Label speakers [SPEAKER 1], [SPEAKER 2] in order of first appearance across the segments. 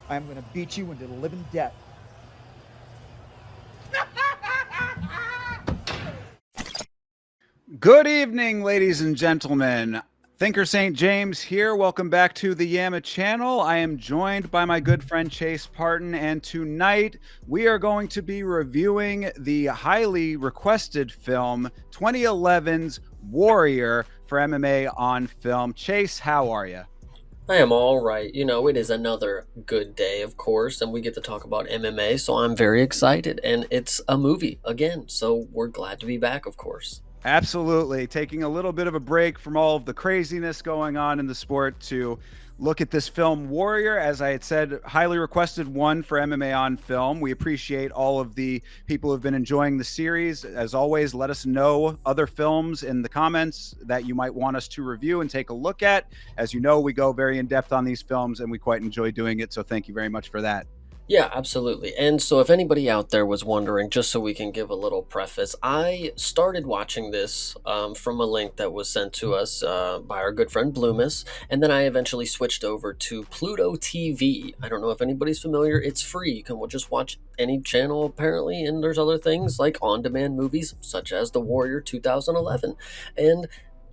[SPEAKER 1] I'm going to beat you into the living death.
[SPEAKER 2] Good evening, ladies and gentlemen. Thinker St. James here. Welcome back to the Yama channel. I am joined by my good friend Chase Parton, and tonight we are going to be reviewing the highly requested film 2011's Warrior for MMA on Film. Chase, how are you?
[SPEAKER 3] I am all right. You know, it is another good day, of course, and we get to talk about MMA, so I'm very excited. And it's a movie again, so we're glad to be back, of course.
[SPEAKER 2] Absolutely. Taking a little bit of a break from all of the craziness going on in the sport to look at this film, Warrior. As I had said, highly requested one for MMA on Film. We appreciate all of the people who have been enjoying the series. As always, let us know other films in the comments that you might want us to review and take a look at. As you know, we go very in depth on these films and we quite enjoy doing it. So thank you very much for that.
[SPEAKER 3] Yeah, absolutely. And so, if anybody out there was wondering, just so we can give a little preface, I started watching this from a link that was sent to us by our good friend Bloomis, and then I eventually switched over to Pluto TV. I don't know if anybody's familiar. It's free. You can just watch any channel apparently, and there's other things like on-demand movies such as The Warrior 2011, and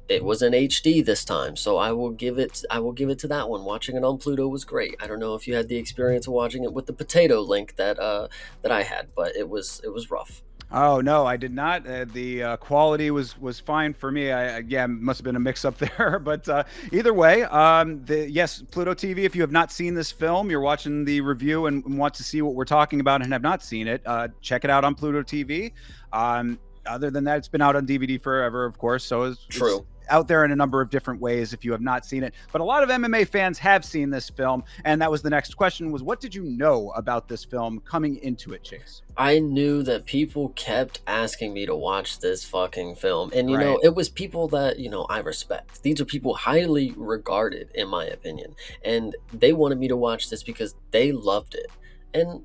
[SPEAKER 3] it was in HD this time, so I will give it to that one. Watching it on Pluto was great. I don't know if you had the experience of watching it with the potato link that I had, but it was rough.
[SPEAKER 2] Oh no, I did not. The quality was fine for me. Yeah, must have been a mix up there, but either way, yes, Pluto TV. If you have not seen this film, you're watching the review and want to see what we're talking about and have not seen it, check it out on Pluto TV. Other than that, it's been out on DVD forever, of course. So it's
[SPEAKER 3] True.
[SPEAKER 2] out there in a number of different ways if you have not seen it. But a lot of MMA fans have seen this film, and that was the next question: was what did you know about this film coming into it, Chase?
[SPEAKER 3] I knew that people kept asking me to watch this fucking film. And,
[SPEAKER 2] Right.
[SPEAKER 3] it was people that, I respect. These are people highly regarded, in my opinion. And they wanted me to watch this because they loved it. And,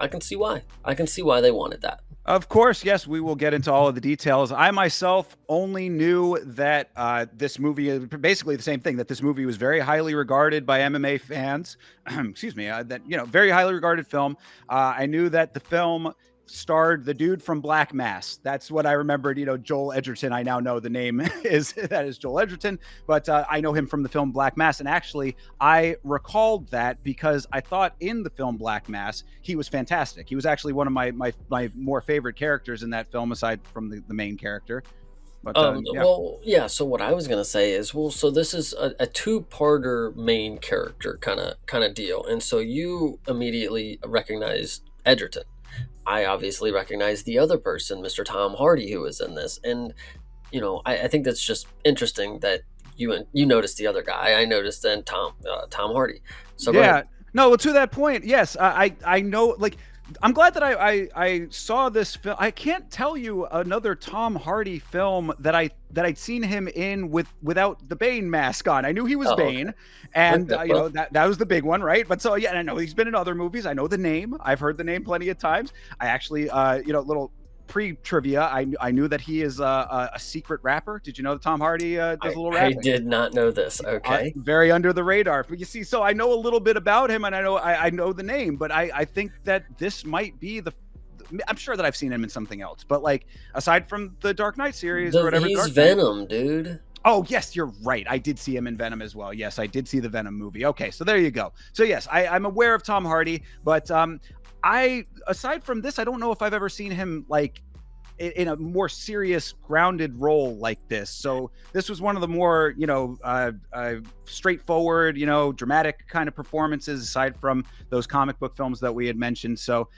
[SPEAKER 3] I can see why. I can see why they wanted that.
[SPEAKER 2] Of course, yes, we will get into all of the details. I myself only knew that this movie is basically the same thing, that this movie was very highly regarded by MMA fans. Excuse me, that, very highly regarded film. I knew that the film starred the dude from Black Mass. That's what I remembered. Joel Edgerton. I now know the name is that is Joel Edgerton, but I know him from the film Black Mass. And actually, I recalled that because I thought in the film Black Mass he was fantastic. He was actually one of my more favorite characters in that film, aside from the main character. But yeah.
[SPEAKER 3] Well, yeah. So what I was gonna say is, well, so this is a two-parter main character kind of deal, and so you immediately recognized Edgerton. I obviously recognize the other person, Mr. Tom Hardy, who is in this, and I think that's just interesting that you noticed the other guy. I noticed then Tom Hardy. So go ahead.
[SPEAKER 2] Yeah. No, well, to that point, yes, I know. Like, I'm glad that I saw this film. I can't tell you another Tom Hardy film that I'd seen him in without the Bane mask on. I knew he was
[SPEAKER 3] Oh, okay.
[SPEAKER 2] Bane, and
[SPEAKER 3] Okay. Well,
[SPEAKER 2] that was the big one, right? But so yeah, and I know he's been in other movies. I know the name. I've heard the name plenty of times. I actually, little pre-trivia, I knew that he is a secret rapper. Did you know that Tom Hardy does a little
[SPEAKER 3] I
[SPEAKER 2] rapping?
[SPEAKER 3] did not know this. Okay.
[SPEAKER 2] Very under the radar. But you see, so I know a little bit about him, and I know the name, but I think that this might be the. I'm sure that I've seen him in something else, but like aside from the Dark Knight series or whatever,
[SPEAKER 3] He's
[SPEAKER 2] Dark Knight.
[SPEAKER 3] Venom, dude.
[SPEAKER 2] Oh yes, you're right. I did see him in Venom as well. Yes, I did see the Venom movie. Okay, so there you go. So yes, I'm aware of Tom Hardy, but I aside from this, I don't know if I've ever seen him like in a more serious grounded role like this. So this was one of the more straightforward, dramatic kind of performances aside from those comic book films that we had mentioned. So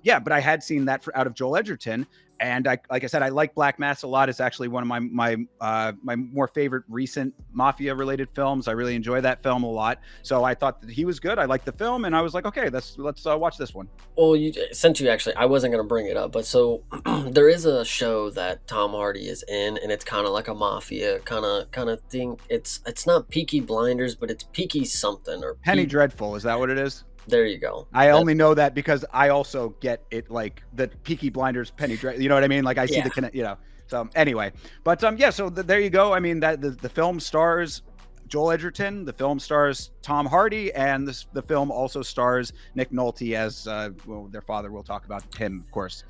[SPEAKER 2] yeah, but I had seen that out of Joel Edgerton, and like I said, I like Black Mass a lot. It's actually one of my more favorite recent mafia related films. I really enjoy that film a lot. So I thought that he was good. I liked the film, and I was like, okay, let's watch this one.
[SPEAKER 3] Well, since you actually, I wasn't gonna bring it up, but so there is a show that Tom Hardy is in, and it's kind of like a mafia kind of thing. It's not Peaky Blinders, but it's Peaky something or
[SPEAKER 2] Penny Dreadful, is that what it is?
[SPEAKER 3] There you go.
[SPEAKER 2] I
[SPEAKER 3] That
[SPEAKER 2] only know that because I also get it, like the Peaky Blinders Penny Dreadful. You know what I mean? Like I see
[SPEAKER 3] yeah.
[SPEAKER 2] the connect. So anyway, but yeah. So there you go. I mean that the film stars Joel Edgerton. The film stars Tom Hardy, and the film also stars Nick Nolte as well, their father. We'll talk about him, of course.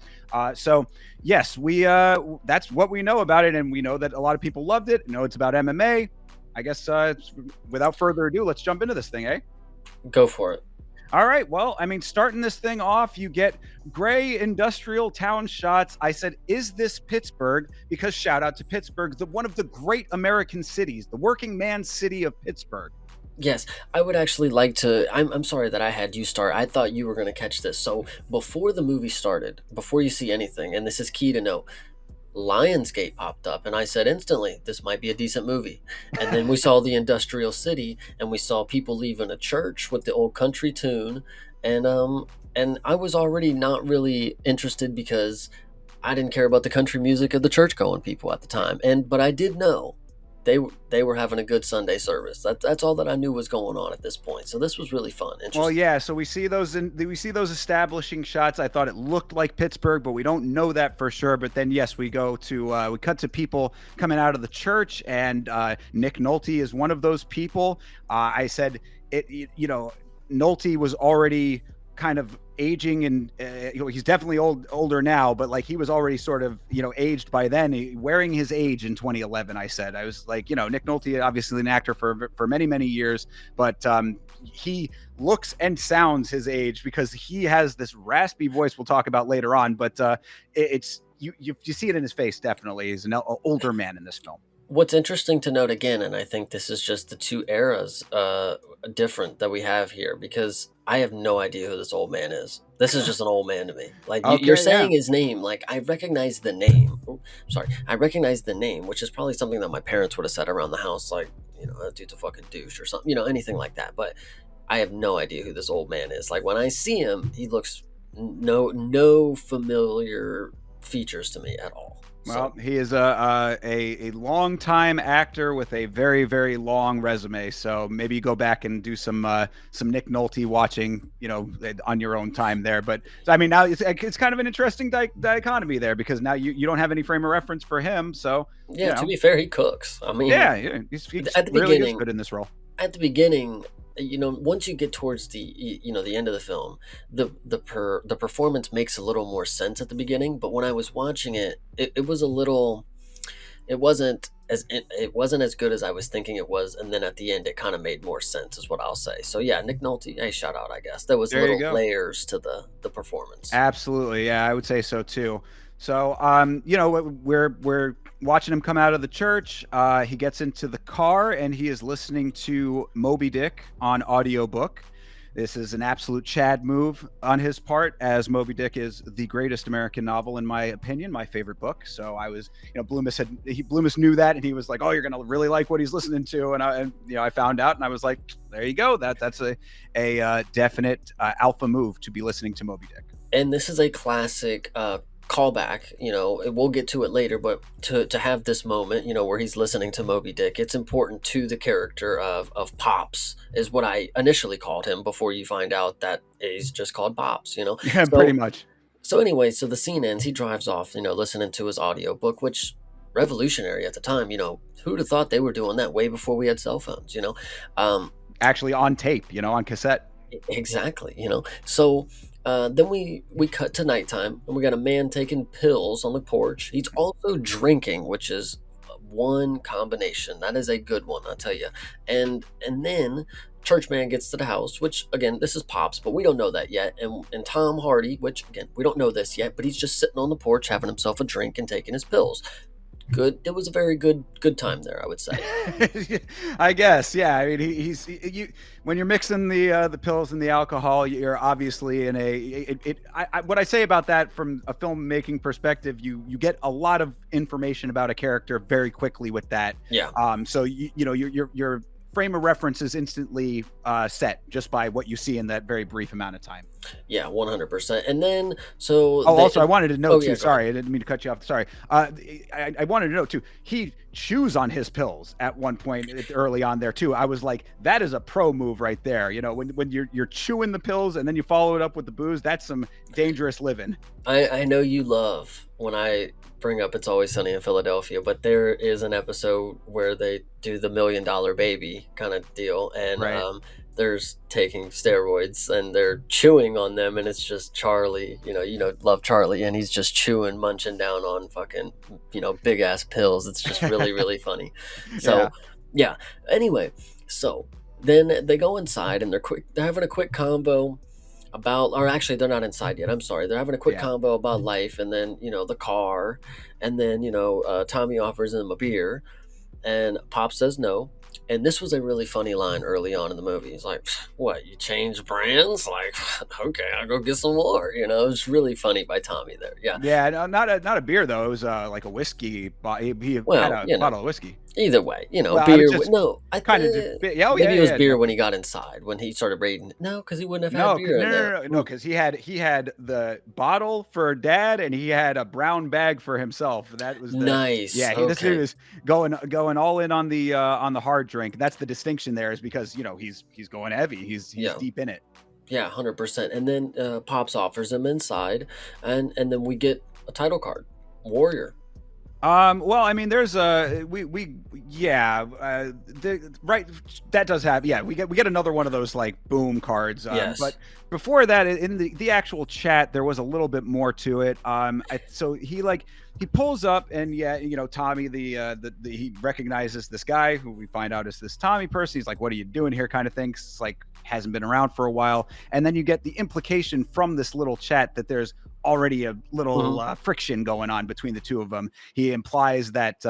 [SPEAKER 2] So yes, we that's what we know about it, and we know that a lot of people loved it. Know it's about MMA. I guess without further ado, let's jump into this thing, eh?
[SPEAKER 3] Go for it.
[SPEAKER 2] All right. Well, I mean, starting this thing off, you get gray industrial town shots. I said, is this Pittsburgh? Because shout out to Pittsburgh, one of the great American cities, the working man's city of Pittsburgh.
[SPEAKER 3] Yes, I would actually like to. I'm sorry that I had you start. I thought you were going to catch this. So before the movie started, before you see anything, and this is key to note, Lionsgate popped up, and I said instantly, this might be a decent movie. And then we saw the industrial city, and we saw people leaving a church with the old country tune, and I was already not really interested because I didn't care about the country music of the church going people at the time. But I did know they were having a good Sunday service. That's all that I knew was going on at this point. So this was really fun.
[SPEAKER 2] Well, yeah. So we see those establishing shots. I thought it looked like Pittsburgh, but we don't know that for sure. But then yes, we go to we cut to people coming out of the church, and Nick Nolte is one of those people. I said Nolte was already kind of aging, and he's definitely older now, but like he was already sort of aged by then, wearing his age in 2011. I was like, Nick Nolte, obviously an actor for many years, but he looks and sounds his age because he has this raspy voice we'll talk about later on, but it's you see it in his face. Definitely he's an older man in this film.
[SPEAKER 3] What's interesting to note again, and I think this is just the two eras different that we have here, because I have no idea who this old man is. This is just an old man to me. Like
[SPEAKER 2] Okay,
[SPEAKER 3] you're saying
[SPEAKER 2] yeah.
[SPEAKER 3] his name, like I recognize the name. Oh, sorry, I recognize the name, which is probably something that my parents would have said around the house, like that dude's a fucking douche or something, anything like that. But I have no idea who this old man is. Like when I see him, he looks no familiar features to me at all.
[SPEAKER 2] Well, he is a long-time actor with a very long resume. So maybe you go back and do some Nick Nolte watching, on your own time there. But I mean, now it's kind of an interesting dichotomy there, because now you don't have any frame of reference for him. So
[SPEAKER 3] yeah, to be fair, he cooks. I mean,
[SPEAKER 2] yeah, he's
[SPEAKER 3] at the
[SPEAKER 2] really
[SPEAKER 3] beginning,
[SPEAKER 2] is good in this role.
[SPEAKER 3] At the beginning, once you get towards the the end of the film, the performance makes a little more sense at the beginning. But when I was watching it, it was a little, it wasn't as good as I was thinking it was. And then at the end, it kind of made more sense, is what I'll say. So yeah, Nick Nolte, hey, shout out. I guess there was
[SPEAKER 2] There you
[SPEAKER 3] little
[SPEAKER 2] go.
[SPEAKER 3] layers to the performance.
[SPEAKER 2] Absolutely, yeah, I would say so too. So, we're watching him come out of the church. He gets into the car and he is listening to Moby Dick on audiobook. This is an absolute Chad move on his part, as Moby Dick is the greatest American novel, in my opinion, my favorite book. So I was, Bloomis knew that, and he was like, "Oh, you're gonna really like what he's listening to," and I found out, and I was like, "There you go. That's a definite alpha move to be listening to Moby Dick."
[SPEAKER 3] And this is a classic callback. We'll get to it later, but to have this moment, where he's listening to Moby Dick, it's important to the character of Pops, is what I initially called him, before you find out that he's just called Pops.
[SPEAKER 2] Yeah,
[SPEAKER 3] So,
[SPEAKER 2] pretty much.
[SPEAKER 3] so anyway, so the scene ends. He drives off, listening to his audiobook, which revolutionary at the time. Who'd have thought they were doing that way before we had cell phones?
[SPEAKER 2] Actually, on tape, on cassette.
[SPEAKER 3] Exactly. So then we cut to nighttime, and we got a man taking pills on the porch. He's also drinking, which is one combination. That is a good one, I'll tell you. And then church man gets to the house, which again, this is Pops, but we don't know that yet. And Tom Hardy, which again, we don't know this yet, but he's just sitting on the porch having himself a drink and taking his pills. Good. It was a very good time there, I would say.
[SPEAKER 2] I guess, yeah. I mean, when you're mixing the pills and the alcohol, you're obviously in what I say about that from a filmmaking perspective, you get a lot of information about a character very quickly with that.
[SPEAKER 3] Yeah.
[SPEAKER 2] So your frame of reference is instantly set just by what you see in that very brief amount of time.
[SPEAKER 3] Yeah, 100%. And then, so...
[SPEAKER 2] also, I wanted to note, too,
[SPEAKER 3] yeah,
[SPEAKER 2] sorry, I didn't mean to cut you off. Sorry. I wanted to note, too, chews on his pills at one point early on there too. I was like, that is a pro move right there. You know, when you're chewing the pills and then you follow it up with the booze, that's some dangerous living.
[SPEAKER 3] I know you love when I bring up It's Always Sunny in Philadelphia, but there is an episode where they do the $1 million baby kind of deal, and
[SPEAKER 2] Right.
[SPEAKER 3] there's taking steroids and they're chewing on them, and it's just Charlie, love Charlie, and he's just chewing, munching down on fucking, big ass pills. It's just really, really funny. So, yeah. Anyway, so then they go inside and they're having a quick combo about, or actually they're not inside yet, I'm sorry, they're having a quick
[SPEAKER 2] Yeah.
[SPEAKER 3] combo about life, and then the car, and then Tommy offers him a beer, and Pop says no. And this was a really funny line early on in the movie. He's like, what, you change brands? Like, okay, I'll go get some more. It's really funny by Tommy there.
[SPEAKER 2] Yeah, no, not a beer though. It was like a whiskey. He had
[SPEAKER 3] Well,
[SPEAKER 2] a bottle of whiskey.
[SPEAKER 3] Either way,
[SPEAKER 2] Well, I
[SPEAKER 3] beer.
[SPEAKER 2] was just
[SPEAKER 3] No, I
[SPEAKER 2] kind of
[SPEAKER 3] think
[SPEAKER 2] maybe
[SPEAKER 3] it was beer when he got inside, when he started raiding. No, because he wouldn't have had beer in there.
[SPEAKER 2] No, because he had the bottle for Dad and he had a brown bag for himself. That was
[SPEAKER 3] Nice.
[SPEAKER 2] This
[SPEAKER 3] Okay.
[SPEAKER 2] dude is going all in on the hard drink. That's the distinction there, is because he's going heavy. He's
[SPEAKER 3] Yeah.
[SPEAKER 2] deep in it.
[SPEAKER 3] Yeah, 100%. And then Pops offers him inside, and then we get a title card, Warrior.
[SPEAKER 2] Well, I mean, there's right, that does have, we get another one of those like boom cards.
[SPEAKER 3] Yes.
[SPEAKER 2] But before that, in the actual chat, there was a little bit more to it. So he pulls up, and Tommy, he recognizes this guy who we find out is this Tommy person. He's like, "What are you doing here?" kind of thing. It's like, hasn't been around for a while, and then you get the implication from this little chat that there's already a little friction going on between the two of them. He implies that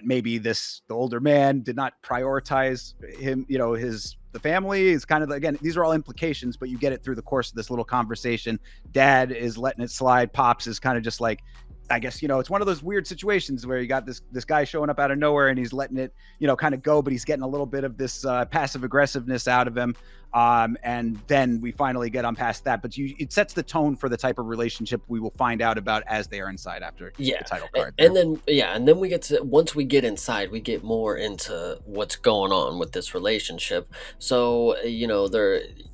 [SPEAKER 2] maybe the older man did not prioritize him, the family. Is kind of, again, these are all implications, but you get it through the course of this little conversation. Dad is letting it slide. Pops is kind of just like, I guess, it's one of those weird situations where you got this guy showing up out of nowhere and he's letting it, kind of go, but he's getting a little bit of this passive aggressiveness out of him. And then we finally get on past that, but it sets the tone for the type of relationship we will find out about as they are inside after the title card.
[SPEAKER 3] And then we get to, once we get inside, we get more into what's going on with this relationship. So,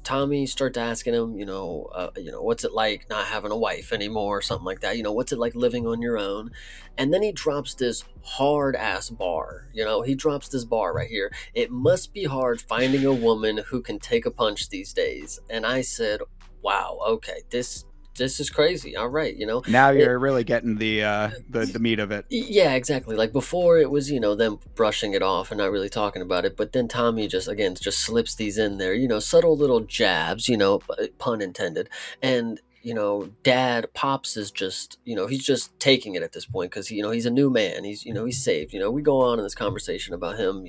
[SPEAKER 3] Tommy starts asking him, what's it like not having a wife anymore, or something like that. What's it like living on your own? And then he drops this hard ass bar. He drops this bar right here. It must be hard finding a woman who can take a punch these days. And I said, wow, okay, this is crazy. All right,
[SPEAKER 2] now you're really getting the meat of it.
[SPEAKER 3] Yeah, exactly. Like before, it was them brushing it off and not really talking about it. But then Tommy just slips these in there, subtle little jabs, pun intended. And Dad Pops is just, he's just taking it at this point, because he's a new man. He's he's saved. We go on in this conversation about him,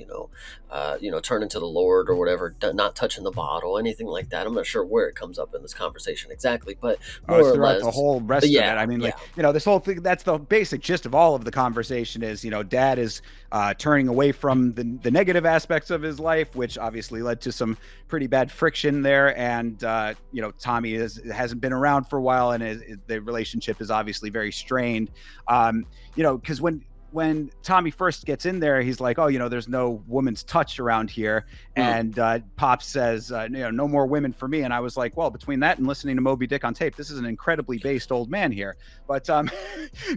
[SPEAKER 3] turning to the Lord or whatever, not touching the bottle, anything like that. I'm not sure where it comes up in this conversation exactly, but more or less
[SPEAKER 2] the whole rest of it. I mean, this whole thing, that's the basic gist of all of the conversation is, Dad is turning away from the negative aspects of his life, which obviously led to some pretty bad friction there. And, Tommy hasn't been around for a while, and the relationship is obviously very strained. Because when Tommy first gets in there, he's like, oh, there's no woman's touch around here. And Pop says, no more women for me. And I was like, well, between that and listening to Moby Dick on tape, this is an incredibly based old man here. But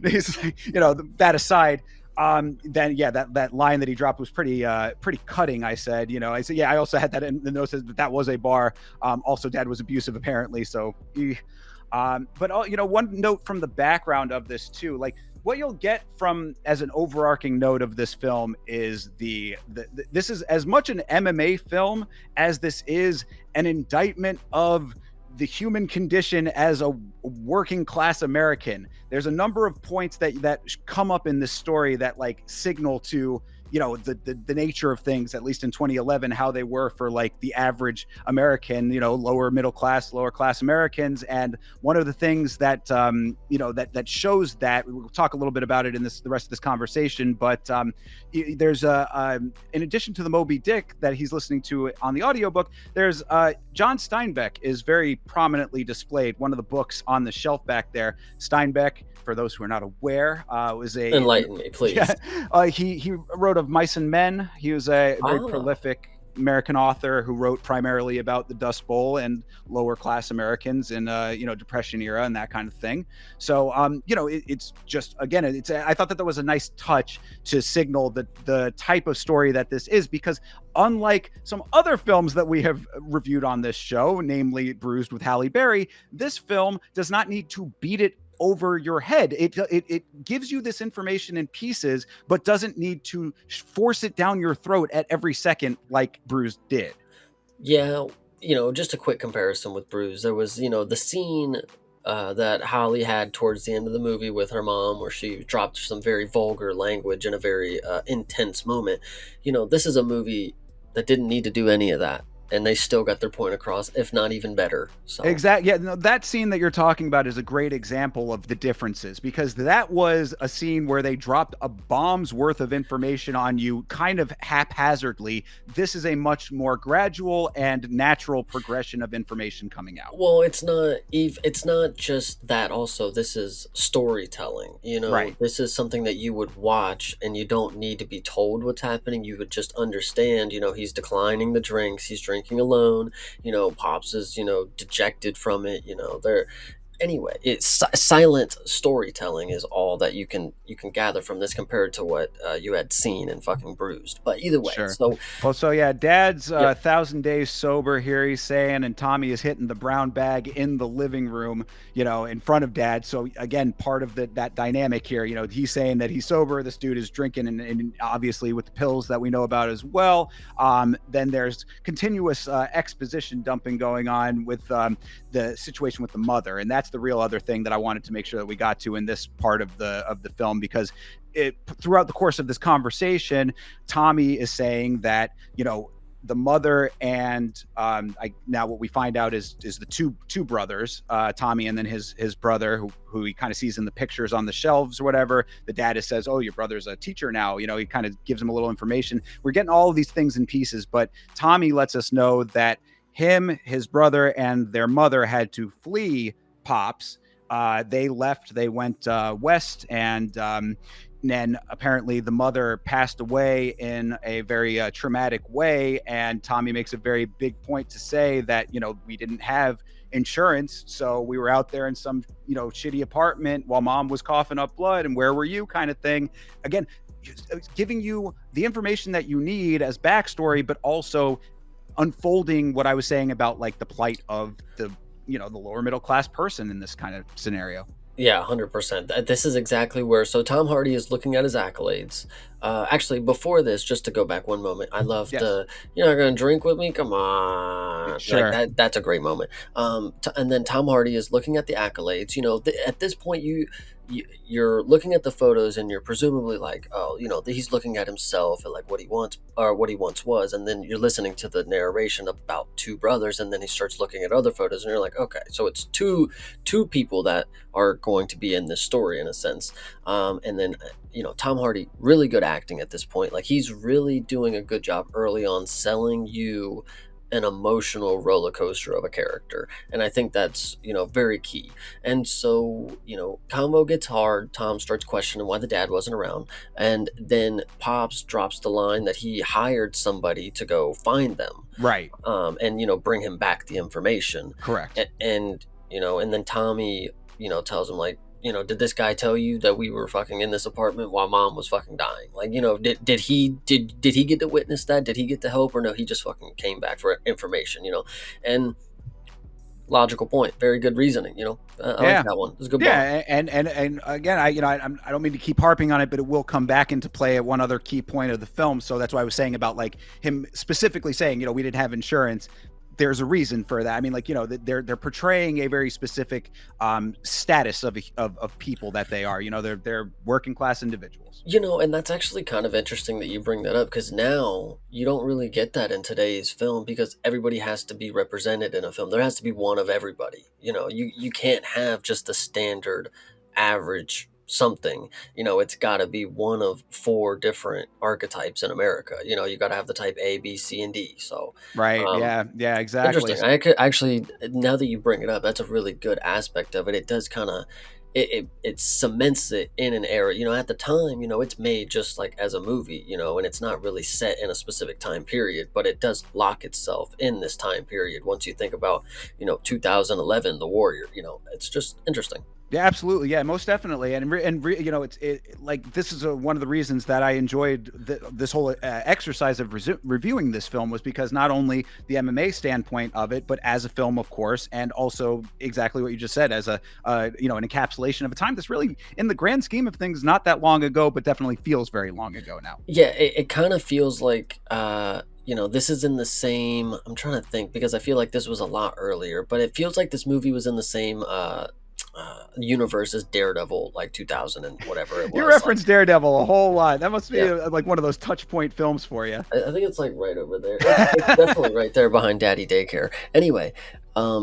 [SPEAKER 2] he's, that aside, then that line that he dropped was pretty cutting. I said, I also had that in the notes that was a bar. Also, Dad was abusive apparently. So but one note from the background of this too, like what you'll get from as an overarching note of this film is this is as much an MMA film as this is an indictment of the human condition as a working class American. There's a number of points that come up in this story that like signal to the nature of things, at least in 2011, how they were for like the average American, lower class Americans. And one of the things that that shows that, we'll talk a little bit about it in the rest of this conversation, but there's in addition to the Moby Dick that he's listening to on the audiobook, there's John Steinbeck is very prominently displayed. One of the books on the shelf back there. Steinbeck, for those who are not aware, was a
[SPEAKER 3] Enlighten me, please.
[SPEAKER 2] He wrote of Mice and Men. He was a very prolific American author who wrote primarily about the Dust Bowl and lower class Americans in Depression era and that kind of thing. So it's just, again, I thought that was a nice touch to signal the type of story that this is, because unlike some other films that we have reviewed on this show, namely Bruised with Halle Berry, this film does not need to beat it over your head. It gives you this information in pieces, but doesn't need to force it down your throat at every second like Bruised did.
[SPEAKER 3] Yeah, just a quick comparison with Bruised. There was, the scene that Holly had towards the end of the movie with her mom, where she dropped some very vulgar language in a very intense moment. This is a movie that didn't need to do any of that, and they still got their point across, if not even better. So
[SPEAKER 2] exactly. Yeah, no, that scene that you're talking about is a great example of the differences, because that was a scene where they dropped a bomb's worth of information on you kind of haphazardly. This is a much more gradual and natural progression of information coming out.
[SPEAKER 3] Well, it's not just that. Also, this is storytelling.
[SPEAKER 2] Right.
[SPEAKER 3] This is something that you would watch, and you don't need to be told what's happening. You would just understand. He's declining the drinks. He's drinking alone. Pops is dejected from it. Anyway, it's silent storytelling is all that you can gather from this, compared to what you had seen in fucking Bruised. But either way,
[SPEAKER 2] Sure.
[SPEAKER 3] so
[SPEAKER 2] yeah, Dad's 1,000 days sober here, he's saying, and Tommy is hitting the brown bag in the living room, in front of Dad. So again, part of that dynamic here, he's saying that he's sober, this dude is drinking, and obviously with the pills that we know about as well. Then there's continuous exposition dumping going on with the situation with the mother, and that's the real other thing that I wanted to make sure that we got to in this part of the film, because throughout the course of this conversation, Tommy is saying that the mother and now what we find out is the two brothers, Tommy and then his brother, who he kind of sees in the pictures on the shelves or whatever. The dad says, "Oh, your brother's a teacher now." He kind of gives him a little information. We're getting all of these things in pieces, but Tommy lets us know that him, his brother, and their mother had to flee Pops. They left, they went west, and then apparently the mother passed away in a very traumatic way. And Tommy makes a very big point to say that, we didn't have insurance, so we were out there in some, shitty apartment while Mom was coughing up blood, and where were you kind of thing. Again, giving you the information that you need as backstory, but also unfolding what I was saying about like the plight of the lower middle class person in this kind of scenario.
[SPEAKER 3] Yeah, 100%. This is exactly where. So Tom Hardy is looking at his accolades. Actually, before this, just to go back one moment, I love the "You're not gonna drink with me? Come on!"
[SPEAKER 2] Sure.
[SPEAKER 3] Like that's a great moment. And then Tom Hardy is looking at the accolades. At this point, you're looking at the photos, and you're presumably like, oh, he's looking at himself and like what he wants or what he once was, and then you're listening to the narration about two brothers, and then he starts looking at other photos, and you're like, okay, so it's two people that are going to be in this story in a sense. And then Tom Hardy, really good acting at this point. Like, he's really doing a good job early on selling you an emotional roller coaster of a character, and I think that's very key. And so combo gets hard. Tom starts questioning why the dad wasn't around, and then Pops drops the line that he hired somebody to go find them,
[SPEAKER 2] right?
[SPEAKER 3] And bring him back the information,
[SPEAKER 2] correct.
[SPEAKER 3] And then Tommy tells him, like, did this guy tell you that we were fucking in this apartment while Mom was fucking dying? Like, did he get to witness that? Did he get to help, or no? He just fucking came back for information, and logical point, very good reasoning. I like that one. It's a good point.
[SPEAKER 2] And again, I don't mean to keep harping on it, but it will come back into play at one other key point of the film. So that's why I was saying about like him specifically saying, we didn't have insurance. there's a reason for that. I mean, like, they're portraying a very specific status of people that they are. They're working class individuals.
[SPEAKER 3] And that's actually kind of interesting that you bring that up, because now you don't really get that in today's film, because everybody has to be represented in a film. There has to be one of everybody. You can't have just the standard average something. It's got to be one of four different archetypes in America. You got to have the type A, B, C, and D. So,
[SPEAKER 2] Right.
[SPEAKER 3] um,
[SPEAKER 2] Yeah. Yeah. Exactly.
[SPEAKER 3] interesting. I could actually, now that you bring it up, that's a really good aspect of it. It does kind of it cements it in an era. At the time, it's made just like as a movie, and it's not really set in a specific time period, but it does lock itself in this time period. Once you think about, 2011, The Warrior, it's just interesting.
[SPEAKER 2] Yeah, absolutely. Yeah, most definitely. It's like this is one of the reasons that I enjoyed this whole exercise of reviewing this film, was because not only the MMA standpoint of it, but as a film, of course, and also exactly what you just said, as an encapsulation of a time that's really, in the grand scheme of things, not that long ago, but definitely feels very long ago now.
[SPEAKER 3] Yeah, it kind of feels like this is in the same. I'm trying to think, because I feel like this was a lot earlier, but it feels like this movie was in the same universe as Daredevil, like 2000 and whatever it was.
[SPEAKER 2] You referenced Daredevil a whole lot. That must be like one of those touch point films for you.
[SPEAKER 3] I think it's like right over there. It's definitely right there behind Daddy Daycare. Anyway,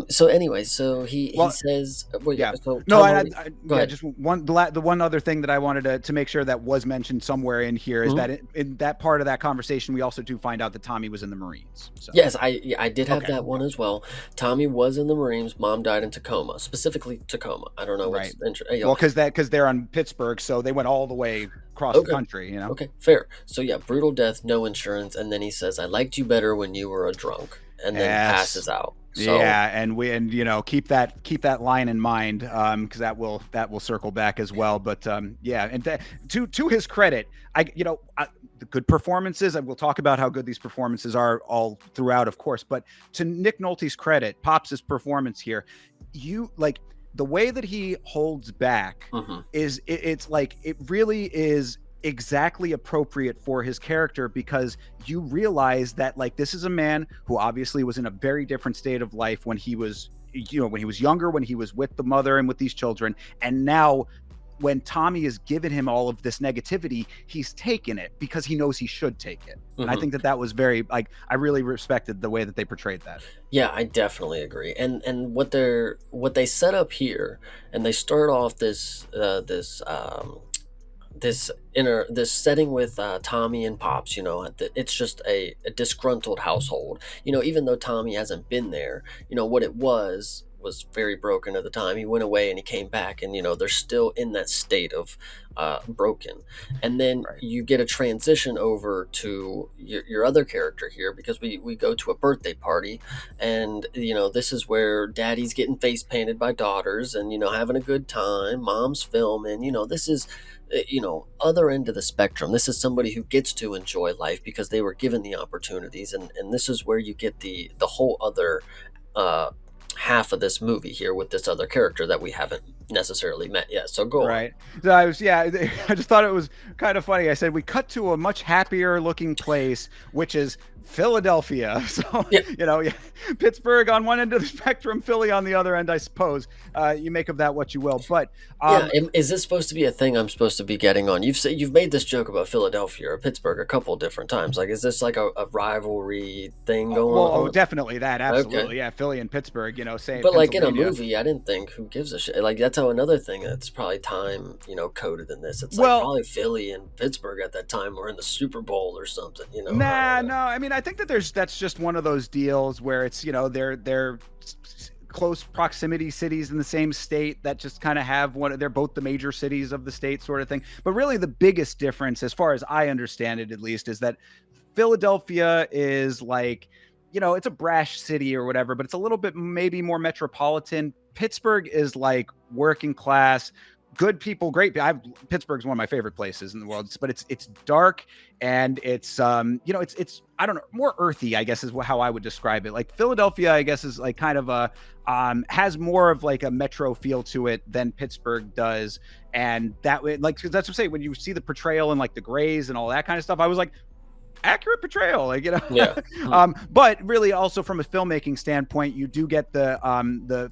[SPEAKER 3] so he says, well,
[SPEAKER 2] Yeah.
[SPEAKER 3] So
[SPEAKER 2] No,
[SPEAKER 3] Go ahead.
[SPEAKER 2] just the one other thing that I wanted to make sure that was mentioned somewhere in here is
[SPEAKER 3] Mhm.
[SPEAKER 2] that in that part of that conversation, we also do find out that Tommy was in the Marines. So.
[SPEAKER 3] Yes, I did have
[SPEAKER 2] Okay.
[SPEAKER 3] that one as well. Tommy was in the Marines. Mom died in Tacoma, specifically Tacoma. I don't know what's
[SPEAKER 2] Well, because they're on Pittsburgh, so they went all the way across the country.
[SPEAKER 3] Okay, fair. So yeah, brutal death, no insurance, and then he says, "I liked you better when you were a drunk," and then passes out. So,
[SPEAKER 2] yeah, and keep that line in mind, because that will circle back as well. But yeah, and to his credit, the good performances, and we'll talk about how good these performances are all throughout, of course. But to Nick Nolte's credit, Pops' performance here, the way that he holds back
[SPEAKER 3] mhm.
[SPEAKER 2] it's like it really is exactly appropriate for his character, because you realize that, like, this is a man who obviously was in a very different state of life when he was younger, when he was with the mother and with these children, and now when Tommy has given him all of this negativity, he's taken it because he knows he should take it. And I
[SPEAKER 3] Mhm.
[SPEAKER 2] think that was very, like, I really respected the way that they portrayed that.
[SPEAKER 3] Yeah, I definitely agree. And what they set up here, and they start off this setting with Tommy and Pops. It's just a disgruntled household. Even though Tommy hasn't been there, what it was very broken at the time. He went away and he came back, and they're still in that state of broken. And then
[SPEAKER 2] Right.
[SPEAKER 3] you get a transition over to your other character here, because we go to a birthday party, and this is where Daddy's getting face painted by daughters, and having a good time. Mom's filming. This is other end of the spectrum. This is somebody who gets to enjoy life because they were given the opportunities, and this is where you get the whole other uh half of this movie here with this other character that we haven't necessarily met yet. So go on.
[SPEAKER 2] Right. So I just thought it was kind of funny. I said we cut to a much happier looking place, which is Philadelphia. So,
[SPEAKER 3] Yeah.
[SPEAKER 2] yeah, Pittsburgh on one end of the spectrum, Philly on the other end, I suppose. You make of that what you will. But
[SPEAKER 3] Is this supposed to be a thing I'm supposed to be getting on? You've made this joke about Philadelphia or Pittsburgh a couple different times. Like, is this like a rivalry thing going on?
[SPEAKER 2] definitely that. Absolutely.
[SPEAKER 3] Okay.
[SPEAKER 2] Yeah. Philly and Pittsburgh, same.
[SPEAKER 3] But like in a
[SPEAKER 2] Pennsylvania.
[SPEAKER 3] movie, I didn't think, who gives a shit. Like, that's how another thing that's probably time, coded in this. It's like
[SPEAKER 2] Well,
[SPEAKER 3] probably Philly and Pittsburgh at that time were in the Super Bowl or something. I don't
[SPEAKER 2] nah,
[SPEAKER 3] know.
[SPEAKER 2] no. I mean, I think that that's just one of those deals where it's, they're close proximity cities in the same state that just kind of have they're both the major cities of the state, sort of thing. But really the biggest difference, as far as I understand it, at least, is that Philadelphia is like, it's a brash city or whatever, but it's a little bit maybe more metropolitan. Pittsburgh is like working class, good people, great. Pittsburgh's one of my favorite places in the world, but it's dark, and it's it's I don't know, more earthy, I guess, is how I would describe it. Like Philadelphia, I guess, is like kind of a has more of like a metro feel to it than Pittsburgh does, and that way, like, 'cause that's what I'm saying, when you see the portrayal and like the grays and all that kind of stuff, I was like, accurate portrayal, like,
[SPEAKER 3] Yeah.
[SPEAKER 2] but really also from a filmmaking standpoint, you do get the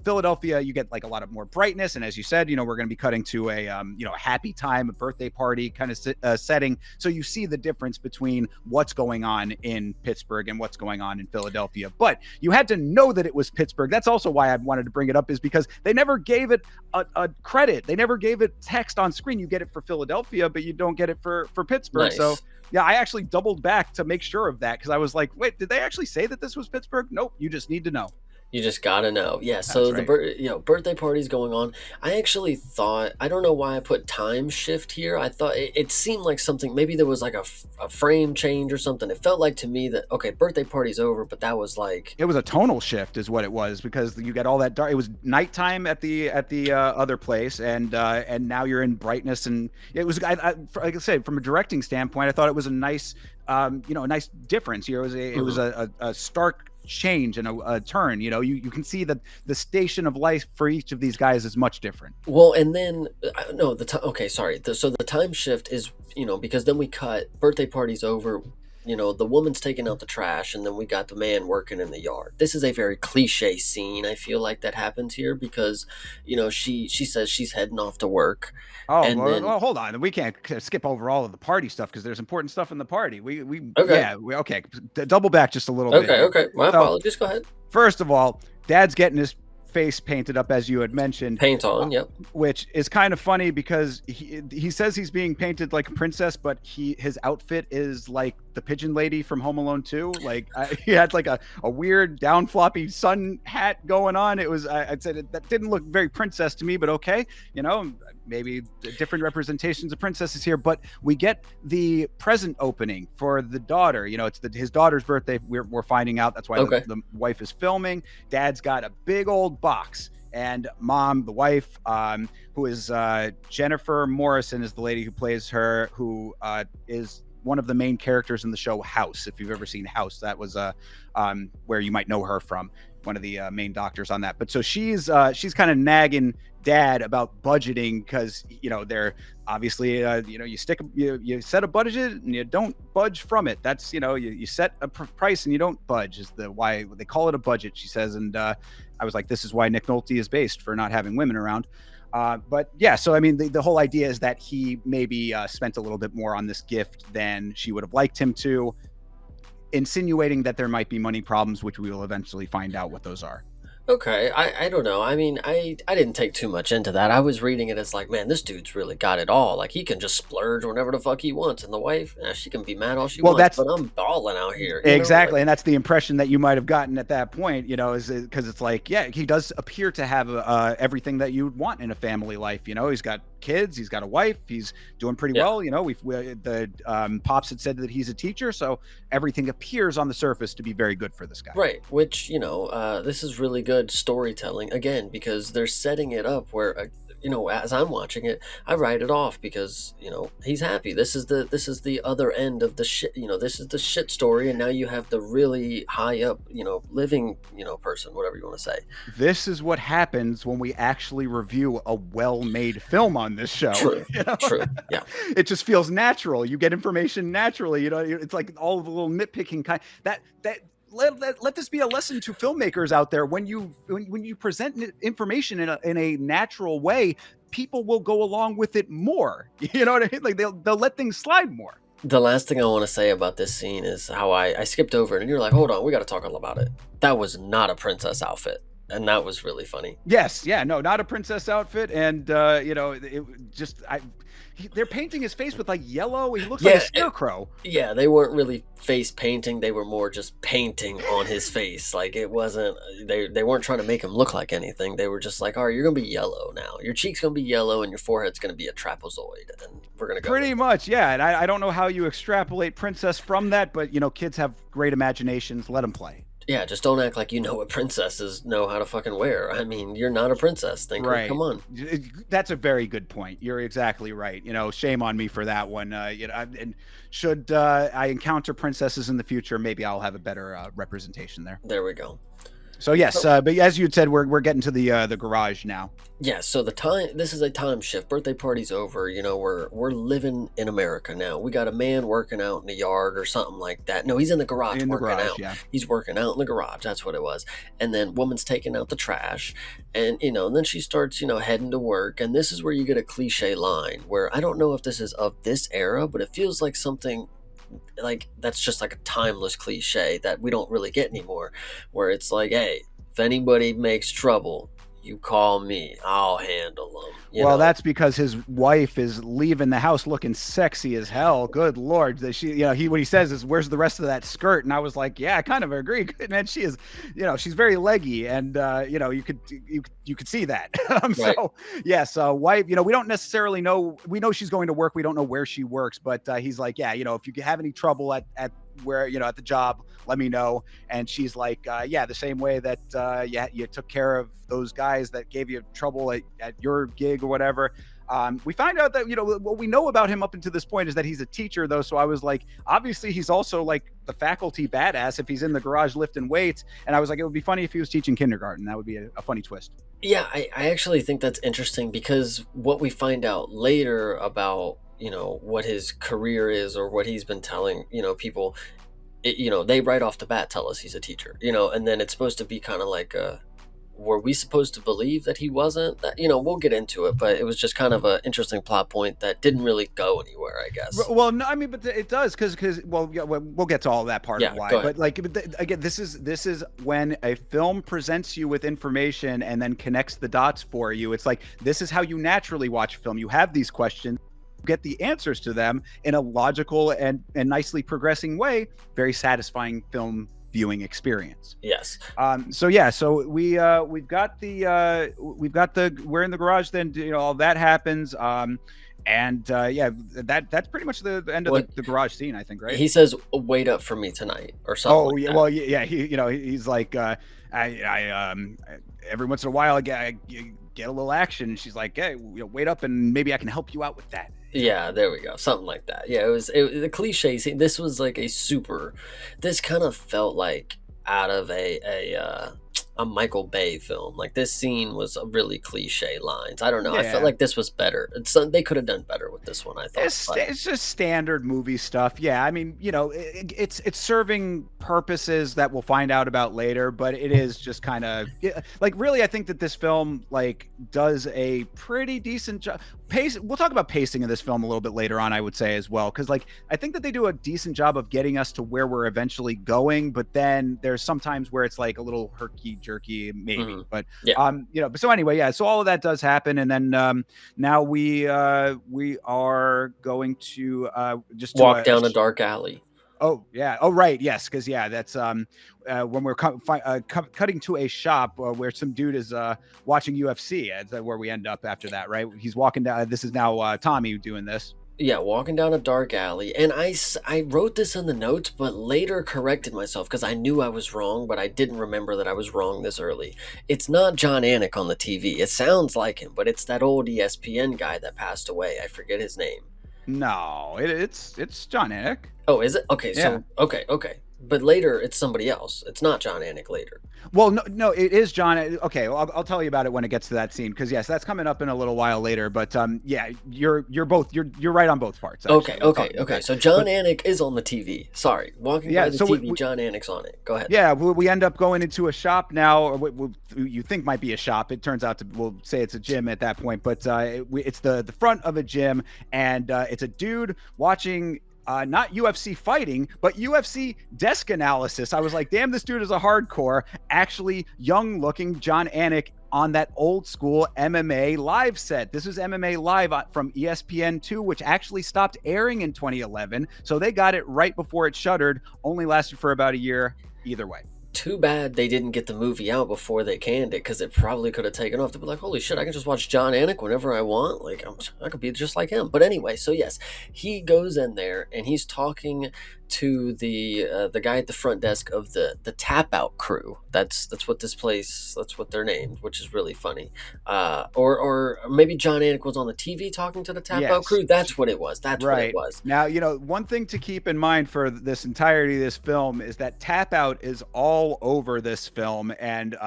[SPEAKER 2] Philadelphia, you get like a lot of more brightness. And as you said, we're going to be cutting to a, a happy time, a birthday party kind of setting. So you see the difference between what's going on in Pittsburgh and what's going on in Philadelphia. But you had to know that it was Pittsburgh. That's also why I wanted to bring it up, is because they never gave it a credit. They never gave it text on screen. You get it for Philadelphia, but you don't get it for Pittsburgh.
[SPEAKER 3] Nice.
[SPEAKER 2] So yeah, I actually doubled back to make sure of that, because I was like, wait, did they actually say that this was Pittsburgh? Nope. You just need to know.
[SPEAKER 3] You just gotta know. Yeah, so
[SPEAKER 2] That's
[SPEAKER 3] the
[SPEAKER 2] right.
[SPEAKER 3] birthday party's going on. I actually thought, I don't know why I put time shift here. I thought it seemed like something, maybe there was like a frame change or something. It felt like to me that, okay, birthday party's over, but that was like,
[SPEAKER 2] It was a tonal shift is what it was, because you get all that dark. It was nighttime at the other place, and now you're in brightness. And it was, like I said, from a directing standpoint, I thought it was a nice a nice difference here. It was a stark change and a turn. You can see that the station of life for each of these guys is much different.
[SPEAKER 3] well, and then no, the time. Okay, sorry. So the time shift is, because then we cut, birthday party's over. The woman's taking out the trash, and then we got the man working in the yard. This is a very cliche scene. I feel like that happens here because, she says she's heading off to work,
[SPEAKER 2] Oh,
[SPEAKER 3] and then
[SPEAKER 2] well, hold on. We can't skip over all of the party stuff, because there's important stuff in the party.
[SPEAKER 3] okay,
[SPEAKER 2] Okay. Double back just a little bit
[SPEAKER 3] okay,
[SPEAKER 2] here.
[SPEAKER 3] okay. My
[SPEAKER 2] So,
[SPEAKER 3] apologies. Go ahead.
[SPEAKER 2] first of all, Dad's getting his face painted up, as you had mentioned,
[SPEAKER 3] Paint on. Yep.
[SPEAKER 2] which is kind of funny, because he says he's being painted like a princess, but his outfit is like the pigeon lady from Home Alone 2. Like, he had like a weird down floppy sun hat going on. It was, I'd say that didn't look very princess to me, but okay, maybe different representations of princesses here. But we get the present opening for the daughter. It's his daughter's birthday. We're finding out. That's why
[SPEAKER 3] Okay.
[SPEAKER 2] the wife is filming. Dad's got a big old box, and Mom, the wife, who is Jennifer Morrison, is the lady who plays her, who is one of the main characters in the show House. If you've ever seen House, that was where you might know her from, one of the main doctors on that. But so she's kind of nagging Dad about budgeting, because they're obviously you set a budget and you don't budge from it. That's you set a price and you don't budge, is the why they call it a budget, she says. And I was like, this is why Nick Nolte is based, for not having women around. But yeah, so I mean, the whole idea is that he maybe spent a little bit more on this gift than she would have liked him to, insinuating that there might be money problems, which we will eventually find out what those are.
[SPEAKER 3] Okay, I don't know. I mean, I didn't take too much into that. I was reading it as like, man, this dude's really got it all. Like, he can just splurge whenever the fuck he wants, and the wife, she can be mad all she
[SPEAKER 2] Well,
[SPEAKER 3] wants,
[SPEAKER 2] that's
[SPEAKER 3] but I'm balling out here.
[SPEAKER 2] exactly,
[SPEAKER 3] Like,
[SPEAKER 2] and that's the impression that you might have gotten at that point, is because it's like, yeah, he does appear to have everything that you would want in a family life. He's got kids, he's got a wife, he's doing pretty
[SPEAKER 3] yeah,
[SPEAKER 2] well. The pops had said that he's a teacher, so everything appears on the surface to be very good for this guy.
[SPEAKER 3] right. Which, this is really good storytelling again because they're setting it up where, as I'm watching it, I write it off because he's happy. This is the other end of the shit. This is the shit story, and now you have the really high up, living, person, whatever you want to say.
[SPEAKER 2] This is what happens when we actually review a well-made film on this show.
[SPEAKER 3] True, true, yeah.
[SPEAKER 2] It just feels natural. You get information naturally. It's like all of the little nitpicking kind that. Let this be a lesson to filmmakers out there. When you present information in a natural way, people will go along with it more. You know what I mean? Like they'll let things slide more.
[SPEAKER 3] The last thing I want to say about this scene is how I skipped over it, and you're like, hold on, we got to talk all about it. That was not a princess outfit, and that was really funny.
[SPEAKER 2] Yes, yeah, no, not a princess outfit, and it just they're painting his face with like yellow. He looks like a scarecrow.
[SPEAKER 3] Yeah, they weren't really face painting; they were more just painting on his face. Like it wasn't. They weren't trying to make him look like anything. They were just like, all right, you're gonna be yellow now. Your cheek's gonna be yellow, and your forehead's gonna be a trapezoid, and we're gonna go.
[SPEAKER 2] Pretty much, yeah. And I don't know how you extrapolate princess from that, but kids have great imaginations. Let them play.
[SPEAKER 3] Yeah, just don't act like you know what princesses know how to fucking wear. I mean, you're not a princess.
[SPEAKER 2] Right.
[SPEAKER 3] Come on.
[SPEAKER 2] That's a very good point. You're exactly right. Shame on me for that one. And should I encounter princesses in the future, maybe I'll have a better representation there.
[SPEAKER 3] There we go.
[SPEAKER 2] So yes,
[SPEAKER 3] So
[SPEAKER 2] but as you had said, we're getting to the garage now.
[SPEAKER 3] yeah, so this is a time shift. Birthday party's over. We're living in America now. We got a man working out in the yard or something like that. No, he's in the garage
[SPEAKER 2] In the
[SPEAKER 3] working
[SPEAKER 2] garage,
[SPEAKER 3] out.
[SPEAKER 2] yeah.
[SPEAKER 3] He's working out in the garage. That's what it was. And then woman's taking out the trash, and and then she starts heading to work. And this is where you get a cliche line where I don't know if this is of this era, but it feels like something like that's just like a timeless cliche that we don't really get anymore, where it's like, hey, if anybody makes trouble, you call me, I'll handle them.
[SPEAKER 2] Well, that's because his wife is leaving the house looking sexy as hell. Good Lord. That she, what he says is, where's the rest of that skirt? And I was like, yeah, I kind of agree. Man, she is, she's very leggy, and you could see that.
[SPEAKER 3] Right.
[SPEAKER 2] So yes, wife, we don't necessarily know. We know she's going to work. We don't know where she works, but he's like, yeah, if you have any trouble at where at the job, let me know. And she's like, yeah, the same way that you took care of those guys that gave you trouble at your gig or whatever. We find out that what we know about him up until this point is that he's a teacher, though. So I was like, obviously he's also like the faculty badass if he's in the garage lifting weights. And I was like, it would be funny if he was teaching kindergarten. That would be a funny twist.
[SPEAKER 3] Yeah, I actually think that's interesting because what we find out later about what his career is or what he's been telling people, they right off the bat tell us he's a teacher, and then it's supposed to be kind of like were we supposed to believe that he wasn't? That, we'll get into it, but it was just kind of an interesting plot point that didn't really go anywhere, I guess.
[SPEAKER 2] Well, no, I mean, but it does because yeah, we'll get to all that part
[SPEAKER 3] Yeah,
[SPEAKER 2] of why.
[SPEAKER 3] go ahead.
[SPEAKER 2] But again, this is when a film presents you with information and then connects the dots for you. It's like this is how you naturally watch film. You have these questions, get the answers to them in a logical and nicely progressing way. Very satisfying film viewing experience.
[SPEAKER 3] Yes.
[SPEAKER 2] So yeah, so we've got the we're in the garage. Then all that happens. Yeah, that's pretty much the end of
[SPEAKER 3] What
[SPEAKER 2] the garage scene, I think, right?
[SPEAKER 3] he says, "Wait up for me tonight," or something.
[SPEAKER 2] Oh
[SPEAKER 3] like
[SPEAKER 2] yeah,
[SPEAKER 3] that.
[SPEAKER 2] well yeah, he's like I every once in a while I get a little action. And she's like, hey, wait up and maybe I can help you out with that.
[SPEAKER 3] Yeah, there we go. Something like that. Yeah, the cliche scene. This was like this kind of felt like out of a Michael Bay film. Like this scene was a really cliche lines. I don't know. I felt
[SPEAKER 2] Yeah.
[SPEAKER 3] like this was better. They could have done better with this one, I thought.
[SPEAKER 2] It's just standard movie stuff. Yeah, I mean, it's serving purposes that we'll find out about later, but it is just kind of like really. I think that this film like does a pretty decent job. We'll talk about pacing of this film a little bit later on, I would say as well, because like I think that they do a decent job of getting us to where we're eventually going, but then there's sometimes where it's like a little herky jerky, maybe.
[SPEAKER 3] Mhm.
[SPEAKER 2] But
[SPEAKER 3] Yeah.
[SPEAKER 2] but so anyway, yeah. So all of that does happen, and then now we are going to just to
[SPEAKER 3] Walk down a dark alley.
[SPEAKER 2] oh yeah, oh right, yes, because yeah, that's when we're cutting to a shop where some dude is watching UFC. Where we end up after that, right? He's walking down. This is now Tommy doing this.
[SPEAKER 3] Yeah, walking down a dark alley. And I wrote this in the notes, but later corrected myself because I knew I was wrong, but I didn't remember that I was wrong this early. It's not John Anik on the TV. It sounds like him, but it's that old ESPN guy that passed away. I forget his name.
[SPEAKER 2] No, it's John Anik.
[SPEAKER 3] Oh, is it? Okay,
[SPEAKER 2] Yeah.
[SPEAKER 3] so okay. But later it's somebody else. It's not John Anik later.
[SPEAKER 2] Well, no, it is John. Okay, well, I'll tell you about it when it gets to that scene because yes, that's coming up in a little while later. But yeah, you're right on both parts. Actually.
[SPEAKER 3] Okay. So John Anik is on the TV. Sorry, walking by the TV. John Anik's on it. Go ahead.
[SPEAKER 2] Yeah, we end up going into a shop now, or what you think might be a shop. It turns out we'll say it's a gym at that point, but it's the front of a gym, and it's a dude watching. Not UFC fighting, but UFC desk analysis. I was like, damn, this dude is a hardcore, actually young looking John Anik on that old school MMA live set. This is MMA live from ESPN2, which actually stopped airing in 2011. So they got it right before it shuttered, only lasted for about a year either way.
[SPEAKER 3] Too bad they didn't get the movie out before they canned it, because it probably could have taken off. To be like, holy shit, I can just watch John Anik whenever I want. Like, I could be just like him. But anyway, so yes, he goes in there and he's talking to the guy at the front desk of the tap out crew. That's what this place. That's what they're named, which is really funny. Or maybe John Anik was on the TV talking to the tap out
[SPEAKER 2] Yes.
[SPEAKER 3] crew. That's what it was. That's what
[SPEAKER 2] Right.
[SPEAKER 3] it was.
[SPEAKER 2] Now, one thing to keep in mind for this entirety of this film is that tap out is all all over this film, and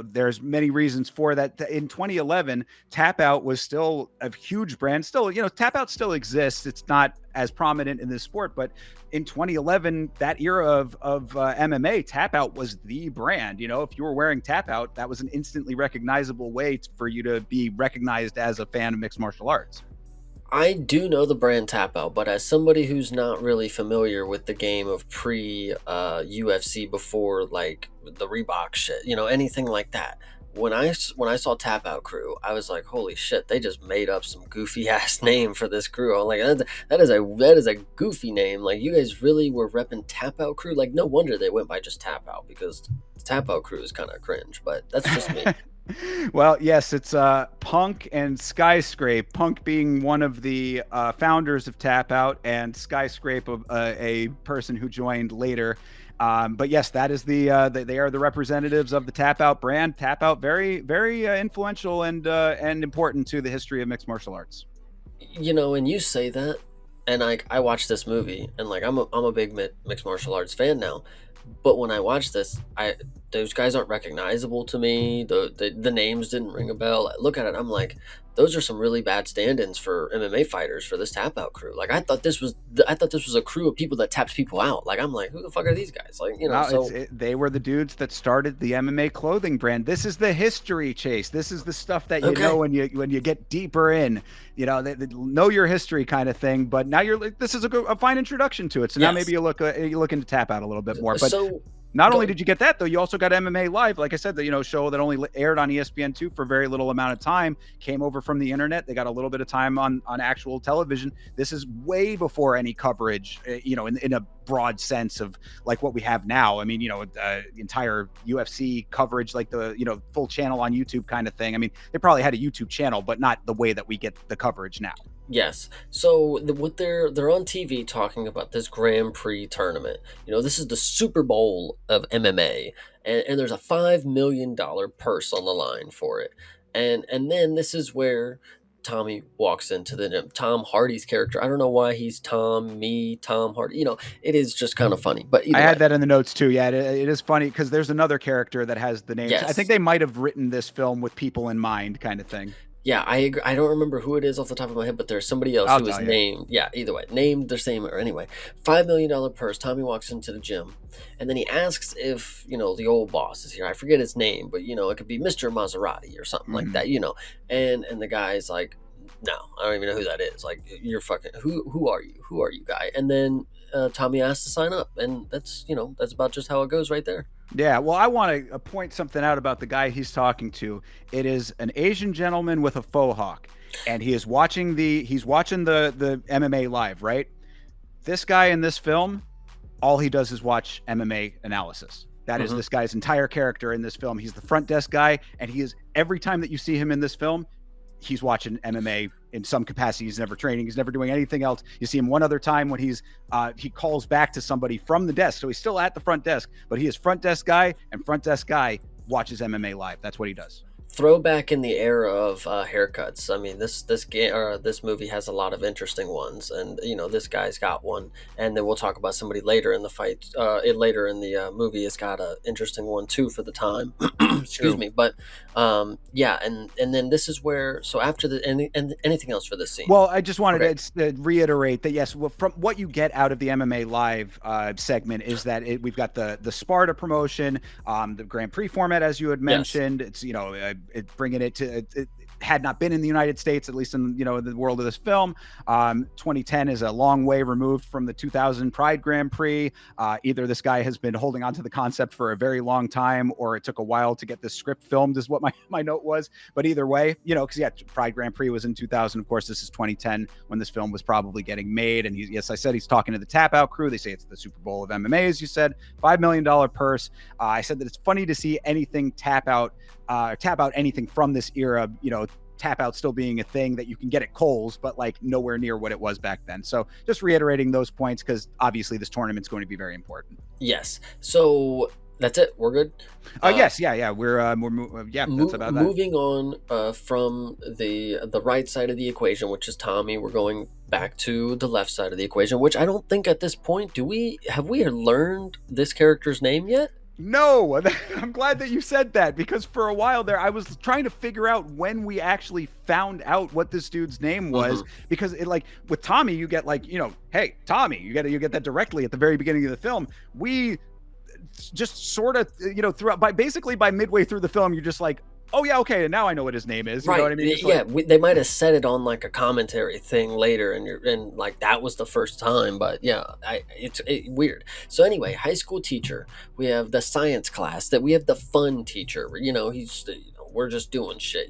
[SPEAKER 2] there's many reasons for that. In 2011, Tap Out was still a huge brand. Still, Tap Out still exists. It's not as prominent in this sport, but in 2011, that era of MMA, Tap Out was the brand. If you were wearing Tap Out, that was an instantly recognizable way for you to be recognized as a fan of mixed martial arts.
[SPEAKER 3] I do know the brand Tap Out, but as somebody who's not really familiar with the game of pre UFC, before like the Reebok shit, anything like that. When I saw Tap Out Crew, I was like, holy shit, they just made up some goofy ass name for this crew. I'm like, that is a goofy name. Like, you guys really were repping Tap Out Crew. Like, no wonder they went by just Tap Out, because Tap Out Crew is kind of cringe. But that's just me.
[SPEAKER 2] Well, yes, it's Punk and Skyscrape. Punk being one of the founders of Tap Out, and Skyscrape, a person who joined later. But yes, that is they are the representatives of the Tap Out brand. Tap Out, very, very influential and important to the history of mixed martial arts.
[SPEAKER 3] And you say that, and like, I watched this movie, and like, I'm a big mixed martial arts fan now. But when I watched this, those guys aren't recognizable to me. The names didn't ring a bell. I look at it, I'm like, those are some really bad stand-ins for MMA fighters for this Tap Out crew. Like, I thought this was a crew of people that tapped people out. Like, I'm like, who the fuck are these guys? Like,
[SPEAKER 2] No, they were the dudes that started the MMA clothing brand. This is the history, Chase. This is the stuff that know when you get deeper in. They know your history kind of thing. But now this is a fine introduction to it. So now maybe you look into Tap Out a little bit more. But not only did you get that, though, you also got MMA Live. Like I said, the show that only aired on ESPN2 for a very little amount of time, came over from the internet. They got a little bit of time on actual television. This is way before any coverage, in a broad sense of like what we have now. I mean, entire UFC coverage, like the, full channel on YouTube kind of thing. I mean, they probably had a YouTube channel, but not the way that we get the coverage now.
[SPEAKER 3] Yes. So what they're on TV talking about this Grand Prix tournament. This is the Super Bowl of MMA, and there's a $5 million purse on the line for it. And then this is where Tommy walks into the gym. Tom Hardy's character. I don't know why he's Tom Hardy. It is just kind of funny. But
[SPEAKER 2] I had that in the notes too. Yeah, it is funny because there's another character that has the name.
[SPEAKER 3] Yes.
[SPEAKER 2] I think they might have written this film with people in mind, kind of thing.
[SPEAKER 3] Yeah, I agree. I don't remember who it is off the top of my head, but there's somebody else who is named. Yeah, either way, named the same. Or anyway, $5 million purse. Tommy walks into the gym, and then he asks if the old boss is here. I forget his name, but it could be Mr. Maserati or something like that. And the guy's like, no, I don't even know who that is. Like, you're fucking who are you? Who are you, guy? And then Tommy asks to sign up, and that's about just how it goes right there.
[SPEAKER 2] Yeah, well, I want to point something out about the guy he's talking to. It is an Asian gentleman with a faux hawk, and he's watching the MMA Live, right? This guy in this film, all he does is watch MMA analysis. That is this guy's entire character in this film. He's the front desk guy, and he is, every time that you see him in this film, he's watching MMA in some capacity. He's never training. He's never doing anything else. You see him one other time when he calls back to somebody from the desk. So he's still at the front desk, but he is front desk guy, and front desk guy watches MMA Live. That's what he does.
[SPEAKER 3] Throwback in the era of haircuts. I mean, this movie has a lot of interesting ones, and this guy's got one, and then we'll talk about somebody later in the fight. Later in the movie has got an interesting one too for the time. Excuse me, but yeah, and then this is where. So after anything else for this scene?
[SPEAKER 2] Well, I just wanted to reiterate that yes, from what you get out of the MMA Live segment is that we've got the Sparta promotion, the Grand Prix format, as you had mentioned. Yes. It's bringing it to it had not been in the United States, at least in the world of this film. 2010 is a long way removed from the 2000 Pride Grand Prix. Either this guy has been holding on to the concept for a very long time, or it took a while to get this script filmed, is what my note was. But either way, because Pride Grand Prix was in 2000. Of course, this is 2010 when this film was probably getting made. And I said he's talking to the Tap Out crew. They say it's the Super Bowl of MMA, as you said. $5 million purse. I said that it's funny to see anything tap out anything from this era, Tap Out still being a thing that you can get at Kohl's, but like nowhere near what it was back then. So just reiterating those points, because obviously this tournament's going to be very important.
[SPEAKER 3] Yes. So that's it. We're good.
[SPEAKER 2] Yes. Yeah. We're that's about that.
[SPEAKER 3] Moving on from the right side of the equation, which is Tommy. We're going back to the left side of the equation, which I don't think at this point have we learned this character's name yet?
[SPEAKER 2] No, I'm glad that you said that because for a while there, I was trying to figure out when we actually found out what this dude's name was.
[SPEAKER 3] Hmm.
[SPEAKER 2] Because it, like with Tommy, you get like, hey Tommy, you get that directly at the very beginning of the film. We just sort of, throughout by basically by midway through the film, you're just like, oh yeah, okay, and now I know what his name is. You know
[SPEAKER 3] Right.
[SPEAKER 2] what I mean? Just
[SPEAKER 3] Yeah.
[SPEAKER 2] like,
[SPEAKER 3] They might have said it on like a commentary thing later, and like that was the first time. But yeah, it's weird. So anyway, high school teacher. We have the science class. That we have the fun teacher. He's. We're just doing shit.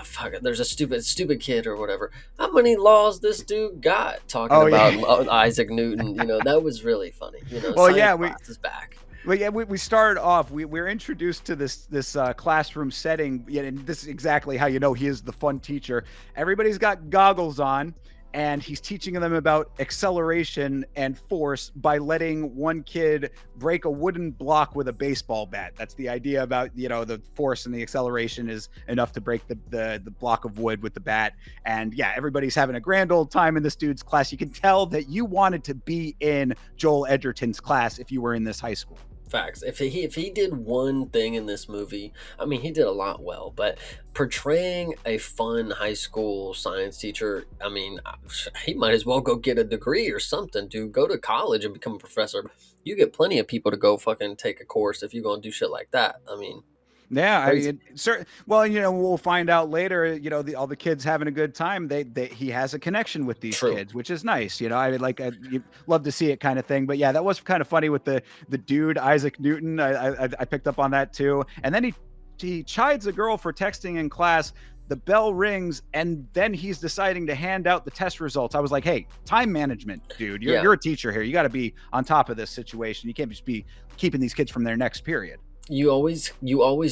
[SPEAKER 3] Fuck it. There's a stupid kid or whatever. How many laws this dude got? Talking
[SPEAKER 2] oh
[SPEAKER 3] about
[SPEAKER 2] yeah.
[SPEAKER 3] Isaac Newton. That was really funny.
[SPEAKER 2] Well,
[SPEAKER 3] Science
[SPEAKER 2] yeah,
[SPEAKER 3] class is back.
[SPEAKER 2] well, yeah, we started off. We're introduced to this classroom setting, yeah, and this is exactly how you know he is the fun teacher. Everybody's got goggles on, and he's teaching them about acceleration and force by letting one kid break a wooden block with a baseball bat. That's the idea about the force and the acceleration is enough to break the block of wood with the bat. And yeah, everybody's having a grand old time in this dude's class. You can tell that you wanted to be in Joel Edgerton's class if you were in this high school.
[SPEAKER 3] Facts. If he did one thing in this movie, I mean, he did a lot well, but portraying a fun high school science teacher, I mean, he might as well go get a degree or something, dude. Go to college and become a professor. You get plenty of people to go fucking take a course if you're gonna do shit like that. I mean,
[SPEAKER 2] Yeah, I
[SPEAKER 3] crazy.
[SPEAKER 2] mean, well, we'll find out later. All the kids having a good time. He has a connection with these
[SPEAKER 3] True.
[SPEAKER 2] kids, which is nice. I would like, you love to see it kind of thing. But yeah, that was kind of funny with the dude Isaac Newton. I picked up on that too. And then he chides a girl for texting in class. The bell rings, and then he's deciding to hand out the test results. I was like, hey, time management, dude. You're
[SPEAKER 3] Yeah.
[SPEAKER 2] you're a teacher here. You got to be on top of this situation. You can't just be keeping these kids from their next period.
[SPEAKER 3] You always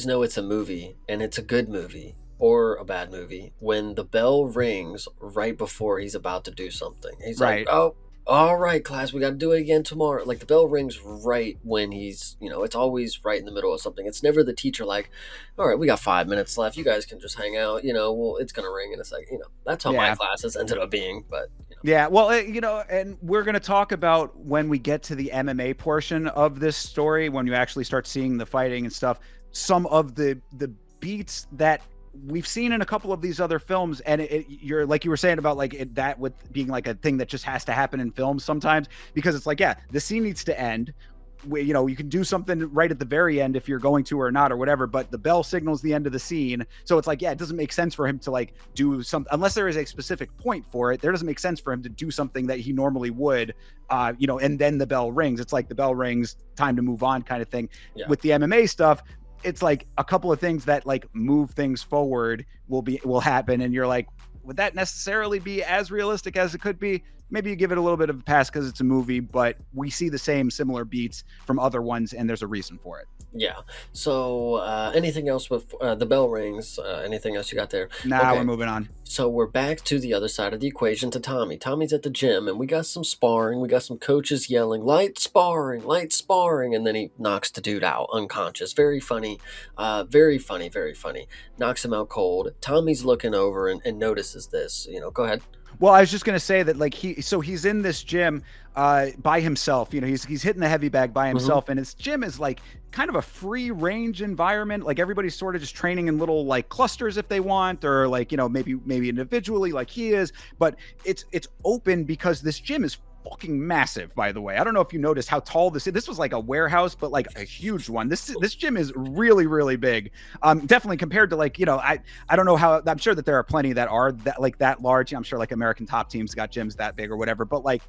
[SPEAKER 3] know it's a movie, and it's a good movie or a bad movie when the bell rings right before he's about to do something. He's like,
[SPEAKER 2] Right.
[SPEAKER 3] "Oh, all right, class, we got to do it again tomorrow." Like the bell rings right when it's always right in the middle of something. It's never the teacher like, "All right, we got 5 minutes left. You guys can just hang out." Well, it's gonna ring in a second. That's how my
[SPEAKER 2] Yeah.
[SPEAKER 3] classes ended up being. But
[SPEAKER 2] Yeah, well, and we're going to talk about when we get to the MMA portion of this story, when you actually start seeing the fighting and stuff, some of the beats that we've seen in a couple of these other films, and you're like you were saying about like that with being like a thing that just has to happen in films sometimes because it's like, yeah, the scene needs to end. You can do something right at the very end if you're going to or not or whatever, but the bell signals the end of the scene. So it's like, yeah, it doesn't make sense for him to like do something unless there is a specific point for it. There doesn't make sense for him to do something that he normally would, and then the bell rings. It's like the bell rings, time to move on kind of thing.
[SPEAKER 3] yeah,
[SPEAKER 2] With the MMA stuff, it's like a couple of things that like move things forward will happen. And you're like, would that necessarily be as realistic as it could be? Maybe you give it a little bit of a pass because it's a movie, but we see the same similar beats from other ones, and there's a reason for it.
[SPEAKER 3] yeah. So anything else with the bell rings? Anything else you got there?
[SPEAKER 2] Now we're
[SPEAKER 3] Okay.
[SPEAKER 2] moving on.
[SPEAKER 3] So we're back to the other side of the equation to Tommy. Tommy's at the gym, and we got some sparring. We got some coaches yelling, light sparring," and then he knocks the dude out unconscious. Very funny, very funny, very funny. Knocks him out cold. Tommy's looking over and notices this. Go ahead.
[SPEAKER 2] Well, I was just gonna say that like he's in this gym by himself. He's hitting the heavy bag by
[SPEAKER 3] Hmm.
[SPEAKER 2] himself, and his gym is like kind of a free range environment. Like everybody's sort of just training in little like clusters if they want, or like maybe individually like he is. But it's open because this gym is fucking massive, by the way. I don't know if you noticed how tall this was like a warehouse, but like a huge one. This gym is really, really big. Definitely compared to like, I don't know how. I'm sure that there are plenty that are that large. I'm sure like American Top Team's got gyms that big or whatever, but like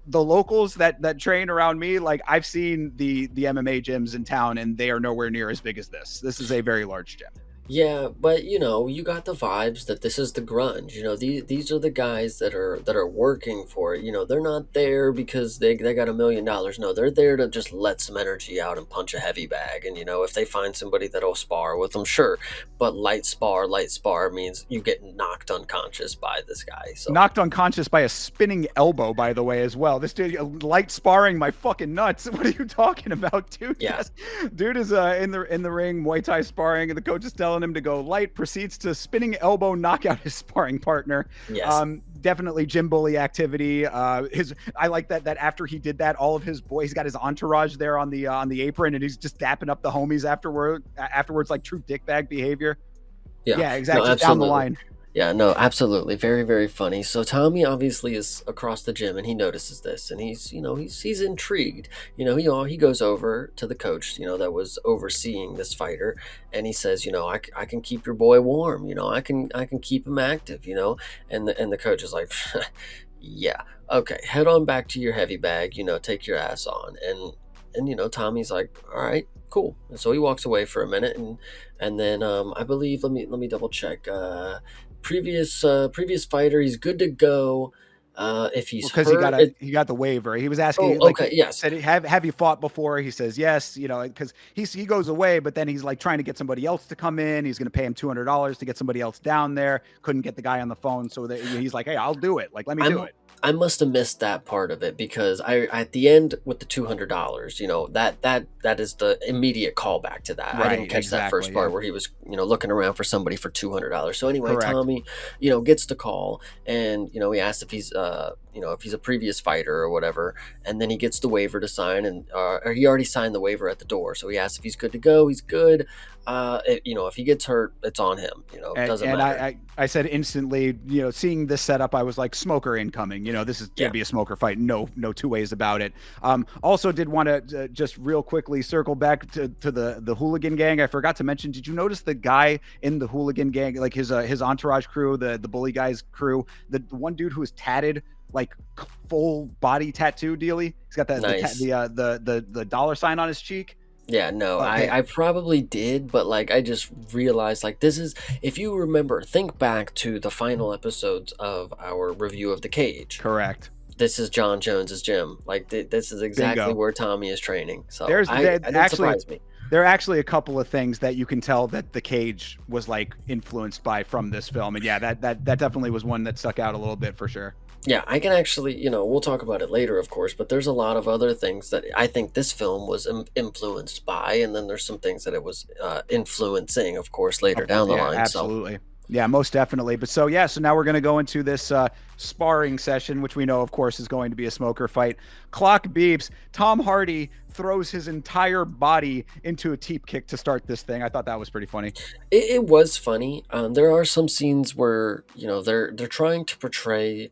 [SPEAKER 2] the locals that train around me, like I've seen the MMA gyms in town and they are nowhere near as big as this. This is a very large gym.
[SPEAKER 3] Yeah, but you got the vibes that this is the grunge. These are the guys that are working for it. They're not there because they got $1 million. No, they're there to just let some energy out and punch a heavy bag. And if they find somebody that'll spar with them, sure. But light spar means you get knocked unconscious by this guy. So
[SPEAKER 2] Knocked unconscious by a spinning elbow, by the way, as well. This dude light sparring my fucking nuts. What are you talking about, dude?
[SPEAKER 3] yeah,
[SPEAKER 2] Yes. Dude is in the ring, Muay Thai sparring, and the coach is telling telling him to go light, proceeds to spinning elbow knock out his sparring partner.
[SPEAKER 3] Yes.
[SPEAKER 2] Definitely gym bully activity. I like that after he did that, all of his boys, he's got his entourage there on the apron, and he's just dapping up the homies afterwards, like true dickbag behavior.
[SPEAKER 3] Yeah.
[SPEAKER 2] Yeah,
[SPEAKER 3] No,
[SPEAKER 2] exactly. Just down the
[SPEAKER 3] absolutely.
[SPEAKER 2] line.
[SPEAKER 3] Yeah, no, absolutely. Very, very funny. So Tommy obviously is across the gym and he notices this and he's intrigued. He goes over to the coach, that was overseeing this fighter, and he says, I can keep your boy warm, I can keep him active, and the coach is like, yeah, okay, head on back to your heavy bag, take your ass on. And Tommy's like, all right, cool. And so he walks away for a minute, and then I believe, let me double check. Previous fighter, he's good to go. If he's
[SPEAKER 2] Because
[SPEAKER 3] hurt,
[SPEAKER 2] he got the waiver. He was
[SPEAKER 3] oh,
[SPEAKER 2] asking, like,
[SPEAKER 3] okay,
[SPEAKER 2] he
[SPEAKER 3] yes.
[SPEAKER 2] said, have you fought before? He says yes, because he goes away, but then he's like trying to get somebody else to come in. He's going to pay him $200 to get somebody else down there. Couldn't get the guy on the phone, so he's like, hey, I'll do it. Like, let me do
[SPEAKER 3] I'm
[SPEAKER 2] it.
[SPEAKER 3] I must have missed that part of it because I at the end with the $200, that is the immediate callback to that. I didn't
[SPEAKER 2] Right,
[SPEAKER 3] catch that first
[SPEAKER 2] exactly. Yeah,
[SPEAKER 3] part where he was, looking around for somebody for $200. So anyway,
[SPEAKER 2] correct.
[SPEAKER 3] Tommy, gets the call, and he asked if he's a previous fighter or whatever, and then he gets the waiver to sign, and or he already signed the waiver at the door. So he asks if he's good to go. He's good. If he gets hurt, it's on him. Doesn't
[SPEAKER 2] And
[SPEAKER 3] matter.
[SPEAKER 2] I said instantly, seeing this setup, I was like, smoker incoming. This is going
[SPEAKER 3] Yeah.
[SPEAKER 2] to be a smoker fight. No two ways about it. Also did want to just real quickly circle back to the hooligan gang. I forgot to mention, did you notice the guy in the hooligan gang, like his entourage crew, the bully guys crew, the one dude who was tatted, like full body tattoo dealy? He's got
[SPEAKER 3] Nice.
[SPEAKER 2] the dollar sign on his cheek.
[SPEAKER 3] Yeah, no,
[SPEAKER 2] Okay,
[SPEAKER 3] I probably did, but like I just realized like this is, if you remember, think back to the final episodes of our review of The Cage.
[SPEAKER 2] correct.
[SPEAKER 3] This is John Jones's gym. Like this is exactly
[SPEAKER 2] Bingo.
[SPEAKER 3] where Tommy is training. So
[SPEAKER 2] There's
[SPEAKER 3] I
[SPEAKER 2] that
[SPEAKER 3] didn't
[SPEAKER 2] actually.
[SPEAKER 3] surprise me.
[SPEAKER 2] There are actually a couple of things that you can tell that The Cage was like influenced by from this film, and yeah, that definitely was one that stuck out a little bit for sure.
[SPEAKER 3] Yeah, I can actually, we'll talk about it later, of course, but there's a lot of other things that I think this film was influenced by, and then there's some things that it was influencing, of course, later
[SPEAKER 2] Of course,
[SPEAKER 3] down the
[SPEAKER 2] yeah,
[SPEAKER 3] line. So
[SPEAKER 2] absolutely. Yeah, most definitely. But so yeah, so now we're going to go into this sparring session, which we know, of course, is going to be a smoker fight. Clock beeps. Tom Hardy throws his entire body into a teep kick to start this thing. I thought that was pretty funny.
[SPEAKER 3] it was funny. There are some scenes where they're trying to portray,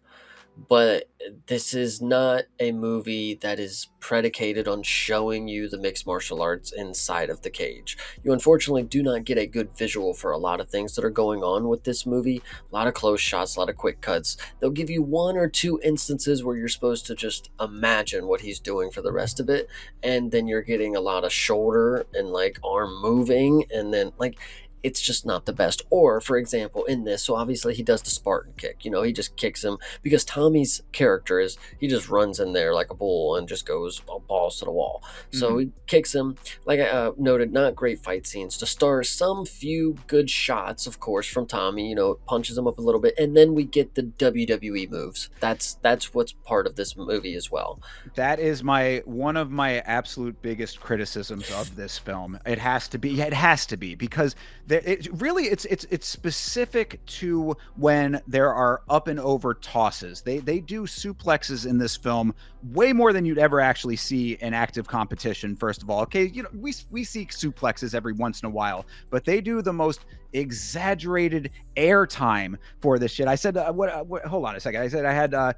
[SPEAKER 3] but this is not a movie that is predicated on showing you the mixed martial arts inside of the cage. You unfortunately do not get a good visual for a lot of things that are going on with this movie. A lot of close shots, a lot of quick cuts. They'll give you one or two instances where you're supposed to just imagine what he's doing for the rest of it, and then you're getting a lot of shoulder and like arm moving, and then like it's just not the best. Or, for example, in this, so obviously he does the Spartan kick. He just kicks him because Tommy's character is he just runs in there like a bull and just goes balls to the wall. So
[SPEAKER 2] Mhm.
[SPEAKER 3] he kicks him. Like I noted, not great fight scenes to start. Some few good shots, of course, from Tommy. Punches him up a little bit, and then we get the WWE moves. That's what's part of this movie as well.
[SPEAKER 2] That is one of my absolute biggest criticisms of this film. It has to be. Yeah, it has to be because it's specific to when there are up and over tosses. They do suplexes in this film way more than you'd ever actually see in active competition. First of all, okay, we see suplexes every once in a while, but they do the most exaggerated airtime for this shit. I said, hold on a second. I said I had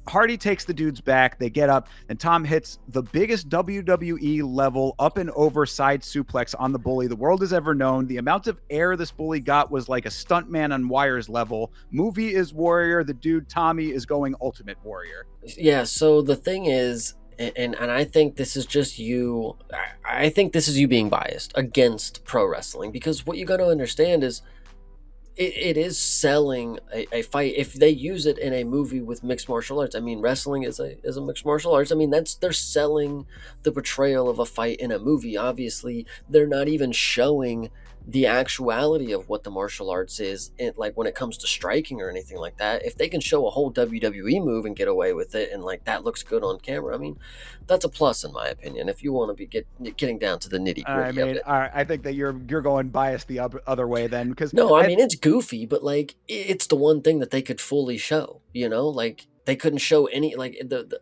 [SPEAKER 2] Hardy takes the dude's back. They get up, and Tom hits the biggest WWE level up and over side suplex on the bully the world has ever known. The amount of air this bully got was like a stuntman on wires level. Movie is Warrior. The dude Tommy is going Ultimate Warrior.
[SPEAKER 3] Yeah, so the thing is, and I think this is just you. I think this is you being biased against pro wrestling, because what you got to understand is it is selling a fight. If they use it in a movie with mixed martial arts, I mean, wrestling is a mixed martial arts. I mean, they're selling the portrayal of a fight in a movie. Obviously, they're not even showing the actuality of what the martial arts is, like when it comes to striking or anything like that, if they can show a whole WWE move and get away with it, and like that looks good on camera, I mean, that's a plus in my opinion. If you want to be getting down to the nitty
[SPEAKER 2] I
[SPEAKER 3] gritty of
[SPEAKER 2] mean,
[SPEAKER 3] it.
[SPEAKER 2] I think that you're going biased the other way then, because
[SPEAKER 3] No, I
[SPEAKER 2] I
[SPEAKER 3] mean it's goofy, but like it's the one thing that they could fully show. Like they couldn't show any like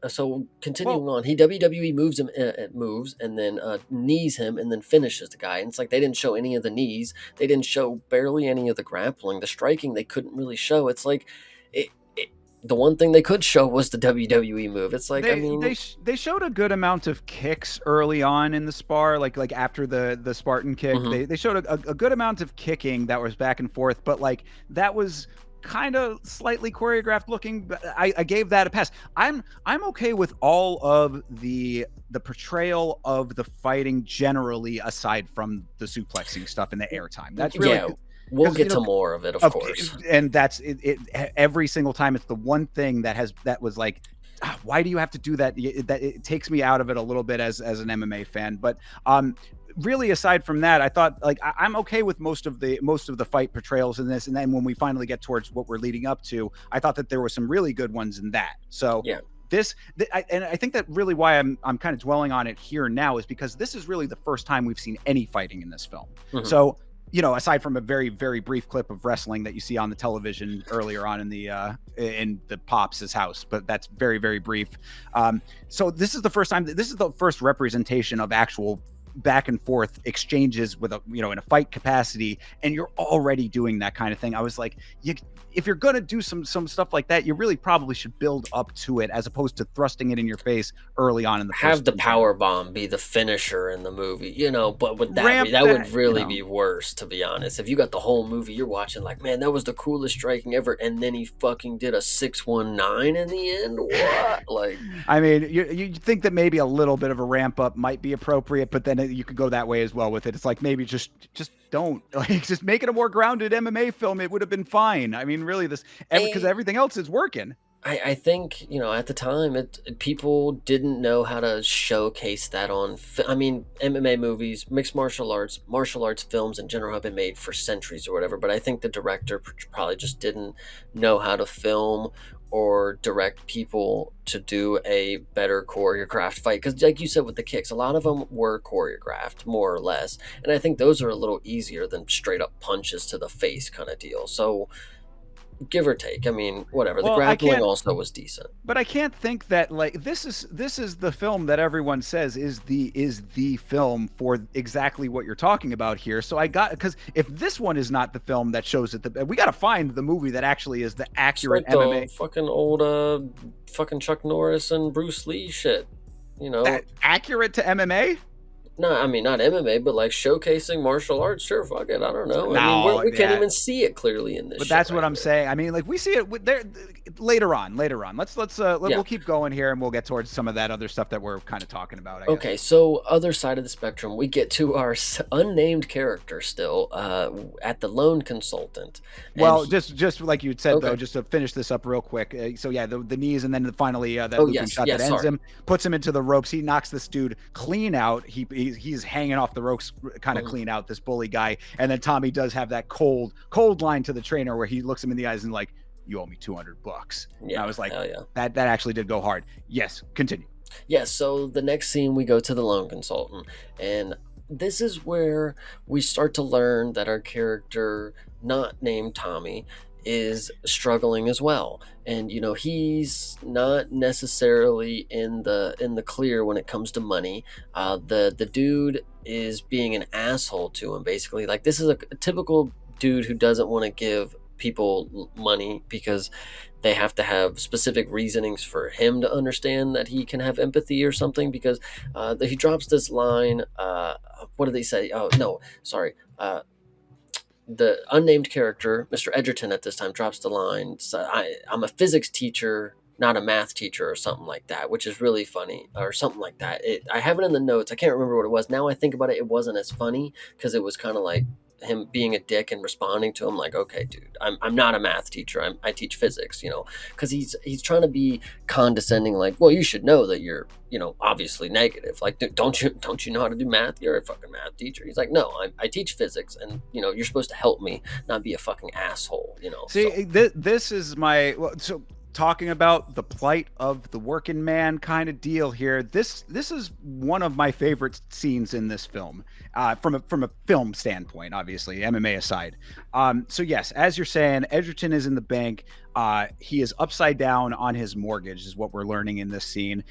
[SPEAKER 3] so
[SPEAKER 2] well,
[SPEAKER 3] continuing on. He WWE moves him, moves, and then knees him, and then finishes the guy. And it's like they didn't show any of the knees. They didn't show barely any of the grappling, the striking. They couldn't really show. It's like it, it, the one thing they could show was the WWE move. It's like I mean,
[SPEAKER 2] they showed a good amount of kicks early on in the spar, like after the Spartan kick.
[SPEAKER 3] mhm.
[SPEAKER 2] They showed a good amount of kicking that was back and forth, but like that was kind of slightly choreographed looking. But I gave that a pass. I'm okay with all of the portrayal of the fighting generally, aside from the suplexing stuff in the airtime. That's really
[SPEAKER 3] Yeah, we'll
[SPEAKER 2] because
[SPEAKER 3] get to more of it, of
[SPEAKER 2] of
[SPEAKER 3] course.
[SPEAKER 2] and that's it every single time. It's the one thing that was like, why do you have to do that? That it takes me out of it a little bit as an MMA fan. But really, aside from that, I thought like I'm okay with most of the fight portrayals in this. And then when we finally get towards what we're leading up to, I thought that there were some really good ones in that. So
[SPEAKER 3] Yeah.
[SPEAKER 2] and I think that really why I'm kind of dwelling on it here now is because this is really the first time we've seen any fighting in this film.
[SPEAKER 3] Mhm.
[SPEAKER 2] So, aside from a very, very brief clip of wrestling that you see on the television earlier on in the Pops' house, but that's very, very brief. So this is the first time this is the first representation of actual back and forth exchanges with in a fight capacity, and you're already doing that kind of thing. I was like, if you're gonna do some stuff like that, you really probably should build up to it as opposed to thrusting it in your face early on in the
[SPEAKER 3] Have
[SPEAKER 2] first
[SPEAKER 3] the
[SPEAKER 2] movie.
[SPEAKER 3] power bomb be the finisher in the movie, but would
[SPEAKER 2] Ramp
[SPEAKER 3] that would
[SPEAKER 2] that,
[SPEAKER 3] really be worse, to be honest. If you got the whole movie, you're watching like, man, that was the coolest striking ever, and then he fucking did a 619 in the end. What? Like,
[SPEAKER 2] I mean, you think that maybe a little bit of a ramp up might be appropriate, but then you could go that way as well with it. It's like maybe just don't like just make it a more grounded MMA film. It would have been fine. I mean, really, because
[SPEAKER 3] I
[SPEAKER 2] everything else is working.
[SPEAKER 3] I think at the time people didn't know how to showcase that on. I mean, MMA movies, mixed martial arts films in general have been made for centuries or whatever. But I think the director probably just didn't know how to film or direct people to do a better choreographed fight. Because, like you said, with the kicks, a lot of them were choreographed more or less, and I think those are a little easier than straight up punches to the face kind of deal. So give or take. I mean, whatever. The
[SPEAKER 2] Well,
[SPEAKER 3] grappling also was decent.
[SPEAKER 2] I can't think that like this is the film that everyone says is the film for exactly what you're talking about here. So because if this one is not the film that shows it, we got to find the movie that actually is the
[SPEAKER 3] It's
[SPEAKER 2] accurate
[SPEAKER 3] like the
[SPEAKER 2] MMA
[SPEAKER 3] fucking old fucking Chuck Norris and Bruce Lee shit. You know,
[SPEAKER 2] that accurate to MMA.
[SPEAKER 3] no, I mean not MMA, but like showcasing martial arts. Sure, fuck it. I don't know. I mean,
[SPEAKER 2] No,
[SPEAKER 3] we can't
[SPEAKER 2] yeah.
[SPEAKER 3] even see it clearly in this
[SPEAKER 2] But
[SPEAKER 3] shit
[SPEAKER 2] that's what
[SPEAKER 3] right
[SPEAKER 2] I'm
[SPEAKER 3] here.
[SPEAKER 2] saying. I mean, like we see it there later on.
[SPEAKER 3] Yeah.
[SPEAKER 2] We'll keep going here, and we'll get towards some of that other stuff that we're kind of talking about, I guess.
[SPEAKER 3] Okay, so other side of the spectrum, we get to our unnamed character still at the loan consultant, and
[SPEAKER 2] Well, just like you said though,
[SPEAKER 3] okay.
[SPEAKER 2] just to finish this up real quick. So yeah, the knees, and then finally that
[SPEAKER 3] Oh
[SPEAKER 2] looping
[SPEAKER 3] yes,
[SPEAKER 2] shot that
[SPEAKER 3] yes.
[SPEAKER 2] ends
[SPEAKER 3] Sorry.
[SPEAKER 2] him, puts him into the ropes. He knocks this dude clean out. He's hanging off the ropes, kind of
[SPEAKER 3] Mhm.
[SPEAKER 2] clean out, this bully guy. And then Tommy does have that cold line to the trainer where he looks him in the eyes and like, "You owe me $200." And I
[SPEAKER 3] Yeah,
[SPEAKER 2] was like,
[SPEAKER 3] hell yeah.
[SPEAKER 2] that actually did go hard. Yes, continue.
[SPEAKER 3] Yeah, so the next scene we go to the loan consultant, and this is where we start to learn that our character, not named Tommy, is struggling as well. And he's not necessarily in the clear when it comes to money. The dude is being an asshole to him basically. Like this is a typical dude who doesn't want to give people money because they have to have specific reasonings for him to understand that he can have empathy or something because he drops this line. What did they say? Oh no, sorry. The unnamed character, Mr. Edgerton, at this time drops the line. So I'm a physics teacher, not a math teacher, or something like that, which is really funny, or something like that. I have it in the notes. I can't remember what it was. Now I think about it, it wasn't as funny because it was kind of like him being a dick and responding to him like, okay, dude, I'm not a math teacher. I teach physics, because he's trying to be condescending, like, well, you should know that you're, obviously negative. Like, "Dude, don't you know how to do math? You're a fucking math teacher." He's like, no, I teach physics, and you're supposed to help me, not be a fucking asshole. So
[SPEAKER 2] See, this is my so talking about the plight of the working man kind of deal here. This is one of my favorite scenes in this film, from a film standpoint, obviously MMA aside. So yes, as you're saying, Edgerton is in the bank. He is upside down on his mortgage, is what we're learning in this scene.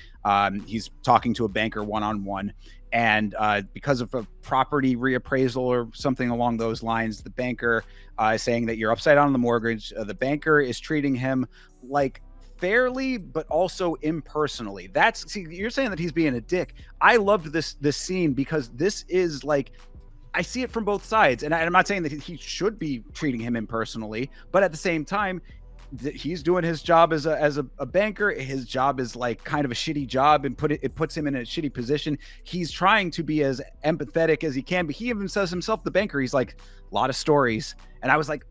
[SPEAKER 2] He's talking to a banker one on one. And because of a property reappraisal or something along those lines, the banker is saying that you're upside down on the mortgage. The banker is treating him like fairly, but also impersonally. See, you're saying that he's being a dick. I loved this scene because this is like, I see it from both sides, and I'm not saying that he should be treating him impersonally, but at the same time, he's doing his job as a banker. His job is like kind of a shitty job, and it puts him in a shitty position. He's trying to be as empathetic as he can, but he even says himself, the banker, he's like, a lot of stories. And I was like,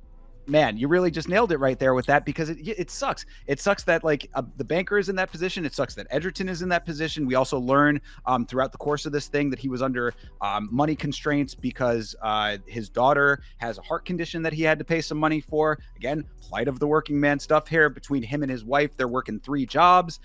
[SPEAKER 2] man, you really just nailed it right there with that, because it sucks. It sucks that like the banker is in that position. It sucks that Edgerton is in that position. We also learn throughout the course of this thing that he was under money constraints because his daughter has a heart condition that he had to pay some money for. Again, plight of the working man stuff here. Between him and his wife, they're working 3 jobs.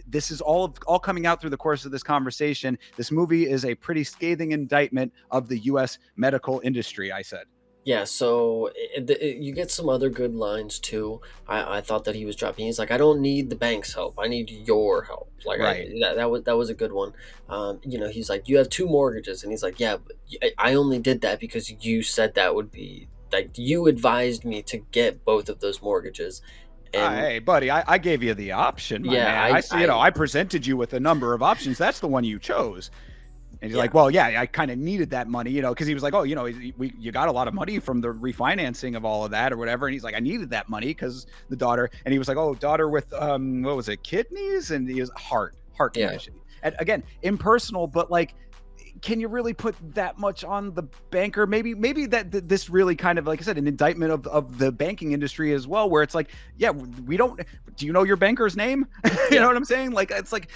[SPEAKER 2] This is all coming out through the course of this conversation. This movie is a pretty scathing indictment of the U.S. medical industry, I said.
[SPEAKER 3] yeah, so you get some other good lines too. I thought that he was dropping. He's like, I don't need the bank's help. I need your help. Like,
[SPEAKER 2] Right.
[SPEAKER 3] that was a good one. He's like, you have 2 mortgages, and he's like, yeah, but I only did that because you said that would be like, you advised me to get both of those mortgages, and
[SPEAKER 2] Hey, buddy, I gave you the option, my
[SPEAKER 3] yeah,
[SPEAKER 2] man. I see, I presented you with a number of options. That's the one you chose. And he's
[SPEAKER 3] yeah,
[SPEAKER 2] like, well, yeah, I kind of needed that money, because he was like, oh, you got a lot of money from the refinancing of all of that or whatever. And he's like, I needed that money because the daughter, and he was like, oh, daughter with, what was it? Kidneys? And he was heart
[SPEAKER 3] yeah.
[SPEAKER 2] condition. And again, impersonal, but like, can you really put that much on the banker? Maybe this really kind of, like I said, an indictment of the banking industry as well, where it's like, yeah, we don't. Do you know your banker's name? You
[SPEAKER 3] Yeah.
[SPEAKER 2] know what I'm saying? Like, it's like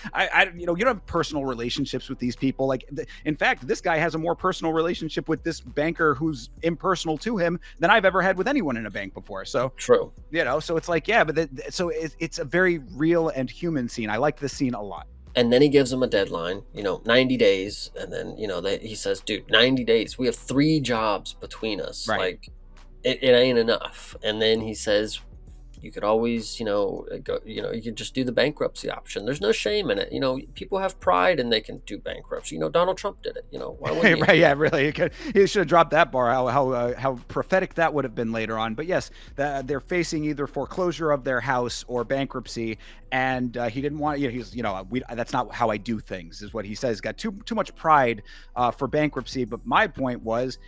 [SPEAKER 2] you don't have personal relationships with these people. Like, in fact, this guy has a more personal relationship with this banker who's impersonal to him than I've ever had with anyone in a bank before. So
[SPEAKER 3] True.
[SPEAKER 2] so it's like, yeah, but so it's a very real and human scene. I like this scene a lot.
[SPEAKER 3] And then he gives him a deadline, 90 days. And then, he says, dude, 90 days. We have 3 jobs between us.
[SPEAKER 2] Right.
[SPEAKER 3] Like, it ain't enough. And then he says, you could always, go, you could just do the bankruptcy option. There's no shame in it. People have pride and they can do bankruptcy. Donald Trump did it. Why wouldn't he?
[SPEAKER 2] Right, yeah, really. He should have dropped that bar. How prophetic that would have been later on. But yes, they're facing either foreclosure of their house or bankruptcy, and he didn't want. That's not how I do things, is what he says. He's got too much pride for bankruptcy. But my point was,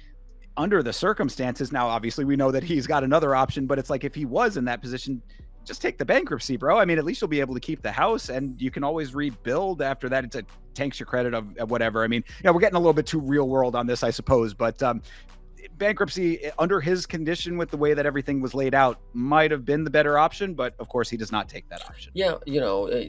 [SPEAKER 2] under the circumstances, now obviously we know that he's got another option, but it's like, if he was in that position, just take the bankruptcy, bro. I mean, at least you'll be able to keep the house, and you can always rebuild after that. It's a tanks your credit of whatever. I mean, we're getting a little bit too real world on this, I suppose, but bankruptcy under his condition, with the way that everything was laid out, might have been the better option, but of course he does not take that option.
[SPEAKER 3] Yeah,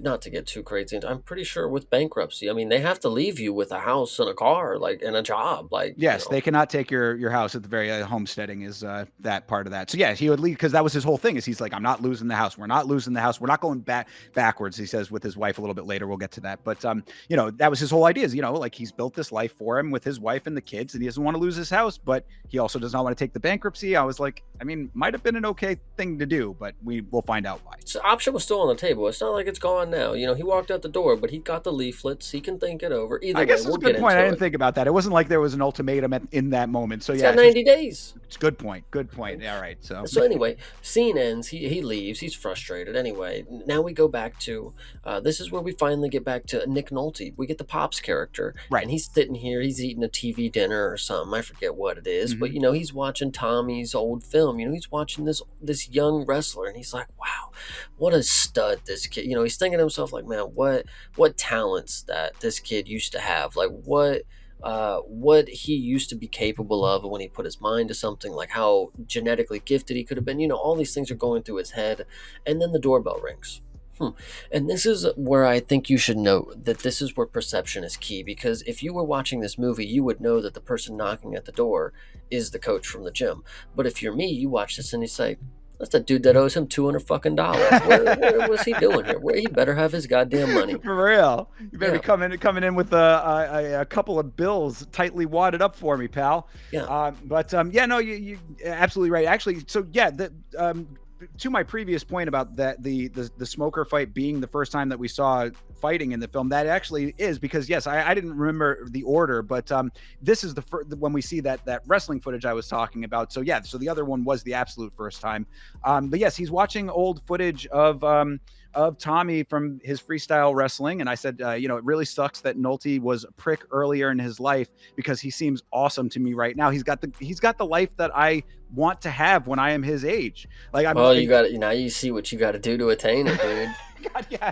[SPEAKER 3] not to get too crazy. I'm pretty sure with bankruptcy, I mean, they have to leave you with a house and a car, like, and a job. Like,
[SPEAKER 2] Yes, they cannot take your house at the very homesteading is that part of that. So yeah, he would leave, because that was his whole thing. Is he's like, I'm not losing the house. We're not losing the house. We're not going backwards. He says with his wife a little bit later. We'll get to that. But that was his whole idea. Is like, he's built this life for him with his wife and the kids, and he doesn't want to lose his house, but he also does not want to take the bankruptcy. I was like, I mean, might have been an okay thing to do, but we'll find out why.
[SPEAKER 3] So option was still on the table. It's not like it's gone now. He walked out the door, but he got the leaflets. He can think it over. Either
[SPEAKER 2] I guess
[SPEAKER 3] way,
[SPEAKER 2] it's
[SPEAKER 3] we'll
[SPEAKER 2] a good
[SPEAKER 3] get
[SPEAKER 2] point.
[SPEAKER 3] into
[SPEAKER 2] I didn't
[SPEAKER 3] it.
[SPEAKER 2] think about that. It wasn't like there was an ultimatum in that moment. So
[SPEAKER 3] He's
[SPEAKER 2] yeah,
[SPEAKER 3] got 90 days.
[SPEAKER 2] it's a good point. Good point. All right.
[SPEAKER 3] So anyway, scene ends. He leaves. He's frustrated. Anyway, now we go back to this is where we finally get back to Nick Nolte. We get the Pops character,
[SPEAKER 2] Right.
[SPEAKER 3] and he's sitting here. He's eating a TV dinner or something. I forget what it is, but
[SPEAKER 2] Mhm.
[SPEAKER 3] he's watching Tommy's old film. He's watching this young wrestler, and he's like, wow, what a stud this kid. He's thinking to himself like, man, what talents that this kid used to have. Like, what he used to be capable of when he put his mind to something, like how genetically gifted he could have been. All these things are going through his head, and then the doorbell rings. And this is where I think you should note that this is where perception is key, because if you were watching this movie, you would know that the person knocking at the door is the coach from the gym. But if you're me, you watch this and you say, that's the dude that owes him $200 fucking. What's he doing here? He better have his goddamn money.
[SPEAKER 2] For real. You better
[SPEAKER 3] Yeah.
[SPEAKER 2] be coming in with a couple of bills tightly wadded up for me, pal.
[SPEAKER 3] Yeah.
[SPEAKER 2] Yeah, no, you absolutely right. Actually, so yeah, to my previous point about that the smoker fight being the first time that we saw fighting in the film, that actually is because yes, I didn't remember the order, but this is the first when we see that wrestling footage I was talking about. So yeah, so the other one was the absolute first time. But yes, he's watching old footage of Tommy from his freestyle wrestling. And I said, it really sucks that Nolte was a prick earlier in his life, because he seems awesome to me right now. He's got the life that I want to have when I am his age. Like,
[SPEAKER 3] You got it. Now you see what you got to do to attain it, dude.
[SPEAKER 2] God, yeah,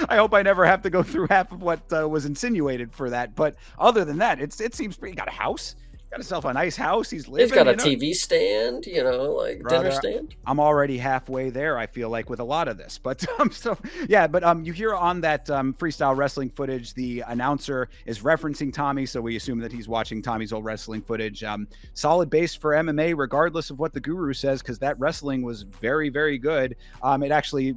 [SPEAKER 2] I hope I never have to go through half of what was insinuated for that. But other than that, it seems pretty. Got a house, got himself a nice house. He's living.
[SPEAKER 3] He's got a TV stand, like
[SPEAKER 2] Brother,
[SPEAKER 3] dinner stand.
[SPEAKER 2] I'm already halfway there, I feel like, with a lot of this. But you hear on that freestyle wrestling footage, the announcer is referencing Tommy, so we assume that he's watching Tommy's old wrestling footage. Solid base for MMA, regardless of what the guru says, because that wrestling was very, very good. It actually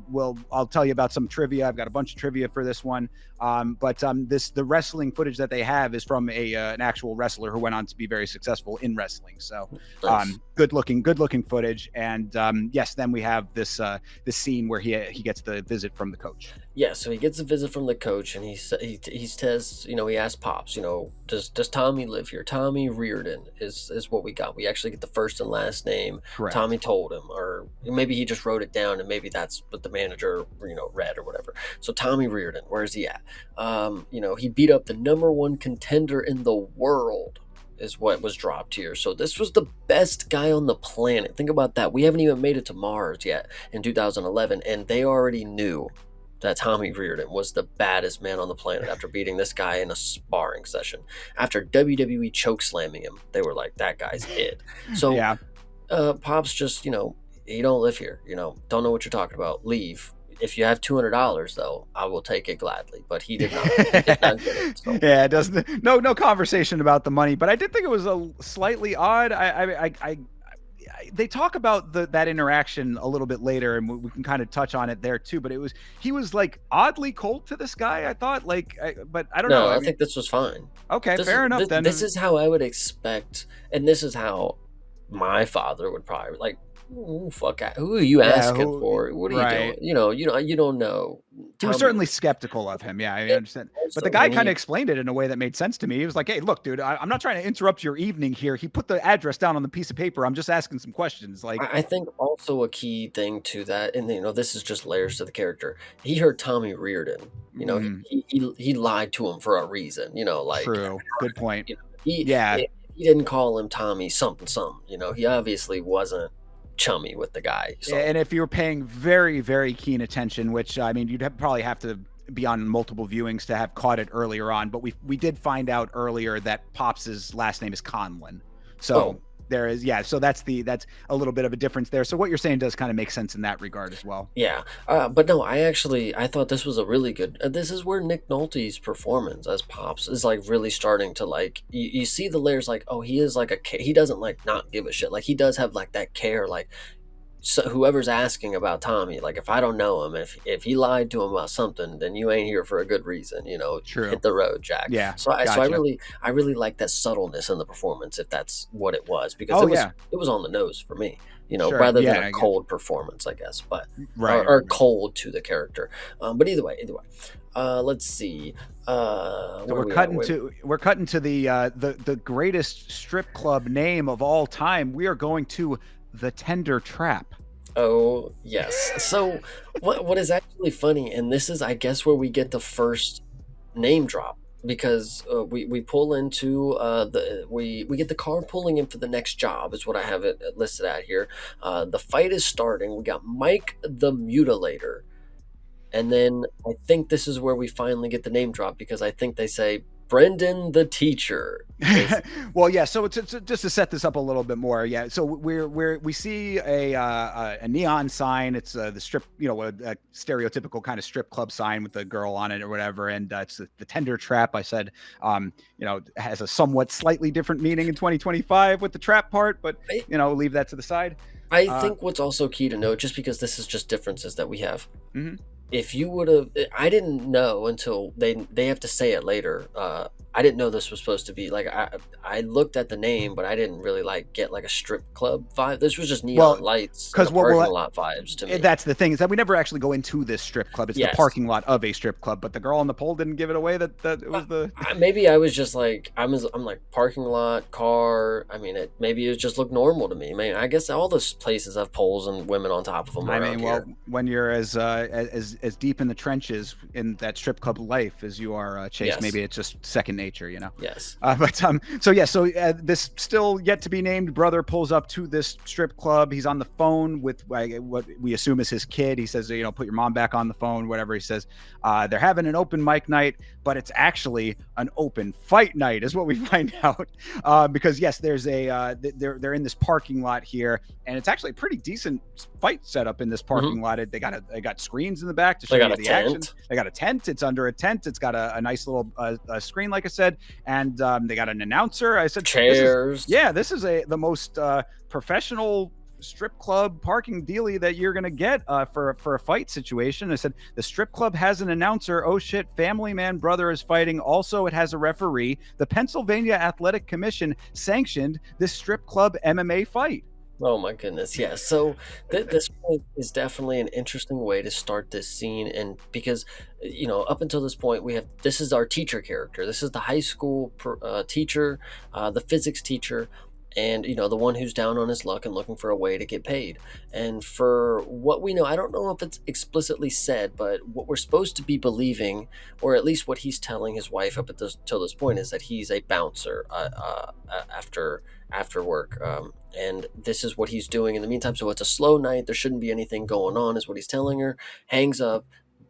[SPEAKER 2] I'll tell you about some trivia. I've got a bunch of trivia for this one. The wrestling footage that they have is from an actual wrestler who went on to be very successful in wrestling. So
[SPEAKER 3] Nice.
[SPEAKER 2] good looking footage. And yes, then we have this scene where he gets the visit from the coach.
[SPEAKER 3] Yeah, so he gets a visit from the coach, and he says, he asks Pops, does Tommy live here? Tommy Reardon is what we got. We actually get the first and last name.
[SPEAKER 2] Correct.
[SPEAKER 3] Tommy told him, or maybe he just wrote it down, and maybe that's what the manager, read or whatever. So Tommy Reardon, where is he at? He beat up the number one contender in the world, is what was dropped here. So this was the best guy on the planet. Think about that. We haven't even made it to Mars yet in 2011, and they already knew that Tommy Reardon was the baddest man on the planet after beating this guy in a sparring session. After WWE chokeslamming him, they were like, that guy's it. So
[SPEAKER 2] Yeah.
[SPEAKER 3] Pops just, you don't live here, don't know what you're talking about. Leave. If you have $200, though, I will take it gladly. But he did not. He did not get it. So.
[SPEAKER 2] Yeah, it doesn't. No conversation about the money. But I did think it was a slightly odd. They talk about that interaction a little bit later, and we can kind of touch on it there too. But he was like oddly cold to this guy, I thought. But I don't know.
[SPEAKER 3] I think this was fine.
[SPEAKER 2] Okay, fair enough then.
[SPEAKER 3] This is how I would expect, and this is how my father would probably like. Ooh, fuck! Who are you asking for? What are you doing? You don't know.
[SPEAKER 2] He was certainly skeptical of him. Yeah, I understand. But the guy kind of explained it in a way that made sense to me. He was like, "Hey, look, dude, I'm not trying to interrupt your evening here." He put the address down on the piece of paper. I'm just asking some questions. Like,
[SPEAKER 3] I think also a key thing to that, and this is just layers to the character. He heard Tommy Reardon. He lied to him for a reason.
[SPEAKER 2] True. Good point.
[SPEAKER 3] He didn't call him Tommy something. He obviously wasn't chummy with the guy. So.
[SPEAKER 2] And if you're paying very, very keen attention, which I mean, probably have to be on multiple viewings to have caught it earlier on, but we did find out earlier that Pops's last name is Conlon. So there is, so that's a little bit of a difference there. So what you're saying does kind of make sense in that regard as well.
[SPEAKER 3] Yeah. But no, I thought this was a really good, this is where Nick Nolte's performance as Pops is like really starting to like, you see the layers like, oh, he is like he doesn't like not give a shit. Like he does have like that care, like, so whoever's asking about Tommy, like if I don't know him, if he lied to him about something, then you ain't here for a good reason,
[SPEAKER 2] True.
[SPEAKER 3] Hit the road, Jack.
[SPEAKER 2] Yeah.
[SPEAKER 3] So I really like that subtleness in the performance, if that's what it was, because it was on the nose for me,
[SPEAKER 2] Sure.
[SPEAKER 3] rather than a cold performance, I guess, but or cold to the character. But either way, let's see.
[SPEAKER 2] So we're cutting to the greatest strip club name of all time. We are going to the Tender Trap.
[SPEAKER 3] Oh, yes. So what is actually funny, and this is, I guess, where we get the first name drop, because we pull into we get the car pulling in for the next job, is what I have it listed at here. The fight is starting. We got Mike the Mutilator. And then I think this is where we finally get the name drop, because I think they say Brendan the teacher is
[SPEAKER 2] Well, yeah. So just to set this up a little bit more, yeah. So we see a neon sign. It's the strip, a stereotypical kind of strip club sign with a girl on it or whatever, and it's the tender trap. I said, has a somewhat slightly different meaning in 2025 with the trap part, but
[SPEAKER 3] I,
[SPEAKER 2] leave that to the side.
[SPEAKER 3] I
[SPEAKER 2] Uh,
[SPEAKER 3] think what's also key to note, just because this is just differences that we have.
[SPEAKER 2] mhm.
[SPEAKER 3] If you would have, I didn't know until they have to say it later. I didn't know this was supposed to be like, I looked at the name, but I didn't really like get like a strip club vibe. This was just neon
[SPEAKER 2] Well,
[SPEAKER 3] lights and
[SPEAKER 2] because
[SPEAKER 3] a
[SPEAKER 2] what
[SPEAKER 3] parking
[SPEAKER 2] will
[SPEAKER 3] lot vibes to me.
[SPEAKER 2] that's the thing, is that we never actually go into this strip club. It's the
[SPEAKER 3] Yes.
[SPEAKER 2] parking lot of a strip club, but the girl on the pole didn't give it away that it was the.
[SPEAKER 3] Maybe I was just like, I'm like parking lot, car. I mean, maybe it just looked normal to me. I mean, I guess all those places have poles and women on top of them
[SPEAKER 2] I
[SPEAKER 3] around
[SPEAKER 2] mean, well,
[SPEAKER 3] here.
[SPEAKER 2] when you're as deep in the trenches in that strip club life as you are, Chase,
[SPEAKER 3] Yes.
[SPEAKER 2] maybe it's just second nature,
[SPEAKER 3] Yes.
[SPEAKER 2] This still yet to be named brother pulls up to this strip club. He's on the phone with what we assume is his kid. He says, put your mom back on the phone, whatever he says. They're having an open mic night, but it's actually an open fight night, is what we find out. Because yes, there's they're in this parking lot here, and it's actually a pretty decent fight setup in this parking lot. They got screens in the back to show
[SPEAKER 3] They got
[SPEAKER 2] you
[SPEAKER 3] a
[SPEAKER 2] the action.
[SPEAKER 3] tent.
[SPEAKER 2] They got a tent. It's under a tent. It's got a nice little screen, like I said, and they got an announcer. I said,
[SPEAKER 3] Chairs.
[SPEAKER 2] this is the most professional strip club parking dealie that you're gonna get for a fight situation. I said the strip club has an announcer. Oh shit, family man brother is fighting. Also, it has a referee. The Pennsylvania Athletic Commission sanctioned this strip club MMA fight.
[SPEAKER 3] Oh my goodness, yeah. So this is definitely an interesting way to start this scene, and because up until this point, this is our teacher character. This is the high school teacher, the physics teacher, and the one who's down on his luck and looking for a way to get paid. And for what we know, I don't know if it's explicitly said, but what we're supposed to be believing, or at least what he's telling his wife up at this till this point, is that he's a bouncer after work. And this is what he's doing in the meantime. So it's a slow night. There shouldn't be anything going on, is what he's telling her. Hangs up,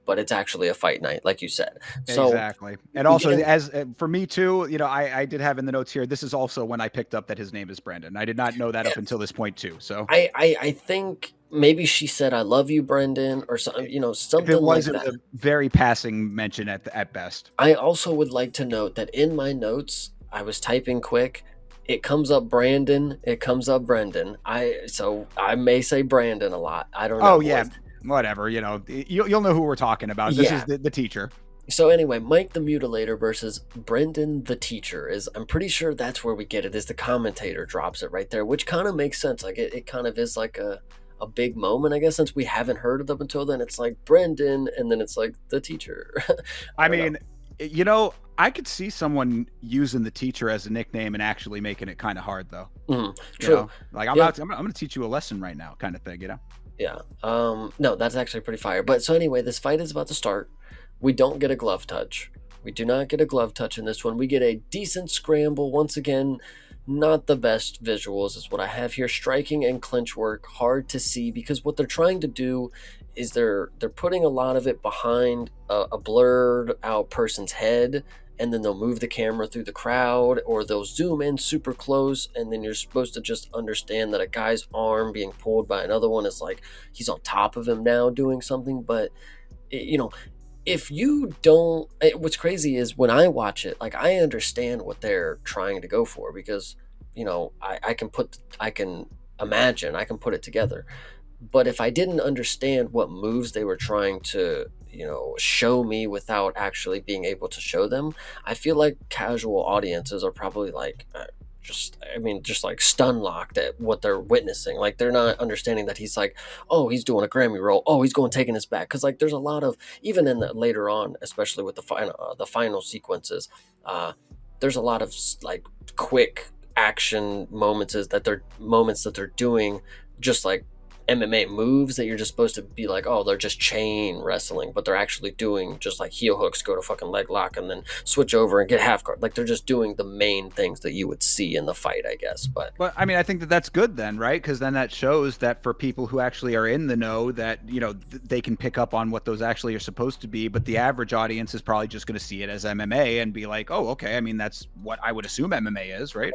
[SPEAKER 3] but it's actually a fight night, like you said. So
[SPEAKER 2] Exactly. And
[SPEAKER 3] we
[SPEAKER 2] also,
[SPEAKER 3] get in,
[SPEAKER 2] as for me too, I did have in the notes here, this is also when I picked up that his name is Brendan. I did not know that up
[SPEAKER 3] yes,
[SPEAKER 2] until this point too. So
[SPEAKER 3] I think maybe she said, "I love you, Brendan," or something,
[SPEAKER 2] if it
[SPEAKER 3] something
[SPEAKER 2] was,
[SPEAKER 3] like
[SPEAKER 2] it was
[SPEAKER 3] that.
[SPEAKER 2] a very passing mention at best.
[SPEAKER 3] I also would like to note that in my notes, I was typing quick. It comes up Brandon. It comes up Brendan. So I may say Brandon a lot. I don't know,
[SPEAKER 2] Oh yeah,
[SPEAKER 3] boys.
[SPEAKER 2] whatever. You'll know who we're talking about. This is
[SPEAKER 3] Yeah.
[SPEAKER 2] the teacher.
[SPEAKER 3] So anyway, Mike the Mutilator versus Brendan the Teacher I'm pretty sure that's where we get it, is the commentator drops it right there, which kind of makes sense. Like it kind of is like a big moment, I guess, since we haven't heard it up until then. It's like Brendan, and then it's like the teacher. I
[SPEAKER 2] I
[SPEAKER 3] don't know.
[SPEAKER 2] mean, I could see someone using the teacher as a nickname and actually making it kind of hard though.
[SPEAKER 3] True.
[SPEAKER 2] Like
[SPEAKER 3] Yeah.
[SPEAKER 2] I'm going to teach you a lesson right now, kind of thing.
[SPEAKER 3] Yeah. No, that's actually pretty fire. But so anyway, this fight is about to start. We don't get a glove touch. We do not get a glove touch in this one. We get a decent scramble. Once again, not the best visuals is what I have here. Striking and clinch work, hard to see, because what they're trying to do is they're putting a lot of it behind a blurred out person's head, and then they'll move the camera through the crowd, or they'll zoom in super close, and then you're supposed to just understand that a guy's arm being pulled by another one is like he's on top of him now doing something. But you know, if you don't, what's crazy is when I watch it, like I understand what they're trying to go for, because I can imagine, I can put it together. But if I didn't understand what moves they were trying to show me without actually being able to show them, I feel like casual audiences are probably like just like stun locked at what they're witnessing. Like they're not understanding that he's like, oh, he's doing a Grammy roll, oh, he's going taking his back, because like there's a lot of, even in the later on, especially with the final sequences, there's a lot of like quick action moments, that they're doing, just like MMA moves that you're just supposed to be like, oh, they're just chain wrestling, but they're actually doing just like heel hooks, go to fucking leg lock, and then switch over and get half guard. Like they're just doing the main things that you would see in the fight, I guess. But
[SPEAKER 2] But I mean, I think that that's good then, right? Because then that shows that for people who actually are in the know, that they can pick up on what those actually are supposed to be. But the average audience is probably just going to see it as MMA and be like, "Oh, okay. I mean, that's what I would assume MMA is, right?"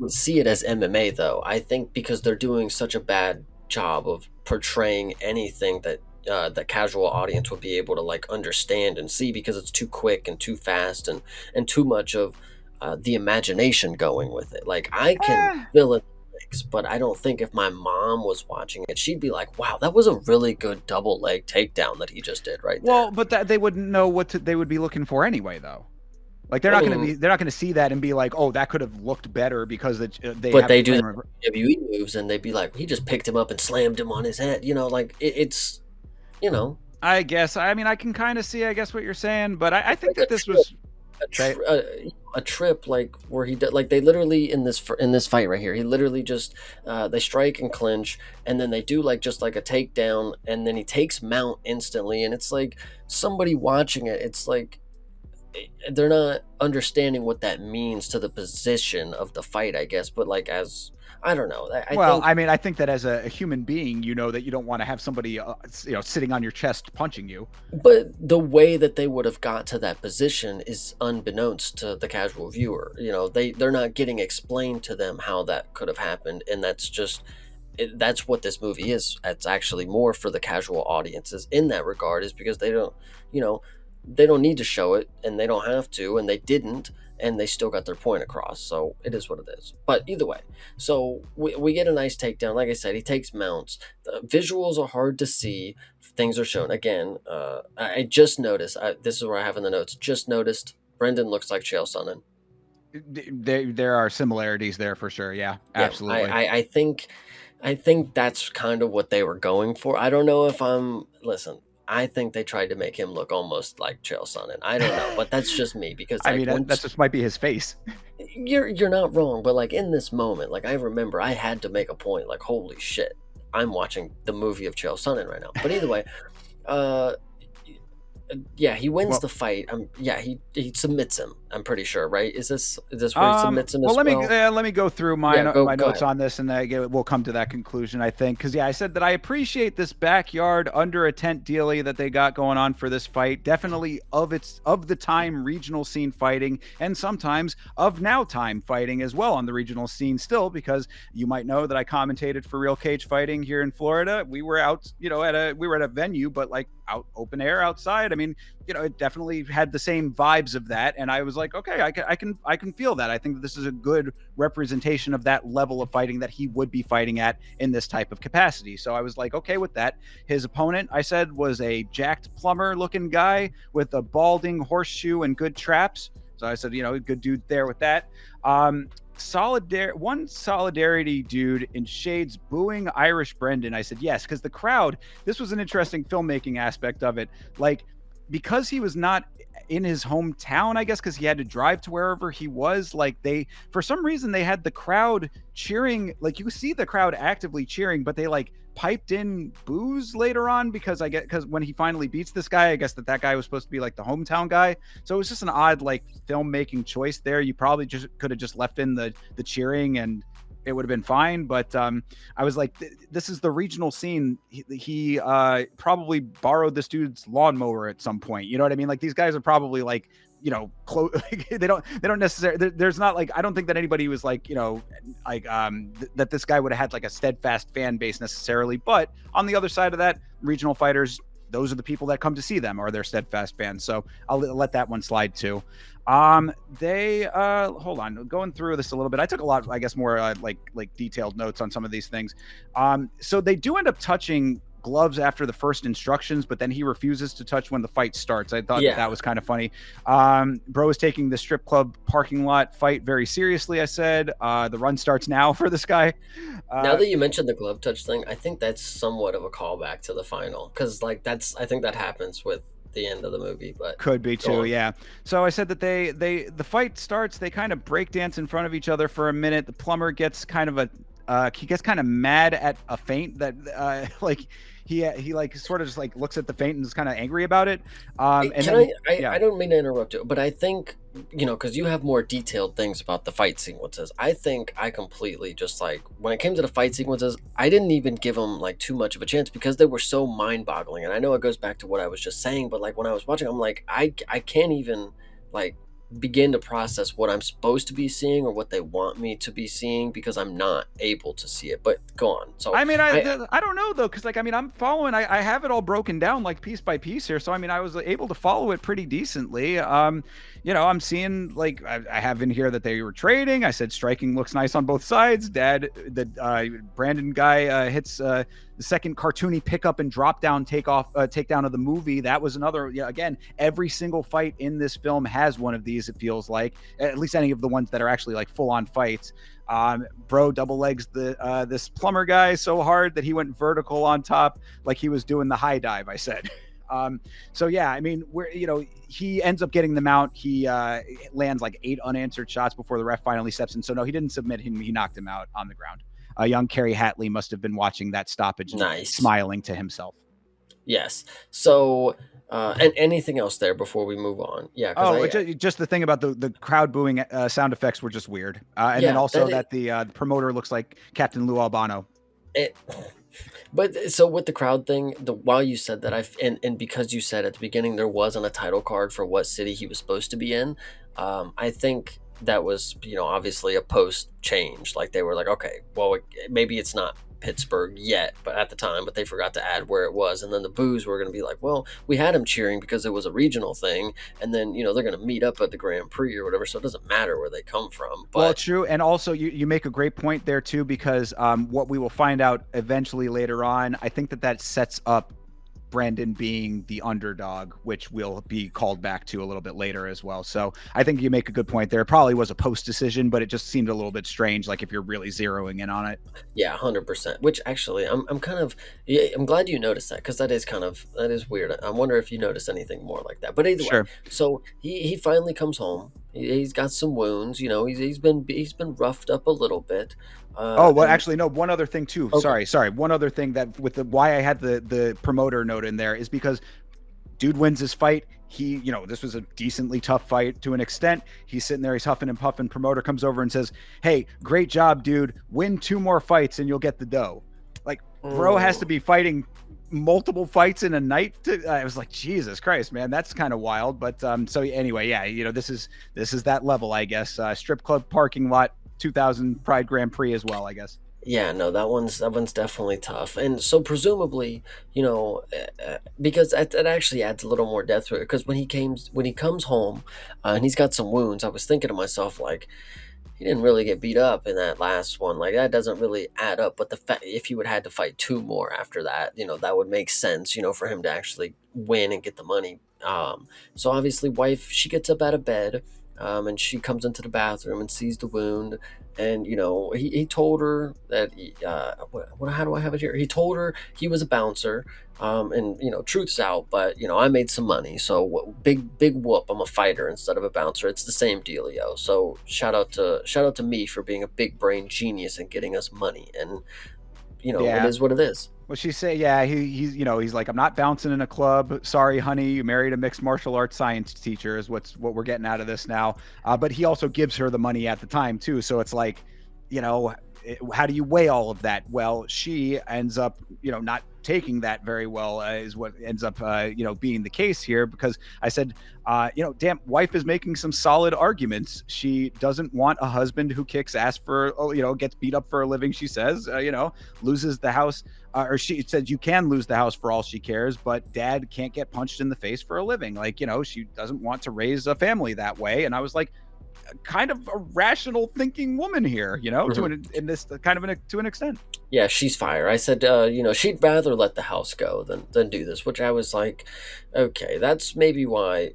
[SPEAKER 3] see it as MMA though. I think because they're doing such a bad job of portraying anything that the casual audience would be able to like understand and see because it's too quick and too fast and too much of the imagination going with it. Like I can
[SPEAKER 2] Eh,
[SPEAKER 3] fill in the blanks, but I don't think if my mom was watching it, she'd be like, "Wow, that was a really good double leg takedown that he just did right there."
[SPEAKER 2] well, but that they wouldn't know they would be looking for anyway, though. Like
[SPEAKER 3] I mean,
[SPEAKER 2] they're not going to see that and be like, "Oh, that could have looked better because they
[SPEAKER 3] but
[SPEAKER 2] have the
[SPEAKER 3] they do the
[SPEAKER 2] frame of."
[SPEAKER 3] WWE moves, and they'd be like, "He just picked him up and slammed him on his head." Like it's you know
[SPEAKER 2] I guess. I mean, I can kind of see, I guess, what you're saying, but I think
[SPEAKER 3] like
[SPEAKER 2] that this was
[SPEAKER 3] a,
[SPEAKER 2] okay.
[SPEAKER 3] tr- a, a trip like where he did like they literally in this fight right here he literally just they strike and clinch and then they do like just like a takedown and then he takes mount instantly and it's like somebody watching it it's like they're not understanding what that means to the position of the fight I guess but like as I don't know I
[SPEAKER 2] Well,
[SPEAKER 3] think
[SPEAKER 2] I mean, I think that as a human being, you know that you don't want to have somebody, sitting on your chest punching you.
[SPEAKER 3] but the way that they would have got to that position is unbeknownst to the casual viewer. They're not getting explained to them how that could have happened, and that's just that's what this movie is. It's actually more for the casual audiences in that regard, is because you know, they don't need to show it, and they don't have to, and they didn't, and they still got their point across. So it is what it is. But either way, so we get a nice takedown. Like I said, he takes mounts. The visuals are hard to see. Things are shown again. I just noticed. This is where I have in the notes. Just noticed. Brendan looks like Chael Sonnen.
[SPEAKER 2] There are similarities there for sure. Yeah,
[SPEAKER 3] Yeah,
[SPEAKER 2] absolutely.
[SPEAKER 3] I think that's kind of what they were going for. I don't know if listen. I think they tried to make him look almost like Chael Sonnen. I don't know, but that's just me because
[SPEAKER 2] I
[SPEAKER 3] like
[SPEAKER 2] mean, that
[SPEAKER 3] once
[SPEAKER 2] just might be his face.
[SPEAKER 3] you're not wrong, but like in this moment, like I remember I had to make a point. Like holy shit, I'm watching the movie of Chael Sonnen right now. But either way, uh, yeah, he wins
[SPEAKER 2] Well,
[SPEAKER 3] the fight. Yeah, he submits him. I'm pretty sure, right? Is this where he submits him
[SPEAKER 2] well,
[SPEAKER 3] as well?
[SPEAKER 2] let me go through
[SPEAKER 3] Yeah,
[SPEAKER 2] my
[SPEAKER 3] go
[SPEAKER 2] notes
[SPEAKER 3] ahead.
[SPEAKER 2] on this, and we'll come to that conclusion. I think because I said that I appreciate this backyard under a tent dealie that they got going on for this fight. Definitely of the time regional scene fighting, and sometimes of now time fighting as well on the regional scene. Still, because you might know that I commentated for Real Cage Fighting here in Florida. We were out, we were at a venue, but like out open air outside. I mean, it definitely had the same vibes of that, and I was like, okay, I can feel that. I think that this is a good representation of that level of fighting that he would be fighting at in this type of capacity. So I was like, okay with that. His opponent, I said, was a jacked plumber looking guy with a balding horseshoe and good traps. So I said, good dude there with that. One solidarity dude in shades booing Irish Brendan. I said yes, because the crowd, this was an interesting filmmaking aspect of it. Like, because he was not in his hometown, I guess, because he had to drive to wherever he was, like, they, for some reason, they had the crowd cheering. Like, you see the crowd actively cheering, but they like piped in booze later on, because I get, because when he finally beats this guy, I guess that guy was supposed to be like the hometown guy. So it was just an odd like filmmaking choice there. You probably just could have just left in the cheering and it would have been fine. But I was like, this is the regional scene. He probably borrowed this dude's lawnmower at some point. You know what I mean? Like, these guys are probably like, like, they don't necessarily, there's not like, I don't think that anybody was like, like that this guy would have had like a steadfast fan base necessarily. But on the other side of that, regional fighters, those are the people that come to see them, or they're steadfast fans. So I'll let that one slide too. They hold on, going through this a little bit. I took a lot, I guess, more like detailed notes on some of these things. So they do end up touching gloves after the first instructions, but then he refuses to touch when the fight starts. I thought that
[SPEAKER 3] Yeah.
[SPEAKER 2] was kind of funny. Bro is taking the strip club parking lot fight very seriously. I said the run starts now for this guy.
[SPEAKER 3] Now
[SPEAKER 2] Uh,
[SPEAKER 3] that you mentioned the glove touch thing, I think that's somewhat of a callback to the final because, like, I think that happens with the end of the movie. But
[SPEAKER 2] Could be
[SPEAKER 3] go
[SPEAKER 2] too,
[SPEAKER 3] on.
[SPEAKER 2] yeah. So I said that the fight starts. They kind of break dance in front of each other for a minute. The plumber gets kind of he gets kind of mad at a feint that like he like sort of just like looks at the feint and is kind of angry about it. And
[SPEAKER 3] Can
[SPEAKER 2] then
[SPEAKER 3] I don't mean to interrupt you, but I think, because you have more detailed things about the fight sequences. I think I completely just like, when it came to the fight sequences, I didn't even give them like too much of a chance because they were so mind boggling. And I know it goes back to what I was just saying, but like when I was watching, I'm like, I can't even like begin to process what I'm supposed to be seeing or what they want me to be seeing because I'm not able to see it. But go on. So
[SPEAKER 2] I mean,
[SPEAKER 3] I
[SPEAKER 2] I don't know though, because like I mean, I'm following. I have it all broken down like piece by piece here, so I mean, I was able to follow it pretty decently. I'm seeing like I have in here that they were trading. I said striking looks nice on both sides. The Brandon guy hits the second cartoony pickup and drop down takedown of the movie. That was another. Yeah, again, every single fight in this film has one of these. It feels like, at least any of the ones that are actually like full on fights. Bro double legs this plumber guy so hard that he went vertical on top like he was doing the high dive, I said. So yeah, I mean, he ends up getting the mount. He lands like 8 unanswered shots before the ref finally steps in. So no, he didn't submit him. He knocked him out on the ground. Young Kerry Hatley must have been watching that stoppage and
[SPEAKER 3] Nice.
[SPEAKER 2] smiling to himself.
[SPEAKER 3] Yes. So, and anything else there before we move on? Yeah,
[SPEAKER 2] Just the thing about the crowd booing sound effects were just weird. And then
[SPEAKER 3] Yeah,
[SPEAKER 2] also that the promoter looks like Captain Lou Albano.
[SPEAKER 3] it, but so with the crowd thing, while you said that, and because you said at the beginning there wasn't a title card for what city he was supposed to be in, I think that was, obviously a post change. Like they were like, okay, well, maybe it's not Pittsburgh yet, but at the time, but they forgot to add where it was, and then the boos were going to be like, well, we had him cheering because it was a regional thing, and then they're going to meet up at the Grand Prix or whatever, so it doesn't matter where they come from. But
[SPEAKER 2] well, true, and also you make a great point there too, because what we will find out eventually later on, I think that sets up Brandon being the underdog, which will be called back to a little bit later as well. So I think you make a good point there. It probably was a post decision, but it just seemed a little bit strange, like if you're really zeroing in on it.
[SPEAKER 3] Yeah, 100%. Which actually, I'm kind of, yeah, I'm glad you noticed that because that is weird. I wonder if you noticed anything more like that. But either way,
[SPEAKER 2] Sure.
[SPEAKER 3] so he finally comes home. He's got some wounds. He's been roughed up a little bit.
[SPEAKER 2] Oh, well,
[SPEAKER 3] And
[SPEAKER 2] actually, no, one other thing too.
[SPEAKER 3] okay,
[SPEAKER 2] Sorry. One other thing that with why I had the promoter note in there is because dude wins his fight. This was a decently tough fight to an extent. He's sitting there, he's huffing and puffing. Promoter comes over and says, "Hey, great job, dude. Win 2 more fights and you'll get the dough." Like, bro has to be fighting multiple fights in a night. I was like, Jesus Christ, man, that's kind of wild. But so anyway, yeah, this is that level, I guess. Strip club parking lot, 2000 Pride Grand Prix as well, I guess.
[SPEAKER 3] yeah, no, that one's definitely tough. And so presumably, because that actually adds a little more depth to it. Because when he comes home, and he's got some wounds, I was thinking to myself like, he didn't really get beat up in that last one. Like that doesn't really add up. But the fact if he would had to fight 2 more after that, that would make sense. For him to actually win and get the money. So obviously, wife, she gets up out of bed, and she comes into the bathroom and sees the wound. And he told her that how do I have it here? He told her he was a bouncer, and truth's out, but I made some money, so big whoop, I'm a fighter instead of a bouncer. It's the same dealio. So shout out to me for being a big brain genius and getting us money, and it
[SPEAKER 2] Yeah.
[SPEAKER 3] is what it is.
[SPEAKER 2] Well, she say, yeah, he's like, I'm not bouncing in a club. Sorry, honey, you married a mixed martial arts science teacher is what we're getting out of this now. But he also gives her the money at the time too. So it's like, how do you weigh all of that? Well, she ends up, not taking that very well, is what ends up, being the case here, because I said, damn, wife is making some solid arguments. She doesn't want a husband who kicks ass gets beat up for a living. She says, loses the house, or she said you can lose the house for all she cares, but dad can't get punched in the face for a living. Like, she doesn't want to raise a family that way. And I was like, kind of a rational thinking woman here, to an extent.
[SPEAKER 3] Yeah, she's fire. I said, she'd rather let the house go than do this, which I was like, okay, that's maybe why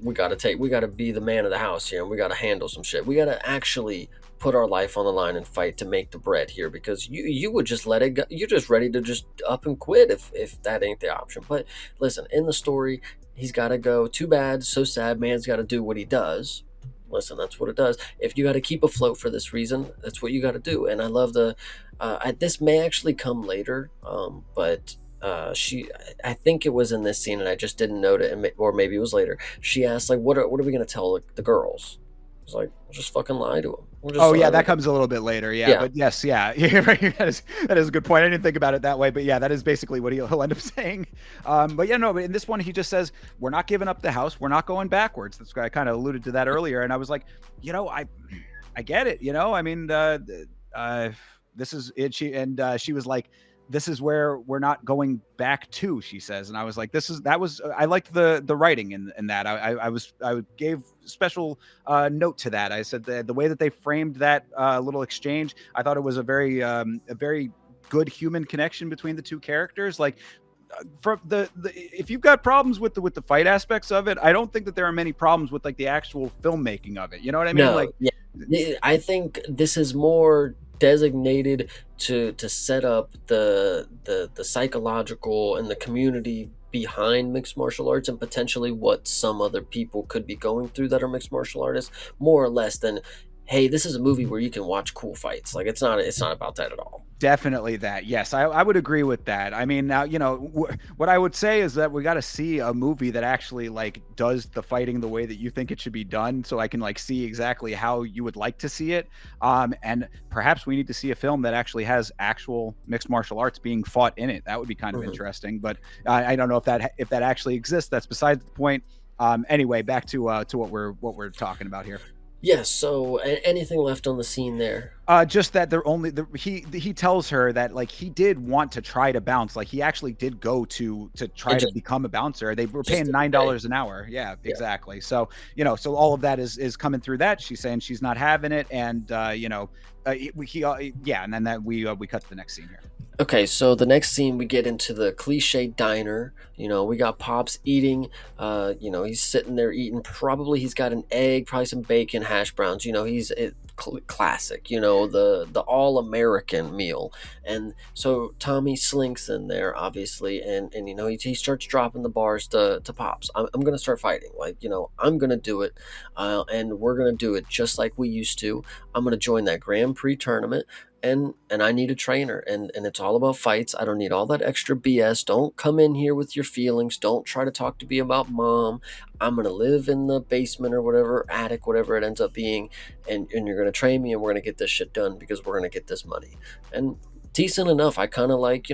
[SPEAKER 3] we got to be the man of the house here, and we got to handle some shit. We got to actually put our life on the line and fight to make the bread here, because you would just let it go. You're just ready to just up and quit if that ain't the option. But listen, in the story, he's got to go. Too bad, so sad. Man's got to do what he does. listen, that's what it does. If you got to keep afloat for this reason, that's what you got to do. And I love this may actually come later, but I think it was in this scene, and I just didn't note it, or maybe it was later. She asked, like, what are we gonna tell the girls? It's like, we'll just fucking lie to them. We'll just
[SPEAKER 2] Oh yeah,
[SPEAKER 3] lie.
[SPEAKER 2] that comes a little bit later. Yeah,
[SPEAKER 3] Yeah.
[SPEAKER 2] but yes, yeah, you're right. That is a good point. I didn't think about it that way, but yeah, that is basically what he'll end up saying. But yeah, no, but in this one, he just says, "We're not giving up the house. We're not going backwards." That's why I kind of alluded to that earlier, and I was like, I get it. I mean, this is it. She was like, "This is where we're not going back to," she says, and I was like, I liked the writing in that. I gave special note to that. I said the way that they framed that little exchange, I thought it was a very good human connection between the two characters. Like, from the if you've got problems with the fight aspects of it, I don't think that there are many problems with like the actual filmmaking of it. You know what I mean?
[SPEAKER 3] No,
[SPEAKER 2] Like,
[SPEAKER 3] yeah. I think this is more designated to set up the psychological and the community behind mixed martial arts, and potentially what some other people could be going through that are mixed martial artists, more or less than, hey, this is a movie where you can watch cool fights. Like, it's not about that at all.
[SPEAKER 2] definitely that. Yes, I would agree with that. I mean, now, what I would say is that we got to see a movie that actually like does the fighting the way that you think it should be done, so I can like see exactly how you would like to see it. And perhaps we need to see a film that actually has actual mixed martial arts being fought in it. That would be kind of
[SPEAKER 3] Mhm.
[SPEAKER 2] interesting, but I don't know if that actually exists. That's besides the point. Anyway, back to what we're talking about here.
[SPEAKER 3] Yeah, so anything left on the scene there?
[SPEAKER 2] Just that he tells her that like he did want to try to bounce. Like he actually did go to
[SPEAKER 3] And
[SPEAKER 2] try to become a bouncer. They were
[SPEAKER 3] just
[SPEAKER 2] paying
[SPEAKER 3] didn't pay.
[SPEAKER 2] $9 an hour. Yeah,
[SPEAKER 3] Yeah.
[SPEAKER 2] exactly. So so all of that is coming through that. She's saying she's not having it, and yeah, and then that we cut to the next scene here.
[SPEAKER 3] Okay, so the next scene we get into the cliche diner. We got Pops eating. He's sitting there eating. Probably he's got an egg, probably some bacon, hash browns. Classic. The all American meal. And so Tommy slinks in there, obviously, and he starts dropping the bars to Pops. I'm gonna start fighting. Like, I'm gonna do it, and we're gonna do it just like we used to. I'm gonna join that Grand Prix tournament, and I need a trainer, and it's all about fights. I don't need all that extra BS. Don't come in here with your feelings. Don't try to talk to me about mom. I'm gonna live in the basement or whatever, attic, whatever it ends up being, and you're gonna train me, and we're gonna get this shit done because we're gonna get this money. And decent enough. I kind of like,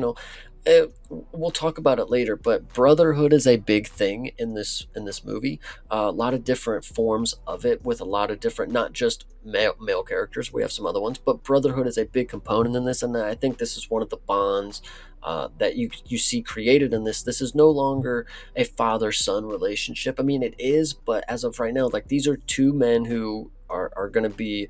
[SPEAKER 3] we'll talk about it later, but brotherhood is a big thing in this movie. A lot of different forms of it, with a lot of different, not just male characters. We have some other ones, but brotherhood is a big component in this, and I think this is one of the bonds that you see created in this. This is no longer a father son relationship. I mean, it is, but as of right now, like, these are two men who are going to be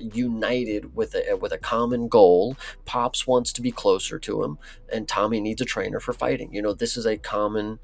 [SPEAKER 3] united with a common goal. Pops wants to be closer to him, and Tommy needs a trainer for fighting. This is a common.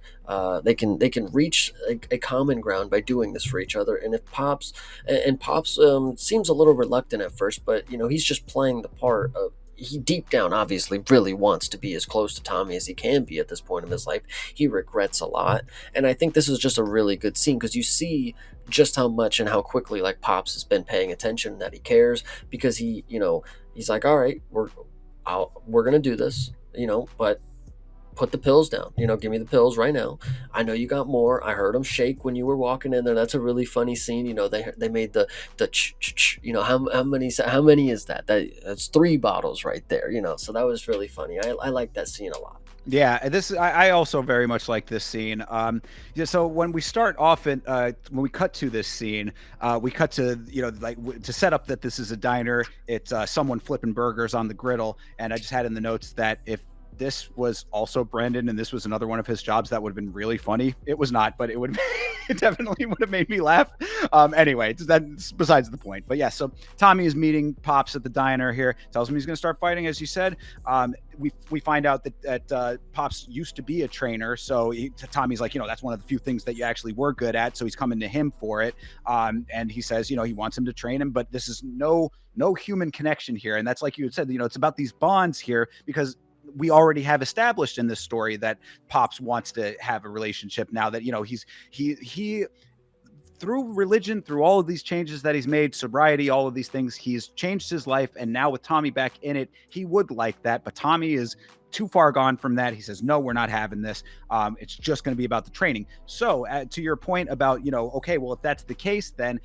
[SPEAKER 3] They can reach a common ground by doing this for each other. And if Pops seems a little reluctant at first, but he's just playing the part of. He deep down obviously really wants to be as close to Tommy as he can be at this point in his life. He regrets a lot, and I think this is just a really good scene because you see just how much and how quickly, like, Pops has been paying attention, that he cares, because he's like, all right, we're gonna do this, but put the pills down. Give me the pills right now. I know you got more. I heard them shake when you were walking in there. That's a really funny scene. They made the how many is that? That's three bottles right there. So that was really funny. I like that scene a lot.
[SPEAKER 2] Yeah, I also very much like this scene. Yeah, so when we start off when we cut to this scene, we cut to to set up that this is a diner. It's someone flipping burgers on the griddle, and I just had in the notes that if this was also Brandon and this was another one of his jobs, that would have been really funny. It was not, but it would it definitely would have made me laugh. Anyway, that's besides the point. But yeah, so Tommy is meeting Pops at the diner here, tells him he's going to start fighting, as you said. We find out that Pops used to be a trainer, so Tommy's like, that's one of the few things that you actually were good at, so he's coming to him for it. And he says, he wants him to train him, but this is no human connection here. And that's, like you had said, it's about these bonds here, because we already have established in this story that Pops wants to have a relationship now that he through religion, through all of these changes that he's made, sobriety, all of these things, he's changed his life. And now with Tommy back in it, he would like that. But Tommy is too far gone from that. He says, no, we're not having this. It's just going to be about the training. So to your point about, okay, well, if that's the case, then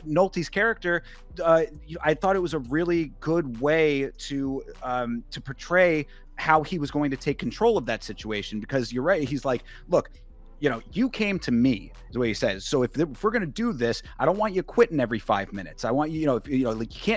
[SPEAKER 2] Nolte's character, I thought it was a really good way to portray how he was going to take control of that situation, because you're right. He's like, look, you came to me, is the way he says. So if we're going to do this, I don't want you quitting every 5 minutes. I want you, if, like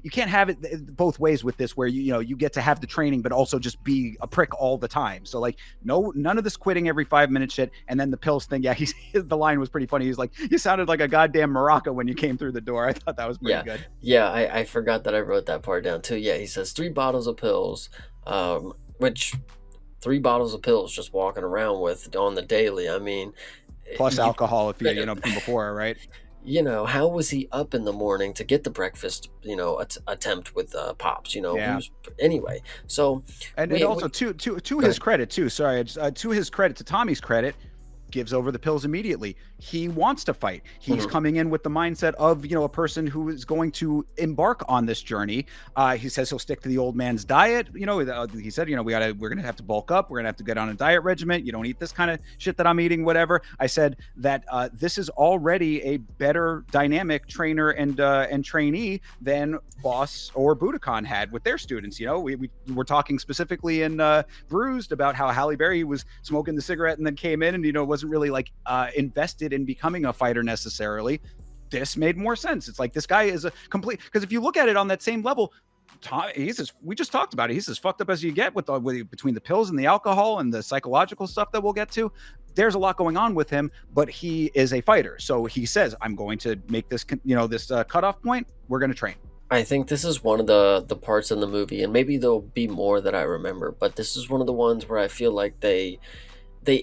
[SPEAKER 2] you can't have it both ways with this, where you get to have the training, but also just be a prick all the time. So like, no, none of this quitting every 5 minute shit. And then the pills thing. Yeah. The line was pretty funny. He's like, you sounded like a goddamn maraca when you came through the door. I thought that was pretty good.
[SPEAKER 3] Yeah, I forgot that I wrote that part down too. Yeah, he says 3 bottles of pills, which 3 bottles of pills just walking around with on the daily. I mean,
[SPEAKER 2] Plus alcohol if you from before, right?
[SPEAKER 3] How was he up in the morning to get the breakfast, attempt with Pops?
[SPEAKER 2] Yeah.
[SPEAKER 3] Anyway. So
[SPEAKER 2] and also to his credit too. Sorry, to his credit, to Tommy's credit, gives over the pills immediately. He wants to fight. He's coming in with the mindset of, a person who is going to embark on this journey. He says he'll stick to the old man's diet. He said, we're going to have to bulk up. We're going to have to get on a diet regimen. You don't eat this kind of shit that I'm eating, whatever. I said that this is already a better dynamic trainer and trainee than Boss or Budokan had with their students. We were talking specifically in Bruised about how Halle Berry was smoking the cigarette and then came in and, wasn't really like invested in becoming a fighter necessarily. This made more sense. It's like, this guy is a complete, because if you look at it on that same level, we just talked about it. He's as fucked up as you get with between the pills and the alcohol and the psychological stuff that we'll get to. There's a lot going on with him, but he is a fighter. So he says, I'm going to make this, this cutoff point. We're going to train.
[SPEAKER 3] I think this is one of the parts in the movie, and maybe there'll be more that I remember, but this is one of the ones where I feel like they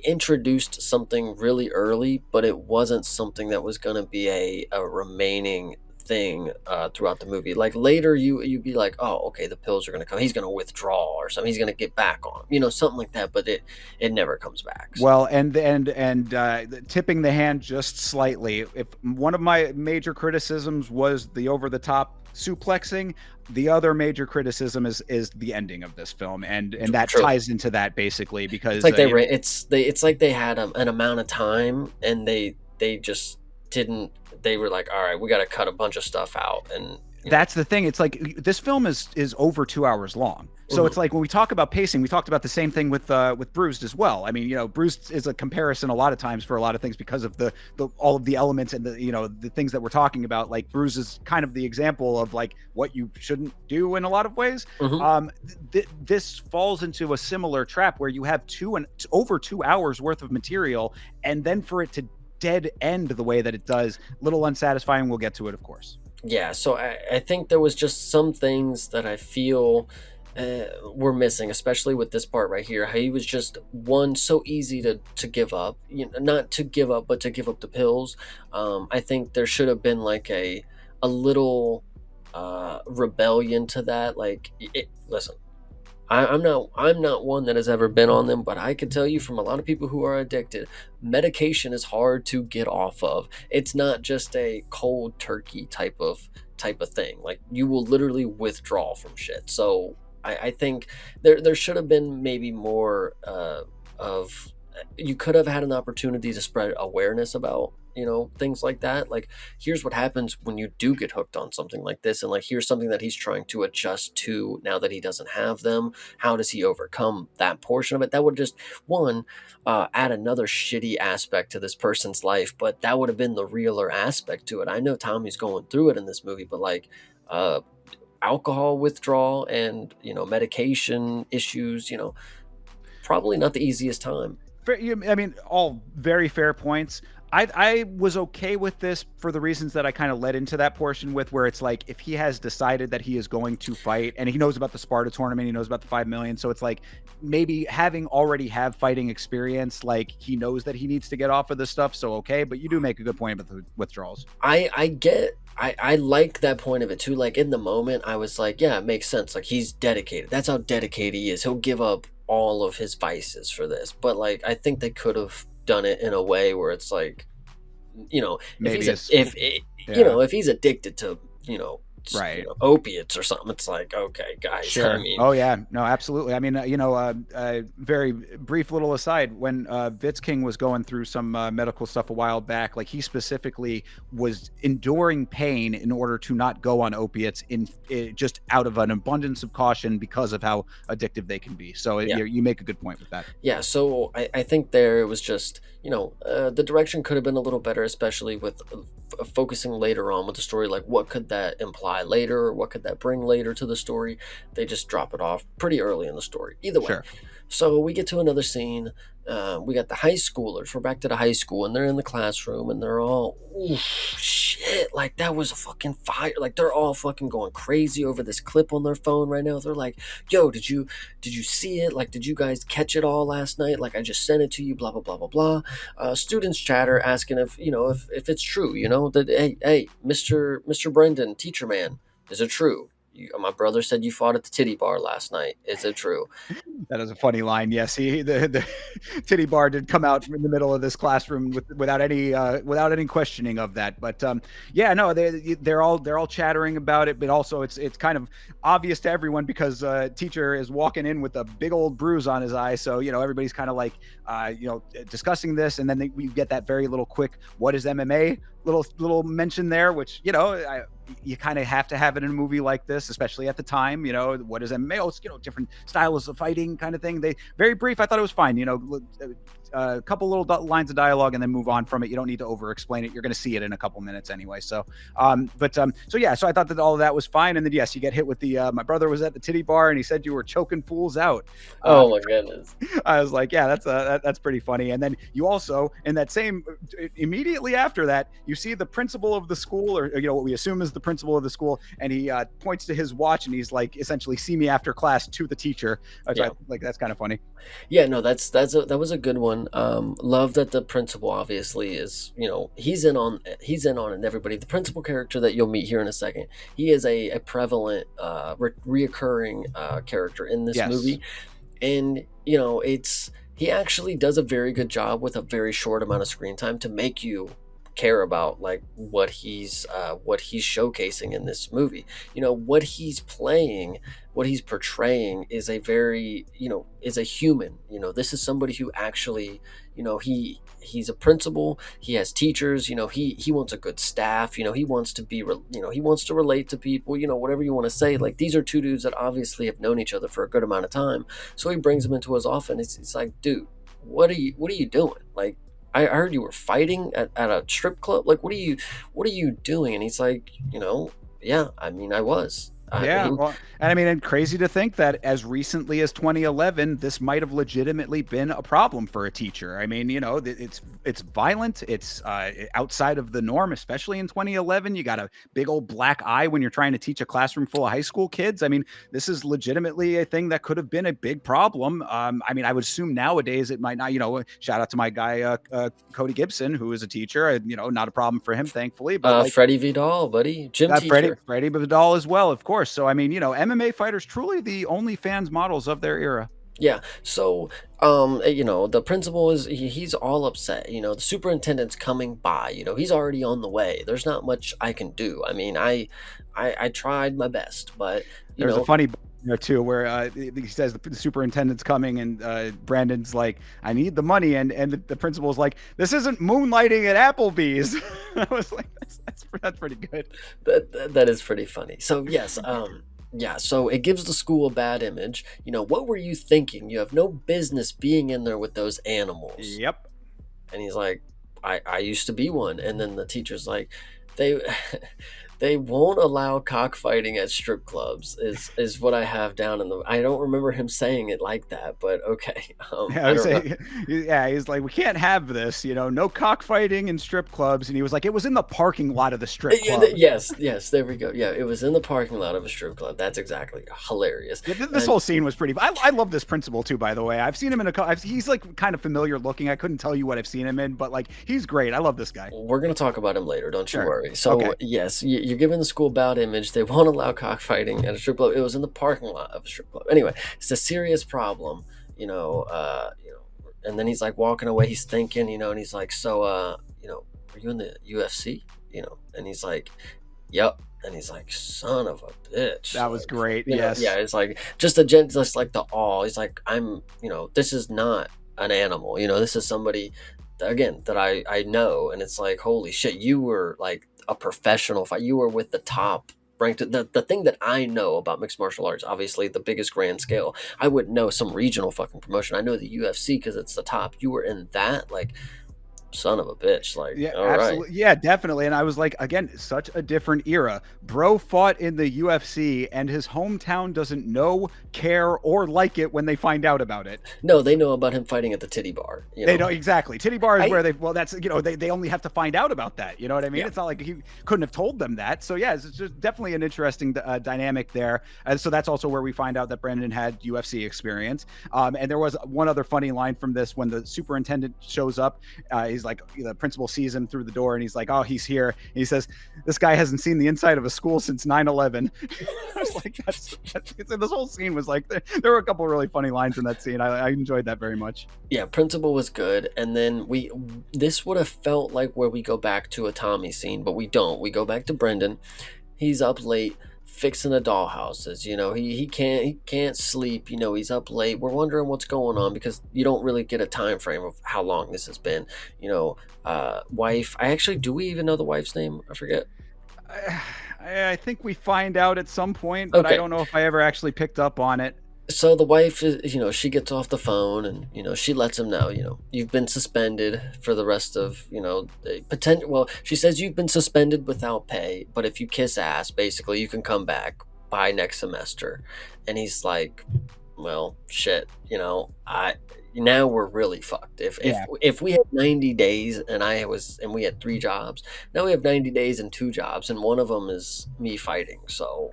[SPEAKER 3] introduced something really early, but it wasn't something that was going to be a remaining thing throughout the movie. Like later you'd be like, oh, okay, the pills are going to come, he's going to withdraw or something, he's going to get back on, something like that, but it never comes back. So.
[SPEAKER 2] Well, and tipping the hand just slightly, if one of my major criticisms was the over the top suplexing, the other major criticism is the ending of this film, and that ties into that basically, because
[SPEAKER 3] it's like it's like they had an amount of time and they just didn't. They were like, all right, we got to cut a bunch of stuff out, and
[SPEAKER 2] that's the thing. It's like this film is over 2 hours long. So it's like when we talk about pacing, we talked about the same thing with Bruised as well. I mean, Bruised is a comparison a lot of times for a lot of things because of the all of the elements and the things that we're talking about. Like Bruised is kind of the example of like what you shouldn't do in a lot of ways. This falls into a similar trap where you have over 2 hours worth of material, and then for it to dead end the way that it does, little unsatisfying. We'll get to it, of course.
[SPEAKER 3] Yeah, so I think there was just some things that I feel were missing, especially with this part right here. How he was just so easy to give up, not to give up, but to give up the pills. I think there should have been like a little rebellion to that. Like, listen, I'm not one that has ever been on them, but I can tell you from a lot of people who are addicted, medication is hard to get off of. It's not just a cold turkey type of thing. Like, you will literally withdraw from shit. So I think there should have been maybe more of, you could have had an opportunity to spread awareness about things like that. Like, here's what happens when you do get hooked on something like this, and like, here's something that he's trying to adjust to now that he doesn't have them. How does he overcome that portion of it? That would just add another shitty aspect to this person's life, but that would have been the realer aspect to it. I know Tommy's going through it in this movie, but like alcohol withdrawal and medication issues, probably not the easiest time.
[SPEAKER 2] I mean, all very fair points. I was okay with this for the reasons that I kind of led into that portion with, where it's like, if he has decided that he is going to fight, and he knows about the Sparta tournament, he knows about the 5 million. So it's like, maybe having already have fighting experience, like he knows that he needs to get off of this stuff. So, okay. But you do make a good point about the withdrawals.
[SPEAKER 3] I like that point of it too. Like, in the moment I was like, yeah, it makes sense. Like, he's dedicated. That's how dedicated he is. He'll give up all of his vices for this. But like, I think they could have done it in a way where it's like, you know, if
[SPEAKER 2] Maybe
[SPEAKER 3] he's a,
[SPEAKER 2] it's
[SPEAKER 3] if
[SPEAKER 2] yeah,
[SPEAKER 3] if he's addicted to,
[SPEAKER 2] right.
[SPEAKER 3] opiates or something, it's like, okay, guys, I
[SPEAKER 2] Sure.
[SPEAKER 3] mean,
[SPEAKER 2] Oh yeah. No, absolutely. I mean, very brief little aside. When Vitz King was going through some medical stuff a while back, like he specifically was enduring pain in order to not go on opiates, just out of an abundance of caution because of how addictive they can be. So
[SPEAKER 3] yeah.
[SPEAKER 2] you make a good point with that.
[SPEAKER 3] Yeah, so I think there it was just, the direction could have been a little better, especially with focusing later on with the story. Like, what could that imply later? Or what could that bring later to the story? They just drop it off pretty early in the story. Either way.
[SPEAKER 2] Sure.
[SPEAKER 3] So we get to another scene. We got the high schoolers. We're back to the high school, and they're in the classroom, and they're all, ooh, shit, like that was a fucking fire. Like they're all fucking going crazy over this clip on their phone right now. They're like, yo, did you see it? Like, did you guys catch it all last night? Like, I just sent it to you, blah, blah, blah, blah, blah. Students chatter asking if it's true, that, hey, Mr. Brendan, teacher man, is it true? My brother said you fought at the titty bar last night. Is it true?
[SPEAKER 2] That is a funny line. Yes, the titty bar did come out in the middle of this classroom without any questioning of that. But yeah, no, they're all chattering about it, but also it's kind of obvious to everyone because teacher is walking in with a big old bruise on his eye. So everybody's kind of like discussing this, and then we get that very little quick what is MMA little mention there, which you kind of have to have it in a movie like this, especially at the time. What is MMA? Oh, it's different styles of fighting, kind of thing. They very brief. I thought it was fine. A couple little lines of dialogue and then move on from it. You don't need to over explain it. You're going to see it in a couple minutes anyway. So, so yeah. So I thought that all of that was fine. And then yes, you get hit with the. My brother was at the titty bar and he said you were choking fools out.
[SPEAKER 3] Oh my goodness.
[SPEAKER 2] I was like, yeah, that's pretty funny. And then you also in that same immediately after that, you see the principal of the school, or what we assume is the principal of the school, and he points to his watch and he's like, essentially, see me after class to the teacher.
[SPEAKER 3] Yeah.
[SPEAKER 2] Like that's kind of funny.
[SPEAKER 3] Yeah, no, that was a good one. Love that the principal obviously is, he's in on it. And everybody. The principal character that you'll meet here in a second, he is a prevalent, reoccurring character in this
[SPEAKER 2] Yes.
[SPEAKER 3] movie, and he actually does a very good job with a very short amount of screen time to make you care about like what he's showcasing in this movie. What he's playing, what he's portraying is a very, is a human. This is somebody who actually, he's a principal, he has teachers, he wants a good staff, he wants to he wants to relate to people, whatever you want to say. Like, these are two dudes that obviously have known each other for a good amount of time, so he brings them into his office. It's like, dude, what are you doing? Like, I heard you were fighting at a strip club. Like, what are you doing? And he's like, yeah, I mean, I was. I
[SPEAKER 2] Yeah,
[SPEAKER 3] mean,
[SPEAKER 2] well, and I mean, and crazy to think that as recently as 2011, this might have legitimately been a problem for a teacher. I mean, it's violent, it's outside of the norm, especially in 2011. You got a big old black eye when you're trying to teach a classroom full of high school kids. I mean, this is legitimately a thing that could have been a big problem. I mean, I would assume nowadays it might not. Shout out to my guy Cody Gibson, who is a teacher. Not a problem for him, thankfully. But like
[SPEAKER 3] Freddie Vidal, buddy, gym teacher.
[SPEAKER 2] Freddie Vidal as well, of course. So I mean, MMA fighters truly the only fans models of their era.
[SPEAKER 3] Yeah. So, the principal he's all upset. The superintendent's coming by. He's already on the way. There's not much I can do. I mean, I tried my best, but
[SPEAKER 2] There's a funny there too where he says the superintendent's coming and Brandon's like, I need the money, and the principal's like, this isn't moonlighting at Applebee's. I was like, that's pretty good.
[SPEAKER 3] that is pretty funny. So yes, yeah, so it gives the school a bad image. What were you thinking? You have no business being in there with those animals.
[SPEAKER 2] Yep.
[SPEAKER 3] And he's like, I used to be one. And then the teacher's like, they they won't allow cockfighting at strip clubs is what I have down in the. I don't remember him saying it like that, but okay.
[SPEAKER 2] Yeah,
[SPEAKER 3] I don't know.
[SPEAKER 2] yeah, he's like, we can't have this, no cockfighting in strip clubs. And he was like, it was in the parking lot of the strip club.
[SPEAKER 3] Yes, there we go. Yeah, it was in the parking lot of a strip club. That's exactly hilarious.
[SPEAKER 2] Yeah, this whole scene was pretty. I love this principal too, by the way. I've seen him in he's like kind of familiar looking. I couldn't tell you what I've seen him in, but like he's great. I love this guy.
[SPEAKER 3] We're gonna talk about him later. Don't you
[SPEAKER 2] Sure.
[SPEAKER 3] worry. So
[SPEAKER 2] Okay.
[SPEAKER 3] yes, you're giving the school bad image. They won't allow cockfighting at a strip club. It was in the parking lot of a strip club. Anyway, it's a serious problem. You know. And then he's like walking away. He's thinking. And he's like, so. were you in the UFC? And he's like, yep. And he's like, son of a bitch.
[SPEAKER 2] That was
[SPEAKER 3] Like,
[SPEAKER 2] great.
[SPEAKER 3] yeah,
[SPEAKER 2] Yes.
[SPEAKER 3] it's like just like the awe. He's like, this is not an animal. This is somebody, again, that I know. And it's like, holy shit, you were like a professional fight. You were with the top ranked. The thing that I know about mixed martial arts, obviously the biggest grand scale, I wouldn't know some regional fucking promotion. I know the UFC because it's the top. You were in that, like, son of a bitch. Like,
[SPEAKER 2] Yeah,
[SPEAKER 3] all right.
[SPEAKER 2] absolutely. Yeah, definitely. And I was like, again, such a different era. Bro fought in the UFC, and his hometown doesn't know, care, or like it when they find out about it.
[SPEAKER 3] No, they know about him fighting at the titty bar.
[SPEAKER 2] They don't exactly. Titty bar is
[SPEAKER 1] I
[SPEAKER 2] where well, that's, they only have to find out about that. You know what I mean?
[SPEAKER 3] Yeah.
[SPEAKER 2] It's not like he couldn't have told them that. So yeah, it's just definitely an interesting dynamic there. So that's also where we find out that Brendan had UFC experience. And there was one other funny line from this when the superintendent shows up. He's like, the principal sees him through the door and he's like, oh, he's here. And he says, this guy hasn't seen the inside of a school since 9/11. I was like, this whole scene was like, there were a couple of really funny lines in that scene. I enjoyed that very much.
[SPEAKER 3] Yeah, principal was good, and then this would have felt like where we go back to a Tommy scene, but we don't. We go back to Brendan. He's up late fixing the dollhouses. He can't sleep. He's up late. We're wondering what's going on because you don't really get a time frame of how long this has been. Wife. Do we even know the wife's name? I forget.
[SPEAKER 2] I think we find out at some point, but
[SPEAKER 3] Okay.
[SPEAKER 2] I don't know if I ever actually picked up on it.
[SPEAKER 3] So the wife is, she gets off the phone and, she lets him know, you've been suspended for the rest of, potential. Well, she says you've been suspended without pay, but if you kiss ass, basically you can come back by next semester. And he's like, well, shit, now we're really fucked. If we had 90 days and we had 3 jobs, now we have 90 days and 2 jobs, and one of them is me fighting. So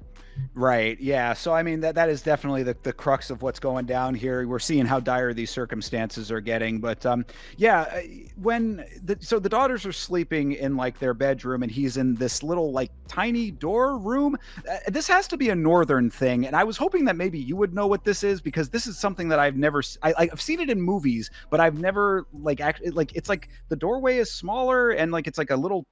[SPEAKER 2] Right. Yeah. So I mean that is definitely the crux of what's going down here. We're seeing how dire these circumstances are getting. But yeah, so the daughters are sleeping in like their bedroom, and he's in this little like tiny door room. This has to be a northern thing, and I was hoping that maybe you would know what this is because this is something that I've never. I've seen it in movies, but I've never like actually like it's like the doorway is smaller and like it's like a little.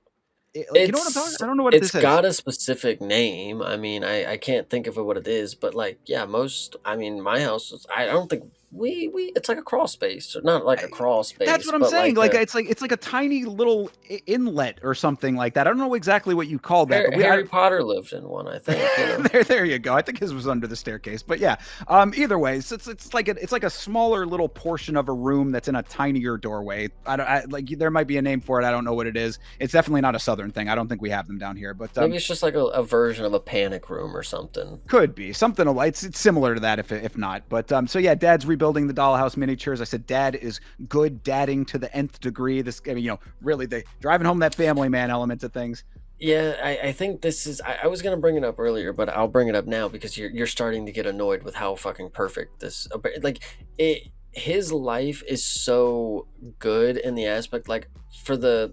[SPEAKER 2] You know what I'm talking? I don't know what
[SPEAKER 3] It's
[SPEAKER 2] this is.
[SPEAKER 3] got a specific name. I mean, I can't think of what it is, but like, yeah, my house is, I don't think it's like a crawl space, or not like a crawl
[SPEAKER 2] That's
[SPEAKER 3] space,
[SPEAKER 2] what I'm
[SPEAKER 3] but
[SPEAKER 2] saying.
[SPEAKER 3] like
[SPEAKER 2] Like
[SPEAKER 3] a
[SPEAKER 2] it's like a tiny little inlet or something like that. I don't know exactly what you call that, but
[SPEAKER 3] Harry Potter lived in one, I think.
[SPEAKER 2] there you go. I think his was under the staircase, but yeah. Either way, it's like a smaller little portion of a room that's in a tinier doorway. Like there might be a name for it. I don't know what it is. It's definitely not a southern thing. I don't think we have them down here, but
[SPEAKER 3] Maybe it's just like a version of a panic room or something.
[SPEAKER 2] could be something. It's similar to that if not. But so yeah, Dad's rebuilding the dollhouse miniatures. I said Dad is good dadding to the nth degree. This, I mean, really the driving home that family man element of things.
[SPEAKER 3] Yeah, I think this is. I was gonna bring it up earlier, but I'll bring it up now because you're starting to get annoyed with how fucking perfect this. Like it, his life is so good in the aspect, like for the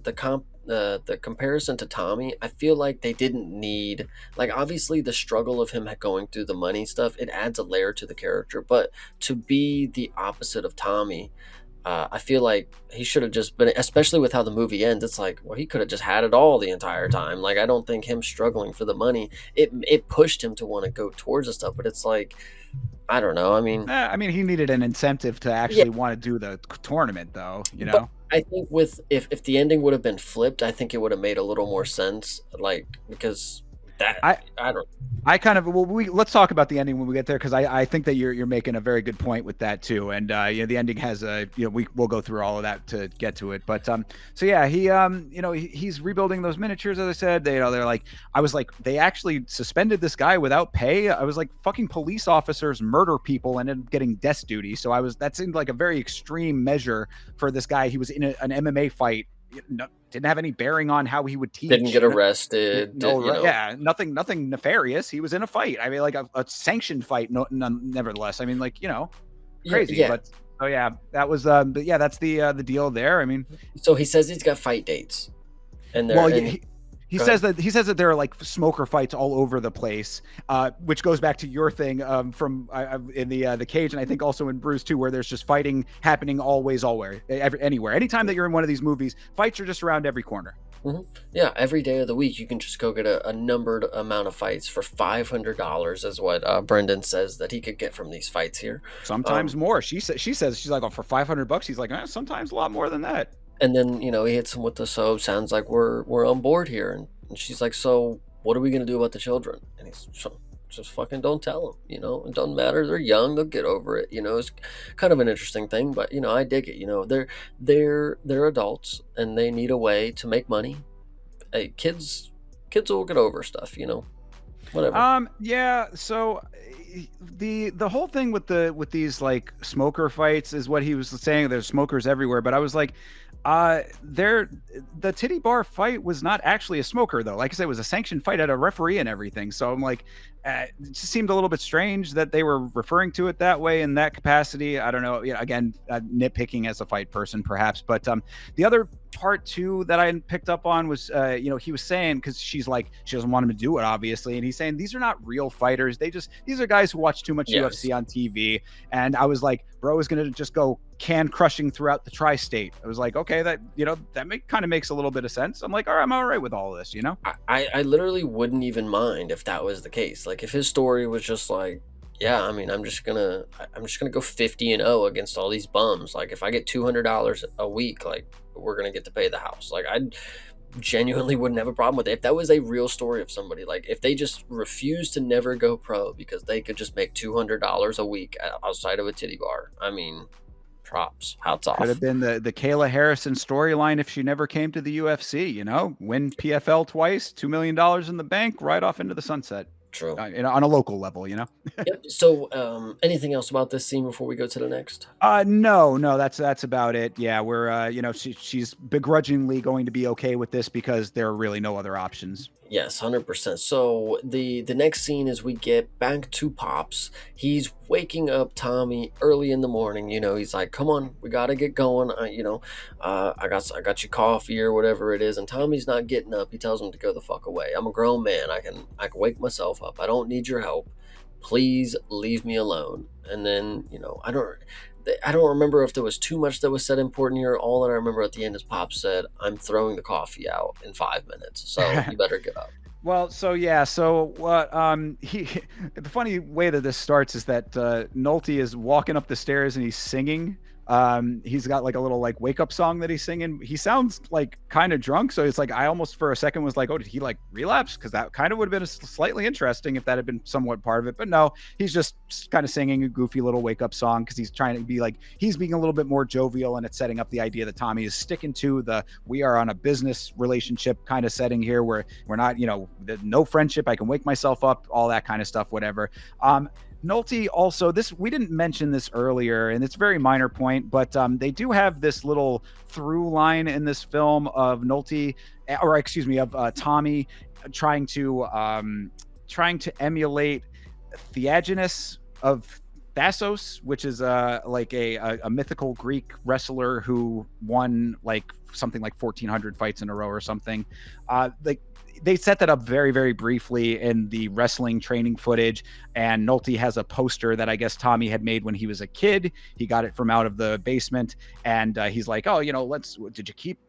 [SPEAKER 3] comparison to Tommy. I feel like they didn't need, like, obviously the struggle of him going through the money stuff. It adds a layer to the character, but to be the opposite of Tommy. I feel like he should have just been, especially with how the movie ends. It's like, well, he could have just had it all the entire time. Like, I don't think him struggling for the money, it pushed him to want to go towards the stuff. But it's like, I don't know.
[SPEAKER 2] I mean, he needed an incentive to
[SPEAKER 3] Yeah,
[SPEAKER 2] actually want to do the tournament, though.
[SPEAKER 3] but I think with if the ending would have been flipped, I think it would have made a little more sense. Like, because that
[SPEAKER 2] I
[SPEAKER 3] I don't.
[SPEAKER 2] I kind of let's talk about the ending when we get there because I think that you're making a very good point with that too, and the ending has a we'll go through all of that to get to it, but so yeah, he's rebuilding those miniatures as I said. They're like, I was like, they actually suspended this guy without pay. I was like, fucking police officers murder people and end up getting desk duty, so that seemed like a very extreme measure for this guy. He was in an MMA fight. Didn't have any bearing on how he would teach.
[SPEAKER 3] Didn't get arrested.
[SPEAKER 2] Yeah, nothing nefarious. He was in a fight. I mean, like a sanctioned fight. Nevertheless. I mean, like crazy.
[SPEAKER 3] Yeah.
[SPEAKER 2] But oh yeah, that was. But yeah, that's the deal there. I mean,
[SPEAKER 3] So he says he's got fight dates, and
[SPEAKER 2] well,
[SPEAKER 3] and
[SPEAKER 2] he
[SPEAKER 3] go
[SPEAKER 2] says
[SPEAKER 3] ahead.
[SPEAKER 2] that there are like smoker fights all over the place, which goes back to your thing from in the cage, and I think also in Bruce too, where there's just fighting happening always, anywhere, anytime that you're in one of these movies, fights are just around every corner.
[SPEAKER 3] Yeah, every day of the week you can just go get a numbered amount of fights for $500 is what Brendan says that he could get from these fights here.
[SPEAKER 2] Sometimes
[SPEAKER 3] Um,
[SPEAKER 2] more. She says she's like, oh, for $500. He's like, sometimes a lot more than that.
[SPEAKER 3] and then he hits him with the "so sounds like we're on board here," and she's like, "So what are we gonna do about the children?" And he's so, just fucking don't tell them. It doesn't matter. They're young. They'll get over it. It's kind of an interesting thing, but I dig it. They're adults and they need a way to make money. Hey, kids will get over stuff. Whatever.
[SPEAKER 2] Yeah, so the whole thing with these like smoker fights is what he was saying. There's smokers everywhere, but I was like, there the titty bar fight was not actually a smoker though. Like I said, it was a sanctioned fight at a referee and everything. So I'm like, it just seemed a little bit strange that they were referring to it that way in that capacity. I don't know. Yeah, again, nitpicking as a fight person, perhaps, but the other part too that I picked up on was, he was saying, because she's like, she doesn't want him to do it, obviously, and he's saying these are not real fighters. These are guys who watch too much
[SPEAKER 3] Yes.
[SPEAKER 2] UFC on TV. And I was like, bro is gonna just go can crushing throughout the tri-state. I was like, okay, that kind of makes a little bit of sense. I'm like, all right, I'm all right with all this.
[SPEAKER 3] I literally wouldn't even mind if that was the case. Like if his story was just like, yeah, I mean, I'm just gonna go 50-0 against all these bums. Like if I get $200 a week, like we're gonna get to pay the house. Like I genuinely wouldn't have a problem with it if that was a real story of somebody. Like if they just refused to never go pro because they could just make $200 a week outside of a titty bar. I mean, props, hats
[SPEAKER 2] Could have
[SPEAKER 3] off.
[SPEAKER 2] been the Kayla Harrison storyline if she never came to the UFC. Win PFL twice, $2 million in the bank, right off into the sunset.
[SPEAKER 3] True.
[SPEAKER 2] On a local level.
[SPEAKER 3] Yep. So, anything else about this scene before we go to the next?
[SPEAKER 2] No, that's about it. Yeah, we're she's begrudgingly going to be okay with this because there are really no other options.
[SPEAKER 3] Yes, 100%. So the next scene is we get back to Pops. He's waking up Tommy early in the morning. He's like, "Come on, we gotta get going." I got you coffee or whatever it is, and Tommy's not getting up. He tells him to go the fuck away. I'm a grown man. I can wake myself up. I don't need your help. Please leave me alone. And then I don't remember if there was too much that was said important here. All that I remember at the end is Pop said, "I'm throwing the coffee out in 5 minutes, so you better get up."
[SPEAKER 2] Well, so yeah, so what? He the funny way that this starts is that Nolte is walking up the stairs and he's singing. He's got like a little like wake up song that he's singing. He sounds like kind of drunk, so it's like I almost for a second was like, oh, did he like relapse? Because that kind of would have been slightly interesting if that had been somewhat part of it. But no, he's just kind of singing a goofy little wake up song because he's trying to be like he's being a little bit more jovial, and it's setting up the idea that Tommy is sticking to the we are on a business relationship kind of setting here where we're not, no friendship. I can wake myself up, all that kind of stuff, whatever. Nolte also, this we didn't mention this earlier, and it's a very minor point, but they do have this little through line in this film of Nolte, or excuse me, of Tommy trying to emulate Theagenes of Thasos, which is like a mythical Greek wrestler who won like something like 1,400 fights in a row or something. Like they set that up very, very briefly in the wrestling training footage. And Nolte has a poster that I guess Tommy had made when he was a kid. He got it from out of the basement, and he's like, "Oh, did you keep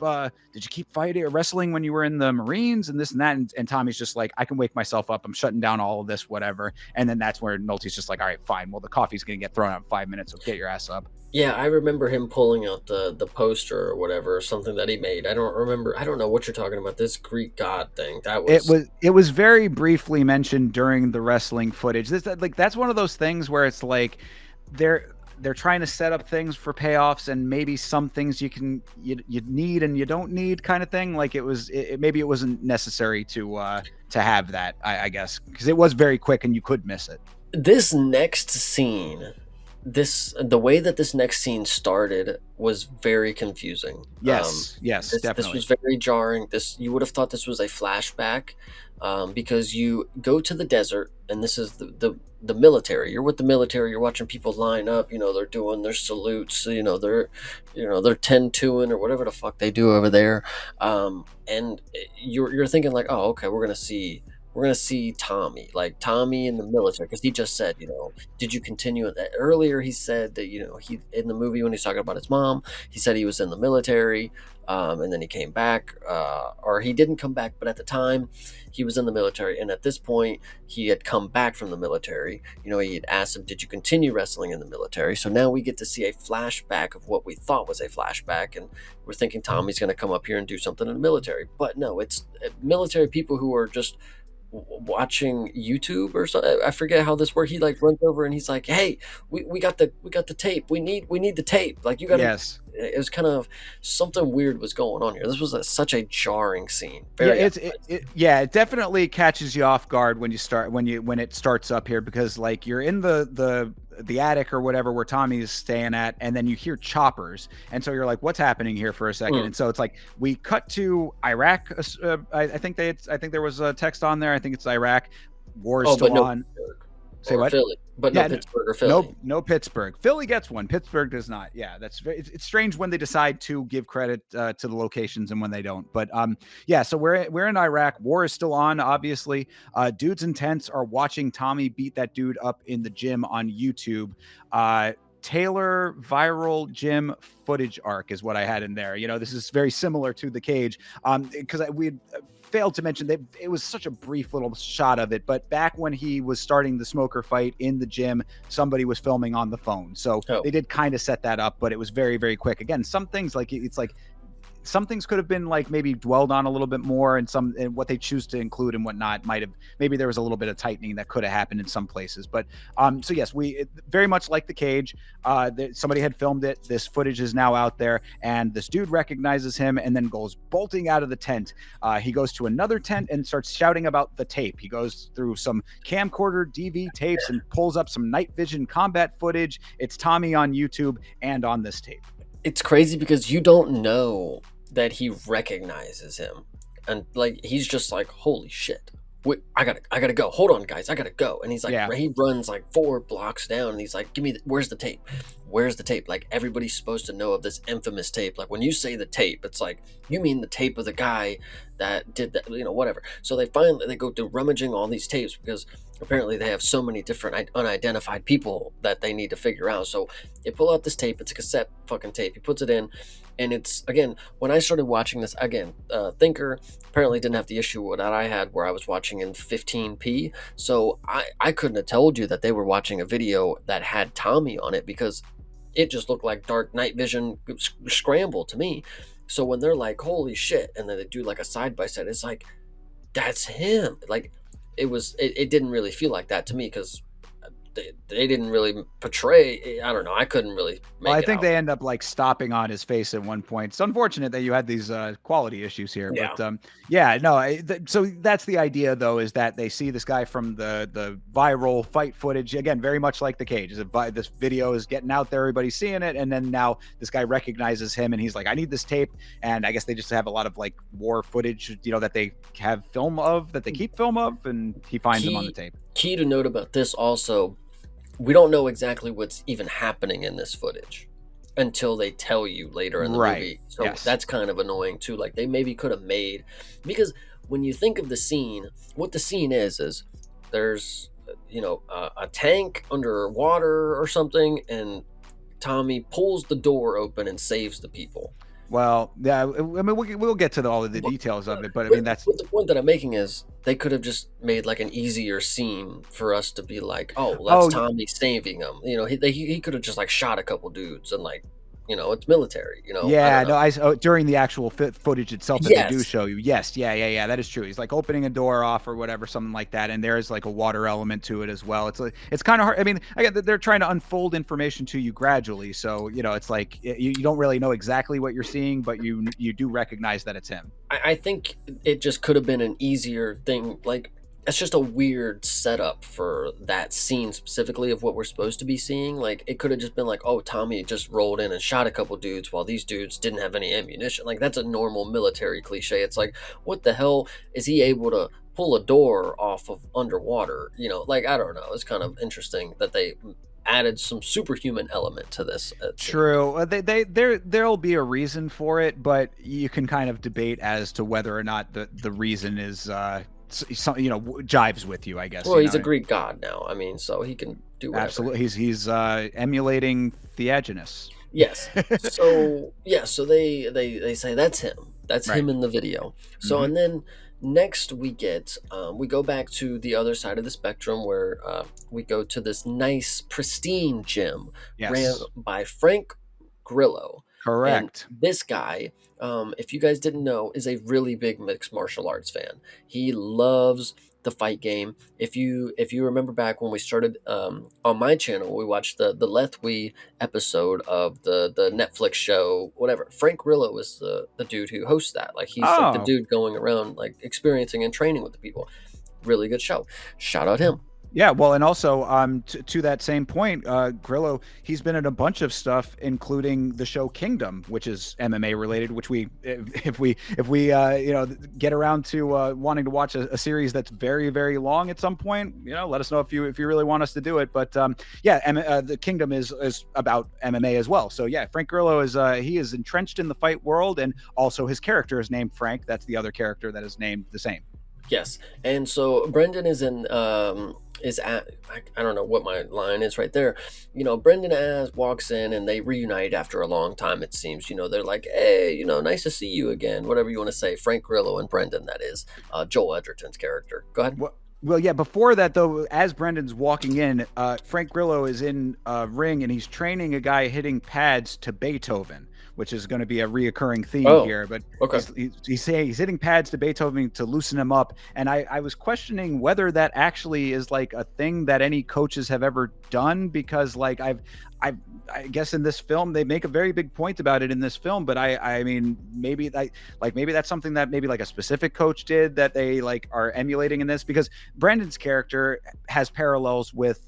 [SPEAKER 2] fighting or wrestling when you were in the Marines and this and that?" And Tommy's just like, "I can wake myself up. I'm shutting down all of this, whatever." And then that's where Nolte's just like, "All right, fine. Well, the coffee's gonna get thrown out in 5 minutes, so get your ass up."
[SPEAKER 3] Yeah, I remember him pulling out the poster or whatever, something that he made. I don't remember. I don't know what you're talking about. This Greek god thing. That
[SPEAKER 2] It
[SPEAKER 3] was
[SPEAKER 2] was it was very briefly mentioned during the wrestling footage. That's one of those things where it's like they're trying to set up things for payoffs, and maybe some things you need and you don't need kind of thing. Like maybe it wasn't necessary to have that, I guess, because it was very quick and you could miss it.
[SPEAKER 3] this next scene. The way that this next scene started was very confusing.
[SPEAKER 2] Yes,
[SPEAKER 3] This
[SPEAKER 2] definitely.
[SPEAKER 3] was very jarring. You would have thought this was a flashback, because you go to the desert and this is the military. You're with the military. You're watching people line up. They're doing their salutes. They're 10-2ing or whatever the fuck they do over there. And you're thinking like, oh, okay, we're we're gonna see Tommy, like Tommy in the military, because he just said, did you continue that earlier? He said that he in the movie when he's talking about his mom, he said he was in the military, and then he came back, or he didn't come back, but at the time he was in the military, and at this point he had come back from the military. He had asked him, did you continue wrestling in the military? So now we get to see a flashback of what we thought was a flashback, and we're thinking Tommy's going to come up here and do something in the military, but no, it's military people who are just watching YouTube or something. I forget how this works. He like runs over and he's like, "Hey, we got the tape. We need the tape. Like you got to."
[SPEAKER 2] Yes.
[SPEAKER 3] It was kind of something weird was going on here. This was such a jarring scene.
[SPEAKER 2] It definitely catches you off guard when it starts up here, because like you're in the attic or whatever where Tommy is staying at, and then you hear choppers, and so you're like, what's happening here for a second? And so it's like we cut to Iraq. I think there was a text on there. I think it's Iraq. War is still on. Say what?
[SPEAKER 3] Philly, but no Pittsburgh or Philly.
[SPEAKER 2] No Pittsburgh. Philly gets one. Pittsburgh does not. Yeah, it's strange when they decide to give credit to the locations and when they don't. But so we're in Iraq. War is still on. Obviously, dudes in tents are watching Tommy beat that dude up in the gym on YouTube. Taylor viral gym footage arc is what I had in there. This is very similar to The Cage, because we had failed to mention that it was such a brief little shot of it, but back when he was starting the smoker fight in the gym, somebody was filming on the phone. So they did kind of set that up, but it was very, very quick. Again, some things some things could have been like maybe dwelled on a little bit more, and what they choose to include and whatnot maybe there was a little bit of tightening that could have happened in some places. But so yes, very much like The Cage. Somebody had filmed it. This footage is now out there, and this dude recognizes him and then goes bolting out of the tent. He goes to another tent and starts shouting about the tape. He goes through some camcorder DV tapes and pulls up some night vision combat footage. It's Tommy on YouTube and on this tape.
[SPEAKER 3] It's crazy because you don't know that he recognizes him, and like he's just like, holy shit, wait, I gotta go, hold on guys, I gotta go. And he's like, he runs like 4 blocks down, and he's like, where's the tape? Like everybody's supposed to know of this infamous tape. Like when you say the tape, it's like you mean the tape of the guy that did that, whatever. So they go through rummaging all these tapes, because apparently they have so many different unidentified people that they need to figure out. So they pull out this tape. It's a cassette fucking tape. He puts it in, and it's, again, when I started watching this, again, Thinker apparently didn't have the issue that I had where I was watching in 15p. So I couldn't have told you that they were watching a video that had Tommy on it, because it just looked like dark night vision scramble to me. So when they're like, holy shit, and then they do like a side by side, it's like, that's him. Like it didn't really feel like that to me, because they didn't really portray. I don't know. I couldn't really make
[SPEAKER 2] I
[SPEAKER 3] it
[SPEAKER 2] think
[SPEAKER 3] out.
[SPEAKER 2] they end up like stopping on his face at one point. It's unfortunate that you had these quality issues here, but so that's the idea, though, is that they see this guy from the viral fight footage, again, very much like The Cage. This video is getting out there, everybody's seeing it, and then now this guy recognizes him, and he's like, I need this tape. And I guess they just have a lot of like war footage, that they have film of, that they keep film of, and he finds him on the tape.
[SPEAKER 3] Key to note about this also, we don't know exactly what's even happening in this footage until they tell you later in the movie. So that's kind of annoying too. Like they maybe could have made, because when you think of the scene, what the scene is there's, a tank underwater or something, and Tommy pulls the door open and saves the people.
[SPEAKER 2] Well, yeah, I mean, we'll get to all of the details of it, but I mean, that's
[SPEAKER 3] the point that I'm making is they could have just made like an easier scene for us to be like, oh, that's Tommy saving him. He could have just like shot a couple dudes and like, it's military.
[SPEAKER 2] During the actual footage itself that they do show you. Yes, that is true. He's like opening a door off or whatever, something like that, and there is like a water element to it as well. It's kind of hard. I mean, again, they're trying to unfold information to you gradually, so it's like you don't really know exactly what you're seeing, but you do recognize that it's him.
[SPEAKER 3] I think it just could have been an easier thing, like. It's just a weird setup for that scene specifically of what we're supposed to be seeing. Like, it could have just been like, oh, Tommy just rolled in and shot a couple dudes while these dudes didn't have any ammunition. Like, that's a normal military cliche. It's like, what the hell is he able to pull a door off of underwater? Like, I don't know. It's kind of interesting that they added some superhuman element to this.
[SPEAKER 2] True. There'll be a reason for it, but you can kind of debate as to whether or not the reason is jives with you, I guess.
[SPEAKER 3] Well, he's a Greek god now. I mean, so he can do whatever.
[SPEAKER 2] Absolutely. He's emulating Theagenes.
[SPEAKER 3] Yes. So yeah, so they say that's him. That's
[SPEAKER 2] Right.
[SPEAKER 3] him in the video. So
[SPEAKER 2] Hmm.
[SPEAKER 3] and then next we go back to the other side of the spectrum where we go to this nice pristine gym ran
[SPEAKER 2] Yes.
[SPEAKER 3] by Frank Grillo. And
[SPEAKER 2] Correct.
[SPEAKER 3] this guy, if you guys didn't know, is a really big mixed martial arts fan. He loves the fight game. If you remember back when we started on my channel, we watched the Lethwe episode of the Netflix show, whatever. Frank Grillo was the dude who hosts that. Like he's like the
[SPEAKER 2] Oh,
[SPEAKER 3] dude going around like experiencing and training with the people. Really good show. Shout out him.
[SPEAKER 2] yeah. Well, and also to that same point, Grillo, he's been in a bunch of stuff, including the show Kingdom, which is MMA related. Which if we get around to wanting to watch a series that's very very long at some point, let us know if you really want us to do it. But yeah, the Kingdom is about MMA as well. So yeah, Frank Grillo he is entrenched in the fight world, and also his character is named Frank. That's the other character that is named the same.
[SPEAKER 3] Yes, and so Brendan is at I don't know what my line is right there. Brendan as walks in and they reunite after a long time. It seems they're like, hey, nice to see you again. Whatever you want to say. Frank Grillo and Brendan, that is Joel Edgerton's character. Go ahead.
[SPEAKER 2] Well, yeah. Before that, though, as Brendan's walking in, Frank Grillo is in a ring and he's training a guy hitting pads to Beethoven, which is going to be a reoccurring theme
[SPEAKER 3] Oh,
[SPEAKER 2] here. But
[SPEAKER 3] okay.
[SPEAKER 2] he's saying he's hitting pads to Beethoven to loosen him up, and I was questioning whether that actually is like a thing that any coaches have ever done, because like I guess in this film they make a very big point about it in this film, but I mean maybe maybe that's something that maybe like a specific coach did that they like are emulating in this, because Brandon's character has parallels with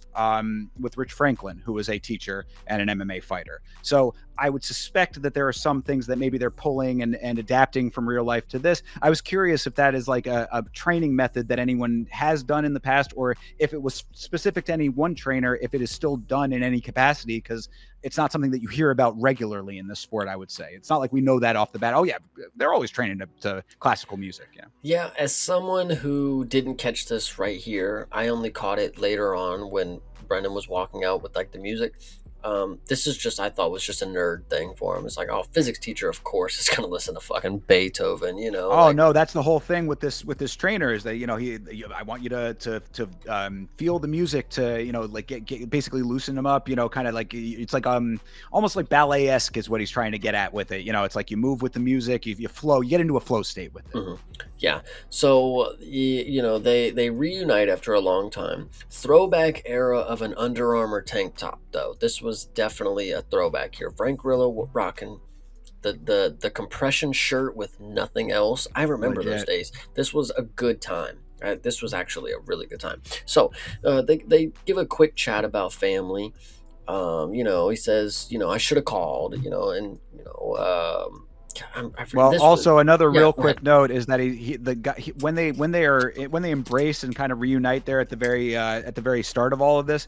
[SPEAKER 2] Rich Franklin, who was a teacher and an MMA fighter. So I would suspect that there are some things that maybe they're pulling and adapting from real life to this. I was curious if that is like a training method that anyone has done in the past, or if it was specific to any one trainer, if it is still done in any capacity, because it's not something that you hear about regularly in this sport. I would say it's not like we know that off the bat. Oh yeah, they're always training to classical music. Yeah.
[SPEAKER 3] Yeah, as someone who didn't catch this right here, I only caught it later on when Brendan was walking out with like the music. This is just I thought was just a nerd thing for him. It's like, oh, physics teacher, of course, is gonna listen to fucking Beethoven,
[SPEAKER 2] Oh
[SPEAKER 3] like
[SPEAKER 2] no, that's the whole thing with this trainer is that I want you to feel the music to like get basically loosen him up, kind of like it's like almost like ballet esque is what he's trying to get at with it. It's like you move with the music, you flow, you get into a flow state with it.
[SPEAKER 3] mhm. Yeah. So they reunite after a long time. Throwback era of an Under Armour tank top, though. This was definitely a throwback here. Frank Grillo rocking the compression shirt with nothing else. I remember those
[SPEAKER 2] Legit.
[SPEAKER 3] days. This was a good time. This was actually a really good time. So they give a quick chat about family. He says, I should have called, and I forget
[SPEAKER 2] Well,
[SPEAKER 3] this was.
[SPEAKER 2] also another
[SPEAKER 3] Yeah,
[SPEAKER 2] real
[SPEAKER 3] go ahead.
[SPEAKER 2] quick note is that the guy when they embrace and kind of reunite there at the very start of all of this,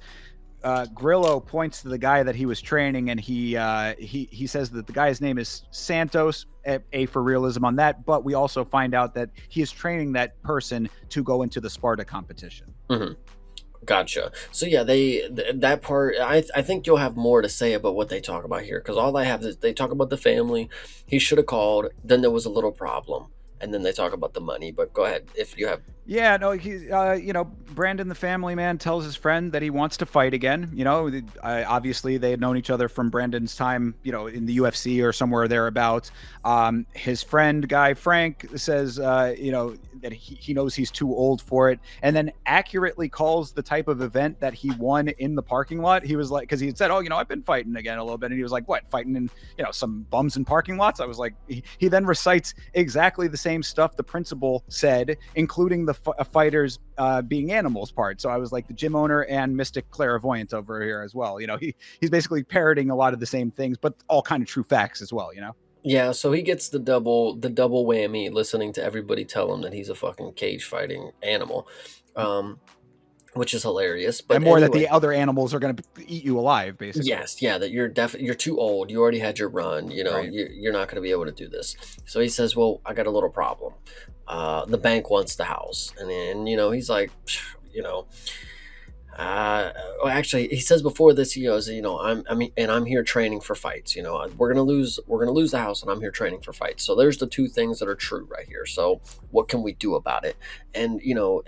[SPEAKER 2] Grillo points to the guy that he was training, and he says that the guy's name is Santos. A for realism on that, but we also find out that he is training that person to go into the Sparta competition.
[SPEAKER 3] Mhm. Gotcha. So yeah, that part. I think you'll have more to say about what they talk about here, because all I have is they talk about the family. He should have called. Then there was a little problem, and then they talk about the money. But go ahead if you have.
[SPEAKER 2] Yeah, no, Brandon, the family man, tells his friend that he wants to fight again. Obviously they had known each other from Brandon's time, in the UFC or somewhere thereabouts. His friend guy Frank says, that he knows he's too old for it, and then accurately calls the type of event that he won in the parking lot. He was like, because he had said, "Oh, I've been fighting again a little bit," and he was like, "What? Fighting in some bums in parking lots?" I was like, he then recites exactly the same stuff the principal said, including the fighters being animals part. So I was like, the gym owner and mystic clairvoyant over here as well. He's basically parroting a lot of the same things, but all kind of true facts as well.
[SPEAKER 3] Yeah, so he gets the double whammy listening to everybody tell him that he's a fucking cage fighting animal. Um, which is hilarious.
[SPEAKER 2] And
[SPEAKER 3] But
[SPEAKER 2] more that
[SPEAKER 3] anyway,
[SPEAKER 2] the other animals are going to eat you alive, basically.
[SPEAKER 3] yes, yeah, that you're too old. You already had your run.
[SPEAKER 2] Right.
[SPEAKER 3] You're not going to be able to do this. So he says, "Well, I got a little problem. The bank wants the house," and then he's like, you know, well, actually, he says before this, he goes, I'm here training for fights. We're gonna lose the house, and I'm here training for fights. So there's the two things that are true right here. So what can we do about it? And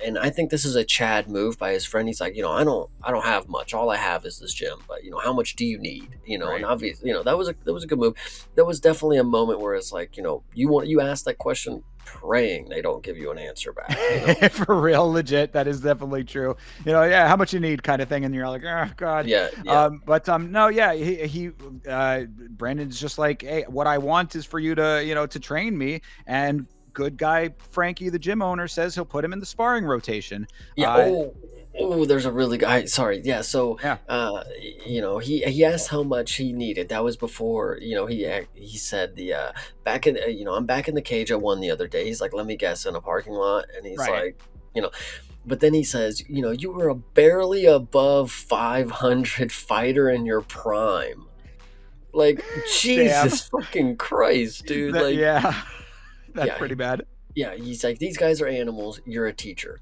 [SPEAKER 3] and I think this is a Chad move by his friend. He's like, I don't have much. All I have is this gym. But how much do you need? And
[SPEAKER 2] Right.
[SPEAKER 3] obviously, that was a good move. There was definitely a moment where it's like, you ask that question praying they don't give you an answer back.
[SPEAKER 2] For real, legit. That is definitely true. Yeah, how much you need kind of thing. And you're like, oh God.
[SPEAKER 3] Yeah, yeah.
[SPEAKER 2] No, yeah, Brandon's just like, hey, what I want is for you to, to train me. And good guy Frankie, the gym owner, says he'll put him in the sparring rotation.
[SPEAKER 3] Yeah.
[SPEAKER 2] Uh,
[SPEAKER 3] Oh, there's a really good. Sorry. Yeah. So,
[SPEAKER 2] yeah,
[SPEAKER 3] he asked how much he needed. That was before. He said back in. I'm back in the cage. I won the other day. He's like, let me guess, in a parking lot, and he's
[SPEAKER 2] right.
[SPEAKER 3] like, you know, but then he says, you were a barely above 500 fighter in your prime. Like,
[SPEAKER 2] Damn.
[SPEAKER 3] Jesus fucking Christ, dude. Like,
[SPEAKER 2] Yeah, that's
[SPEAKER 3] yeah,
[SPEAKER 2] pretty bad.
[SPEAKER 3] yeah. He's like, these guys are animals. You're a teacher.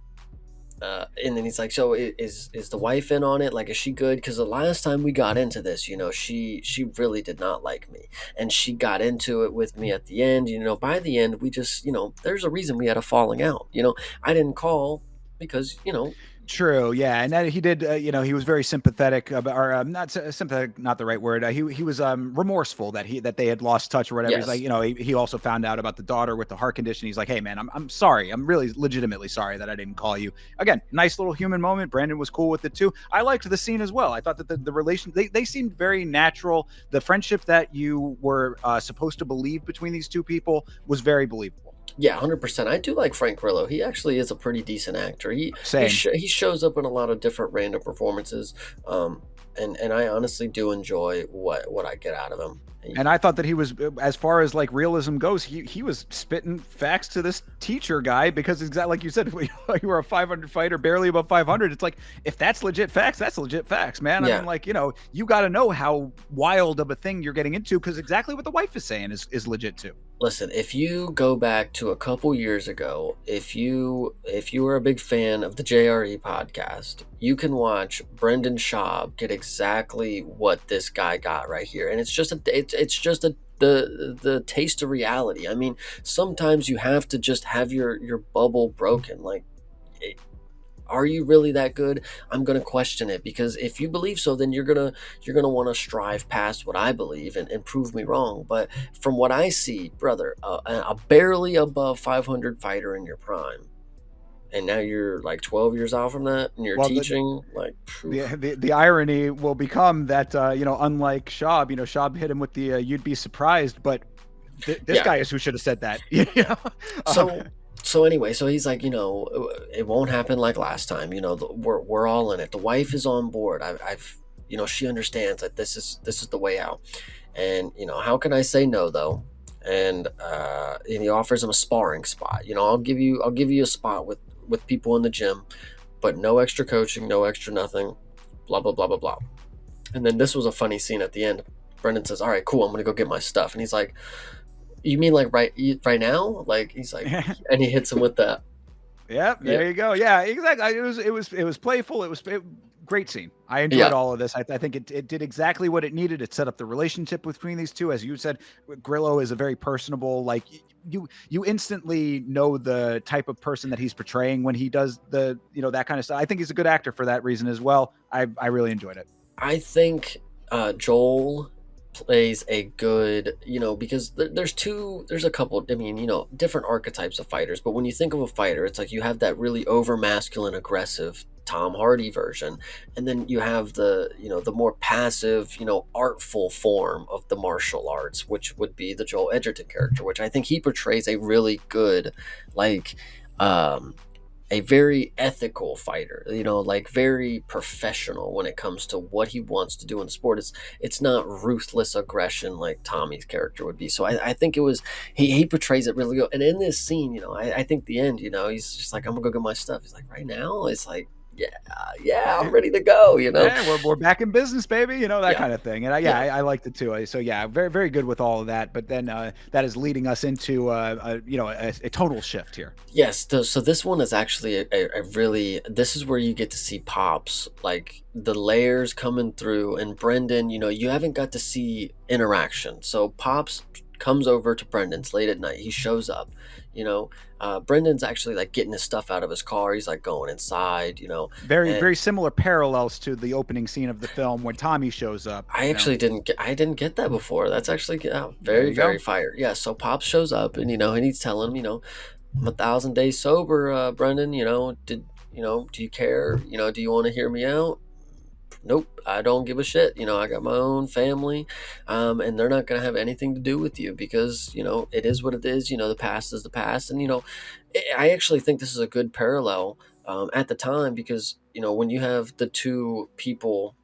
[SPEAKER 3] And then he's like, so is the wife in on it? Like, is she good? Because the last time we got into this, she really did not like me, and she got into it with me at the end. By the end, we just, there's a reason we had a falling out. I didn't call because
[SPEAKER 2] True, yeah, and then he did. He was very sympathetic about, or not sympathetic, not the right word. He was remorseful that they had lost touch or whatever. He's like,
[SPEAKER 3] yes,
[SPEAKER 2] he also found out about the daughter with the heart condition. He's like, hey man, I'm sorry. I'm really legitimately sorry that I didn't call you. Again, nice little human moment. Brandon was cool with it too. I liked the scene as well. I thought that the relation they seemed very natural. The friendship that you were supposed to believe between these two people was very believable.
[SPEAKER 3] yeah, 100%. I do like Frank Grillo. He actually is a pretty decent actor.
[SPEAKER 2] Same.
[SPEAKER 3] He shows up in a lot of different random performances, and I honestly do enjoy what I get out of him.
[SPEAKER 2] And I thought that he was, as far as like realism goes, he was spitting facts to this teacher guy, because exactly like you said, you were a 500 fighter, barely above 500. It's like, if that's legit facts, that's legit facts, man. I
[SPEAKER 3] Yeah.
[SPEAKER 2] mean, like, you got to know how wild of a thing you're getting into, because exactly what the wife is saying is legit too.
[SPEAKER 3] Listen, if you go back to a couple years ago, if you were a big fan of the JRE podcast, you can watch Brendan Schaub get exactly what this guy got right here, and it's just the taste of reality. I mean, sometimes you have to just have your bubble broken. Like, are you really that good? I'm gonna question it, because if you believe so, then you're gonna want to strive past what I believe and prove me wrong. But from what I see, brother, a barely above 500 fighter in your prime, and now you're like 12 years out from that, and you're
[SPEAKER 2] Well,
[SPEAKER 3] teaching like,
[SPEAKER 2] the irony will become that, unlike Schaub, Schaub hit him with the you'd be surprised, but this
[SPEAKER 3] yeah.
[SPEAKER 2] guy is who should have said that. Um,
[SPEAKER 3] So anyway, so he's like, it won't happen like last time. We're all in it. The wife is on board. I've she understands that this is the way out. And how can I say no though? And he offers him a sparring spot. I'll give you a spot with people in the gym, but no extra coaching, no extra nothing. Blah blah blah blah blah. And then this was a funny scene at the end. Brendan says, "All right, cool. I'm gonna go get my stuff." And he's like, you mean like right now? Like, he's like, and he hits him with that.
[SPEAKER 2] Yeah,
[SPEAKER 3] Yeah,
[SPEAKER 2] there you go. Yeah, exactly. It was playful. Great scene. I enjoyed
[SPEAKER 3] yeah,
[SPEAKER 2] all of this. I think it did exactly what it needed. It set up the relationship between these two. As you said, Grillo is a very personable, like, you instantly know the type of person that he's portraying when he does that kind of stuff. I think he's a good actor for that reason as well. I really enjoyed it.
[SPEAKER 3] I think Joel plays a good, because there's a couple, I mean, different archetypes of fighters, but when you think of a fighter, it's like you have that really over masculine, aggressive Tom Hardy version, and then you have the more passive, artful form of the martial arts, which would be the Joel Edgerton character, which I think he portrays a really good, like, a very ethical fighter, like very professional when it comes to what he wants to do in the sport. It's not ruthless aggression like Tommy's character would be. So I think it was, he portrays it really good. And in this scene, I think the end, he's just like, I'm gonna go get my stuff. He's like, right now? It's like, Yeah, yeah, I'm ready to go, you know?
[SPEAKER 2] Hey, we're back in business, baby. You know, that
[SPEAKER 3] Yeah,
[SPEAKER 2] kind of thing. And
[SPEAKER 3] yeah.
[SPEAKER 2] I liked it too. So yeah, very very good with all of that. But then that is leading us into a tonal shift here.
[SPEAKER 3] Yes, so this one is actually a really, this is where you get to see Pops, like the layers coming through, and Brendan, you haven't got to see interaction. So Pops comes over to Brendan's late at night. He shows up, you know. Brendan's actually like getting his stuff out of his car. He's like going inside,
[SPEAKER 2] Very
[SPEAKER 3] and
[SPEAKER 2] very similar parallels to the opening scene of the film when Tommy shows up.
[SPEAKER 3] I didn't get that before. That's actually
[SPEAKER 2] There
[SPEAKER 3] very
[SPEAKER 2] you go.
[SPEAKER 3] very fire. Yeah, so Pops shows up, and and he's telling him, I'm 1,000 days sober, Brendan. Do you care? Do you want to hear me out? Nope, I don't give a shit. I got my own family, and they're not gonna have anything to do with you because it is what it is. The past is the past, and I actually think this is a good parallel at the time because when you have the two people,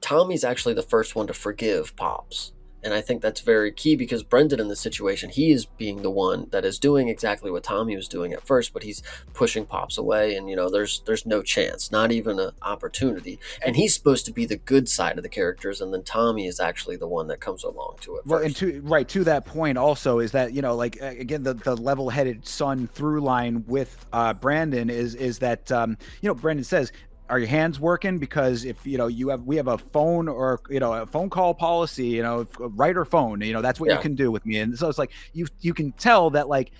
[SPEAKER 3] Tommy's actually the first one to forgive Pops. And I think that's very key because Brendan in this situation, he is being the one that is doing exactly what Tommy was doing at first, but he's pushing Pops away, and there's no chance, not even an opportunity. And he's supposed to be the good side of the characters, and then Tommy is actually the one that comes along to it
[SPEAKER 2] Well, and
[SPEAKER 3] first.
[SPEAKER 2] to that point also is that again the level-headed son through line with Brandon is that Brandon says, "Are your hands working? Because if we have a phone or a phone call policy, right or phone, that's what you
[SPEAKER 3] Yeah.
[SPEAKER 2] can do with me." And so it's like you can tell that like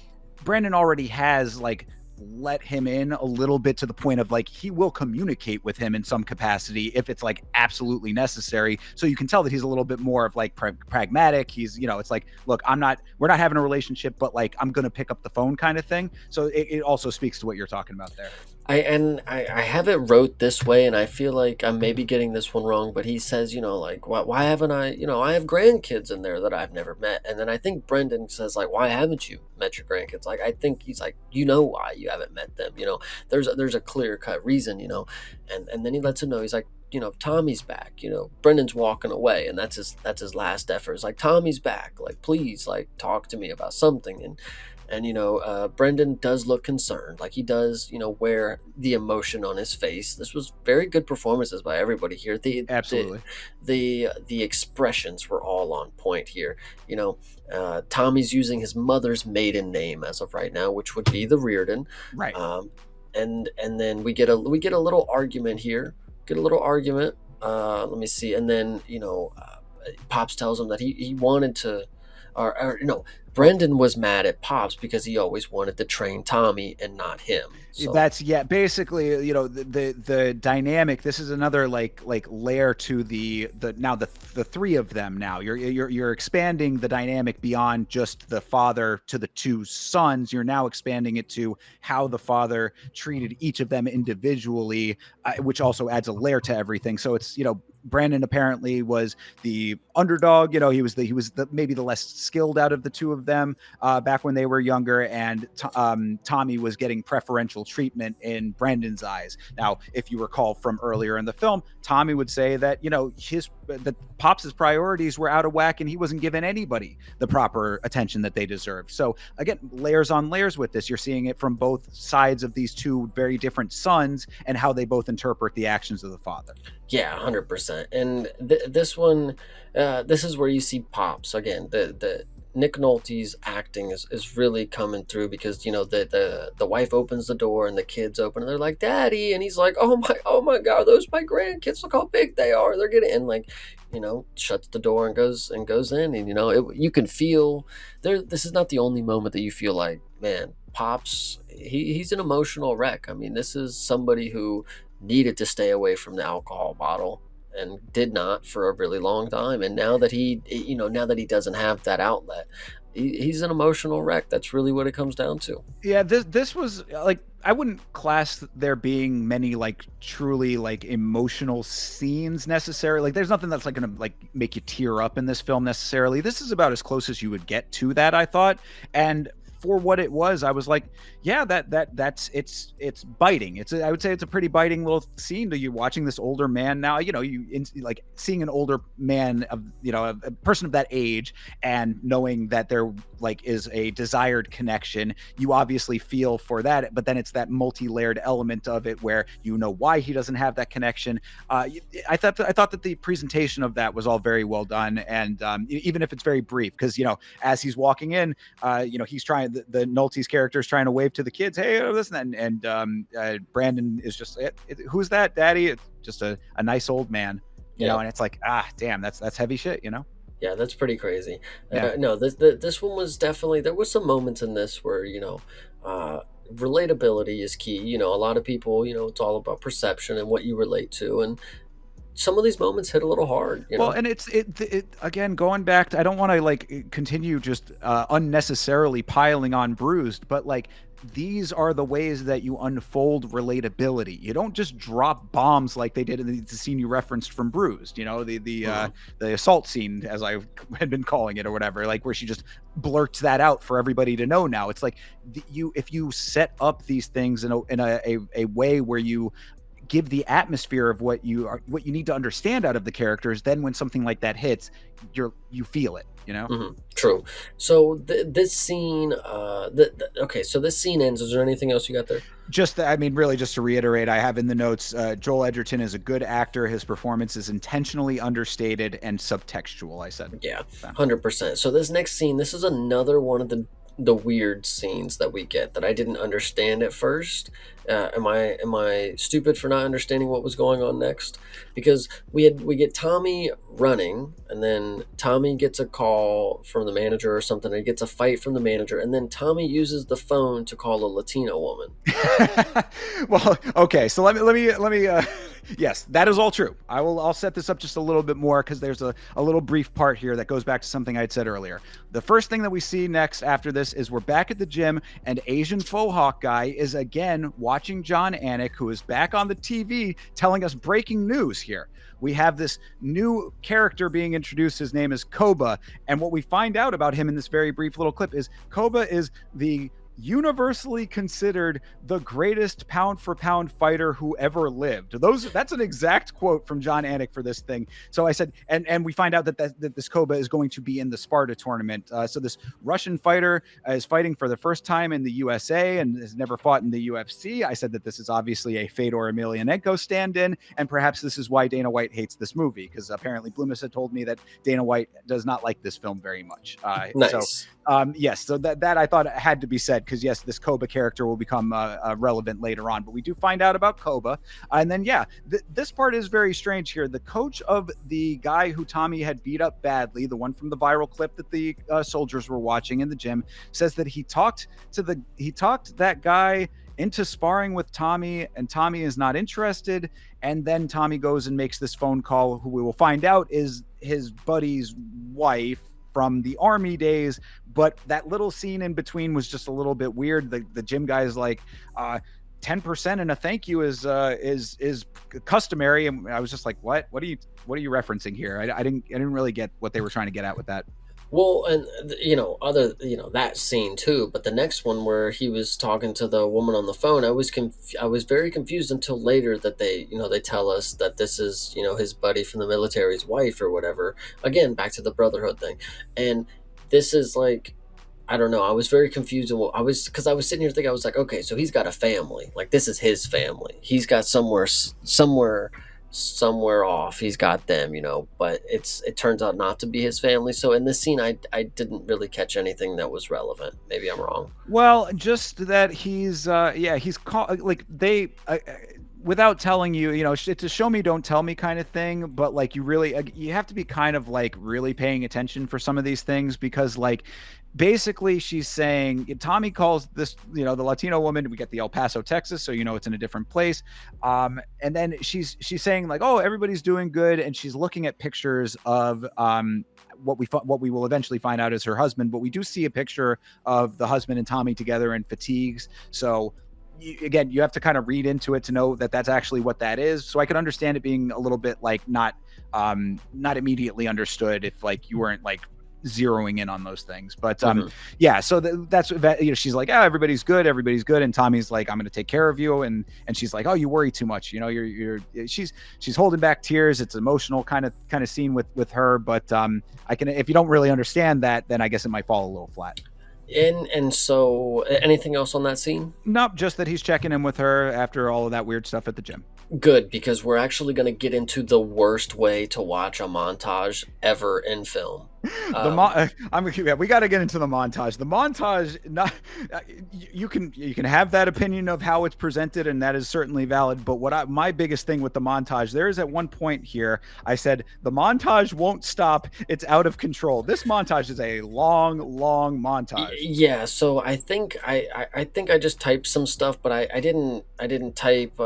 [SPEAKER 2] Brandon already has like let him in a little bit to the point of like he will communicate with him in some capacity if it's like absolutely necessary. So you can tell that he's a little bit more of like pragmatic. He's it's like, look, we're not having a relationship, but like I'm gonna pick up the phone kind of thing. So it also speaks to what you're talking about there.
[SPEAKER 3] I have it wrote this way, and I feel like I'm maybe getting this one wrong, but he says, like, why haven't I have grandkids in there that I've never met. And then I think Brendan says, like, why haven't you met your grandkids? Like, I think he's like, why you haven't met them. There's a clear cut reason, and then he lets him know, he's like, Tommy's back. Brendan's walking away, and that's his last effort. It's like, Tommy's back. Like, please, like, talk to me about something. And Brendan does look concerned, like he does, wear the emotion on his face. This was very good performances by everybody here.
[SPEAKER 2] Absolutely.
[SPEAKER 3] The expressions were all on point here. Tommy's using his mother's maiden name as of right now, which would be the Reardon.
[SPEAKER 2] Right.
[SPEAKER 3] And then we get a little argument here. Get a little argument. Let me see. And then Pops tells him that he wanted to, or no, Brendan was mad at Pops because he always wanted to train Tommy and not him. So
[SPEAKER 2] That's basically the dynamic. This is another like layer to the now the three of them. Now you're expanding the dynamic beyond just the father to the two sons. You're now expanding it to how the father treated each of them individually, which also adds a layer to everything. So it's Brandon apparently was the underdog. He was maybe the less skilled out of the two of them back when they were younger, and Tommy was getting preferential treatment in Brandon's eyes. Now, if you recall from earlier in the film, Tommy would say that that Pops's priorities were out of whack, and he wasn't giving anybody the proper attention that they deserved. So again, layers on layers with this. You're seeing it from both sides of these two very different sons and how they both interpret the actions of the father.
[SPEAKER 3] yeah, 100%. And this one, this is where you see Pops again. The Nick Nolte's acting is really coming through because the wife opens the door and the kids open and they're like, "Daddy," and he's like, oh my God, those my grandkids, look how big they are, they're getting, and like shuts the door and goes in, and you can feel there. This is not the only moment that you feel like, man, Pops, he's an emotional wreck. I mean, this is somebody who needed to stay away from the alcohol bottle and did not for a really long time, and now that he doesn't have that outlet, he's an emotional wreck. That's really what it comes down to.
[SPEAKER 2] Yeah, this was like, I wouldn't class there being many like truly like emotional scenes necessarily. Like there's nothing that's like gonna like make you tear up in this film necessarily. This is about as close as you would get to that, I thought. And for what it was, I was like, yeah, that's it's biting. I would say it's a pretty biting little scene to you watching this older man. Now, like seeing an older man of, a person of that age, and knowing that there like is a desired connection, you obviously feel for that, but then it's that multi-layered element of it where why he doesn't have that connection. I thought that the presentation of that was all very well done, and even if it's very brief, because as he's walking in, he's trying, the Nolte's character is trying to wave to the kids, hey, listen, and Brandon is just, who's that, Daddy? It's just a nice old man, and it's like, damn, that's heavy shit,
[SPEAKER 3] Yeah, that's pretty crazy.
[SPEAKER 2] Yeah.
[SPEAKER 3] No, this one was definitely, there was some moments in this where relatability is key. A lot of people, it's all about perception and what you relate to, and some of these moments hit a little hard.
[SPEAKER 2] Well, and it again, going back to, I don't want to like continue just unnecessarily piling on Bruised, but like, these are the ways that you unfold relatability. You don't just drop bombs like they did in the scene you referenced from Bruised, the assault scene, as I had been calling it, or whatever, like where she just blurts that out for everybody to know now. It's like, if you set up these things in a way where you give the atmosphere of what you need to understand out of the characters, then when something like that hits, you feel it,
[SPEAKER 3] True. So this scene, okay, so this scene ends. Is there anything else you got there?
[SPEAKER 2] Really, just to reiterate, I have in the notes, Joel Edgerton is a good actor. His performance is intentionally understated and subtextual, I said.
[SPEAKER 3] Yeah, 100%. So this next scene, this is another one of the weird scenes that we get that I didn't understand at first. Am I stupid for not understanding what was going on next? Because we get Tommy running, and then Tommy gets a call from the manager or something, and he gets a fight from the manager, and then Tommy uses the phone to call a Latino woman.
[SPEAKER 2] Well, okay, so let me yes, that is all true. I'll set this up just a little bit more, because there's a little brief part here that goes back to something I had said earlier. The first thing that we see next after this is we're back at the gym, and Asian faux hawk guy is again watching John Anik, who is back on the TV telling us breaking news here. We have this new character being introduced. His name is Koba, and what we find out about him in this very brief little clip is Koba is the universally considered the greatest pound for pound fighter who ever lived. That's an exact quote from John Anik for this thing. So I said, and we find out that this Koba is going to be in the Sparta tournament. So this Russian fighter is fighting for the first time in the USA and has never fought in the UFC. I said that this is obviously a Fedor Emelianenko stand-in, and perhaps this is why Dana White hates this movie, because apparently Bloomis had told me that Dana White does not like this film very much.
[SPEAKER 3] Nice.
[SPEAKER 2] Yes, so that I thought had to be said, because yes, this Koba character will become relevant later on, but we do find out about Koba, and then this part is very strange here. The coach of the guy who Tommy had beat up badly, the one from the viral clip that the soldiers were watching in the gym, says that he talked that guy into sparring with Tommy, and Tommy is not interested. And then Tommy goes and makes this phone call, who we will find out is his buddy's wife from the army days. But that little scene in between was just a little bit weird. The gym guy is like, 10% and a thank you is customary. And I was just like, what are you referencing here? I didn't really get what they were trying to get at with that.
[SPEAKER 3] Well, and that scene too, but the next one where he was talking to the woman on the phone, I was very confused until later that they tell us that this is, his buddy from the military's wife or whatever. Again, back to the brotherhood thing. And this is like, I don't know, I was very confused, and because I was sitting here thinking, I was like, okay, so he's got a family. Like, this is his family. He's got somewhere off, he's got them, but it turns out not to be his family. So in this scene, I didn't really catch anything that was relevant. Maybe I'm wrong.
[SPEAKER 2] Well, just that he's called, like, they without telling you, it's a show me don't tell me kind of thing, but like, you have to be kind of like really paying attention for some of these things, because like, basically she's saying, Tommy calls this, the Latino woman, we get the El Paso, Texas, so it's in a different place, and then she's saying like, oh, everybody's doing good, and she's looking at pictures of what we will eventually find out is her husband, but we do see a picture of the husband and Tommy together in fatigues. So again, you have to kind of read into it to know that that's actually what that is. So I could understand it being a little bit like not immediately understood if like you weren't like zeroing in on those things. But
[SPEAKER 3] Mhm.
[SPEAKER 2] yeah, so that's she's like, oh, everybody's good, and Tommy's like, I'm going to take care of you, and she's like, oh, you worry too much, she's holding back tears. It's emotional kind of scene with her, but I can, if you don't really understand that, then I guess it might fall a little flat.
[SPEAKER 3] And so, anything else on that scene?
[SPEAKER 2] Nope, just that he's checking in with her after all of that weird stuff at the gym.
[SPEAKER 3] Good, because we're actually going to get into the worst way to watch a montage ever in film.
[SPEAKER 2] We got to get into the montage. The montage, not you can have that opinion of how it's presented, and that is certainly valid. But my biggest thing with the montage, there is at one point here, I said the montage won't stop. It's out of control. This montage is a long montage.
[SPEAKER 3] Yeah, so I think I think I just typed some stuff, but I didn't type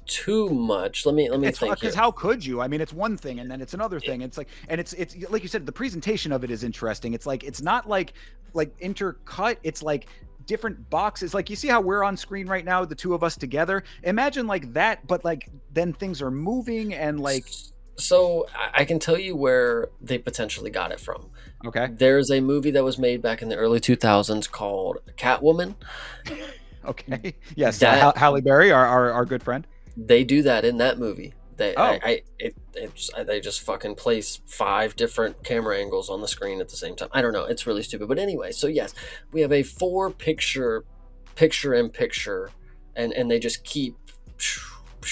[SPEAKER 3] too much. Let me
[SPEAKER 2] It's
[SPEAKER 3] think here.
[SPEAKER 2] because how could you? I mean, it's one thing and then it's another thing. It's like, and it's like you said, the presentation of it is interesting. It's like, it's not like intercut. It's like different boxes. Like, you see how we're on screen right now, the two of us together. Imagine like that, but like then things are moving and like.
[SPEAKER 3] So I can tell you where they potentially got it from.
[SPEAKER 2] Okay.
[SPEAKER 3] There's a movie that was made back in the early 2000s called Catwoman.
[SPEAKER 2] Okay. Yes.
[SPEAKER 3] That
[SPEAKER 2] Halle Berry, our good friend.
[SPEAKER 3] They do that in that movie. They
[SPEAKER 2] Oh.
[SPEAKER 3] they just fucking place 5 different camera angles on the screen at the same time. I don't know. It's really stupid. But anyway, so yes, we have a 4 picture in picture, and they just keep.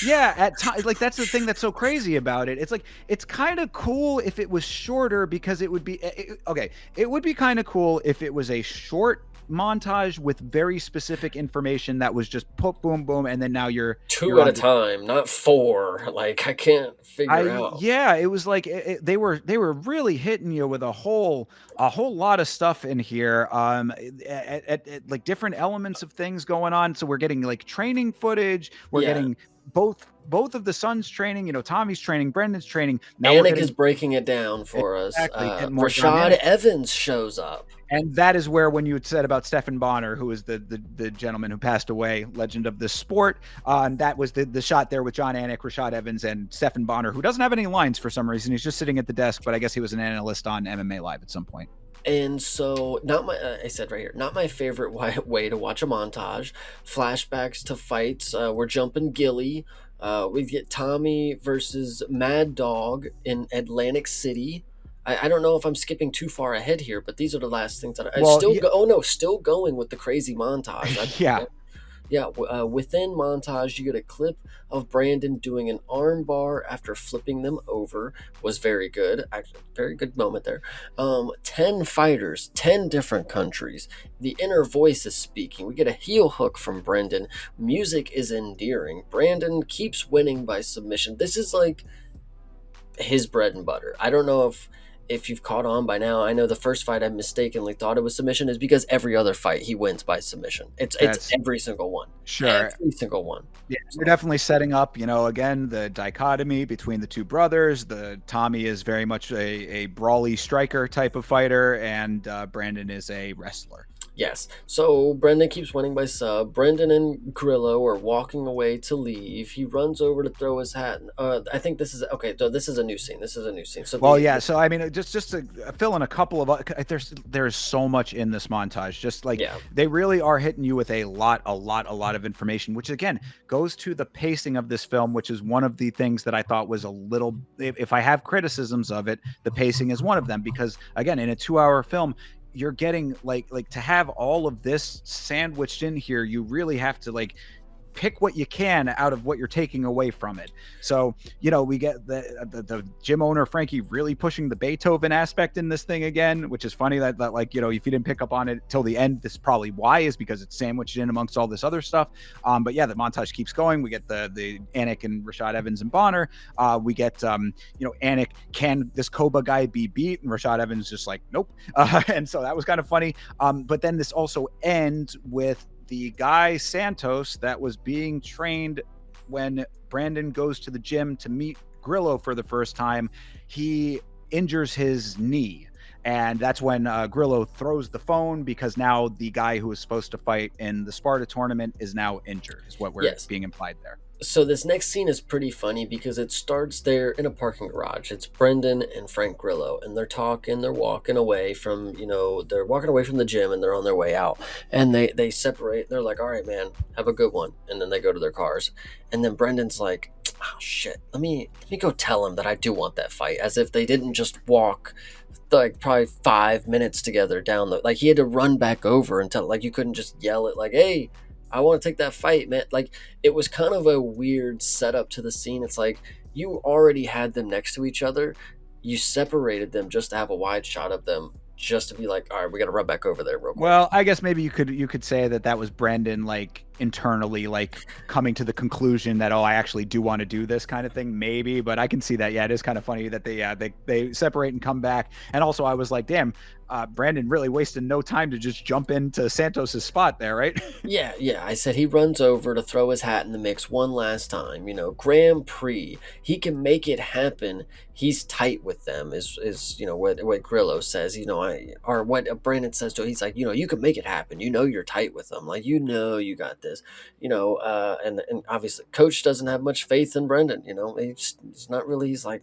[SPEAKER 2] Yeah, at times, like, that's the thing that's so crazy about it. It's like, it's kind of cool if it was shorter, because it would be okay. It would be kind of cool if it was a short montage with very specific information that was just put boom boom, and then now you're
[SPEAKER 3] 2 at a time, not 4. Like, I can't figure out.
[SPEAKER 2] Yeah, it was like they were really hitting you with a whole lot of stuff in here, like different elements of things going on. So we're getting like training footage, we're
[SPEAKER 3] Yeah.
[SPEAKER 2] getting both of the sons training, Tommy's training, Brendan's training. Now
[SPEAKER 3] Anik is breaking it down for
[SPEAKER 2] Exactly,
[SPEAKER 3] us.
[SPEAKER 2] getting more John
[SPEAKER 3] Rashad
[SPEAKER 2] Anik.
[SPEAKER 3] Evans shows up.
[SPEAKER 2] And that is where, when you had said about Stephen Bonner, who is the gentleman who passed away, legend of the sport, that was the shot there with John Anik, Rashad Evans, and Stephen Bonner, who doesn't have any lines for some reason. He's just sitting at the desk, but I guess he was an analyst on MMA Live at some point.
[SPEAKER 3] And so, not my, I said right here, not my favorite way to watch a montage. Flashbacks to fights. We're jumping Gilly. We get Tommy versus Mad Dog in Atlantic City. I don't know if I'm skipping too far ahead here, but these are the last things that I
[SPEAKER 2] Well,
[SPEAKER 3] still
[SPEAKER 2] yeah.
[SPEAKER 3] go. Oh no, still going with the crazy montage.
[SPEAKER 2] Yeah.
[SPEAKER 3] Yeah, within montage, you get a clip of Brandon doing an arm bar after flipping them over. Was very good. Actually, very good moment there. 10 fighters, 10 different countries. The inner voice is speaking. We get a heel hook from Brendan. Music is endearing. Brandon keeps winning by submission. This is like his bread and butter. I don't know if you've caught on by now. I know the first fight I mistakenly thought it was submission is because every other fight he wins by submission. It's every single one.
[SPEAKER 2] Sure.
[SPEAKER 3] Every single one.
[SPEAKER 2] Yeah, we're definitely setting up, again, the dichotomy between the two brothers. Tommy is very much a brawly striker type of fighter, and Brandon is a wrestler.
[SPEAKER 3] Yes. So Brendan keeps winning by sub. Brendan and Grillo are walking away to leave. He runs over to throw his hat. I think this is okay. So this is a new scene. So
[SPEAKER 2] Well, yeah. So I mean, just to fill in a couple of there's so much in this montage. Just like, they really are hitting you with a lot of information, which again goes to the pacing of this film, which is one of the things that I thought was a little. If I have criticisms of it, the pacing is one of them, because again, in a 2-hour film, you're getting like to have all of this sandwiched in here, you really have to pick what you can out of what you're taking away from it. So, we get the gym owner, Frankie, really pushing the Beethoven aspect in this thing again, which is funny that if you didn't pick up on it till the end, this is probably why, is because it's sandwiched in amongst all this other stuff. But yeah, the montage keeps going. We get the Anik and Rashad Evans and Bonner. We get, Anik, can this Koba guy be beat? And Rashad Evans just like, nope. And so that was kind of funny. But then this also ends with the guy Santos that was being trained when Brandon goes to the gym to meet Grillo for the first time. He injures his knee, and that's when Grillo throws the phone, because now the guy who was supposed to fight in the Sparta tournament is now injured, is what we're being implied there.
[SPEAKER 3] So this next scene is pretty funny because it starts there in a parking garage. It's Brendan and Frank Grillo, and they're talking. They're walking away from, they're walking away from the gym, and they're on their way out. And they separate. They're like, "All right, man, have a good one." And then they go to their cars. And then Brendan's like, "Oh shit, let me go tell him that I do want that fight," as if they didn't just walk like probably 5 minutes together down the, like he had to run back over and tell, like you couldn't just yell it like, "Hey, I want to take that fight, man." Like it was kind of a weird setup to the scene. It's like you already had them next to each other, you separated them just to have a wide shot of them, just to be like, "All right, we got to run back over there real quick."
[SPEAKER 2] Well, I guess maybe you could say that that was Brendan like internally like coming to the conclusion that, oh, I actually do want to do this kind of thing, maybe. But I can see that. Yeah, it is kind of funny that they separate and come back. And also, I was like, damn, Brandon really wasted no time to just jump into Santos's spot there, right?
[SPEAKER 3] Yeah, yeah. I said he runs over to throw his hat in the mix one last time. Grand Prix. He can make it happen. He's tight with them. Is what Grillo says. Or what Brandon says to him. He's like, you can make it happen. You're tight with them. Like you got this. And obviously, Coach doesn't have much faith in Brendan. He's not really. He's like,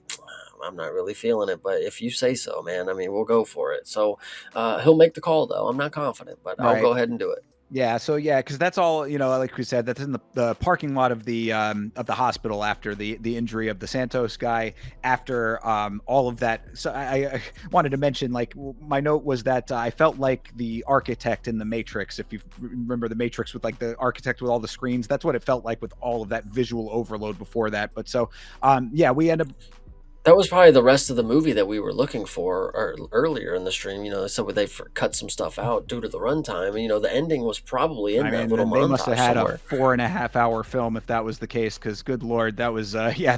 [SPEAKER 3] "I'm not really feeling it, but if you say so, man, I mean, we'll go for it." So he'll make the call, though. I'm not confident, but I'll
[SPEAKER 2] Right.
[SPEAKER 3] go ahead and do it.
[SPEAKER 2] Yeah, so yeah, because that's all, like we said, that's in the parking lot of the hospital after the injury of the Santos guy. After all of that, so I wanted to mention, like, my note was that I felt like the architect in the Matrix. If you remember the Matrix with like the architect with all the screens, that's what it felt like with all of that visual overload before that. But so yeah, we end up.
[SPEAKER 3] That was probably the rest of the movie that we were looking for earlier in the stream. So they cut some stuff out due to the runtime. And, the ending was probably in
[SPEAKER 2] I
[SPEAKER 3] that
[SPEAKER 2] mean,
[SPEAKER 3] little
[SPEAKER 2] then they must have
[SPEAKER 3] montage
[SPEAKER 2] had a
[SPEAKER 3] somewhere.
[SPEAKER 2] 4.5 hour film if that was the case. Because good lord, that was yeah,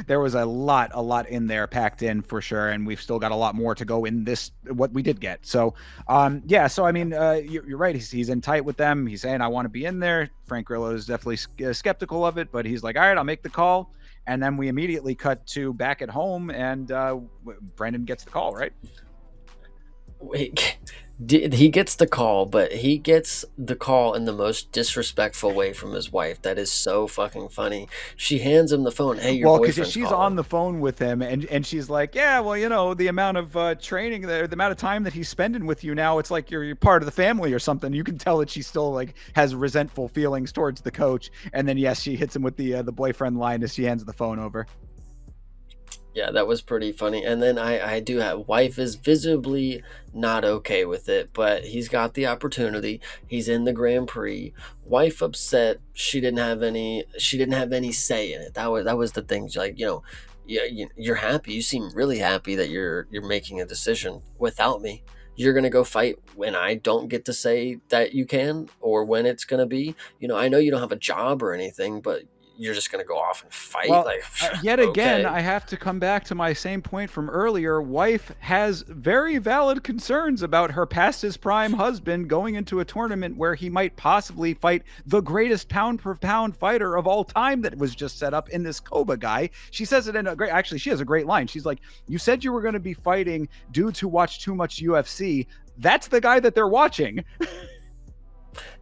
[SPEAKER 2] there was a lot in there packed in for sure, and we've still got a lot more to go in this what we did get. So yeah, so I mean, you're right. He's in tight with them. He's saying I want to be in there. Frank Grillo is definitely skeptical of it, but he's like, all right, I'll make the call. And then we immediately cut to back at home, and Brendan gets the call, right?
[SPEAKER 3] Wait, he gets the call, but he gets the call in the most disrespectful way from his wife. That is so fucking funny. She hands him the phone. "Hey, your
[SPEAKER 2] Well, because
[SPEAKER 3] boyfriend's
[SPEAKER 2] she's on
[SPEAKER 3] calling."
[SPEAKER 2] the phone with him, and she's like, yeah, well, the amount of training, the amount of time that he's spending with you now, it's like you're part of the family or something. You can tell that she still like has resentful feelings towards the coach. And then yes, she hits him with the boyfriend line as she hands the phone over.
[SPEAKER 3] Yeah, that was pretty funny. And then I do have, wife is visibly not okay with it, but he's got the opportunity. He's in the Grand Prix. Wife upset. She didn't have any say in it. That was the thing. Like, yeah, you're happy. You seem really happy that you're making a decision without me. You're gonna go fight when I don't get to say that you can, or when it's gonna be. I know you don't have a job or anything, but you're just gonna go off and fight,
[SPEAKER 2] Well,
[SPEAKER 3] like,
[SPEAKER 2] yet again,
[SPEAKER 3] okay.
[SPEAKER 2] I have to come back to my same point from earlier. Wife has very valid concerns about her past his prime husband going into a tournament where he might possibly fight the greatest pound for pound fighter of all time that was just set up in this Koba guy. She says it in a great, actually, she has a great line. She's like, "You said you were going to be fighting dudes who watch too much UFC. That's the guy that they're watching."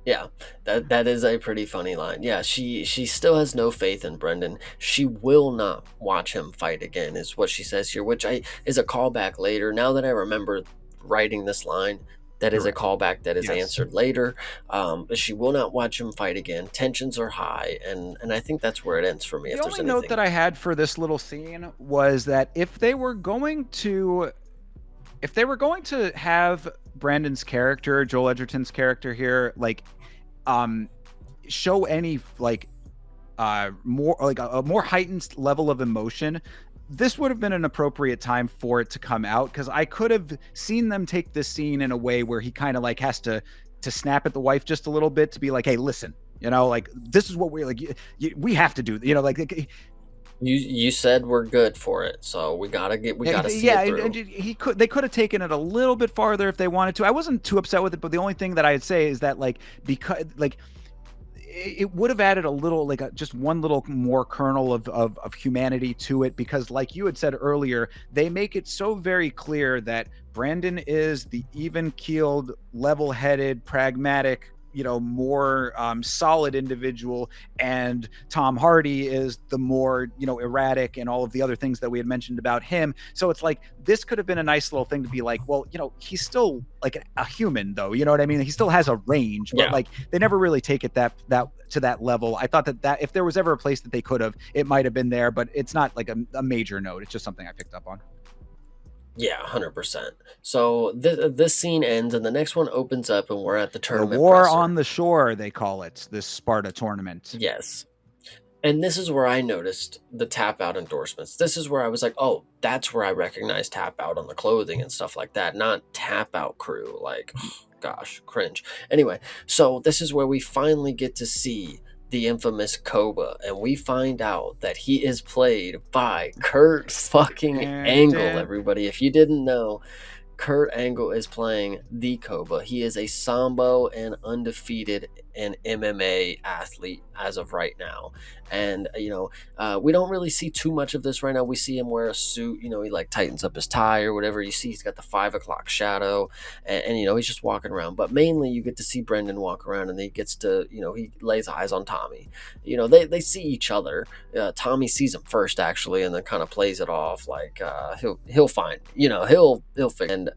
[SPEAKER 3] Yeah, that is a pretty funny line. Yeah, she still has no faith in Brendan. She will not watch him fight again, is what she says here, which I is a callback later. Now that I remember writing this line, that is a
[SPEAKER 2] Correct.
[SPEAKER 3] callback that is
[SPEAKER 2] Yes.
[SPEAKER 3] answered later. But she will not watch him fight again. Tensions are high, and I think that's where it ends for me.
[SPEAKER 2] The
[SPEAKER 3] If there's
[SPEAKER 2] only note that
[SPEAKER 3] anything.
[SPEAKER 2] I had for this little scene was that if they were going to have Brandon's character, Joel Edgerton's character here, like um show any like more like a more heightened level of emotion, this would have been an appropriate time for it to come out, because I could have seen them take this scene in a way where he kind of like has to snap at the wife just a little bit to be like, hey, listen, like this is what we're like, we have to do, like
[SPEAKER 3] You said we're good for it, so we gotta see
[SPEAKER 2] yeah,
[SPEAKER 3] it
[SPEAKER 2] and
[SPEAKER 3] through.
[SPEAKER 2] they could have taken it a little bit farther if they wanted to. I wasn't too upset with it, but the only thing that I'd say is that like, because like it would have added a little, like just one little more kernel of humanity to it, because like you had said earlier, they make it so very clear that Brandon is the even keeled, level headed, pragmatic, more solid individual, and Tom Hardy is the more erratic, and all of the other things that we had mentioned about him. So it's like this could have been a nice little thing to be like, well, he's still like a human, though. You know what I mean? He still has a range, but
[SPEAKER 3] Yeah.
[SPEAKER 2] like they never really take it that to that level. I thought that if there was ever a place that they could have, it might have been there, but it's not like a major note. It's just something I picked up on.
[SPEAKER 3] Yeah, 100%. So this scene ends, and the next one opens up, and we're at the
[SPEAKER 2] The
[SPEAKER 3] tournament
[SPEAKER 2] war
[SPEAKER 3] presser.
[SPEAKER 2] on the shore, they call it, this Sparta tournament.
[SPEAKER 3] Yes. And this is where I noticed the tap out endorsements. This is where I was like, oh, that's where I recognize tap out on the clothing and stuff like that, not tap out crew. Like, gosh, cringe. Anyway, so this is where we finally get to see the infamous Koba, and we find out that he is played by Kurt fucking Angle, everybody. If you didn't know, Kurt Angle is playing the Koba. He is a Sambo and undefeated and MMA athlete as of right now. And, we don't really see too much of this right now. We see him wear a suit, he like tightens up his tie or whatever. You see he's got the 5 o'clock shadow, and he's just walking around. But mainly you get to see Brendan walk around, and he gets to, he lays eyes on Tommy. They see each other. Tommy sees him first, actually, and then kind of plays it off like he'll find, he'll figure. And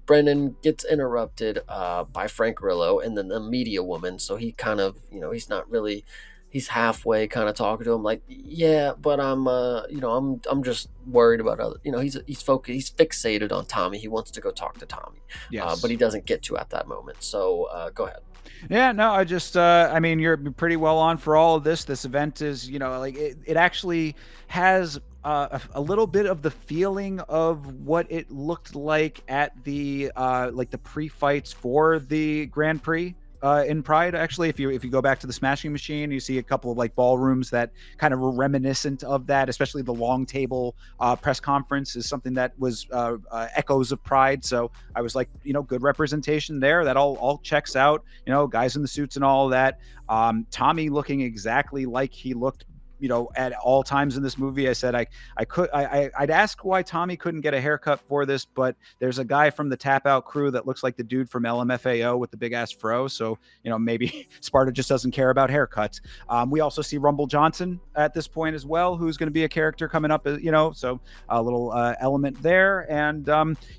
[SPEAKER 3] Brendan gets interrupted by Frank Grillo and then the media woman. So he kind of, he's not really, he's halfway kind of talking to him like, yeah, but I'm just worried about other, he's focused, he's fixated on Tommy. He wants to go talk to Tommy,
[SPEAKER 2] Yes.
[SPEAKER 3] but he doesn't get to at that moment. So go ahead.
[SPEAKER 2] Yeah, no, I just, I mean, you're pretty well on for all of this. This event is, like it actually has a little bit of the feeling of what it looked like at the the pre-fights for the Grand Prix in Pride. Actually, if you go back to the Smashing Machine, you see a couple of like ballrooms that kind of were reminiscent of that. Especially the long table press conference is something that was echoes of Pride. So I was like, good representation there. That all checks out. Guys in the suits and all of that. Tommy looking exactly like he looked at all times in this movie. I said I'd ask why Tommy couldn't get a haircut for this, but there's a guy from the Tap Out crew that looks like the dude from LMFAO with the big ass fro. So maybe Sparta just doesn't care about haircuts. We also see Rumble Johnson at this point as well, who's going to be a character coming up. So a little element there. And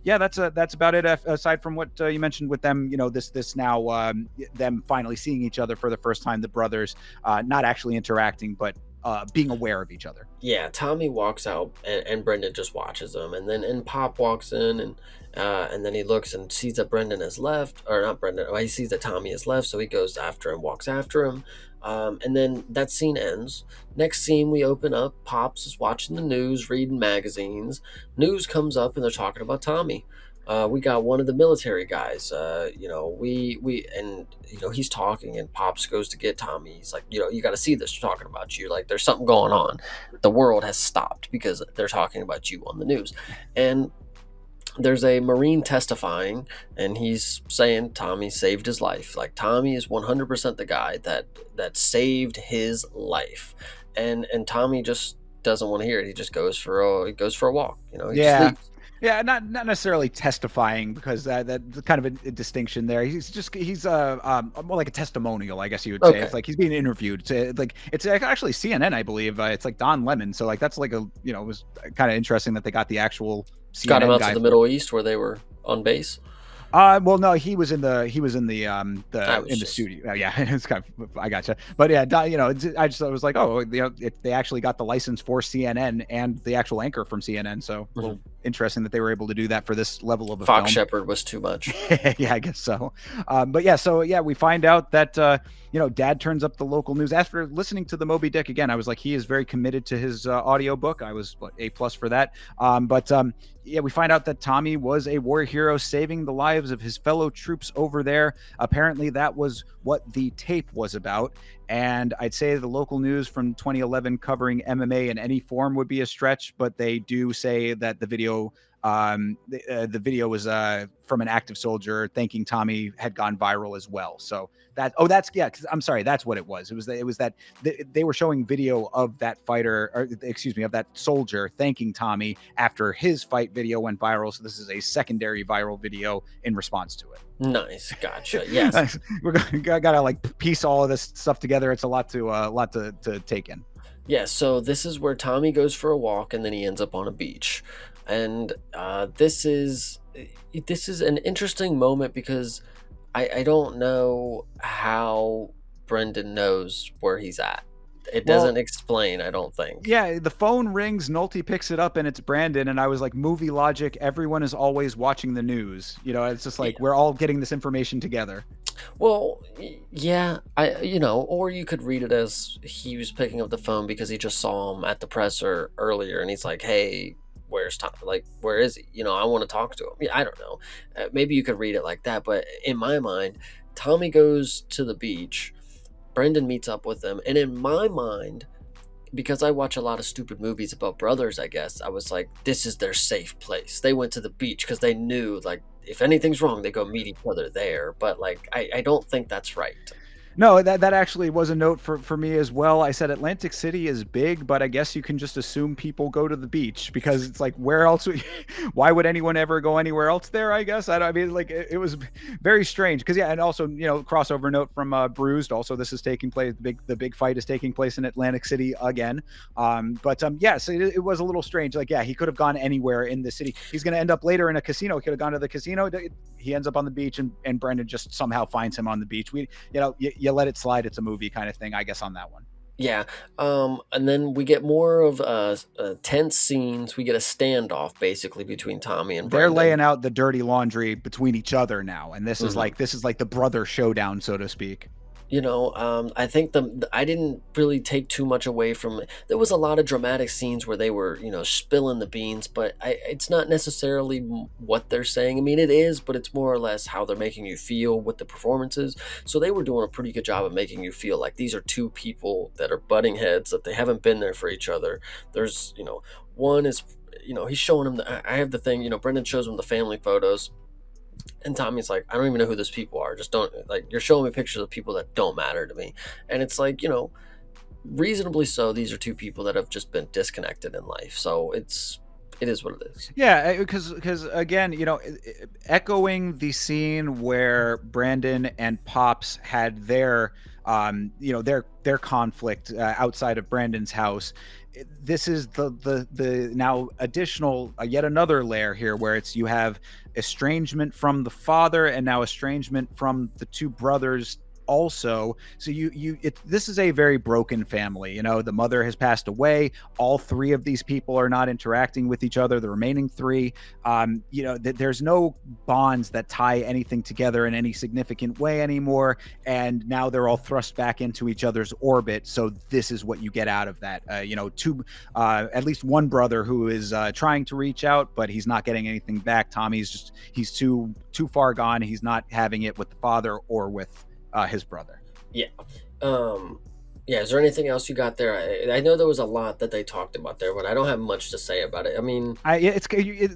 [SPEAKER 2] that's about it. Aside from what you mentioned with them, this now them finally seeing each other for the first time, the brothers not actually interacting, but being aware of each other.
[SPEAKER 3] Yeah, Tommy walks out, and Brendan just watches him, and then Pop walks in, and then he looks and sees that Brendan has left, or not Brendan. He sees that Tommy has left, so he goes after him, walks after him, and then that scene ends. Next scene, we open up. Pops is watching the news, reading magazines. News comes up, and they're talking about Tommy. We got one of the military guys, he's talking, and Pops goes to get Tommy. He's like, you got to see this. They're talking about you. Like, there's something going on. The world has stopped because they're talking about you on the news. And there's a Marine testifying, and he's saying Tommy saved his life. Like, Tommy is 100% the guy that saved his life. And Tommy just doesn't want to hear it. He just goes for a walk. He just leaves.
[SPEAKER 2] Yeah, not necessarily testifying, because that's kind of a distinction there. He's more like a testimonial, I guess you would say. Okay. It's like he's being interviewed. It's actually CNN, I believe. It's like Don Lemon. So like that's like it was kind of interesting that they got the actual CNN
[SPEAKER 3] got him out
[SPEAKER 2] guy
[SPEAKER 3] to the Middle East where they were on base.
[SPEAKER 2] Well, no, he was in the studio. Yeah, it's kind of, I gotcha. But yeah, I was like, oh, they actually got the license for CNN and the actual anchor from CNN. So interesting that they were able to do that for this level of a
[SPEAKER 3] Fox
[SPEAKER 2] film.
[SPEAKER 3] Shepherd was too much.
[SPEAKER 2] Yeah, I guess so. But yeah, so yeah, we find out that Dad turns up the local news after listening to the Moby Dick again. I was like, he is very committed to his audio book. I was A+ for that. Yeah, we find out that Tommy was a war hero saving the lives of his fellow troops over there. Apparently that was what the tape was about. And I'd say the local news from 2011 covering MMA in any form would be a stretch, but they do say that the video The video was from an active soldier thanking Tommy had gone viral as well. So that's yeah. I'm sorry, that's what it was. It was that they were showing video of that fighter, or excuse me, of that soldier thanking Tommy after his fight video went viral. So this is a secondary viral video in response to it.
[SPEAKER 3] Nice, gotcha. Yes.
[SPEAKER 2] We're gotta like piece all of this stuff together. It's a lot to take in.
[SPEAKER 3] Yeah, so this is where Tommy goes for a walk and then he ends up on a beach. And this is an interesting moment because I don't know how Brendan knows where he's at. It
[SPEAKER 2] Well,
[SPEAKER 3] doesn't explain, I don't think.
[SPEAKER 2] yeah, the phone rings, Nolte picks it up, and it's Brandon. And I was like, movie logic, everyone is always watching the news. It's just like we're all getting this information together.
[SPEAKER 3] Well, yeah, or you could read it as he was picking up the phone because he just saw him at the presser earlier, and he's like, "Hey, where's Tom? Like, where is he? I want to talk to him." Yeah, I don't know. Maybe you could read it like that, but in my mind, Tommy goes to the beach. Brendan meets up with him, and in my mind, because I watch a lot of stupid movies about brothers, I guess, I was like, this is their safe place. They went to the beach because they knew, like, if anything's wrong, they go meet each other there. But, like, I don't think that's right.
[SPEAKER 2] No, that actually was a note for me as well. I said Atlantic City is big, but I guess you can just assume people go to the beach because it's like, where else? Why would anyone ever go anywhere else there? I guess I mean, like it was very strange because yeah, and also crossover note from Bruised. Also, this is taking place. The big fight is taking place in Atlantic City again. But yes, it was a little strange. Like yeah, he could have gone anywhere in the city. He's going to end up later in a casino. He could have gone to the casino. He ends up on the beach, and Brendan just somehow finds him on the beach. You let it slide. It's a movie kind of thing, I guess, on that one.
[SPEAKER 3] Yeah. And then we get more of tense scenes. We get a standoff basically between Tommy and
[SPEAKER 2] They're
[SPEAKER 3] Brendan.
[SPEAKER 2] laying out the dirty laundry between each other now, and this is like the brother showdown, so to speak.
[SPEAKER 3] I think I didn't really take too much away from it. There was a lot of dramatic scenes where they were, spilling the beans, but it's not necessarily what they're saying. I mean, it is, but it's more or less how they're making you feel with the performances. So they were doing a pretty good job of making you feel like these are two people that are butting heads, that they haven't been there for each other. There's, one is, he's showing him I have the thing, Brendan shows him the family photos. And Tommy's like, I don't even know who those people are. Just don't, like, you're showing me pictures of people that don't matter to me. And it's like, reasonably so, these are two people that have just been disconnected in life. So it is what it is.
[SPEAKER 2] Yeah, because again, echoing the scene where Brandon and Pops had their their conflict outside of Brandon's house. This is the now additional yet another layer here where you have estrangement from the father and now estrangement from the two brothers also. So this is a very broken family. The mother has passed away. All three of these people are not interacting with each other, the remaining three. There's no bonds that tie anything together in any significant way anymore, and now they're all thrust back into each other's orbit. So this is what you get out of that. At least one brother who is trying to reach out, but he's not getting anything back. He's too far gone. He's not having it with the father or with his brother.
[SPEAKER 3] Yeah. Yeah. Is there anything else you got there? I know there was a lot that they talked about there, but I don't have much to say about it. I mean,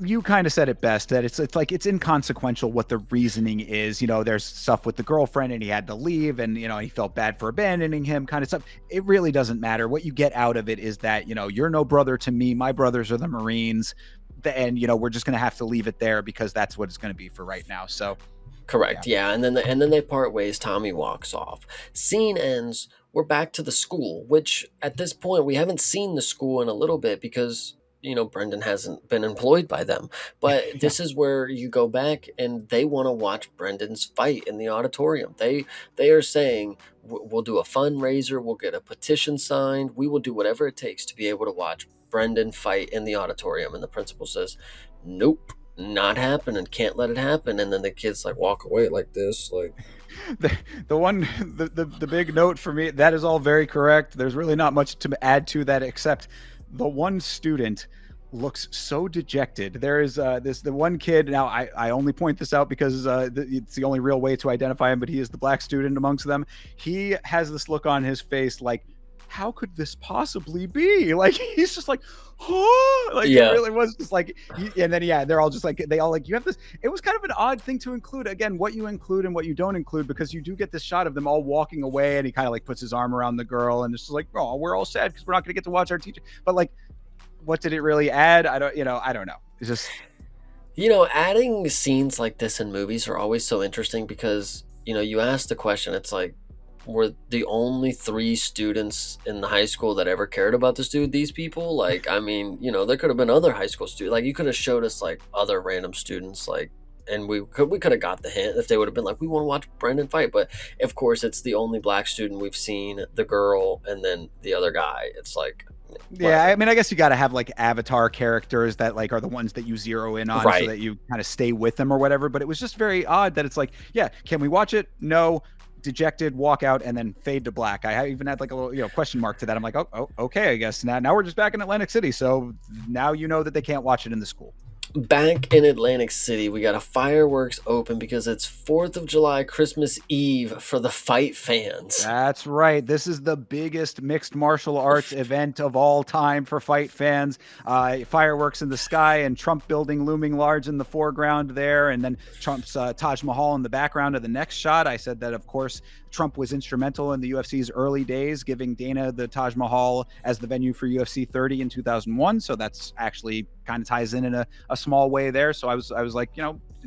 [SPEAKER 2] you kind of said it best, that it's like it's inconsequential what the reasoning is. There's stuff with the girlfriend and he had to leave, and he felt bad for abandoning him, kind of stuff. It really doesn't matter. What you get out of it is that you're no brother to me. My brothers are the Marines, and we're just gonna have to leave it there because that's what it's gonna be for right now. So.
[SPEAKER 3] correct. Yeah. And then they part ways. Tommy walks off. Scene ends. We're back to the school, which at this point we haven't seen the school in a little bit because Brendan hasn't been employed by them. But this is where you go back and they want to watch Brendan's fight in the auditorium. They are saying, we'll do a fundraiser, we'll get a petition signed, we will do whatever it takes to be able to watch Brendan fight in the auditorium. And the principal says, nope, not happening, can't let it happen. And then the kids like walk away like this, like
[SPEAKER 2] the big note for me, that is all very correct. There's really not much to add to that, except the one student looks so dejected. There is the one kid. Now I only point this out because it's the only real way to identify him, but he is the black student amongst them. He has this look on his face like, how could this possibly be? Like, he's just like, oh, like it
[SPEAKER 3] Yeah.
[SPEAKER 2] really was just like, and then yeah, they're all just like, they all like, you have this. It was kind of an odd thing to include. Again, what you include and what you don't include, because you do get this shot of them all walking away, and he kind of like puts his arm around the girl, and it's just like, oh, we're all sad because we're not going to get to watch our teacher. But like, what did it really add? I don't know. It's just,
[SPEAKER 3] Adding scenes like this in movies are always so interesting because, you ask the question, it's like, were the only 3 students in the high school that ever cared about this dude these people? Like, I mean, there could have been other high school students. Like, you could have showed us, like, other random students, like, and we could have got the hint if they would have been like, we want to watch Brendan fight. But, of course, it's the only black student we've seen, the girl, and then the other guy. It's like...
[SPEAKER 2] yeah, I mean, I guess you got to have like avatar characters that like are the ones that you zero in on,
[SPEAKER 3] Right.
[SPEAKER 2] so that you kind of stay with them or whatever. But it was just very odd that it's like, yeah, can we watch it? No. Dejected, walk out, and then fade to black. I even had like a little question mark to that. I'm like, oh, okay, I guess now we're just back in Atlantic City, so now you know that they can't watch it in the school.
[SPEAKER 3] Back in Atlantic City, we got a fireworks open because it's 4th of July, Christmas Eve for the fight fans.
[SPEAKER 2] That's right. This is the biggest mixed martial arts event of all time for fight fans. Fireworks in the sky and Trump building looming large in the foreground there, and then Trump's Taj Mahal in the background of the next shot. I said that, of course, Trump was instrumental in the UFC's early days, giving Dana the Taj Mahal as the venue for UFC 30 in 2001. So that's actually kind of ties in a small way there. So I was like,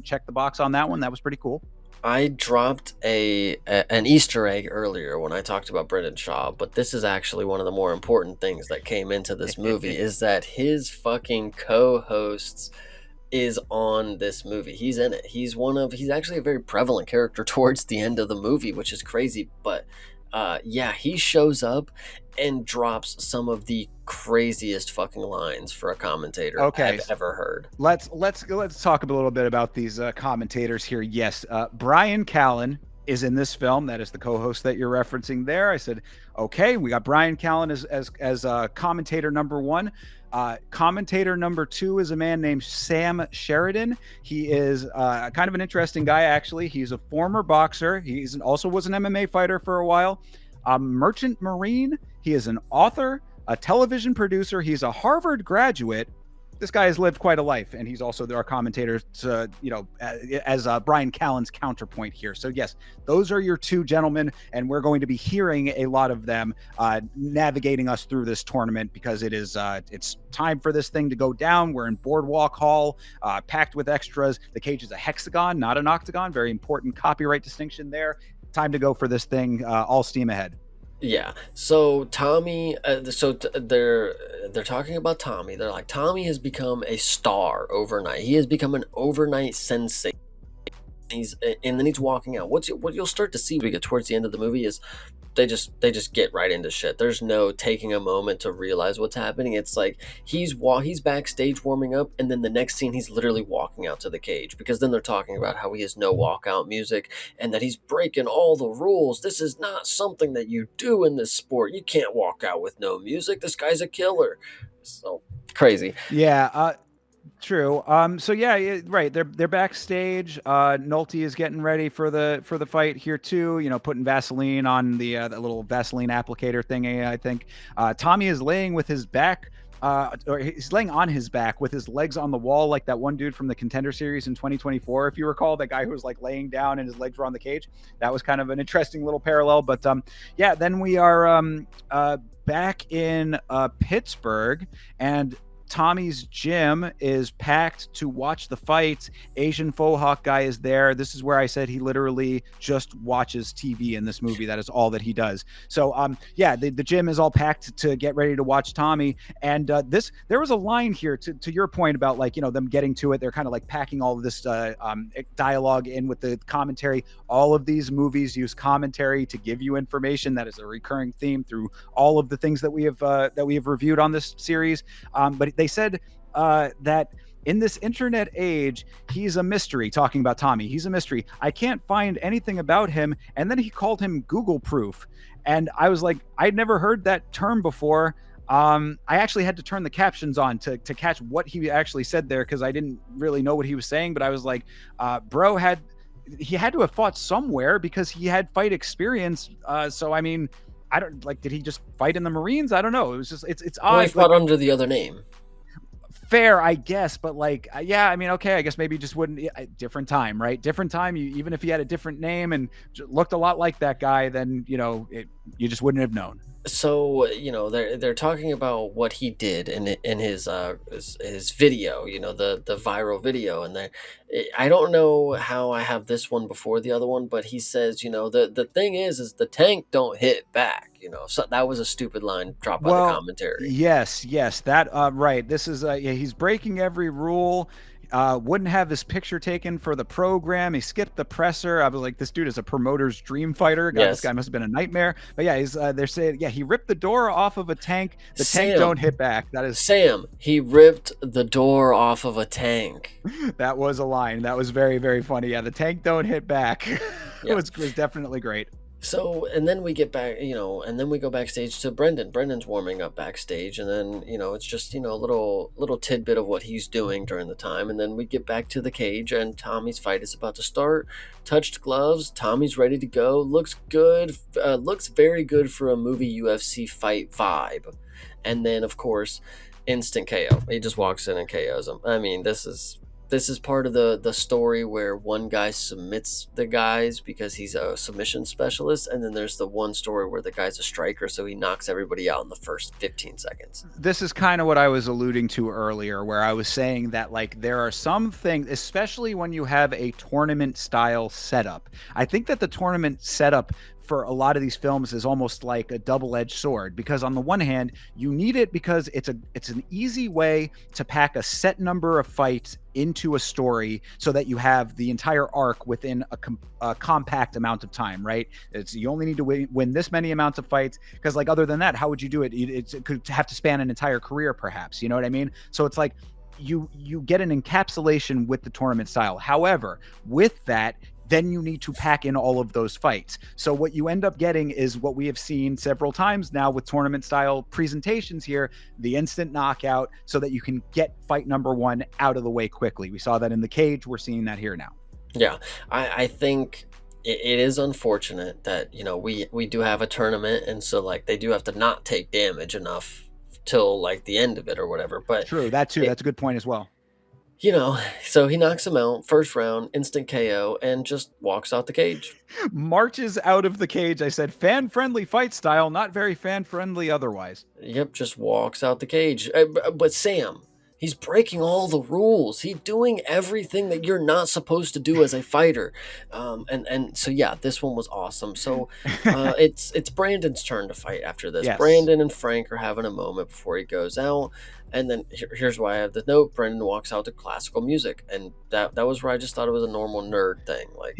[SPEAKER 2] check the box on that one. That was pretty cool.
[SPEAKER 3] I dropped an Easter egg earlier when I talked about Brendan Shaw, but this is actually one of the more important things that came into this movie is that his fucking co-hosts is on this movie. He's in it. He's actually a very prevalent character towards the end of the movie, which is crazy. But he shows up and drops some of the craziest fucking lines for a commentator I've ever heard.
[SPEAKER 2] Let's talk a little bit about these commentators here. Yes, Brian Callen is in this film. That is the co-host that you're referencing there. I said, okay, we got Brian Callen as commentator number 1. Commentator number 2 is a man named Sam Sheridan. He is kind of an interesting guy, actually. He's a former boxer. Also was an MMA fighter for a while. A merchant marine. He is an author, a television producer. He's a Harvard graduate. This guy has lived quite a life, and he's also our commentator, as Brian Callen's counterpoint here. So yes, those are your 2 gentlemen, and we're going to be hearing a lot of them navigating us through this tournament, because it's time for this thing to go down. We're in Boardwalk Hall, packed with extras. The cage is a hexagon, not an octagon. Very important copyright distinction there. Time to go for this thing, all steam ahead.
[SPEAKER 3] Yeah. So Tommy, they're talking about Tommy. They're like, Tommy has become a star overnight. He has become an overnight sensation. And then he's walking out. What you'll start to see when we get towards the end of the movie is they just get right into shit. There's no taking a moment to realize what's happening. It's like he's backstage warming up, and then the next scene he's literally walking out to the cage, because then they're talking about how he has no walkout music and that he's breaking all the rules. This is not something that you do in this sport. You can't walk out with no music. This guy's a killer. So crazy.
[SPEAKER 2] Yeah. True. So yeah, right. They're backstage. Nolte is getting ready for the fight here too. Putting Vaseline on the little Vaseline applicator thingy. I think Tommy is laying with his back, or he's laying on his back with his legs on the wall, like that one dude from the Contender Series in 2024. If you recall, that guy who was like laying down and his legs were on the cage. That was kind of an interesting little parallel. But then we are back in Pittsburgh, and Tommy's gym is packed to watch the fight. Asian faux hawk guy is there. This is where I said he literally just watches TV in this movie. That is all that he does. So the gym is all packed to get ready to watch Tommy. And there was a line here to your point about them getting to it. They're kind of like packing all of this dialogue in with the commentary. All of these movies use commentary to give you information. That is a recurring theme through all of the things that we have reviewed on this series. But they said that in this internet age, he's a mystery. Talking about Tommy, he's a mystery. I can't find anything about him. And then he called him Google proof. And I was like, I'd never heard that term before. I actually had to turn the captions on to catch what he actually said there, because I didn't really know what he was saying. But I was like, bro he had to have fought somewhere, because he had fight experience. So I mean, I don't like, did he just fight in the Marines? I don't know. It was just, it's
[SPEAKER 3] Well, he
[SPEAKER 2] odd. Like,
[SPEAKER 3] fought under the other name.
[SPEAKER 2] fair, I guess, but like, yeah, I mean, okay, I guess maybe just wouldn't, different time, right? Different time. You, even if he had a different name and looked a lot like that guy, then, you just wouldn't have known.
[SPEAKER 3] So they're talking about what he did in his video, the viral video, and I don't know how I have this one before the other one, but he says, the thing is the tank don't hit back. So that was a stupid line dropped by the
[SPEAKER 2] Well,
[SPEAKER 3] commentary.
[SPEAKER 2] yes, that right. This is yeah, he's breaking every rule. Wouldn't have his picture taken for the program. He skipped the presser. I was like, this dude is a promoter's dream fighter. God, this
[SPEAKER 3] Yes,
[SPEAKER 2] guy must have been a nightmare. But yeah, he's they're saying, yeah, he ripped the door off of a tank. The tank
[SPEAKER 3] Sam.
[SPEAKER 2] don't hit back. That is
[SPEAKER 3] Sam, he ripped the door off of a tank.
[SPEAKER 2] that was a line. That was very, very funny. Yeah, the tank don't hit back. It
[SPEAKER 3] Yeah.
[SPEAKER 2] was definitely great.
[SPEAKER 3] So, and then we get back, and then we go backstage to Brendan. Brendan's warming up backstage, and then, it's just, a little tidbit of what he's doing during the time. And then we get back to the cage, and Tommy's fight is about to start. Touched gloves. Tommy's ready to go. Looks good. Looks very good for a movie UFC fight vibe. And then, of course, instant KO. He just walks in and KOs him. I mean, this is part of the story where one guy submits the guys because he's a submission specialist, and then there's the one story where the guy's a striker, so he knocks everybody out in the first 15 seconds.
[SPEAKER 2] This is kind of what I was alluding to earlier, where I was saying that, like, there are some things, especially when you have a tournament style setup. I think that the tournament setup for a lot of these films is almost like a double-edged sword, because on the one hand, you need it because it's an easy way to pack a set number of fights into a story so that you have the entire arc within a compact amount of time, right? You only need to win this many amounts of fights, because like, other than that, how would you do it? It could have to span an entire career, perhaps. You know what I mean? So it's like you get an encapsulation with the tournament style. However, with that, then you need to pack in all of those fights. So what you end up getting is what we have seen several times now with tournament style presentations here, the instant knockout, so that you can get fight number one out of the way quickly. We saw that in the cage. We're seeing that here now.
[SPEAKER 3] Yeah, I think it is unfortunate that we do have a tournament, and so like they do have to not take damage enough till like the end of it or whatever. But
[SPEAKER 2] True, that too. That's a good point as well.
[SPEAKER 3] so he knocks him out first round, instant KO, and just walks out the cage.
[SPEAKER 2] Marches out of the cage. I said fan-friendly fight style, not very fan-friendly otherwise.
[SPEAKER 3] Yep, just walks out the cage. But Sam, he's breaking all the rules. He's doing everything that you're not supposed to do as a fighter. And so yeah, this one was awesome. So it's Brandon's turn to fight after this.
[SPEAKER 2] Yes.
[SPEAKER 3] Brandon and Frank are having a moment before he goes out. And then here's why I have the note. Brendan walks out to classical music, and that was where I just thought it was a normal nerd thing. Like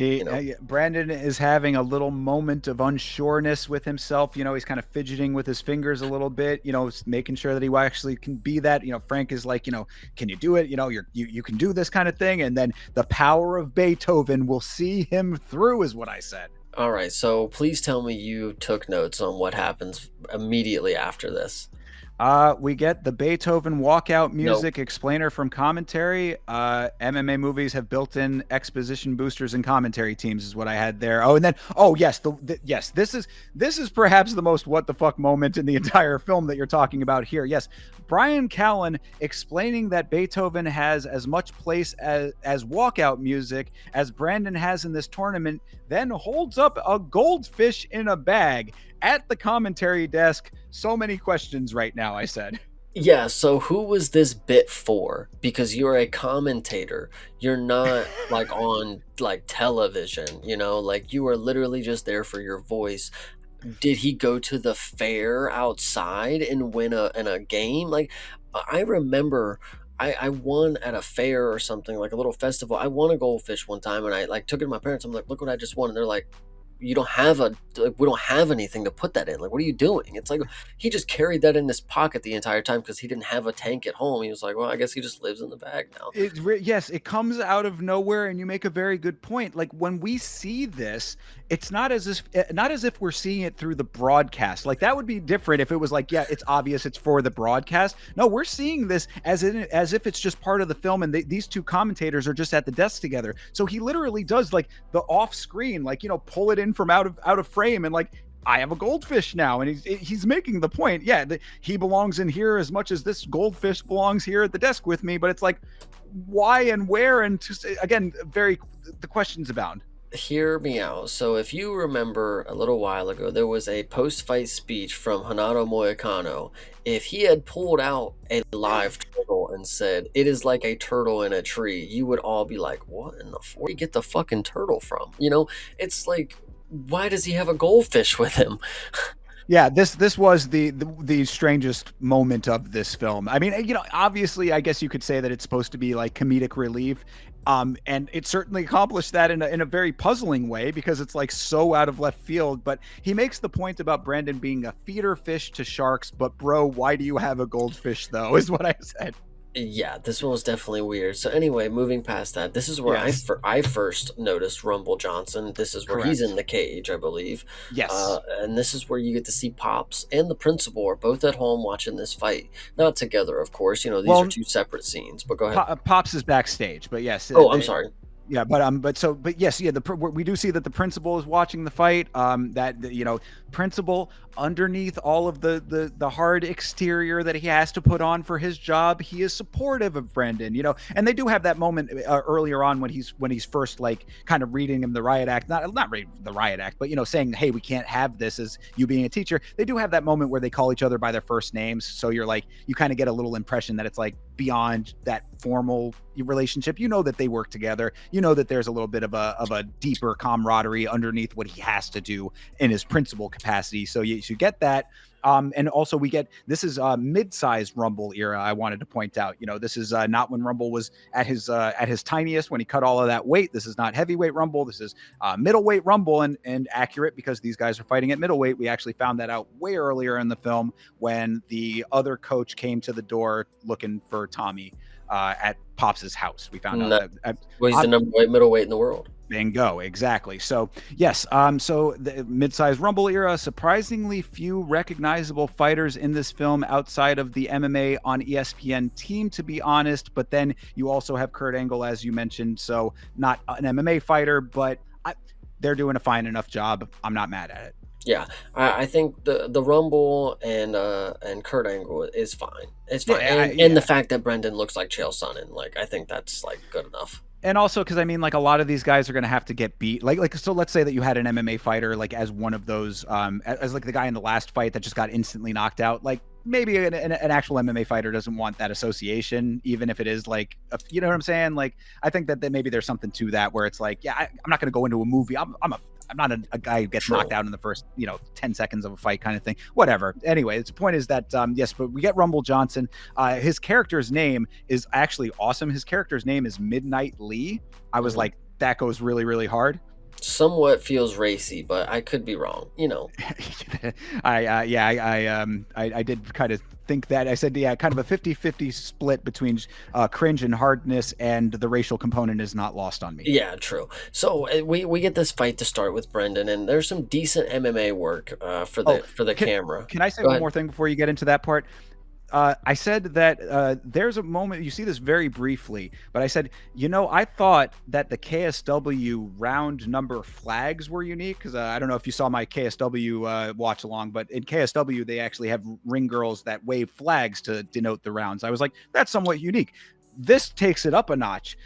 [SPEAKER 2] Brandon is having a little moment of unsureness with himself. He's kind of fidgeting with his fingers a little bit. Making sure that he actually can be that. Frank is like, can you do it? You can do this kind of thing. And then the power of Beethoven will see him through, is what I said.
[SPEAKER 3] All right, so please tell me you took notes on what happens immediately after this.
[SPEAKER 2] We get the Beethoven walkout music explainer from commentary. MMA movies have built-in exposition boosters and commentary teams, is what I had there. Oh, and then yes, yes, this is perhaps the most what the fuck moment in the entire film that you're talking about here. Yes, Brian Callen explaining that Beethoven has as much place as walkout music as Brandon has in this tournament, then holds up a goldfish in a bag at the commentary desk. So many questions right now, I said.
[SPEAKER 3] Yeah, so who was this bit for? Because you're a commentator. You're not like on like television, like you are literally just there for your voice. Did he go to the fair outside and win a game? Like, I remember I won at a fair or something, like a little festival. I won a goldfish one time, and I like took it to my parents. I'm like, look what I just won. And they're like, we don't have anything to put that in. Like, what are you doing? It's like he just carried that in his pocket the entire time because he didn't have a tank at home. He was like, well, I guess he just lives in the bag now.
[SPEAKER 2] Yes, it comes out of nowhere, and you make a very good point. Like, when we see this, it's not as if we're seeing it through the broadcast. Like, that would be different if it was like, yeah, it's obvious it's for the broadcast. No, we're seeing this as if it's just part of the film, and these two commentators are just at the desk together. So he literally does like the off screen, like, pull it in from out of frame, and like I have a goldfish now, and he's making the point. Yeah, he belongs in here as much as this goldfish belongs here at the desk with me. But it's like, why and where? And just again, very the questions abound.
[SPEAKER 3] Hear me out. So, if you remember a little while ago, there was a post fight speech from Hanato Moicano. If he had pulled out a live turtle and said, "It is like a turtle in a tree," you would all be like, "What in the where do you get the fucking turtle from?" It's like, why does he have a goldfish with him?
[SPEAKER 2] Yeah, this was the strangest moment of this film. I mean, obviously, I guess you could say that it's supposed to be like comedic relief, and it certainly accomplished that in a very puzzling way because it's like so out of left field. But he makes the point about Brandon being a feeder fish to sharks. But bro, why do you have a goldfish though? Is what I said.
[SPEAKER 3] Yeah, this one was definitely weird. So anyway, moving past that, this is where
[SPEAKER 2] Yes,
[SPEAKER 3] I first noticed Rumble Johnson. This is where he's in
[SPEAKER 2] correct.
[SPEAKER 3] the cage, I believe.
[SPEAKER 2] Yes.
[SPEAKER 3] And this is where you get to see Pops and the principal are both at home watching this fight. Not together, of course. These are
[SPEAKER 2] Well,
[SPEAKER 3] two separate scenes. But go ahead.
[SPEAKER 2] Pops is backstage, but yes,
[SPEAKER 3] Oh, I'm sorry.
[SPEAKER 2] yeah, but yes, yeah, we do see that the principal is watching the fight. Principal underneath all of the hard exterior that he has to put on for his job, he is supportive of Brendan. And they do have that moment earlier on when he's first like kind of reading him the riot act, not reading the riot act, but saying, hey, we can't have this as you being a teacher. They do have that moment where they call each other by their first names, so you're like you kind of get a little impression that it's like beyond that formal relationship. That they work together. That there's a little bit of a deeper camaraderie underneath what he has to do in his principal capacity. So you get that. And also we get, this is mid-sized Rumble era. I wanted to point out, this is not when Rumble was at his tiniest, when he cut all of that weight. This is not heavyweight Rumble. This is middleweight Rumble, and accurate because these guys are fighting at middleweight. We actually found that out way earlier in the film when the other coach came to the door looking for Tommy at Pops's house. We found out that
[SPEAKER 3] Well, he's the number one middleweight in the world.
[SPEAKER 2] bingo, exactly. So yes, so the mid-sized Rumble era, surprisingly few recognizable fighters in this film outside of the MMA on ESPN team, to be honest. But then you also have Kurt Angle, as you mentioned, so not an MMA fighter, but they're doing a fine enough job. I'm not mad at it.
[SPEAKER 3] Yeah, I think the Rumble and Kurt Angle is fine. It's fine, and the fact that Brendan looks like Chael Sonnen, like I think that's like good enough.
[SPEAKER 2] And also because I mean, like a lot of these guys are going to have to get beat. Like so, let's say that you had an MMA fighter like as one of those, as like the guy in the last fight that just got instantly knocked out. Like maybe an actual MMA fighter doesn't want that association, even if it is like, you know what I'm saying? Like I think that maybe there's something to that where it's like, yeah, I'm not going to go into a movie. I'm not a guy who gets knocked out in the first, 10 seconds of a fight kind of thing. Whatever. Anyway, the point is that, yes, but we get Rumble Johnson. His character's name is actually awesome. His character's name is Midnight Lee. I was like, that goes really, really hard.
[SPEAKER 3] Somewhat feels racy, but I could be wrong.
[SPEAKER 2] I did kind of think that. I said, yeah, kind of a 50-50 split between cringe and hardness, and the racial component is not lost on me.
[SPEAKER 3] Yeah, true. So we get this fight to start with Brendan, and there's some decent MMA work for the camera.
[SPEAKER 2] Can I say one more thing before you get into that part? I said that there's a moment, you see this very briefly, but I said, I thought that the KSW round number flags were unique because I don't know if you saw my KSW watch along, but in KSW, they actually have ring girls that wave flags to denote the rounds. I was like, that's somewhat unique. This takes it up a notch.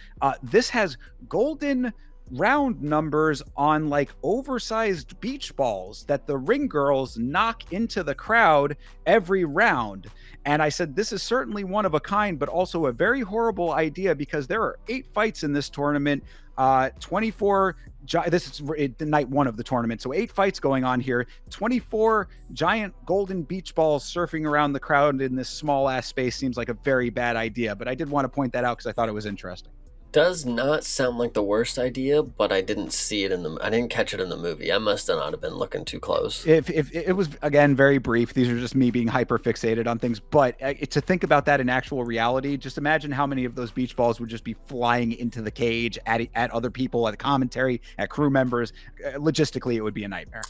[SPEAKER 2] This has golden round numbers on like oversized beach balls that the ring girls knock into the crowd every round. And I said, this is certainly one of a kind, but also a very horrible idea because there are 8 fights in this tournament, 24. This is the night 1 of the tournament. So 8 fights going on here, 24 giant golden beach balls surfing around the crowd in this small ass space seems like a very bad idea. But I did want to point that out because I thought it was interesting.
[SPEAKER 3] Does not sound like the worst idea, but I didn't see it I didn't catch it in the movie. I must not have been looking too close.
[SPEAKER 2] If it was, again, very brief, these are just me being hyper fixated on things, but to think about that in actual reality, just imagine how many of those beach balls would just be flying into the cage at other people, at the commentary, at crew members. Logistically, it would be a nightmare.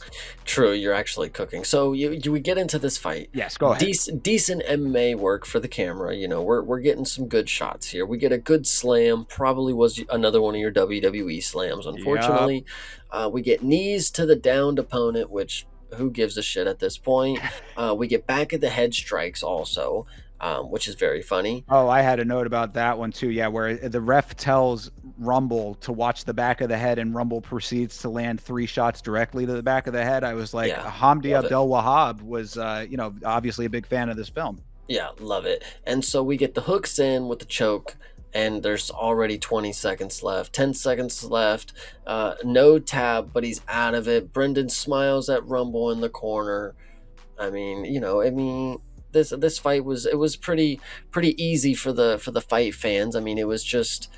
[SPEAKER 3] True, you're actually cooking. So we get into this fight.
[SPEAKER 2] Yes, go ahead.
[SPEAKER 3] Decent MMA work for the camera. We're getting some good shots here. We get a good slam, probably was another one of your WWE slams. Unfortunately, we get knees to the downed opponent, which who gives a shit at this point? We get back of the head strikes also, which is very funny.
[SPEAKER 2] Oh, I had a note about that one too. Yeah, where the ref tells Rumble to watch the back of the head, and Rumble proceeds to land 3 shots directly to the back of the head. I was like,
[SPEAKER 3] Yeah,
[SPEAKER 2] Hamdi
[SPEAKER 3] love it.
[SPEAKER 2] Abdel Wahab was, obviously a big fan of this film.
[SPEAKER 3] Yeah, love it. And so we get the hooks in with the choke, and there's already 20 seconds left, 10 seconds left. No tap, but he's out of it. Brendan smiles at Rumble in the corner. I mean, this fight was pretty easy for the fight fans. I mean, it was just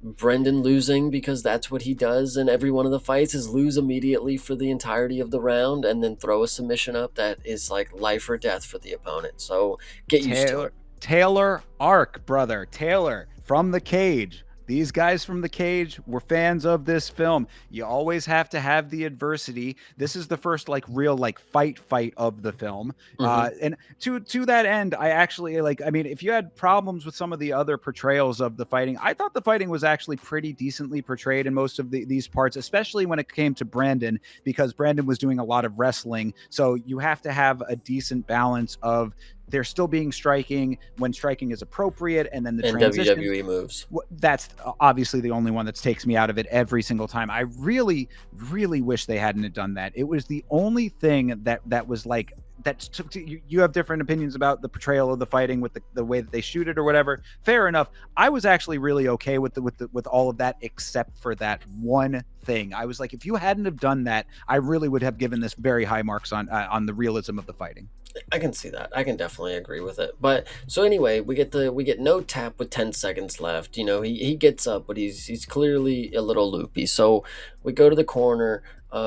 [SPEAKER 3] Brendan losing because that's what he does in every one of the fights is lose immediately for the entirety of the round and then throw a submission up that is like life or death for the opponent. So get used to it.
[SPEAKER 2] Taylor Ark, brother. Taylor from The Cage. These guys from The Cage were fans of this film. You always have to have the adversity. This is the first like real like fight of the film.
[SPEAKER 3] Mhm.
[SPEAKER 2] And to that end, I actually like. I mean, if you had problems with some of the other portrayals of the fighting, I thought the fighting was actually pretty decently portrayed in most of these parts, especially when it came to Brandon, because Brandon was doing a lot of wrestling. So you have to have a decent balance of there still being striking when striking is appropriate, and then the
[SPEAKER 3] And
[SPEAKER 2] transitions.
[SPEAKER 3] WWE moves.
[SPEAKER 2] That's obviously the only one that takes me out of it every single time. I really, really wish they hadn't done that. It was the only thing that was like that. You have different opinions about the portrayal of the fighting with the way that they shoot it or whatever. Fair enough. I was actually really okay with all of that except for that one thing. I was like, if you hadn't have done that, I really would have given this very high marks on the realism of the fighting.
[SPEAKER 3] I can see that. I can definitely agree with it. But so anyway, we get no tap with 10 seconds left. You know, he gets up, but he's clearly a little loopy. So we go to the corner.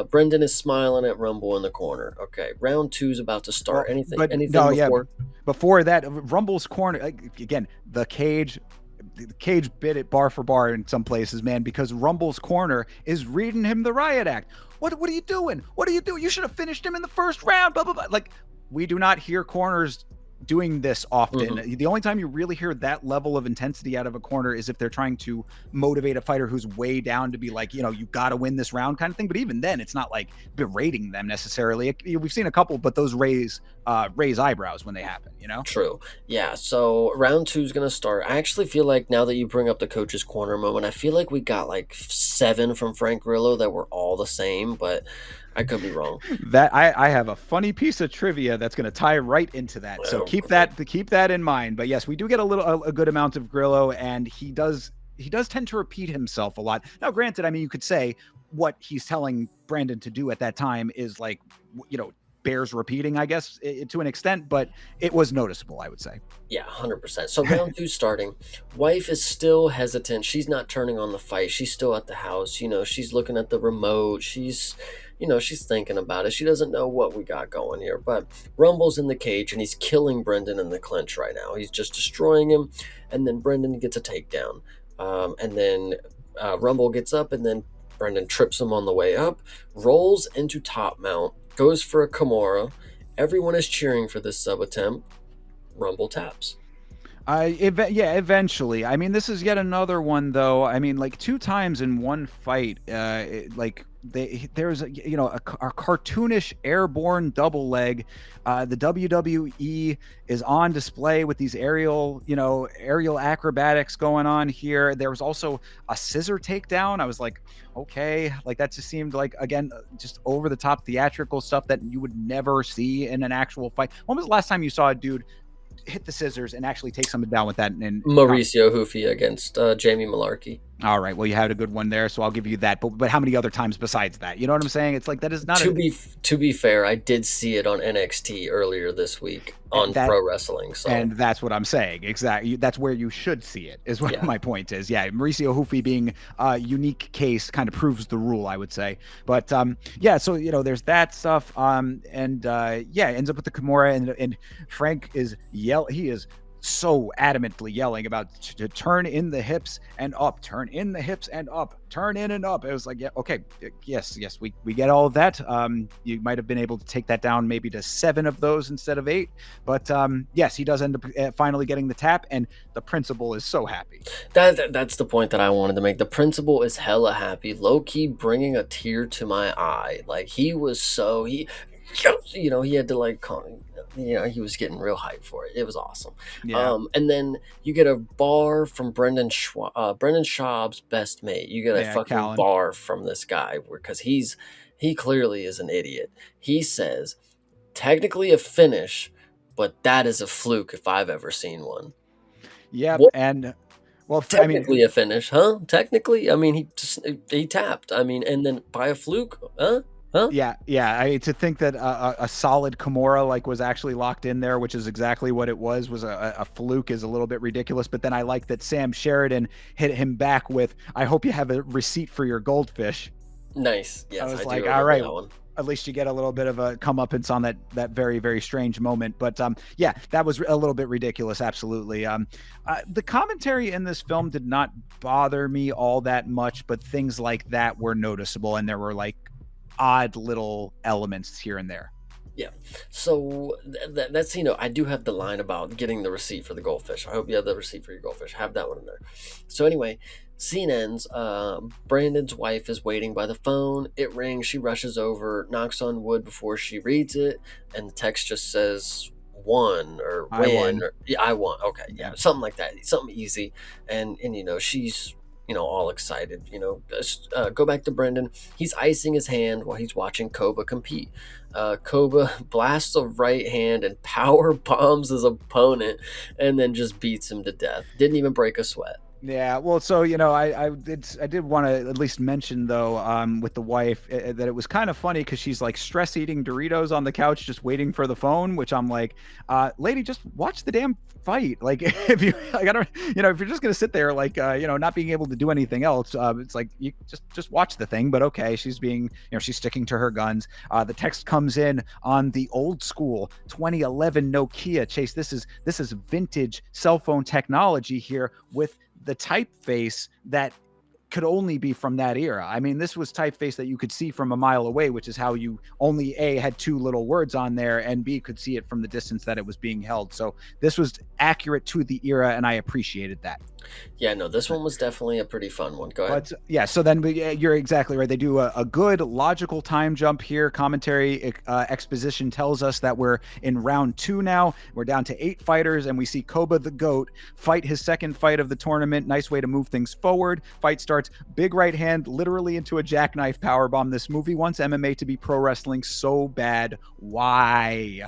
[SPEAKER 3] Brendan is smiling at Rumble in the corner. Okay, round two is about to start.
[SPEAKER 2] Well,
[SPEAKER 3] Anything
[SPEAKER 2] but
[SPEAKER 3] anything
[SPEAKER 2] no, yeah.
[SPEAKER 3] before?
[SPEAKER 2] Before that, Rumble's corner again. The cage bit it bar for bar in some places, man, because Rumble's corner is reading him the riot act. What are you doing? What are you doing? You should have finished him in the first round. Blah blah blah. Like we do not hear corners doing this often.
[SPEAKER 3] Mhm.
[SPEAKER 2] The only time you really hear that level of intensity out of a corner is if they're trying to motivate a fighter who's way down to be like, you got to win this round kind of thing. But even then, it's not like berating them necessarily. We've seen a couple, but those raise eyebrows when they happen.
[SPEAKER 3] True. Yeah. So round two is gonna start. I actually feel like now that you bring up the coach's corner moment, I feel like we got like seven from Frank Grillo that were all the same, but I could be wrong.
[SPEAKER 2] That I have a funny piece of trivia that's going to tie right into that. So
[SPEAKER 3] Oh,
[SPEAKER 2] keep
[SPEAKER 3] okay.
[SPEAKER 2] that in mind. But yes, we do get a good amount of Grillo, and he does tend to repeat himself a lot. Now, granted, I mean, you could say what he's telling Brandon to do at that time is like, bears repeating, I guess, to an extent, but it was noticeable, I would say.
[SPEAKER 3] Yeah, 100%. So round two starting. Wife is still hesitant. She's not turning on the fight. She's still at the house. You know, she's looking at the remote. She's thinking about it. She doesn't know what we got going here. But Rumble's in the cage and he's killing Brendan in the clinch right now. He's just destroying him. And then Brendan gets a takedown. And then Rumble gets up and then Brendan trips him on the way up, rolls into top mount, goes for a Kimura. Everyone is cheering for this sub attempt. Rumble taps.
[SPEAKER 2] Eventually. I mean, this is yet another one, though. I mean, like 2 times in one fight, there's a cartoonish airborne double leg. The WWE is on display with these aerial acrobatics going on here. There was also a scissor takedown. I was like, okay, like that just seemed like, again, just over the top theatrical stuff that you would never see in an actual fight. When was the last time you saw a dude hit the scissors and actually take someone down with that? And
[SPEAKER 3] Mauricio Hoofy against Jamie Malarkey.
[SPEAKER 2] all right, well, you had a good one there, so I'll give you that. But how many other times besides that? You know what I'm saying? It's like that is not
[SPEAKER 3] To be fair, I did see it on NXT earlier this week on
[SPEAKER 2] that.
[SPEAKER 3] Pro Wrestling. So
[SPEAKER 2] And that's what I'm saying. Exactly. That's where you should see it, is what
[SPEAKER 3] yeah,
[SPEAKER 2] my point is. Yeah, Mauricio Hoofy being a unique case kind of proves the rule, I would say. But yeah, so there's that stuff. Ends up with the Kimura, and Frank is he is so adamantly yelling about to turn in the hips and up, turn in the hips and up, turn in and up. It was like, yeah, okay, yes, we get all of that. You might have been able to take that down maybe to 7 of those instead of 8, but yes, he does end up finally getting the tap, and the principal is so happy.
[SPEAKER 3] that's the point that I wanted to make. The principal is hella happy, low key bringing a tear to my eye. Like he was so You know, he had to like you know, he was getting real hyped for it. It was awesome.
[SPEAKER 2] Yeah.
[SPEAKER 3] And then you get a bar from Brendan Schaub's best mate. You get a
[SPEAKER 2] Yeah,
[SPEAKER 3] fucking
[SPEAKER 2] Callan.
[SPEAKER 3] bar from this guy because he clearly is an idiot. He says technically a finish, but that is a fluke if I've ever seen one.
[SPEAKER 2] Yep.
[SPEAKER 3] What?
[SPEAKER 2] And well, I mean,
[SPEAKER 3] Technically a finish, huh? Technically, I mean, he tapped. I mean, and then by a fluke, huh? Huh?
[SPEAKER 2] yeah, yeah. To think that a solid Kimura like was actually locked in there, which is exactly what it was a fluke, is a little bit ridiculous. But then I like that Sam Sheridan hit him back with, "I hope you have a receipt for your goldfish."
[SPEAKER 3] Nice.
[SPEAKER 2] I
[SPEAKER 3] Yes, I
[SPEAKER 2] was
[SPEAKER 3] do
[SPEAKER 2] like, all
[SPEAKER 3] remember
[SPEAKER 2] right,
[SPEAKER 3] that one.
[SPEAKER 2] at least you get a little bit of a comeuppance on that very very strange moment. But yeah, that was a little bit ridiculous. Absolutely. The commentary in this film did not bother me all that much, but things like that were noticeable, and there were like odd little elements here and there.
[SPEAKER 3] Yeah. So that's, you know, I do have the line about getting the receipt for the goldfish. I hope you have the receipt for your goldfish. Have that one in there. So anyway, scene ends. Brandon's wife is waiting by the phone. It rings. She rushes over, knocks on wood before she reads it, and the text just says "won" or
[SPEAKER 2] I
[SPEAKER 3] "win"
[SPEAKER 2] won.
[SPEAKER 3] or "yeah, I won." Okay, yeah,
[SPEAKER 2] Yeah.
[SPEAKER 3] something like that. Something easy, and you know she's, you know, all excited. You know, go back to Brendan. He's icing his hand while he's watching Koba compete. Koba blasts a right hand and power bombs his opponent, and then just beats him to death. Didn't even break a sweat.
[SPEAKER 2] Yeah, well, so I did want to at least mention though, with the wife, that it was kind of funny because she's like stress eating Doritos on the couch, just waiting for the phone. Which I'm like, lady, just watch the damn fight. Like, if you like, I don't, if you're just gonna sit there like, not being able to do anything else, it's like you just watch the thing. But okay, she's being, she's sticking to her guns. The text comes in on the old school 2011 Nokia. Chase, this is vintage cell phone technology here with the typeface that could only be from that era. I mean, this was typeface that you could see from a mile away, which is how you only A, had two little words on there, and B, could see it from the distance that it was being held. So this was accurate to the era, and I appreciated that.
[SPEAKER 3] Yeah, no, this one was definitely a pretty fun one. Go ahead.
[SPEAKER 2] But yeah, so then you're exactly right. They do a good logical time jump here. Commentary exposition tells us that we're in round 2 now. We're down to 8 fighters, and we see Koba the Goat fight his second fight of the tournament. Nice way to move things forward. Fight starts. Big right hand, literally into a jackknife powerbomb. This movie wants MMA to be pro wrestling so bad. Why?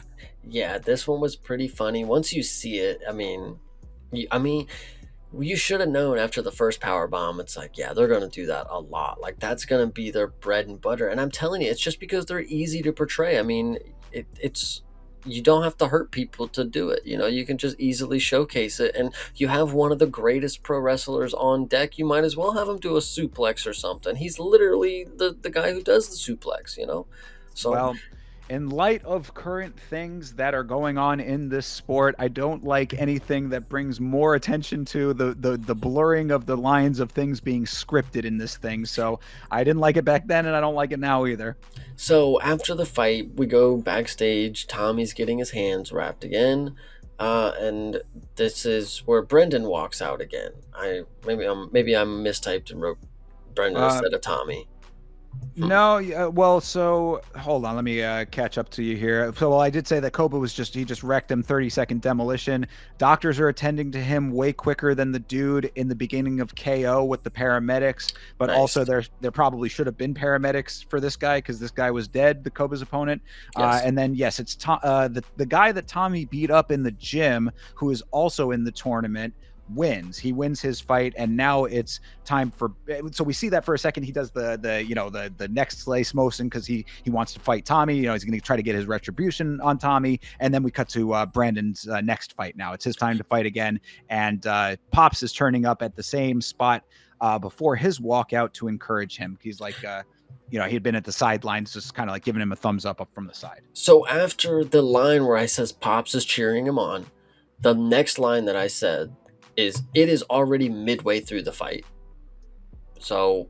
[SPEAKER 3] Yeah, this one was pretty funny. Once you see it, I mean, you should have known after the first power bomb. It's like, yeah, they're gonna do that a lot. Like that's gonna be their bread and butter. And I'm telling you, it's just because they're easy to portray. I mean, it's you don't have to hurt people to do it. You know, you can just easily showcase it. And you have one of the greatest pro wrestlers on deck. You might as well have him do a suplex or something. He's literally the guy who does the suplex. You know, so
[SPEAKER 2] Well, in light of current things that are going on in this sport, I don't like anything that brings more attention to the blurring of the lines of things being scripted in this thing. So I didn't like it back then, and I don't like it now either.
[SPEAKER 3] So after the fight, we go backstage. Tommy's getting his hands wrapped again, and this is where Brendan walks out again. Maybe I'm mistyped and wrote Brendan
[SPEAKER 2] Uh,
[SPEAKER 3] instead of Tommy. Hmm.
[SPEAKER 2] No, well, so hold on, let me catch up to you here. So, well, I did say that Koba he just wrecked him, 30-second demolition. Doctors are attending to him way quicker than the dude in the beginning of KO with the paramedics. But
[SPEAKER 3] Nice.
[SPEAKER 2] also, there probably should have been paramedics for this guy because this guy was dead, the Koba's opponent.
[SPEAKER 3] Yes.
[SPEAKER 2] And then yes, it's the guy that Tommy beat up in the gym, who is also in the tournament, wins. He wins his fight, and now it's time for. So we see that for a second. He does the next slice motion because he wants to fight Tommy. He's going to try to get his retribution on Tommy, and then we cut to Brandon's next fight. Now it's his time to fight again, and Pops is turning up at the same spot before his walkout to encourage him. He's like. He had been at the sidelines, just kind of like giving him a thumbs up from the side.
[SPEAKER 3] So after the line where I says Pops is cheering him on, the next line that I said is it is already midway through the fight. So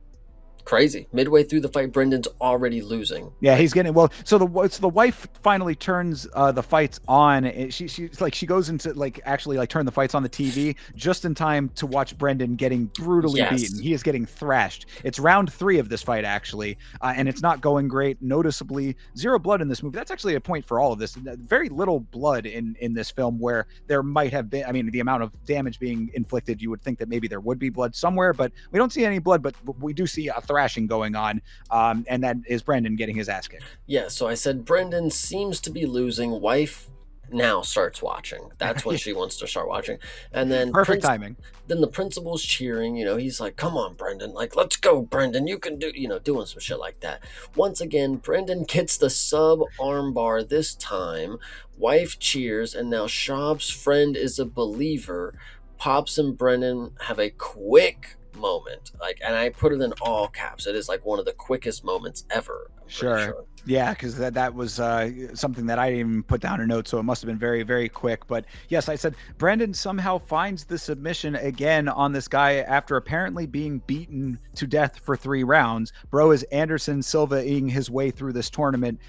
[SPEAKER 3] Crazy. Midway through the fight, Brendan's already losing.
[SPEAKER 2] Yeah,
[SPEAKER 3] Like,
[SPEAKER 2] he's getting well. So the wife finally turns the fights on. She goes into like actually like turn the fights on the TV just in time to watch Brendan getting brutally beaten.
[SPEAKER 3] yes.
[SPEAKER 2] He is getting thrashed. It's round 3 of this fight actually, and it's not going great. Noticeably, zero blood in this movie. That's actually a point for all of this. Very little blood in this film where there might have been. I mean, the amount of damage being inflicted, you would think that maybe there would be blood somewhere, but we don't see any blood. But we do see a thrashing going on, and that is Brendan getting his ass kicked.
[SPEAKER 3] Yeah, so I said Brendan seems to be losing. Wife now starts watching. That's when she wants to start watching. And then
[SPEAKER 2] Perfect timing.
[SPEAKER 3] then the principal's cheering, he's like, "Come on, Brendan. Like, let's go, Brendan. You can do, doing some shit like that." Once again, Brendan gets the sub arm bar this time. Wife cheers, and now Schaub's friend is a believer. Pops and Brendan have a quick moment, like, and I put it in all caps. It is like one of the quickest moments ever. I'm pretty
[SPEAKER 2] Sure. Yeah, because that was something that I didn't even put down a note, so it must have been very, very quick. But yes, I said Brendan somehow finds the submission again on this guy after apparently being beaten to death for 3 rounds. Bro is Anderson Silva-ing his way through this tournament,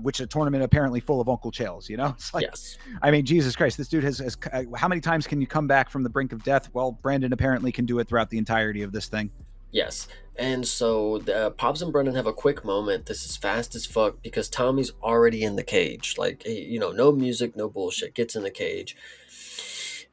[SPEAKER 2] which is a tournament apparently full of Uncle Chaels. It's like,
[SPEAKER 3] Yes.
[SPEAKER 2] I mean, Jesus Christ, this dude has how many times can you come back from the brink of death? Well, Brandon apparently can do it throughout the entirety of this thing.
[SPEAKER 3] Yes. And so Pops and Brendan have a quick moment. This is fast as fuck because Tommy's already in the cage. Like, no music, no bullshit. Gets in the cage.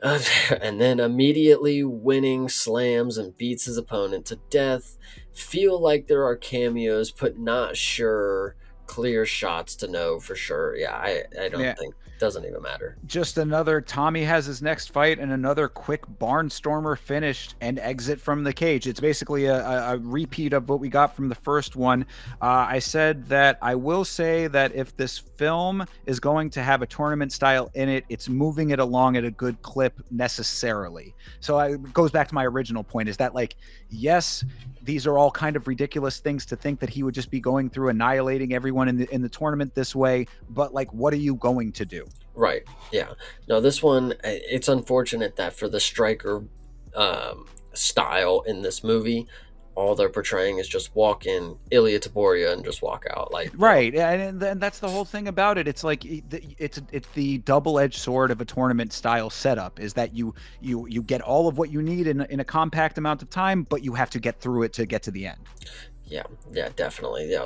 [SPEAKER 3] Uh, and then immediately winning slams and beats his opponent to death. Feel like there are cameos, but not sure. Clear shots to know for sure. Yeah, I don't
[SPEAKER 2] Yeah.
[SPEAKER 3] think. Doesn't even matter.
[SPEAKER 2] Just another Tommy has his next fight and another quick barnstormer finish and exit from the cage. It's basically a repeat of what we got from the first one. I said that I will say that if this film is going to have a tournament style in it, it's moving it along at a good clip necessarily. So it goes back to my original point, is that like, yes, these are all kind of ridiculous things to think that he would just be going through annihilating everyone in the tournament this way, but like, what are you going to do?
[SPEAKER 3] Right. Yeah. No, this one, it's unfortunate that for the striker style in this movie, all they're portraying is just walk in Ilya Taboria and just walk out. Like,
[SPEAKER 2] Right, and that's the whole thing about it. It's like it's the double-edged sword of a tournament style setup, is that you get all of what you need in a compact amount of time, but you have to get through it to get to the end.
[SPEAKER 3] yeah, definitely. Yeah,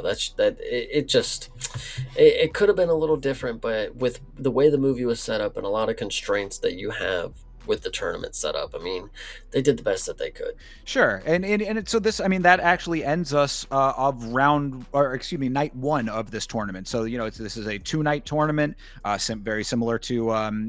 [SPEAKER 3] it could have been a little different, but with the way the movie was set up and a lot of constraints that you have with the tournament setup, I mean, they did the best that they could.
[SPEAKER 2] Sure, so this, I mean, that actually ends us of night 1 of this tournament. So this is a 2-night tournament, very similar to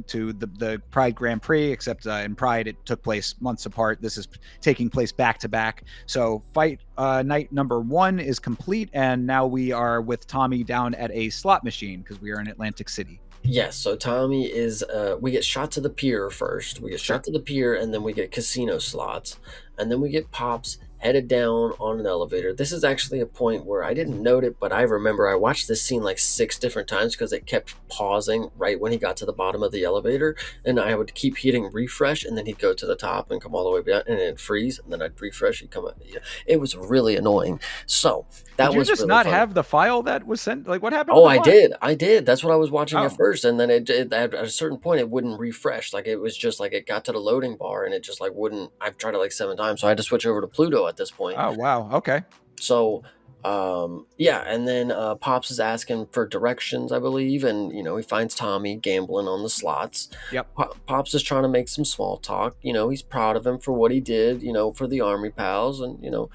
[SPEAKER 2] the Pride Grand Prix, except in Pride it took place months apart. This is taking place back to back. So fight night number 1 is complete, and now we are with Tommy down at a slot machine because we are in Atlantic City.
[SPEAKER 3] Yes, so Tommy is we get shot to the pier first. We get shot to the pier and then we get casino slots. And then we get Pops headed down on an elevator. This is actually a point where I didn't note it, but I remember I watched this scene like 6 different times because it kept pausing right when he got to the bottom of the elevator. And I would keep hitting refresh and then he'd go to the top and come all the way down and it'd freeze. And then I'd refresh, he'd come out. Yeah, it was really annoying. So that
[SPEAKER 2] Did you
[SPEAKER 3] was
[SPEAKER 2] just
[SPEAKER 3] really
[SPEAKER 2] not
[SPEAKER 3] fun.
[SPEAKER 2] have the file that was sent? Like, what happened?
[SPEAKER 3] Oh,
[SPEAKER 2] to the file?
[SPEAKER 3] I did. That's what I was watching
[SPEAKER 2] Oh.
[SPEAKER 3] at first, and then at a certain point it wouldn't refresh. Like it was just like it got to the loading bar, and it just like wouldn't. I've tried it like 7 times, so I had to switch over to Pluto at this point.
[SPEAKER 2] Oh, wow. Okay.
[SPEAKER 3] So, yeah, and then Pops is asking for directions, I believe, and he finds Tommy gambling on the slots.
[SPEAKER 2] Yep.
[SPEAKER 3] Pops is trying to make some small talk. He's proud of him for what he did. For the Army pals, and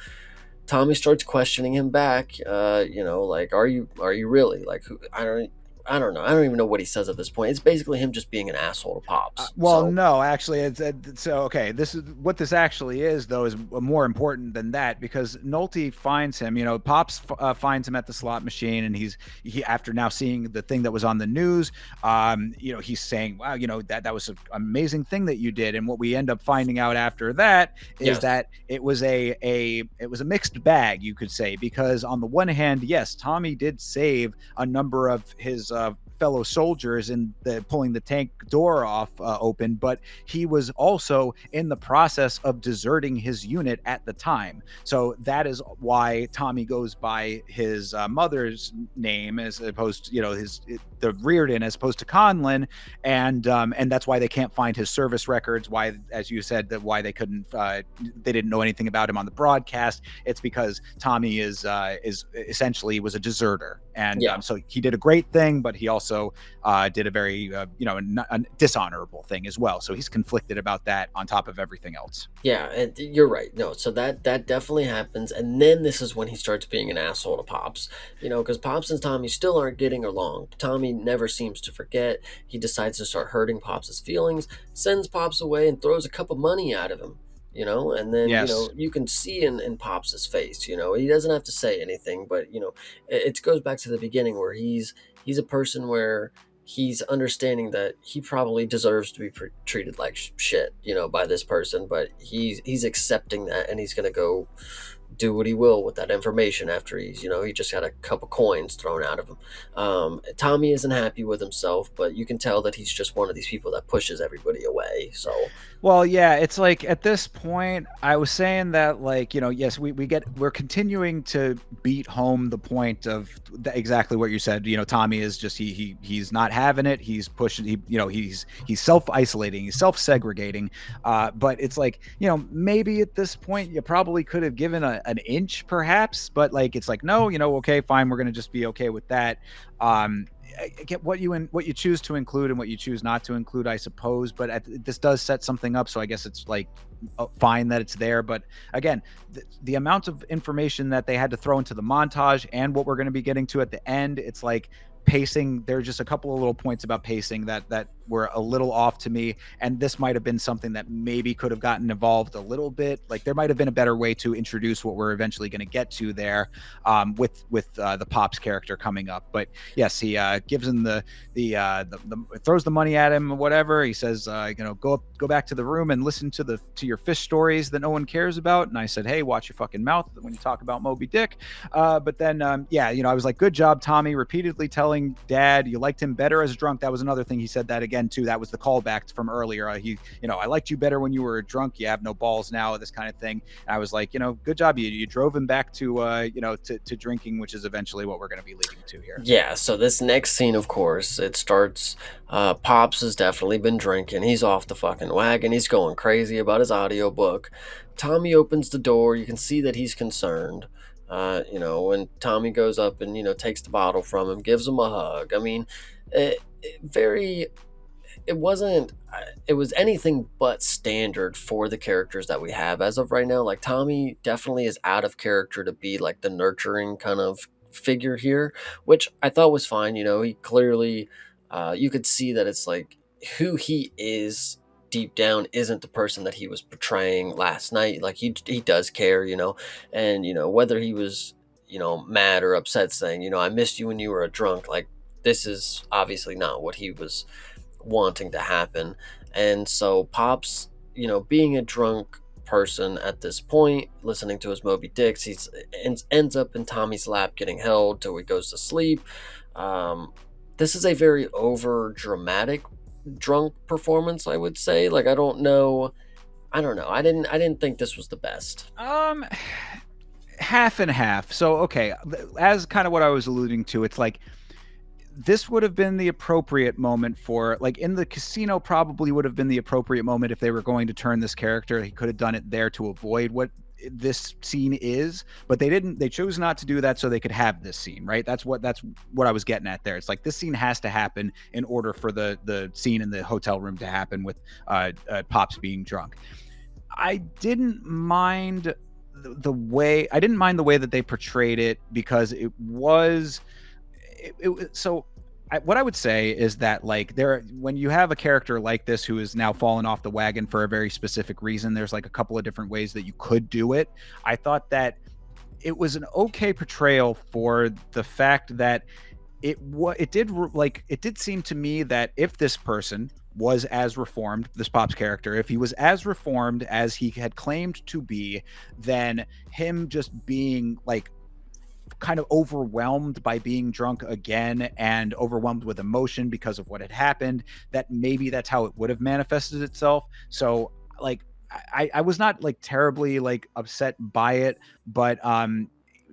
[SPEAKER 3] Tommy starts questioning him back. Like, are you really like who? I don't know. I don't even know what he says at this point. It's basically him just being an asshole to Pops.
[SPEAKER 2] Well,
[SPEAKER 3] So,
[SPEAKER 2] no, actually, so okay. This is what this actually is, though, is more important than that, because Nolte finds him. Pops finds him at the slot machine, and he after now seeing the thing that was on the news, he's saying, "Wow, that was an amazing thing that you did." And what we end up finding out after that is
[SPEAKER 3] Yes.
[SPEAKER 2] that it was a mixed bag, you could say, because on the one hand, yes, Tommy did save a number of his fellow soldiers in the pulling the tank door off open, but he was also in the process of deserting his unit at the time. So that is why Tommy goes by his mother's name as opposed to, the Reardon as opposed to Conlon, and that's why they can't find his service records. Why, as you said, that why they couldn't, they didn't know anything about him on the broadcast. It's because Tommy is essentially was a deserter, and
[SPEAKER 3] Yeah.
[SPEAKER 2] so he did a great thing, but he also did a very a dishonorable thing as well. So he's conflicted about that on top of everything else.
[SPEAKER 3] Yeah, and you're right. No, so that definitely happens, and then this is when he starts being an asshole to Pops. Because Pops and Tommy still aren't getting along. Tommy never seems to forget. He decides to start hurting Pops' feelings, sends Pops away, and throws a cup of money at him. And then
[SPEAKER 2] Yes.
[SPEAKER 3] you can see in Pops' face. He doesn't have to say anything, but it goes back to the beginning where he's a person where he's understanding that he probably deserves to be treated like shit, by this person, but he's accepting that, and he's gonna go do what he will with that information after he just got a couple coins thrown out of him. Tommy isn't happy with himself, but you can tell that he's just one of these people that pushes everybody away. So
[SPEAKER 2] Well, yeah, it's like at this point, I was saying that, like, yes, we're continuing to beat home the point of exactly what you said. Tommy is just he's not having it. He's pushing. He's self isolating. He's self segregating. But it's like, maybe at this point you probably could have given an inch, perhaps. But like, it's like, no, okay, fine, we're gonna just be okay with that. I get what you choose to include and what you choose not to include, I suppose, but this does set something up, so I guess it's like fine that it's there. But again, the amount of information that they had to throw into the montage and what we're going to be getting to at the end, it's like pacing. There's just a couple of little points about pacing that were a little off to me, and this might have been something that maybe could have gotten evolved a little bit. Like there might have been a better way to introduce what we're eventually going to get to there, with the Pops character coming up. But yes, he gives him the throws the money at him or whatever. He says, go back to the room and listen to your fish stories that no one cares about. And I said, hey, watch your fucking mouth when you talk about Moby Dick. But then I was like, good job, Tommy, repeatedly telling Dad you liked him better as a drunk. That was another thing he said that again too. That was the callback from earlier. I liked you better when you were a drunk. You have no balls now. This kind of thing. And I was like, good job. You drove him back to to drinking, which is eventually what we're going to be leading to here.
[SPEAKER 3] yeah, so this next scene, of course, it starts. Pops has definitely been drinking. He's off the fucking wagon. He's going crazy about his audiobook. Tommy opens the door. You can see that he's concerned. When Tommy goes up and takes the bottle from him, gives him a hug. I mean, very. It wasn't. It was anything but standard for the characters that we have as of right now. Like Tommy definitely is out of character to be like the nurturing kind of figure here, which I thought was fine. He clearly, you could see that it's like who he is deep down isn't the person that he was portraying last night. Like he does care, and whether he was mad or upset, saying I missed you when you were a drunk. Like this is obviously not what he was wanting to happen. And so Pops, being a drunk person at this point, listening to his Moby Dicks, ends up in Tommy's lap getting held till he goes to sleep. This is a very over dramatic drunk performance, I would say. Like I don't know. I didn't think this was the best.
[SPEAKER 2] Half and half. So okay, as kind of what I was alluding to, it's like this would have been the appropriate moment for, like, in the casino probably would have been the appropriate moment if they were going to turn this character. He could have done it there to avoid what this scene is, but they didn't. They chose not to do that so they could have this scene, right? That's what I was getting at there. It's like this scene has to happen in order for the scene in the hotel room to happen with Pops being drunk. I didn't mind the way that they portrayed it, because it was so what I would say is that, like, when you have a character like this who is now fallen off the wagon for a very specific reason, there's like a couple of different ways that you could do it. I thought that it was an okay portrayal for the fact that it did seem to me that if this person was as reformed, this Pops character, if he was as reformed as he had claimed to be, then him just being like kind of overwhelmed by being drunk again and overwhelmed with emotion because of what had happened, that maybe that's how it would have manifested itself. So like I was not like terribly like upset by it, but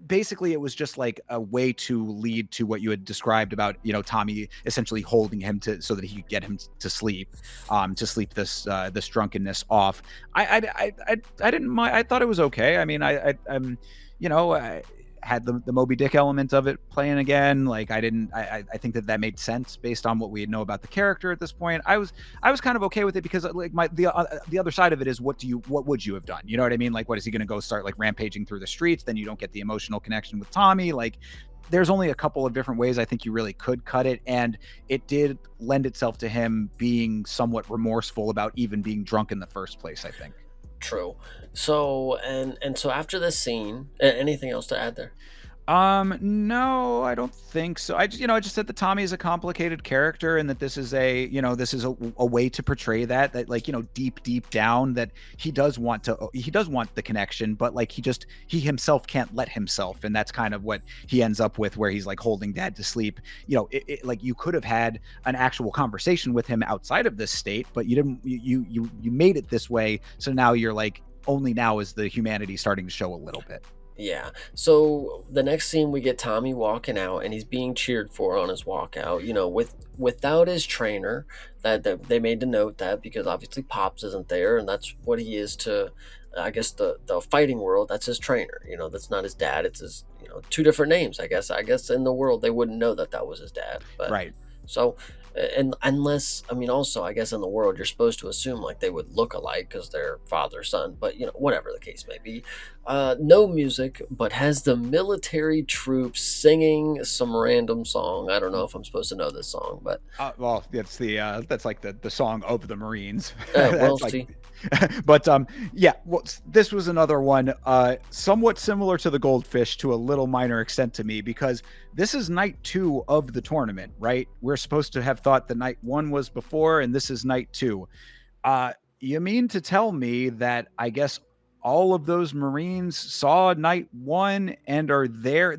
[SPEAKER 2] basically it was just like a way to lead to what you had described about, you know, Tommy essentially holding him to so that he could get him to sleep this drunkenness off. I didn't mind. I thought it was okay. I mean, I'm, you know, I had the Moby Dick element of it playing again. Like I didn't, I think that made sense based on what we know about the character at this point. I was kind of okay with it because like the other side of it is what would you have done? You know what I mean? Like, what is he going to go start like rampaging through the streets? Then you don't get the emotional connection with Tommy. Like, there's only a couple of different ways I think you really could cut it, and it did lend itself to him being somewhat remorseful about even being drunk in the first place, I think.
[SPEAKER 3] True. So and so after this scene, anything else to add there?
[SPEAKER 2] No, I don't think so. I just, you know, I just said that Tommy is a complicated character and that this is a, you know, this is a way to portray that like, you know, deep down that he does want the connection, but like he himself can't let himself. And that's kind of what he ends up with, where he's like holding dad to sleep. You know, like you could have had an actual conversation with him outside of this state, but you didn't, you made it this way. So now you're like, only now is the humanity starting to show a little bit.
[SPEAKER 3] Yeah. So the next scene we get Tommy walking out and he's being cheered for on his walk out, you know, without his trainer. That they made to note that because obviously Pops isn't there and that's what he is to I guess the fighting world, that's his trainer. You know, that's not his dad. It's his, you know, two different names, I guess. I guess in the world they wouldn't know that that was his dad. But
[SPEAKER 2] Right.
[SPEAKER 3] so and unless I mean also I guess in the world you're supposed to assume like they would look alike because they're father son, but you know whatever the case may be, no music, but has the military troops singing some random song. I don't know if I'm supposed to know this song, but
[SPEAKER 2] Well, it's that's like the song of the Marines.
[SPEAKER 3] well,
[SPEAKER 2] That's
[SPEAKER 3] see,
[SPEAKER 2] like, but yeah. Well, this was another one, somewhat similar to the Goldfish to a little minor extent to me, because this is night 2 of the tournament, right? We're supposed to have thought the night 1 was before, and this is night 2. You mean to tell me that I guess all of those Marines saw night 1 and are there?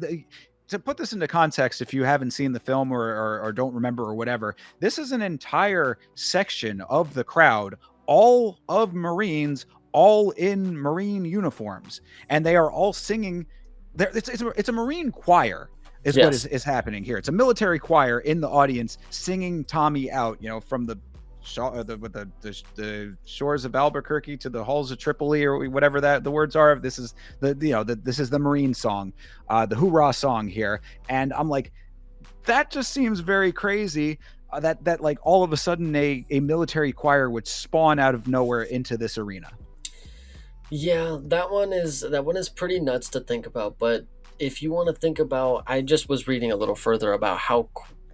[SPEAKER 2] To put this into context, if you haven't seen the film or don't remember or whatever, this is an entire section of the crowd, all of Marines, all in Marine uniforms, and they are all singing. It's a Marine choir, is what
[SPEAKER 3] yes,
[SPEAKER 2] is happening here. It's a military choir in the audience singing Tommy out, you know, from the the shores of Albuquerque to the halls of Tripoli, or whatever that the words are. This is this is the Marine song, the hoorah song here, and I'm like, that just seems very crazy. That like all of a sudden a military choir would spawn out of nowhere into this arena.
[SPEAKER 3] yeah, that one is pretty nuts to think about. But if you want to think about, I just was reading a little further about how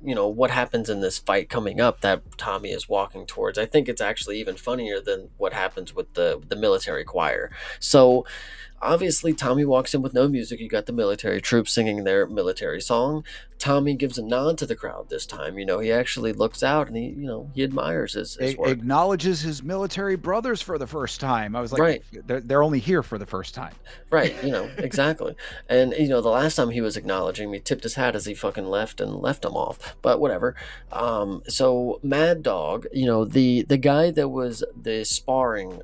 [SPEAKER 3] you know what happens in this fight coming up that Tommy is walking towards. I think it's actually even funnier than what happens with the military choir. So obviously, Tommy walks in with no music. You got the military troops singing their military song. Tommy gives a nod to the crowd this time. You know, he actually looks out and he, you know, he admires his work.
[SPEAKER 2] Acknowledges his military brothers for the first time. I was like,
[SPEAKER 3] Right,
[SPEAKER 2] they're only here for the first time.
[SPEAKER 3] right. You know, exactly. And, you know, the last time he was acknowledging me, tipped his hat as he fucking left and left him off. But whatever. So Mad Dog, you know, the guy that was the sparring,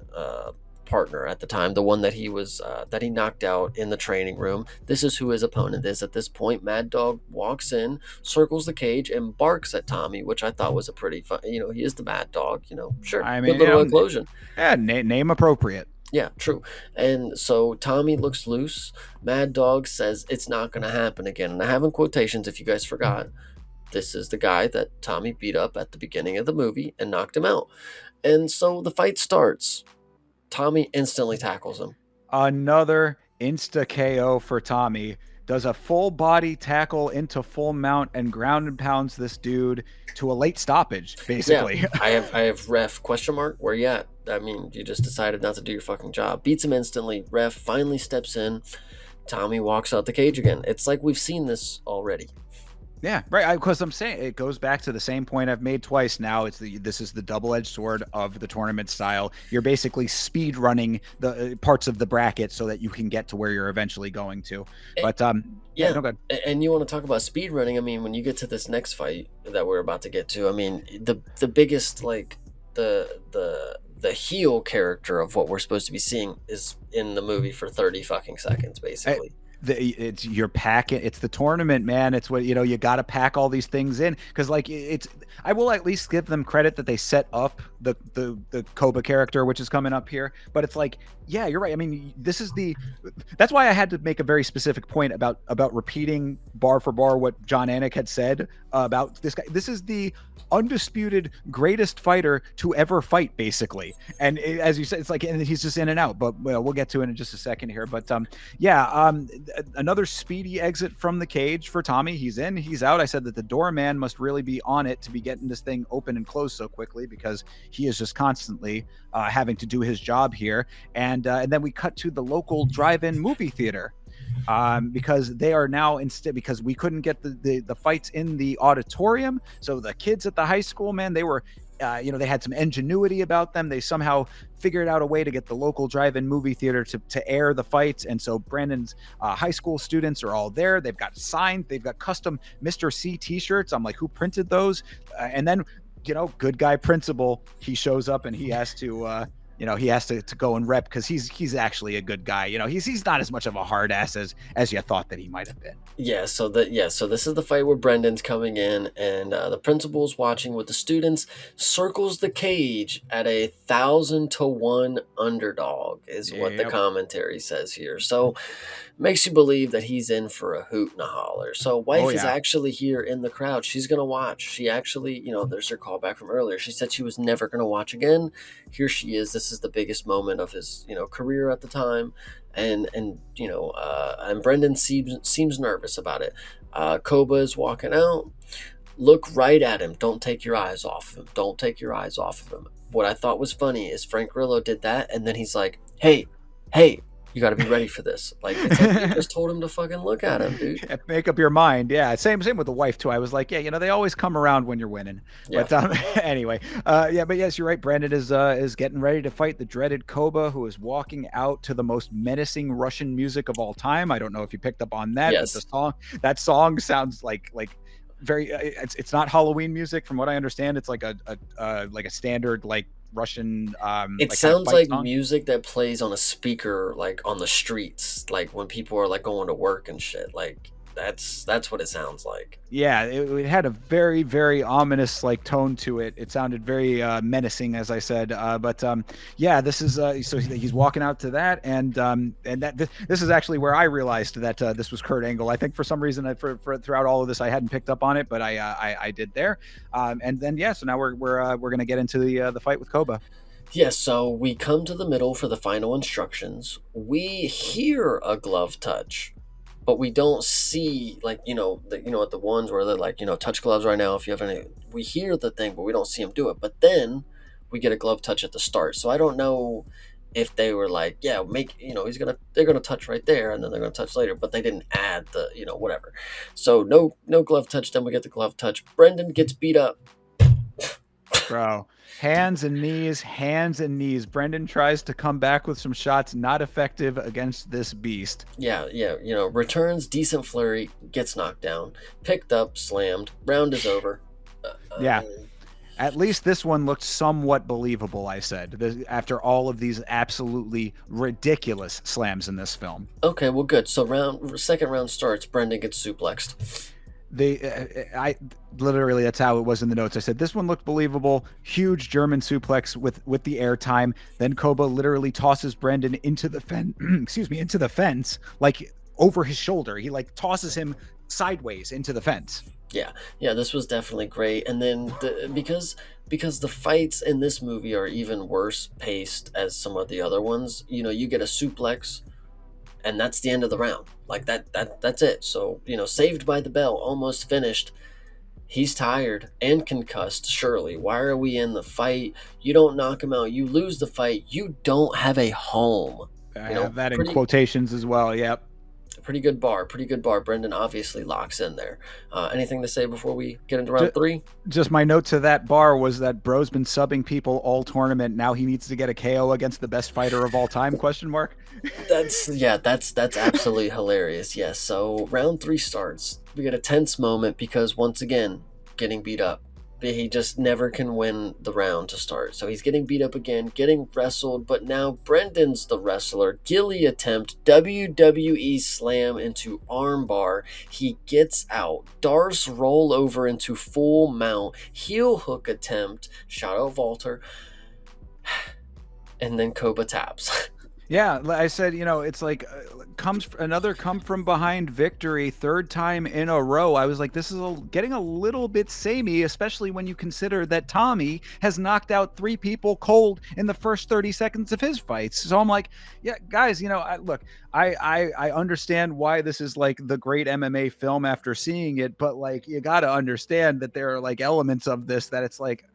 [SPEAKER 3] partner at the time, the one that he was that he knocked out in the training room. This is who his opponent is at this point. Mad Dog walks in, circles the cage, and barks at Tommy, which I thought was a pretty fun. You know, he is the Mad Dog. You know, sure,
[SPEAKER 2] I
[SPEAKER 3] good
[SPEAKER 2] mean,
[SPEAKER 3] little inclusion.
[SPEAKER 2] yeah, name appropriate.
[SPEAKER 3] Yeah, true. And so Tommy looks loose. Mad Dog says it's not going to happen again. And I have in quotations, if you guys forgot, this is the guy that Tommy beat up at the beginning of the movie and knocked him out. And so the fight starts. Tommy instantly tackles him.
[SPEAKER 2] Another insta KO for Tommy. Does a full body tackle into full mount and ground and pounds this dude to a late stoppage, basically.
[SPEAKER 3] Yeah, I have ref question mark. Where you at? I mean, you just decided not to do your fucking job. Beats him instantly. Ref finally steps in. Tommy walks out the cage again. It's like we've seen this already.
[SPEAKER 2] Yeah, right. Because I'm saying it goes back to the same point I've made twice now. This is the double-edged sword of the tournament style. You're basically speed running the parts of the bracket so that you can get to where you're eventually going to.
[SPEAKER 3] Eh,
[SPEAKER 2] But yeah,
[SPEAKER 3] yeah,
[SPEAKER 2] no good.
[SPEAKER 3] and you want to talk about speed running? I mean, when you get to this next fight that we're about to get to, I mean, the biggest like the heel character of what we're supposed to be seeing is in the movie for 30 fucking seconds, basically.
[SPEAKER 2] It's your pack. It's the tournament, man. It's what you got to pack all these things in because like it's. I will at least give them credit that they set up the Koba character, which is coming up here. But it's like, yeah, you're right. I mean, this is the. That's why I had to make a very specific point about repeating bar for bar what John Anik had said about this guy. This is the undisputed greatest fighter to ever fight, basically. And as you said, it's like, and he's just in and out. But well, we'll get to it in just a second here. But yeah, another speedy exit from the cage for Tommy. He's in, he's out. I said that the doorman must really be on it to be getting this thing open and closed so quickly because he is just constantly having to do his job here. And then we cut to the local drive-in movie theater. Because they are now instead because we couldn't get the fights in the auditorium, so the kids at the high school, man, they were they had some ingenuity about them. They somehow figured out a way to get the local drive-in movie theater to air the fights. And so Brandon's high school students are all there. They've got signed, they've got custom Mr. C t-shirts. I'm like, who printed those? And then, good guy principal, he shows up and he has to he has to go and rep because he's actually a good guy. He's not as much of a hard ass as you thought that he might have been.
[SPEAKER 3] So this is the fight where Brendan's coming in, and the principal's watching with the students. Circles the cage at 1,000-to-1 underdog is what the
[SPEAKER 2] Yep.
[SPEAKER 3] commentary says here. So makes you believe that he's in for a hoot and a holler. So wife
[SPEAKER 2] Oh
[SPEAKER 3] is
[SPEAKER 2] yeah.
[SPEAKER 3] actually here in the crowd. She's gonna watch. She actually, there's her callback from earlier. She said she was never gonna watch again. Here she is. This is the biggest moment of his career at the time, and Brendan seems nervous about it. Koba is walking out. Look right at him. Don't take your eyes off of him. Don't take your eyes off of him. What I thought was funny is Frank Grillo did that, and then he's like, "Hey, hey, you got to be ready for this." Like it's like you just told him to fucking look at him, dude.
[SPEAKER 2] Make up your mind. Yeah, same with the wife too. I was like, yeah, they always come around when you're winning.
[SPEAKER 3] Yeah.
[SPEAKER 2] But anyway, yeah, but yes, you're right. Brandon is getting ready to fight the dreaded Koba, who is walking out to the most menacing Russian music of all time. I don't know if you picked up on that,
[SPEAKER 3] Yes.
[SPEAKER 2] but that song sounds like very. It's not Halloween music, from what I understand. It's like a standard like Russian.
[SPEAKER 3] It
[SPEAKER 2] Like kind of
[SPEAKER 3] sounds
[SPEAKER 2] fight
[SPEAKER 3] like
[SPEAKER 2] song.
[SPEAKER 3] music that plays on a speaker, like on the streets, like when people are like going to work and shit. Like that's what it sounds like.
[SPEAKER 2] Yeah, it had a very, very ominous like tone to it. It sounded very menacing, as I said. But yeah, this is so he's walking out to that, and this is actually where I realized that this was Kurt Angle. I think for some reason, for throughout all of this, I hadn't picked up on it, but I did there. And then yeah, so now we're gonna get into the fight with Koba.
[SPEAKER 3] Yes, so we come to the middle for the final instructions. We hear a glove touch, but we don't see like the ones where they're like touch gloves right now if you have any. We hear the thing, but we don't see him do it. But then we get a glove touch at the start. So I don't know if they were like, yeah, make they're gonna touch right there and then they're gonna touch later, but they didn't add the whatever. So no glove touch. Then we get the glove touch. Brendan gets beat up.
[SPEAKER 2] Bro, hands and knees. Brendan tries to come back with some shots, not effective against this beast.
[SPEAKER 3] Yeah, returns, decent flurry, gets knocked down, picked up, slammed, round is over.
[SPEAKER 2] Yeah. At least this one looked somewhat believable, I said, after all of these absolutely ridiculous slams in this film.
[SPEAKER 3] Okay, well, good. So second round starts, Brendan gets suplexed.
[SPEAKER 2] I literally, that's how it was in the notes. I said this one looked believable. Huge German suplex with the airtime. Then Koba literally tosses Brendan into the fence. Excuse me, into the fence, like over his shoulder. He like tosses him sideways into the fence.
[SPEAKER 3] Yeah, this was definitely great. And then because the fights in this movie are even worse paced as some of the other ones, you get a suplex and that's the end of the round. Like that's it. So, Saved by the Bell, almost finished. He's tired and concussed, surely. Why are we in the fight? You don't knock him out. You lose the fight. You don't have a home.
[SPEAKER 2] I have that in quotations as well. Yep.
[SPEAKER 3] Pretty good bar. Pretty good bar. Brendan obviously locks in there. Anything to say before we get into round
[SPEAKER 2] Ju-
[SPEAKER 3] three?
[SPEAKER 2] Just my note to that bar was that bro's been subbing people all tournament. Now he needs to get a KO against the best fighter of all time? Question mark.
[SPEAKER 3] That's absolutely hilarious. Yes. So round three starts. We get a tense moment because once again, getting beat up. He just never can win the round to start. So he's getting beat up again, getting wrestled, but now Brendan's the wrestler. Gilly attempt, WWE slam into armbar. He gets out. Darce roll over into full mount. Heel hook attempt. Shout out Walter. And then Koba taps.
[SPEAKER 2] Yeah, I said, it's like another come from behind victory, third time in a row. I was like, this is getting a little bit samey, especially when you consider that Tommy has knocked out 3 people cold in the first 30 seconds of his fights. So I'm like, yeah, guys, look, I understand why this is like the great MMA film after seeing it, but like you got to understand that there are like elements of this that it's like,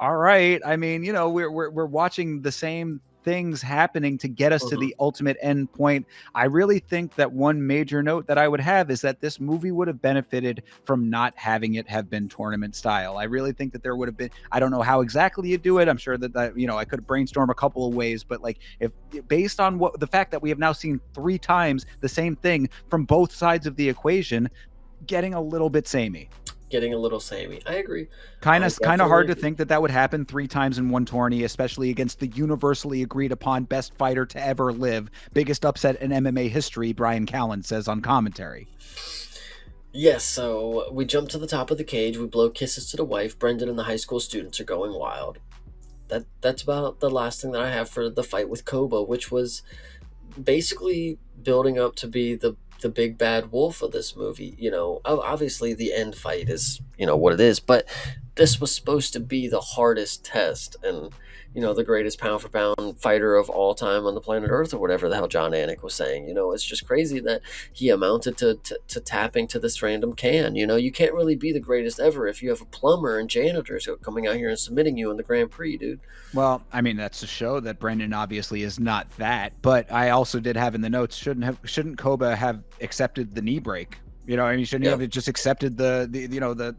[SPEAKER 2] all right, I mean, we're watching the same things happening to get us to the ultimate end point. I really think that one major note that I would have is that this movie would have benefited from not having it have been tournament style. I really think that there would have been, I don't know how exactly you do it. I'm sure that I could brainstorm a couple of ways, but like if based on what the fact that we have now seen 3 times the same thing from both sides of the equation, getting a little bit samey.
[SPEAKER 3] Getting a little samey. I agree.
[SPEAKER 2] Kind of hard to think that would happen 3 times in one tourney, especially against the universally agreed upon best fighter to ever live. Biggest upset in MMA history, Brian Callen says on commentary.
[SPEAKER 3] Yes, so we jump to the top of the cage. We blow kisses to the wife. Brendan and the high school students are going wild. That's about the last thing that I have for the fight with Koba, which was basically building up to be the big bad wolf of this movie. Obviously the end fight is what it is, but this was supposed to be the hardest test, and the greatest pound for pound fighter of all time on the planet Earth, or whatever the hell John Anik was saying. It's just crazy that he amounted to tapping to this random can. You can't really be the greatest ever if you have a plumber and janitors coming out here and submitting you in the Grand Prix, dude.
[SPEAKER 2] Well, I mean, that's to show that Brendan obviously is not that, but I also did have in the notes, shouldn't Koba have accepted the knee break? Shouldn't he have just accepted the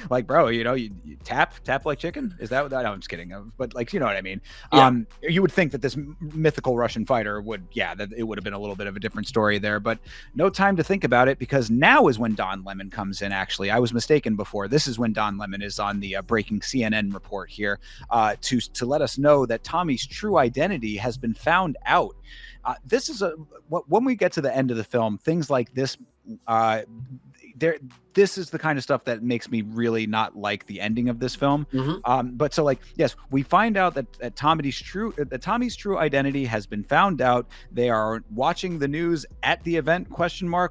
[SPEAKER 2] like, bro, you tap like chicken? Is that what? No, I'm just kidding. But like, you know what I mean?
[SPEAKER 3] Yeah.
[SPEAKER 2] You would think that this mythical Russian fighter that it would have been a little bit of a different story there, but no time to think about it, because now is when Don Lemon comes in. Actually, I was mistaken before. This is when Don Lemon is on the breaking CNN report here to let us know that Tommy's true identity has been found out. This is when we get to the end of the film, things like this, this is the kind of stuff that makes me really not like the ending of this film. But so, like, yes, we find out that Tommy's true identity has been found out. They are watching the news at the event, ?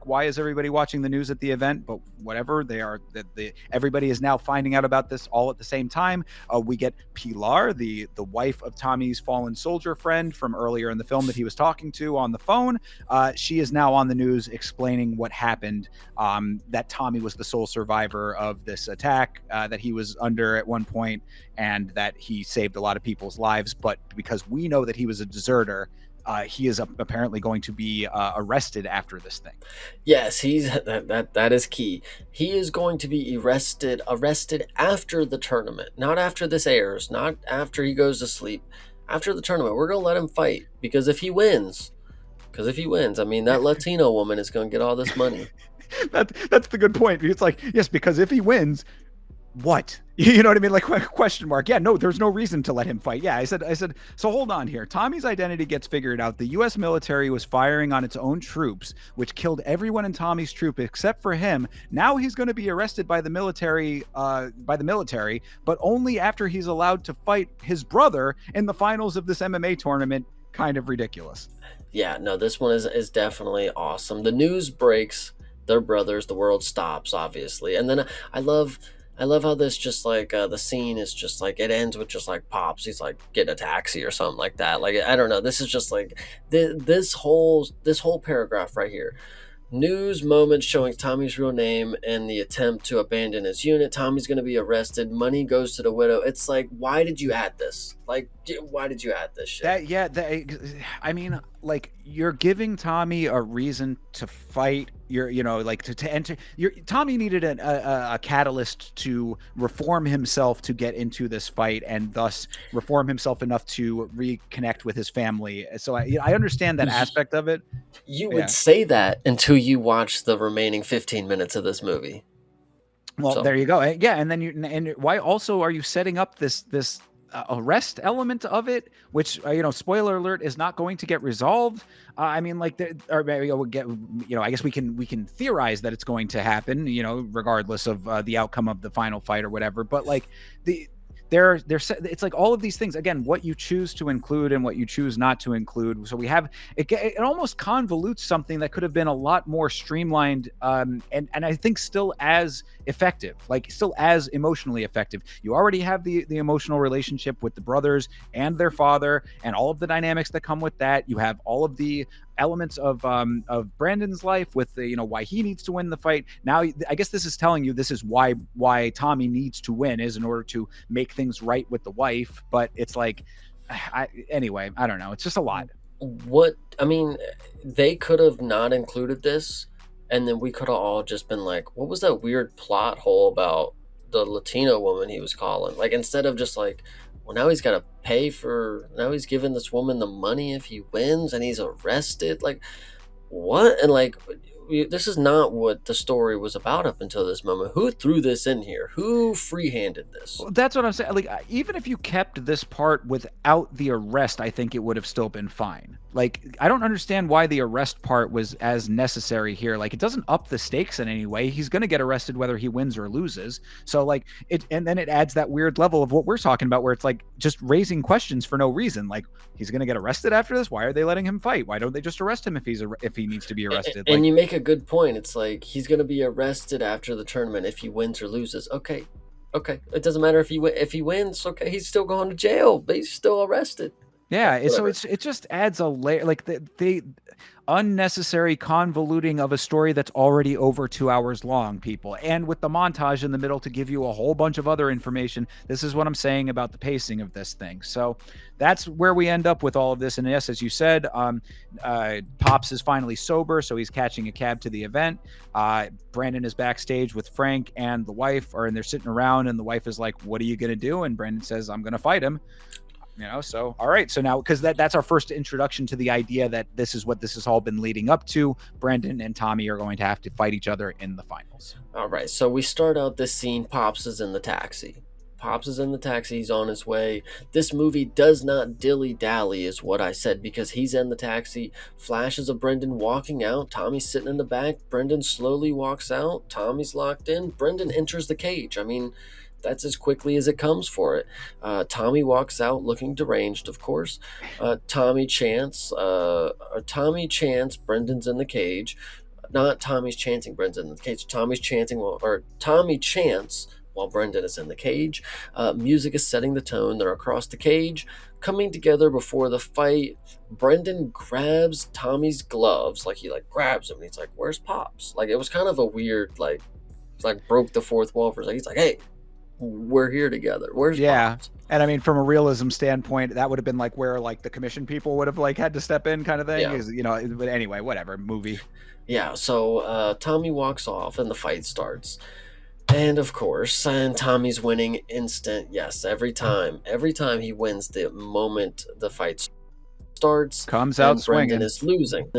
[SPEAKER 2] Why is everybody watching the news at the event? But whatever, everybody is now finding out about this all at the same time. We get Pilar, the wife of Tommy's fallen soldier friend from earlier in the film that he was talking to on the phone. She is now on the news explaining what happened, that Tommy was the sole survivor of this attack that he was under at one point, and that he saved a lot of people's lives. But because we know that he was a deserter, he is apparently going to be arrested after this thing.
[SPEAKER 3] Yes, that is key. He is going to be arrested after the tournament, not after this airs, not after he goes to sleep. After the tournament, we're gonna let him fight, because if he wins, I mean, that Latino woman is gonna get all this money.
[SPEAKER 2] That's the good point. It's like, yes, because if he wins, what? You know what I mean? Like, ? Yeah, no, there's no reason to let him fight. Yeah, I said, so hold on here. Tommy's identity gets figured out. The U.S. military was firing on its own troops, which killed everyone in Tommy's troop except for him. Now he's going to be arrested by the military, but only after he's allowed to fight his brother in the finals of this MMA tournament. Kind of ridiculous.
[SPEAKER 3] Yeah, no, this one is definitely awesome. The news breaks, they're brothers, the world stops, obviously. And then I love how this just like the scene is just like, it ends with just like Pops, he's like getting a taxi or something like that. Like, I don't know, this is just like this whole paragraph right here. News moment showing Tommy's real name and the attempt to abandon his unit. Tommy's going to be arrested. Money goes to the widow. It's like, why did you add this? Like, why did you add this shit?
[SPEAKER 2] I mean, like, you're giving Tommy a reason to fight. Like, to enter. Tommy needed a catalyst to reform himself to get into this fight, and thus reform himself enough to reconnect with his family. So I understand that aspect of it.
[SPEAKER 3] You would
[SPEAKER 2] Yeah.
[SPEAKER 3] say that until you watch the remaining 15 minutes of this movie.
[SPEAKER 2] Well,
[SPEAKER 3] So
[SPEAKER 2] there you go. Yeah, and then and why also are you setting up this arrest element of it, which spoiler alert, is not going to get resolved? I mean, like, or maybe we'll get, I guess we can theorize that it's going to happen, regardless of the outcome of the final fight or whatever. But like it's like all of these things, again, what you choose to include and what you choose not to include. So we have it almost convolutes something that could have been a lot more streamlined, and I think still as effective, like still as emotionally effective. You already have the emotional relationship with the brothers and their father and all of the dynamics that come with that. You have all of the elements of Brandon's life with the, why he needs to win the fight. Now, I guess this is telling you this is why Tommy needs to win, is in order to make things right with the wife. But it's like, anyway, I don't know. It's just a lot.
[SPEAKER 3] They could have not included this, and then we could have all just been like, what was that weird plot hole about the Latino woman he was calling? Like, instead of just like, well, now he's got to now he's giving this woman the money if he wins and he's arrested. Like, what? And like, this is not what the story was about up until this moment. Who threw this in here? Who free-handed this?
[SPEAKER 2] Well, that's what I'm saying. Like, even if you kept this part without the arrest, I think it would have still been fine. Like, I don't understand why the arrest part was as necessary here. Like, it doesn't up the stakes in any way. He's going to get arrested whether he wins or loses. So, like, and then it adds that weird level of what we're talking about, where it's like just raising questions for no reason. Like, he's going to get arrested after this. Why are they letting him fight? Why don't they just arrest him if he needs to be arrested?
[SPEAKER 3] And you make a good point. It's like, he's going to be arrested after the tournament if he wins or loses. Okay, it doesn't matter if he wins. Okay, he's still going to jail, but he's still arrested.
[SPEAKER 2] Yeah, so it just adds a layer, like the unnecessary convoluting of a story that's already over 2 hours long, people, and with the montage in the middle to give you a whole bunch of other information. This is what I'm saying about the pacing of this thing. So that's where we end up with all of this. And yes, as you said, Pops is finally sober, so he's catching a cab to the event. Brandon is backstage with Frank and the wife, and they're sitting around, and the wife is like, "What are you gonna do?" And Brandon says, "I'm gonna fight him." So all right, so now, because that's our first introduction to the idea that this is what this has all been leading up to. Brandon and Tommy are going to have to fight each other in the finals.
[SPEAKER 3] All right, so we start out this scene. Pops is in the taxi. He's on his way. This movie does not dilly-dally, is what I said, because he's in the taxi. Flashes of Brendan walking out. Tommy's sitting in the back. Brendan slowly walks out. Tommy's locked in. Brendan enters the cage. I mean, that's as quickly as it comes for it. Tommy walks out looking deranged, of course. Tommy chants, Brendan's in the cage. Not Tommy's chanting, Brendan's in the cage. Tommy chants while Brendan is in the cage. Music is setting the tone. They're across the cage, coming together before the fight. Brendan grabs Tommy's gloves, like he grabs him, and he's like, "Where's Pops?" Like, it was kind of a weird, like broke the fourth wall for. He's like, "Hey, we're here together. Where's Pops?"
[SPEAKER 2] And I mean, from a realism standpoint, that would have been like where like the commission people would have like had to step in, kind of thing.
[SPEAKER 3] Yeah.
[SPEAKER 2] But anyway, whatever, movie.
[SPEAKER 3] Yeah, so Tommy walks off and the fight starts. And of course, and Tommy's winning instant. Yes, every time he wins, the moment the fight starts,
[SPEAKER 2] comes out swinging.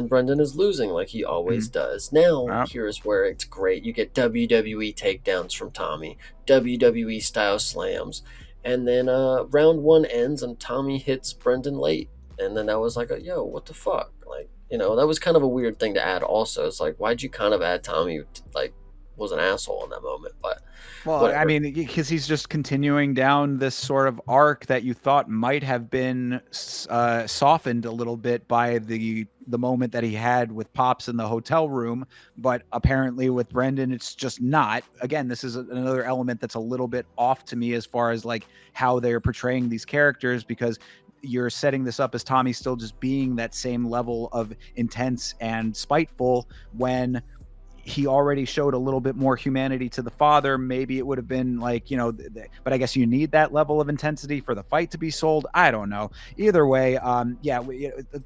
[SPEAKER 3] Brendan is losing like he always does. Now, here's where it's great. You get WWE takedowns from Tommy, WWE style slams, and then round one ends and Tommy hits Brendan late. And then I was like, yo, what the fuck? Like, that was kind of a weird thing to add also. It's like, why'd you kind of add Tommy, was an asshole in that moment? But whatever.
[SPEAKER 2] I mean, because he's just continuing down this sort of arc that you thought might have been softened a little bit by the moment that he had with Pops in the hotel room, but apparently with Brendan it's just not. Again, this is another element that's a little bit off to me as far as like how they're portraying these characters, because you're setting this up as Tommy still just being that same level of intense and spiteful when he already showed a little bit more humanity to the father. Maybe it would have been like, but I guess you need that level of intensity for the fight to be sold. I don't know. Either way, yeah,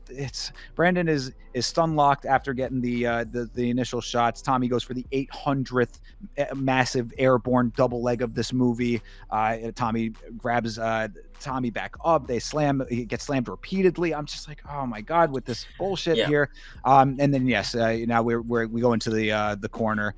[SPEAKER 2] it's Brandon is stun locked after getting the initial shots. Tommy goes for the 800th massive airborne double leg of this movie. Tommy grabs Tommy back up. They slam. He gets slammed repeatedly. I'm just like, oh my god, with this bullshit
[SPEAKER 3] Yeah.
[SPEAKER 2] here. And then yes, now we go into the corner.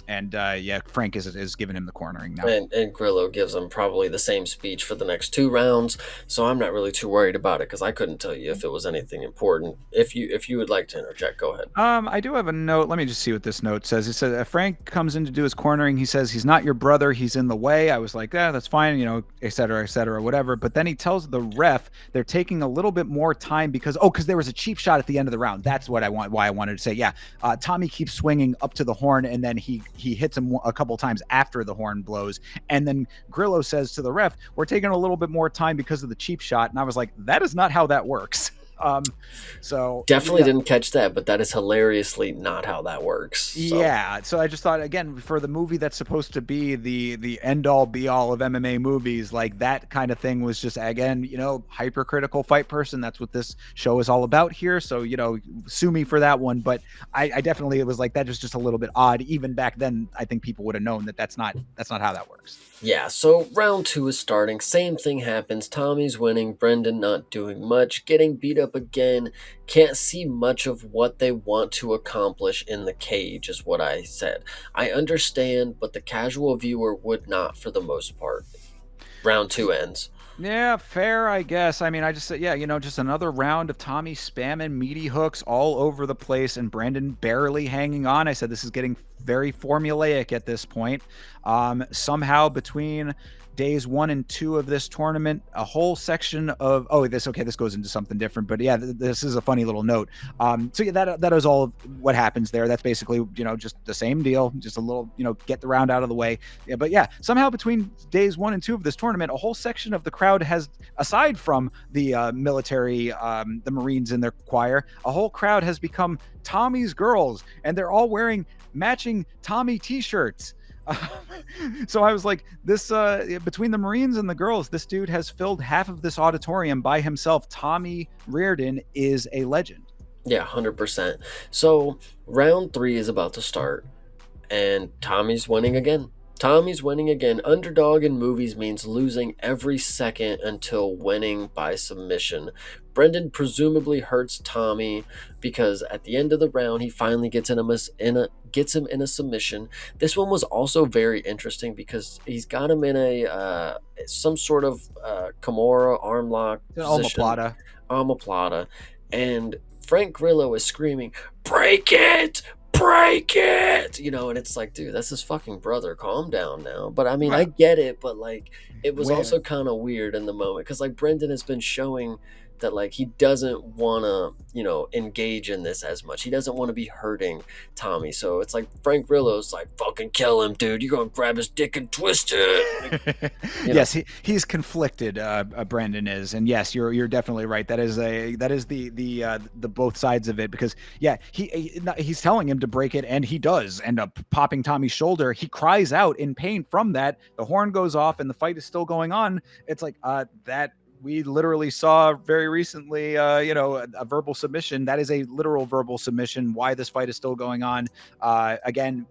[SPEAKER 2] Yeah, Frank is giving him the cornering now.
[SPEAKER 3] And Grillo gives him probably the same speech for the next 2 rounds, so I'm not really too worried about it because I couldn't tell you if it was anything important. If you would like to interject, go ahead.
[SPEAKER 2] I do have a note. Let me just see what this note says. It says Frank comes in to do his cornering. He says he's not your brother. He's in the way. I was like, yeah, that's fine, et cetera, whatever. But then he tells the ref they're taking a little bit more time because there was a cheap shot at the end of the round. That's what why I wanted to say. Yeah, Tommy keeps swinging up to the horn, and then he hits him a couple times after the horn blows. And then Grillo says to the ref, we're taking a little bit more time because of the cheap shot. And I was like, that is not how that works. So
[SPEAKER 3] Definitely didn't catch that, but that is hilariously not how that works. So.
[SPEAKER 2] Yeah, so I just thought, again, for the movie that's supposed to be the end all be all of MMA movies, like that kind of thing was just, again, hypercritical fight person. That's what this show is all about here. So sue me for that one, but I definitely, it was like that was just a little bit odd. Even back then, I think people would have known that that's not how that works.
[SPEAKER 3] Yeah, so round 2 is starting. Same thing happens. Tommy's winning. Brendan not doing much. Getting beat up again. Can't see much of what they want to accomplish in the cage, is what I said. I understand, but the casual viewer would not for the most part. Round 2 ends.
[SPEAKER 2] Yeah, fair, I guess. I mean, I just said, yeah, just another round of Tommy spamming meaty hooks all over the place and Brandon barely hanging on. I said this is getting very formulaic at this point. Somehow between days 1 and 2 of this tournament, a whole section of this goes into something different, but yeah, this is a funny little note. So yeah, that is all of what happens there. That's basically just the same deal, just a little get the round out of the way. Yeah, but yeah, somehow between days 1 and 2 of this tournament, a whole section of the crowd has, aside from the military, the Marines in their choir, a whole crowd has become Tommy's girls, and they're all wearing matching Tommy t-shirts. So I was like, this between the Marines and the girls, this dude has filled half of this auditorium by himself. Tommy Reardon is a legend.
[SPEAKER 3] Yeah, 100%. So round 3 is about to start, and Tommy's winning again. Underdog in movies means losing every second until winning by submission. Brendan presumably hurts Tommy because at the end of the round he finally gets him in a submission. This one was also very interesting because he's got him in a some sort of Kimura arm lock position. Omoplata. And Frank Grillo is screaming, "Break it! Break it!" And it's like, dude, that's his fucking brother. Calm down now. But I mean, I get it, but like, it was also kind of weird in the moment because like Brendan has been showing that like he doesn't want to engage in this as much. He doesn't want to be hurting Tommy. So it's like Frank Grillo's like, fucking kill him, dude. You're gonna grab his dick and twist it. Like,
[SPEAKER 2] yes, he's conflicted. Brendan is, and yes, you're definitely right. That is the both sides of it, because yeah, he's telling him to break it, and he does end up popping Tommy's shoulder. He cries out in pain from that. The horn goes off, and the fight is still going on. It's like that. We literally saw very recently, a verbal submission. That is a literal verbal submission. Why this fight is still going on? Again,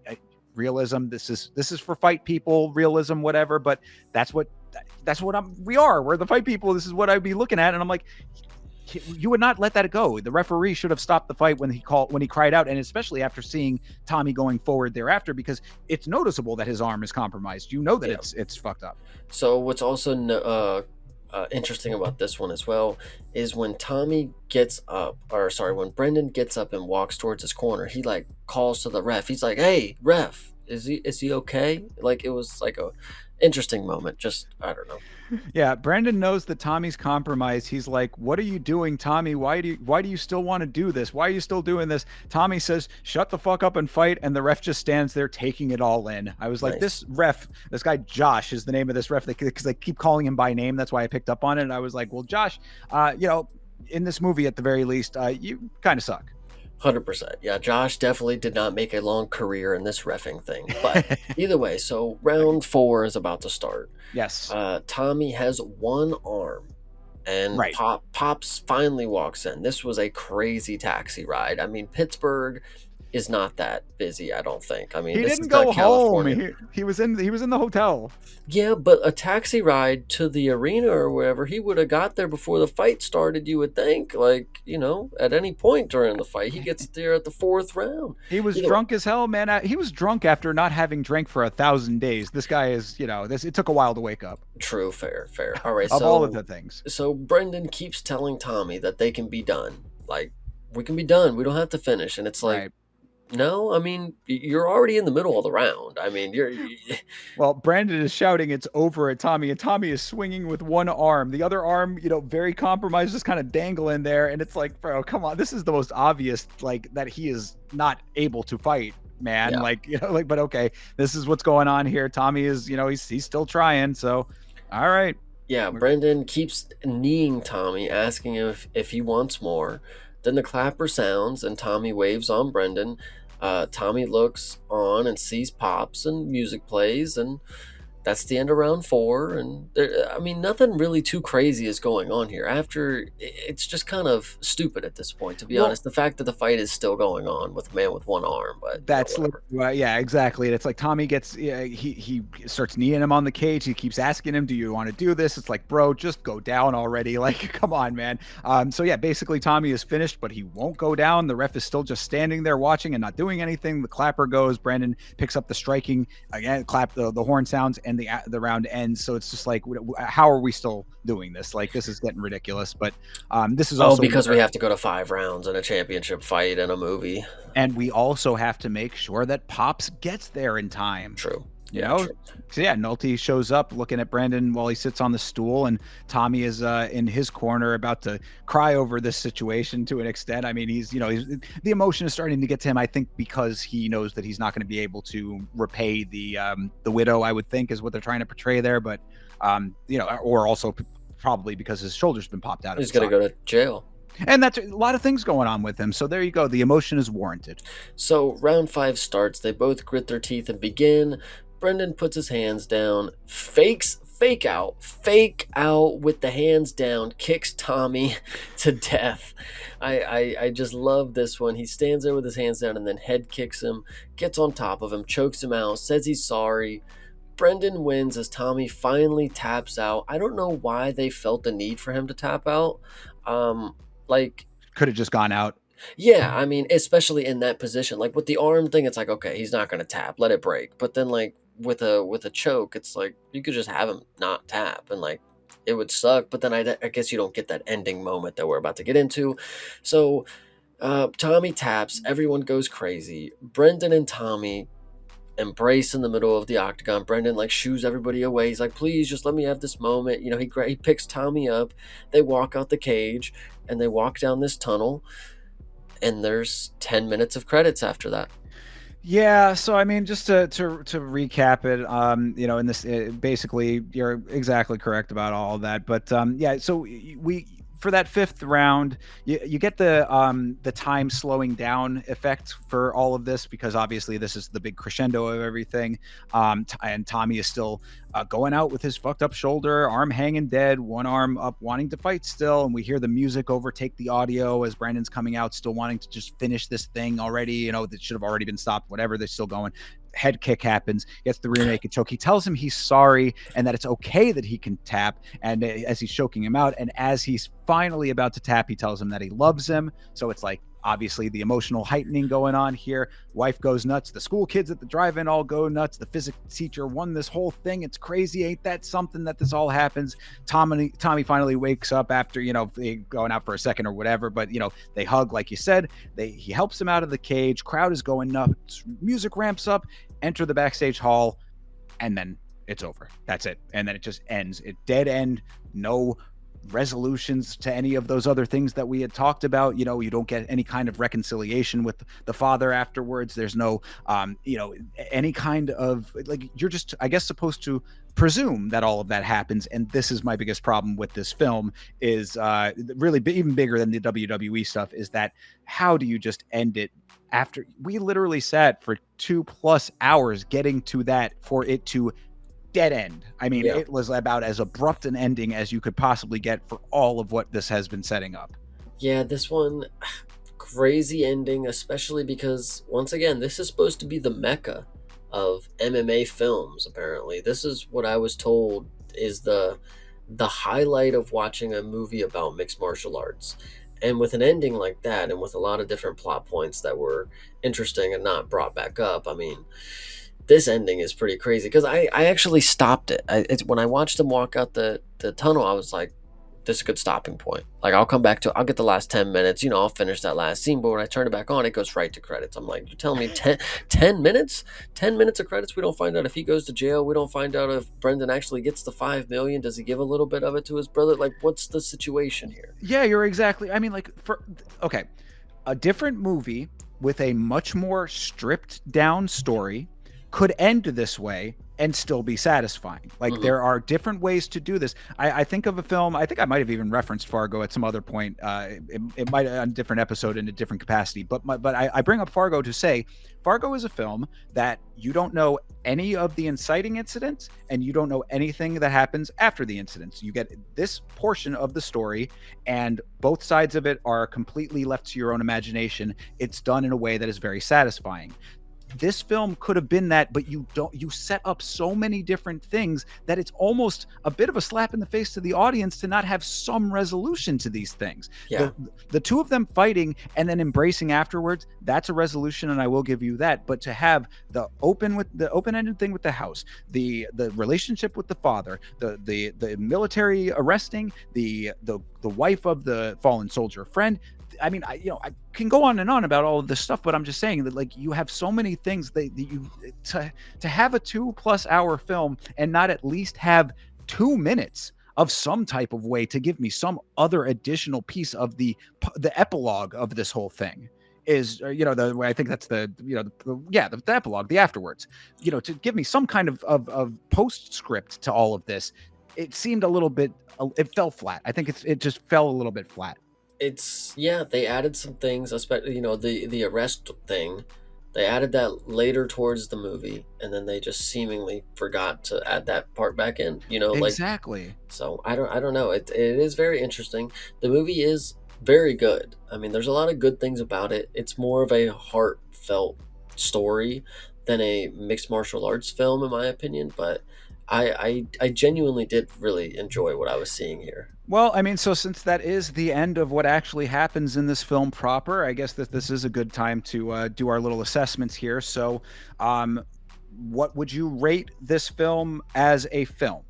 [SPEAKER 2] realism. This is for fight people. Realism, whatever. But that's what we are. We're the fight people. This is what I'd be looking at, and I'm like, you would not let that go. The referee should have stopped the fight when he cried out, and especially after seeing Tommy going forward thereafter, because it's noticeable that his arm is compromised. That it's fucked up.
[SPEAKER 3] So what's also interesting about this one as well is when Brendan gets up and walks towards his corner, he like calls to the ref. He's like, "Hey, ref, is he okay?" Like it was like Interesting moment. Just, I don't know.
[SPEAKER 2] Yeah, Brandon knows that Tommy's compromised. He's like, "What are you doing, Tommy? Why do you still want to do this? Why are you still doing this?" Tommy says, "Shut the fuck up and fight." And the ref just stands there taking it all in. I was like,
[SPEAKER 3] Nice.
[SPEAKER 2] this guy Josh is the name of this ref because they keep calling him by name. That's why I picked up on it. And I was like, "Well, Josh, in this movie at the very least, you kind of suck."
[SPEAKER 3] 100%. Yeah, Josh definitely did not make a long career in this reffing thing. But either way, so round four is about to start.
[SPEAKER 2] Yes.
[SPEAKER 3] Tommy has one arm, and
[SPEAKER 2] Right.
[SPEAKER 3] Pops finally walks in. This was a crazy taxi ride. I mean, Pittsburgh is not that busy, I don't think. I mean,
[SPEAKER 2] He
[SPEAKER 3] this
[SPEAKER 2] didn't
[SPEAKER 3] is not
[SPEAKER 2] go home.
[SPEAKER 3] California.
[SPEAKER 2] He was in the hotel.
[SPEAKER 3] Yeah, but a taxi ride to the arena or wherever, he would have got there before the fight started, you would think. Like, at any point during the fight, he gets there at the fourth round.
[SPEAKER 2] He was
[SPEAKER 3] Either way,
[SPEAKER 2] drunk as hell, man. He was drunk after not having drank for 1,000 days. This guy is, this. It took a while to wake up.
[SPEAKER 3] true, fair, fair. All right,
[SPEAKER 2] Of all of
[SPEAKER 3] so
[SPEAKER 2] the things,
[SPEAKER 3] so Brendan keeps telling Tommy that they can be done. Like, we can be done. We don't have to finish. And it's like,
[SPEAKER 2] right?
[SPEAKER 3] no, I mean, you're already in the middle of the round. I mean,
[SPEAKER 2] Well, Brandon is shouting it's over at Tommy, and Tommy is swinging with one arm. The other arm, very compromised, just kind of dangling there. And it's like, bro, come on. This is the most obvious, like, that he is not able to fight, man.
[SPEAKER 3] yeah.
[SPEAKER 2] Like, but okay, this is what's going on here. Tommy is, he's still trying. So, all right.
[SPEAKER 3] Yeah, Brendan keeps kneeing Tommy, asking if he wants more. Then the clapper sounds, and Tommy waves on Brendan. Tommy looks on and sees Pops, and music plays, and that's the end of round four. And I mean, nothing really too crazy is going on here. It's just kind of stupid at this point, to be
[SPEAKER 2] Well,
[SPEAKER 3] honest. The fact that the fight is still going on with a man with one arm, but
[SPEAKER 2] that's
[SPEAKER 3] whatever.
[SPEAKER 2] yeah, exactly. And it's like Tommy gets, yeah, he starts kneeing him on the cage. He keeps asking him, "Do you want to do this?" It's like, bro, just go down already. Like, come on, man. So yeah, basically Tommy is finished, but he won't go down. The ref is still just standing there watching and not doing anything. The clapper goes. Brandon picks up the striking again. Clap the horn sounds, and the round ends. So it's just like, how are we still doing this? Like, this is getting ridiculous. But this is
[SPEAKER 3] Oh,
[SPEAKER 2] also
[SPEAKER 3] because we have to go to 5 rounds in a championship fight in a movie.
[SPEAKER 2] and we also have to make sure that Pops gets there in time.
[SPEAKER 3] True.
[SPEAKER 2] You
[SPEAKER 3] Yeah,
[SPEAKER 2] know,
[SPEAKER 3] true.
[SPEAKER 2] so yeah, Nolte shows up looking at Brandon while he sits on the stool, and Tommy is in his corner about to cry over this situation to an extent. I mean, the emotion is starting to get to him. I think because he knows that he's not going to be able to repay the widow. I would think is what they're trying to portray there, but or also probably because his shoulder's been popped out of
[SPEAKER 3] He's
[SPEAKER 2] his
[SPEAKER 3] gonna
[SPEAKER 2] socket.
[SPEAKER 3] go to jail.
[SPEAKER 2] And that's a lot of things going on with him. So there you go. The emotion is warranted.
[SPEAKER 3] So round five starts. They both grit their teeth and begin. Brendan puts his hands down, fake out with the hands down, kicks Tommy to death. I just love this one. He stands there with his hands down and then head kicks him, gets on top of him, chokes him out, says he's sorry. Brendan wins as Tommy finally taps out. I don't know why they felt the need for him to tap out. Like,
[SPEAKER 2] Could have just gone out.
[SPEAKER 3] yeah, I mean, especially in that position, like with the arm thing, it's like, okay, he's not gonna tap, let it break. But then, like with a choke, it's like you could just have him not tap, and like it would suck. But then I guess you don't get that ending moment that we're about to get into. So Tommy taps, everyone goes crazy. Brendan and Tommy embrace in the middle of the octagon. Brendan like shoos everybody away. He's like, please just let me have this moment. He picks Tommy up. They walk out the cage and they walk down this tunnel. And there's 10 minutes of credits after that.
[SPEAKER 2] Yeah, so I mean, just to recap it, in this, basically, you're exactly correct about all of that. But yeah, so we for that fifth round, you get the time slowing down effect for all of this because obviously this is the big crescendo of everything. And Tommy is still going out with his fucked up shoulder, arm hanging dead, one arm up, wanting to fight still. And we hear the music overtake the audio as Brandon's coming out, still wanting to just finish this thing already. That should have already been stopped, whatever. They're still going. Head kick happens, gets the rear naked choke. He tells him he's sorry and that it's okay that he can tap. And as he's choking him out, and as he's finally about to tap, he tells him that he loves him. So it's like, obviously the emotional heightening going on here. Wife goes nuts. The school kids at the drive-in all go nuts. The physics teacher won this whole thing. It's crazy. Ain't that something that this all happens? Tommy finally wakes up after, going out for a second or whatever. But, they hug, like you said. He helps him out of the cage. Crowd is going nuts. Music ramps up. Enter the backstage hall. And then it's over. That's it. And then it just ends. It dead end. No resolutions to any of those other things that we had talked about. You know, you don't get any kind of reconciliation with the father afterwards. There's no any kind of, like, you're just, I guess, supposed to presume that all of that happens. And this is my biggest problem with this film, is really even bigger than the WWE stuff, is that how do you just end it after we literally sat for 2+ hours getting to that, for it to dead end? I mean,
[SPEAKER 3] Yeah.
[SPEAKER 2] it was about as abrupt an ending as you could possibly get for all of what this has been setting up.
[SPEAKER 3] Yeah, this one, crazy ending, especially because, once again, this is supposed to be the mecca of MMA films, apparently. This is what I was told is the highlight of watching a movie about mixed martial arts. And with an ending like that, and with a lot of different plot points that were interesting and not brought back up, I mean, this ending is pretty crazy because I actually stopped it. When I watched him walk out the tunnel, I was like, this is a good stopping point. Like, I'll get the last 10 minutes, I'll finish that last scene. But when I turn it back on, it goes right to credits. I'm like, you're telling me 10 minutes? 10 minutes of credits? We don't find out if he goes to jail. We don't find out if Brendan actually gets the 5 million. Does he give a little bit of it to his brother? Like, what's the situation here?
[SPEAKER 2] Yeah, you're exactly. I mean, like, okay, a different movie with a much more stripped down story could end this way and still be satisfying. Like,
[SPEAKER 3] Mhm.
[SPEAKER 2] there are different ways to do this. I think of a film, I think I might have even referenced Fargo at some other point. It might on a different episode in a different capacity, but I bring up Fargo to say Fargo is a film that you don't know any of the inciting incidents, and you don't know anything that happens after the incidents. You get this portion of the story, and both sides of it are completely left to your own imagination. It's done in a way that is very satisfying. This film could have been that, but you set up so many different things that it's almost a bit of a slap in the face to the audience to not have some resolution to these things.
[SPEAKER 3] Yeah.
[SPEAKER 2] The two of them fighting and then embracing afterwards, that's a resolution, and I will give you that. But to have the open-ended thing with the house, the relationship with the father, the military arresting, the wife of the fallen soldier friend, I mean, I can go on and on about all of this stuff, but I'm just saying that, like, you have so many things that you to have a 2+ hour film and not at least have 2 minutes of some type of way to give me some other additional piece of the epilogue of this whole thing is, the way I think that's the epilogue, the afterwards, to give me some kind of postscript to all of this. It seemed a little bit, it fell flat. I think it just fell a little bit flat.
[SPEAKER 3] Yeah, they added some things, especially, the arrest thing. They added that later towards the movie, and then they just seemingly forgot to add that part back in, like.
[SPEAKER 2] Exactly.
[SPEAKER 3] So I don't know. It is very interesting. The movie is very good. I mean, there's a lot of good things about it. It's more of a heartfelt story than a mixed martial arts film, in my opinion. But I genuinely did really enjoy what I was seeing here.
[SPEAKER 2] Well, I mean, so since that is the end of what actually happens in this film proper, I guess that this is a good time to do our little assessments here. So, what would you rate this film as a film?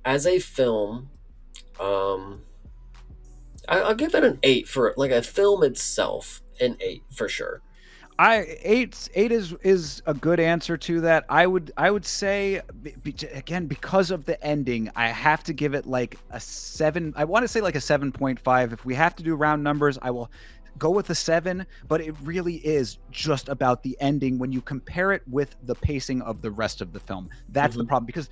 [SPEAKER 3] As a film, um, I'll give it an 8 for like a film itself. An 8 for sure.
[SPEAKER 2] Eight is a good answer to that. I would say, again, because of the ending, I have to give it like a 7. I want to say like a 7.5. If we have to do round numbers, I will go with a 7, but it really is just about the ending when you compare it with the pacing of the rest of the film. That's the
[SPEAKER 3] Mhm.
[SPEAKER 2] problem, because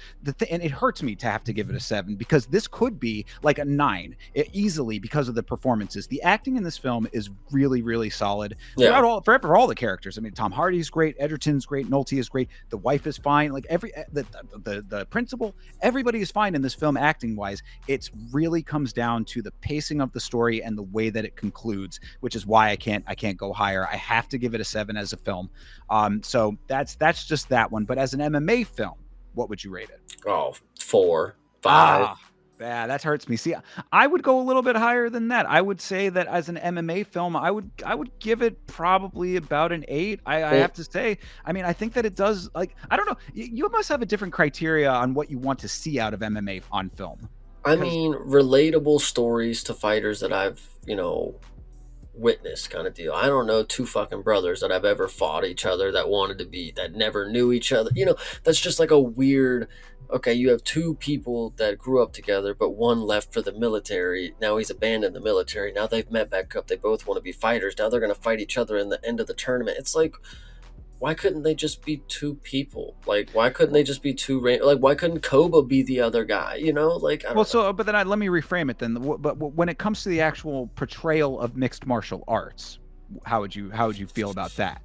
[SPEAKER 2] and it hurts me to have to give it a 7, because this could be like a 9 easily, because of the performances. The acting in this film is really, really solid
[SPEAKER 3] Yeah.
[SPEAKER 2] for all the characters. I mean, Tom Hardy's great, Edgerton's great, Nolte is great, the wife is fine, like the principal, everybody is fine in this film acting wise. It really comes down to the pacing of the story and the way that it concludes, which is why I can't go higher. I have to give it a 7 as a film. So that's just that one. But as an MMA film, what would you rate it?
[SPEAKER 3] Oh, 4, 5.
[SPEAKER 2] Yeah, that hurts me. See, I would go a little bit higher than that. I would say that as an MMA film, I would give it probably about an 8. I have to say, I mean, I think that it does, like, I don't know. You must have a different criteria on what you want to see out of MMA on film.
[SPEAKER 3] I mean, relatable stories to fighters that I've, witness kind of deal. I don't know two fucking brothers that have ever fought each other that wanted to be that never knew each other. That's just like a weird. Okay, you have two people that grew up together, but one left for the military. Now he's abandoned the military. Now they've met back up. They both want to be fighters. Now they're going to fight each other in the end of the tournament. It's like, why couldn't they just be two people? Like, why couldn't they just be like, why couldn't Koba be the other guy? Like, I
[SPEAKER 2] Well,
[SPEAKER 3] don't know.
[SPEAKER 2] so but then let me reframe it then. But when it comes to the actual portrayal of mixed martial arts, how would you feel about that?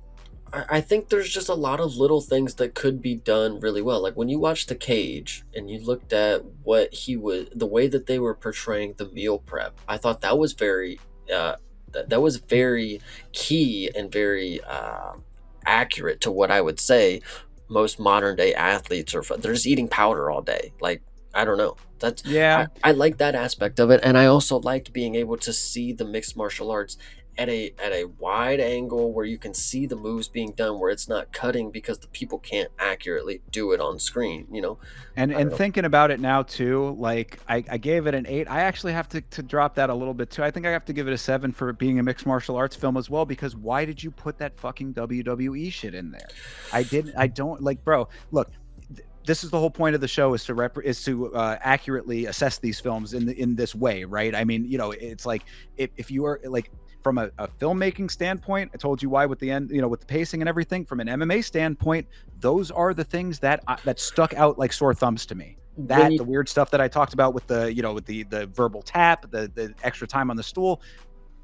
[SPEAKER 3] I think there's just a lot of little things that could be done really well. Like when you watch The Cage and you looked at the way that they were portraying the meal prep, I thought that was that was very key and very accurate to what I would say most modern day athletes are. They're just eating powder all day. Like, I don't know.
[SPEAKER 2] Yeah,
[SPEAKER 3] I like that aspect of it, and I also liked being able to see the mixed martial arts at a wide angle where you can see the moves being done, where it's not cutting because the people can't accurately do it on screen.
[SPEAKER 2] and
[SPEAKER 3] I don't
[SPEAKER 2] and
[SPEAKER 3] know.
[SPEAKER 2] thinking about it now too, like I gave it an 8. I actually have to drop that a little bit too. I think I have to give it a 7 for it being a mixed martial arts film as well, because why did you put that fucking WWE shit in there? I don't like, bro. Look, this is the whole point of the show, is to accurately assess these films in this way, right? I mean, it's like, if you are like, from a filmmaking standpoint, I told you why with the end, with the pacing and everything. From an MMA standpoint, those are the things that stuck out like sore thumbs to me.
[SPEAKER 3] When
[SPEAKER 2] That,
[SPEAKER 3] you
[SPEAKER 2] the weird stuff that I talked about with the verbal tap, the extra time on the stool.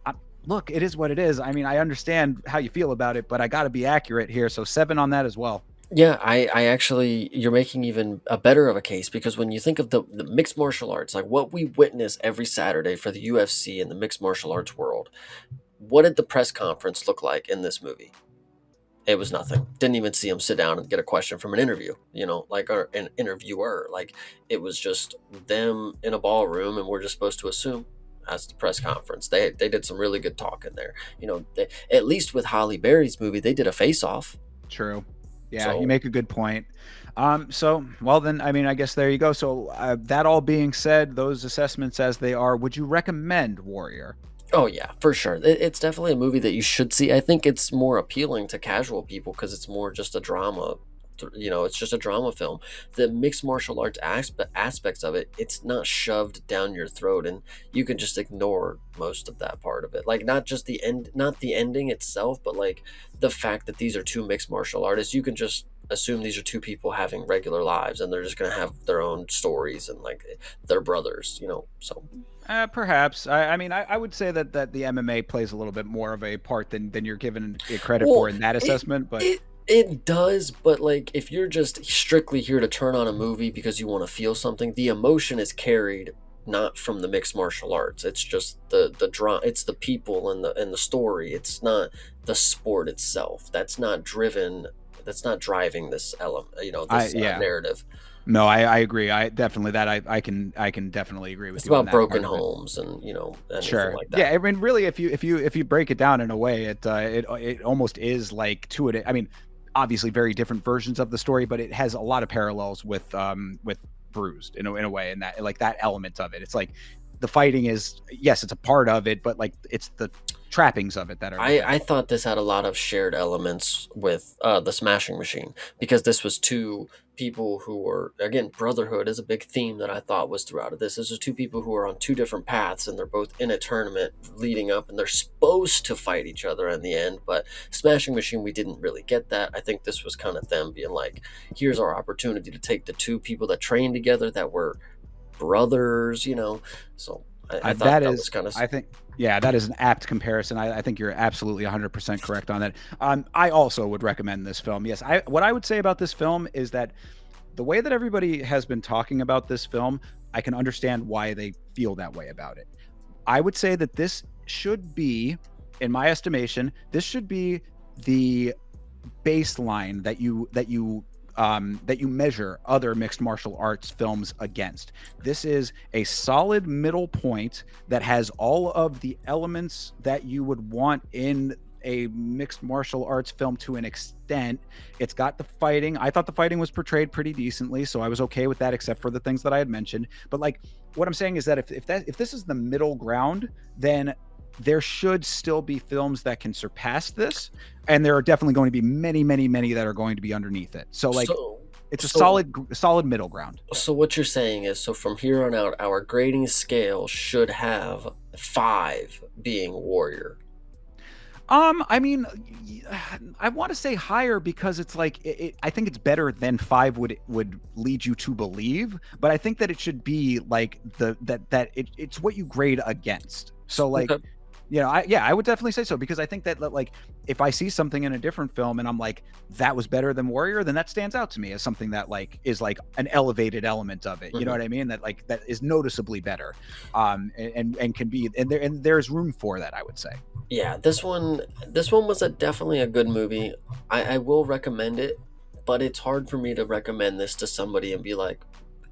[SPEAKER 2] I, Look, it is what it is. I mean, I understand how you feel about it, but I got to be accurate here. So 7 on that as well.
[SPEAKER 3] Yeah, I actually, you're making even a better of a case, because when you think of the mixed martial arts, like what we witness every Saturday for the UFC and the mixed martial arts world, what did the press conference look like in this movie? It was nothing. Didn't even see him sit down and get a question from an interview, like, or an interviewer. Like, it was just them in a ballroom, and we're just supposed to assume as the press conference. They did some really good talking there. At least with Holly Berry's movie, they did a face off.
[SPEAKER 2] True. Yeah, you
[SPEAKER 3] So
[SPEAKER 2] make a good point. So, well, then, I mean, I guess there you go. So, that all being said, those assessments as they are, would you recommend Warrior?
[SPEAKER 3] oh yeah, for sure. It's definitely a movie that you should see. I think it's more appealing to casual people because it's more just a drama. It's just a drama film. The mixed martial arts aspects of it, it's not shoved down your throat, and you can just ignore most of that part of it. Like, not just not the ending itself, but like the fact that these are two mixed martial artists. You can just assume these are two people having regular lives, and they're just gonna have their own stories, and like they're brothers. So
[SPEAKER 2] Perhaps. I mean, I would say that the MMA plays a little bit more of a part than you're giving it credit
[SPEAKER 3] well,
[SPEAKER 2] for in that
[SPEAKER 3] it
[SPEAKER 2] assessment. But
[SPEAKER 3] it it does, but like if you're just strictly here to turn on a movie because you want to feel something, the emotion is carried not from the mixed martial arts. It's just the drama. It's the people and the story. It's not the sport itself. That's not driven. That's not driving this element. This
[SPEAKER 2] yeah,
[SPEAKER 3] narrative.
[SPEAKER 2] no, I agree. I definitely that I can definitely agree with
[SPEAKER 3] It's
[SPEAKER 2] you on
[SPEAKER 3] about
[SPEAKER 2] that
[SPEAKER 3] broken
[SPEAKER 2] part of it.
[SPEAKER 3] homes and anything
[SPEAKER 2] Sure.
[SPEAKER 3] like
[SPEAKER 2] Yeah.
[SPEAKER 3] that.
[SPEAKER 2] I mean, really, if you break it down in a way, it almost is like two. I mean, obviously, very different versions of the story, but it has a lot of parallels with Bruised in a way, and that, like, that element of it. It's like the fighting is, yes, it's a part of it, but like it's the trappings of it that are
[SPEAKER 3] I
[SPEAKER 2] different.
[SPEAKER 3] thought this had a lot of shared elements with the Smashing Machine, because this was two people who were, again, brotherhood is a big theme that I thought was throughout it. This is two people who are on two different paths, and they're both in a tournament leading up, and they're supposed to fight each other in the end. But Smashing Machine, we didn't really get that. I think this was kind of them being like, here's our opportunity to take the two people that trained together that were brothers. So I thought
[SPEAKER 2] That
[SPEAKER 3] that was
[SPEAKER 2] is,
[SPEAKER 3] kind of.
[SPEAKER 2] I think, yeah, that is an apt comparison. I think you're absolutely 100% correct on that. I also would recommend this film. Yes, what I would say about this film is that the way that everybody has been talking about this film, I can understand why they feel that way about it. I would say that this should be, in my estimation, this should be the baseline that you measure other mixed martial arts films against. This is a solid middle point that has all of the elements that you would want in a mixed martial arts film to an extent. It's got the fighting. I thought the fighting was portrayed pretty decently, so I was okay with that, except for the things that I had mentioned. But like, what I'm saying is that if this is the middle ground, then there should still be films that can surpass this, and there are definitely going to be many, many, many that are going to be underneath it. So like,
[SPEAKER 3] So
[SPEAKER 2] it's a
[SPEAKER 3] so
[SPEAKER 2] solid middle ground.
[SPEAKER 3] so what you're saying is, so from here on out, our grading scale should have 5 being warrior.
[SPEAKER 2] I mean, I want to say higher because it's like I think it's better than 5 would lead you to believe, but I think that it should be like it's what you grade against. So like,
[SPEAKER 3] Okay.
[SPEAKER 2] I would definitely say so, because I think that like if I see something in a different film and I'm like, that was better than Warrior, then that stands out to me as something that like is like an elevated element of it. You know
[SPEAKER 3] Mhm.
[SPEAKER 2] what I mean? That like that is noticeably better, and can be, and there's room for that, I would say.
[SPEAKER 3] Yeah, this one was definitely a good movie. I will recommend it, but it's hard for me to recommend this to somebody and be like,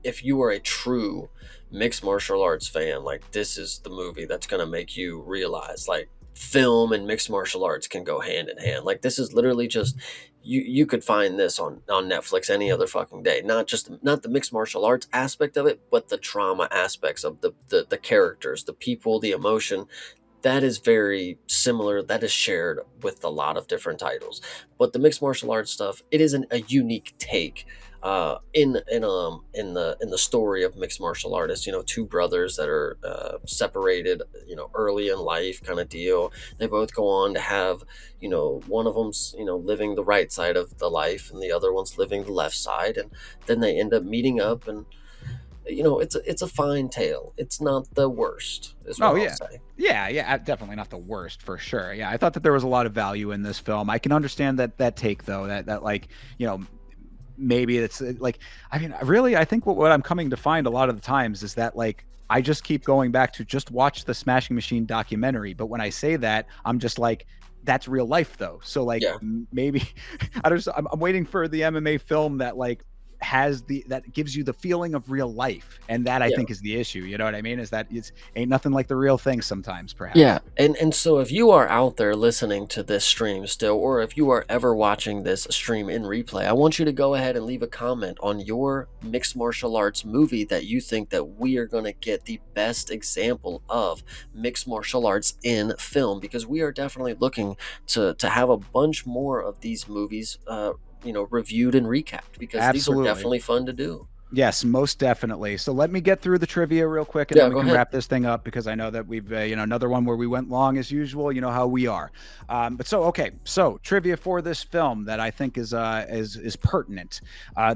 [SPEAKER 3] if you are a true mixed martial arts fan, like this is the movie that's gonna make you realize like film and mixed martial arts can go hand in hand. Like this is literally just you could find this on Netflix any other fucking day. Not the mixed martial arts aspect of it, but the trauma aspects of the characters, the people, the emotion that is very similar, that is shared with a lot of different titles. But the mixed martial arts stuff, it isn't a unique take in the story of mixed martial artists. Two brothers that are separated, early in life, kind of deal. They both go on to have, one of them's living the right side of the life, and the other one's living the left side, and then they end up meeting up, and it's a fine tale. It's not the worst, is what
[SPEAKER 2] Oh
[SPEAKER 3] I'll
[SPEAKER 2] yeah.
[SPEAKER 3] say.
[SPEAKER 2] Yeah, definitely not the worst for sure. Yeah, I thought that there was a lot of value in this film. I can understand that take though, that like, maybe it's like, I mean, really, I think what I'm coming to find a lot of the times is that like I just keep going back to just watch the Smashing Machine documentary, but when I say that, I'm just like, that's real life though. So like
[SPEAKER 3] Yeah.
[SPEAKER 2] maybe I'm waiting for the MMA film that like that gives you the feeling of real life, and that I
[SPEAKER 3] Yeah.
[SPEAKER 2] think is the issue. You know what I mean? Is that it's ain't nothing like the real thing sometimes,
[SPEAKER 3] Yeah,
[SPEAKER 2] perhaps.
[SPEAKER 3] and so if you are out there listening to this stream still, or if you are ever watching this stream in replay, I want you to go ahead and leave a comment on your mixed martial arts movie that you think that we are going to get the best example of mixed martial arts in film, because we are definitely looking to have a bunch more of these movies, reviewed and recapped, because these are
[SPEAKER 2] Absolutely.
[SPEAKER 3] definitely fun to do.
[SPEAKER 2] Yes, most definitely. So let me get through the trivia real quick, and then
[SPEAKER 3] Yeah,
[SPEAKER 2] we
[SPEAKER 3] go
[SPEAKER 2] can
[SPEAKER 3] ahead.
[SPEAKER 2] wrap this thing up, because I know that we've, another one where we went long as usual. You know how we are. Okay. So trivia for this film that I think is pertinent.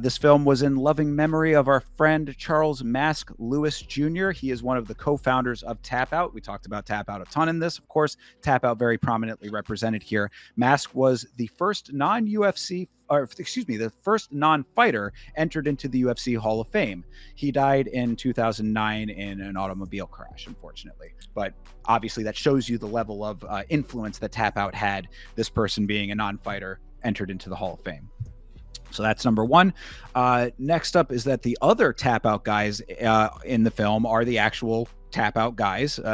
[SPEAKER 2] This film was in loving memory of our friend Charles Mask Lewis Jr. He is one of the co-founders of Tap Out. We talked about Tap Out a ton in this, of course. Tap Out very prominently represented here. Mask was the first non-UFC, or excuse me, the first non-fighter entered into the UFC Hall of Fame. He died in 2009 in an automobile crash, unfortunately. But obviously, that shows you the level of influence that Tap Out had. This person being a non-fighter entered into the Hall of Fame. So that's number one. Next up is that the other Tap Out guys in the film are the actual Tap Out guys. These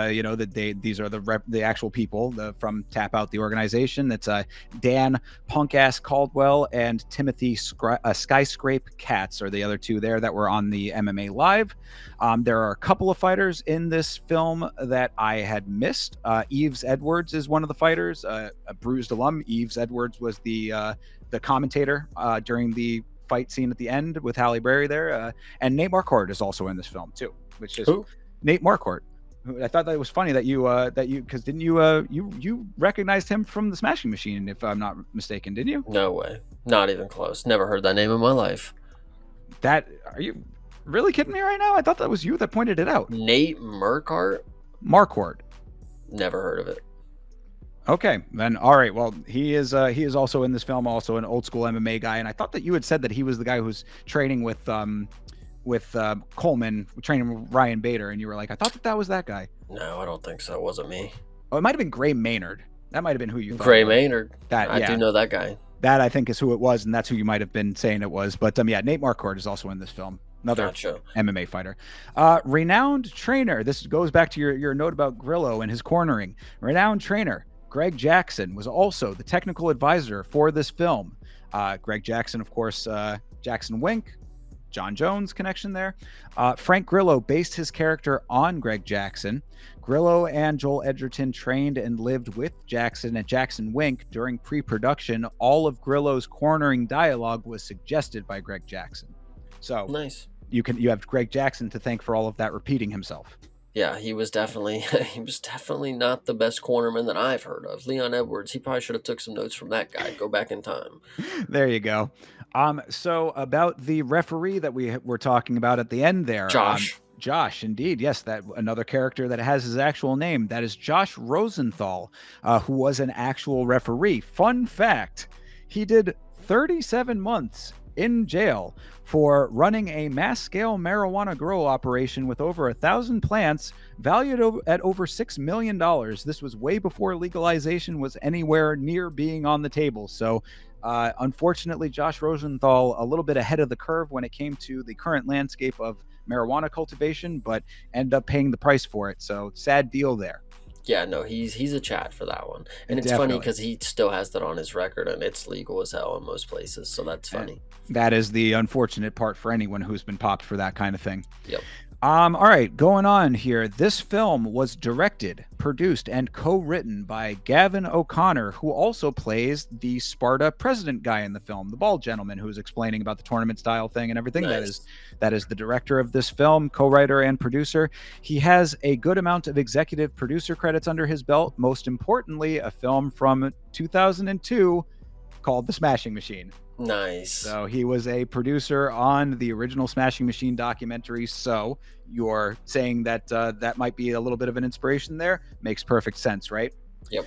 [SPEAKER 2] are the actual people from Tap Out, the organization. That's Dan Punk Ass Caldwell and Timothy Skyscrape Katz are the other two there that were on the MMA Live. There are a couple of fighters in this film that I had missed. Eves Edwards is one of the fighters, a bruised alum. Eves Edwards was the commentator during the fight scene at the end with Halle Berry there. And Nate Marquardt is also in this film too, which is
[SPEAKER 3] Who?
[SPEAKER 2] Nate Marquardt. I thought that it was funny that because didn't you recognized him from the Smashing Machine, if I'm not mistaken, didn't you?
[SPEAKER 3] No way. Not even close. Never heard that name in my life.
[SPEAKER 2] Are you really kidding me right now? I thought that was you that pointed it out.
[SPEAKER 3] Nate Merkart?
[SPEAKER 2] Marquardt.
[SPEAKER 3] Never heard of it.
[SPEAKER 2] Okay, then all right. Well, he is also in this film, also an old school MMA guy, and I thought that you had said that he was the guy who's training with Coleman, training with Ryan Bader, and you were like, I thought that was that guy.
[SPEAKER 3] No, I don't think so. It wasn't me.
[SPEAKER 2] Oh, it might have been Gray Maynard. That might have been who you thought.
[SPEAKER 3] Gray
[SPEAKER 2] it was.
[SPEAKER 3] Maynard. I
[SPEAKER 2] Yeah.
[SPEAKER 3] do know that guy.
[SPEAKER 2] That I think is who it was, and that's who you might have been saying it was. But Nate Marquardt is also in this film. Another
[SPEAKER 3] Gotcha.
[SPEAKER 2] MMA fighter. Renowned trainer. This goes back to your note about Grillo and his cornering. Renowned trainer Greg Jackson was also the technical advisor for this film. Greg Jackson, of course, Jackson Wink, John Jones connection there. Frank Grillo based his character on Greg Jackson. Grillo and Joel Edgerton trained and lived with Jackson at Jackson Wink during pre-production. All of Grillo's cornering dialogue was suggested by Greg Jackson. So
[SPEAKER 3] Nice.
[SPEAKER 2] you have Greg Jackson to thank for all of that repeating himself.
[SPEAKER 3] Yeah, he was definitely not the best cornerman that I've heard of. Leon Edwards, he probably should have took some notes from that guy. Go back in time.
[SPEAKER 2] There you go. So about the referee that we were talking about at the end there,
[SPEAKER 3] Josh.
[SPEAKER 2] Josh, indeed, yes, that another character that has his actual name. That is Josh Rosenthal, who was an actual referee. Fun fact: he did 37 months in jail for running a mass-scale marijuana grow operation with over 1,000 plants, valued at over $6 million. This was way before legalization was anywhere near being on the table. So, unfortunately, Josh Rosenthal a little bit ahead of the curve when it came to the current landscape of marijuana cultivation, but ended up paying the price for it. So, sad deal there.
[SPEAKER 3] Yeah, no, he's a Chad for that one. And it's
[SPEAKER 2] Definitely.
[SPEAKER 3] funny because he still has that on his record, and it's legal as hell in most places. So that's funny.
[SPEAKER 2] That is the unfortunate part for anyone who's been popped for that kind of thing.
[SPEAKER 3] Yep.
[SPEAKER 2] All right, going on here. This film was directed, produced, and co-written by Gavin O'Connor, who also plays the Sparta president guy in the film, the bald gentleman who was explaining about the tournament style thing and everything.
[SPEAKER 3] Nice.
[SPEAKER 2] That is the director of this film, co-writer and producer. He has a good amount of executive producer credits under his belt. Most importantly, a film from 2002 called The Smashing Machine.
[SPEAKER 3] Nice.
[SPEAKER 2] So he was a producer on the original Smashing Machine documentary. So you're saying that that might be a little bit of an inspiration there. Makes perfect sense, right?
[SPEAKER 3] Yep.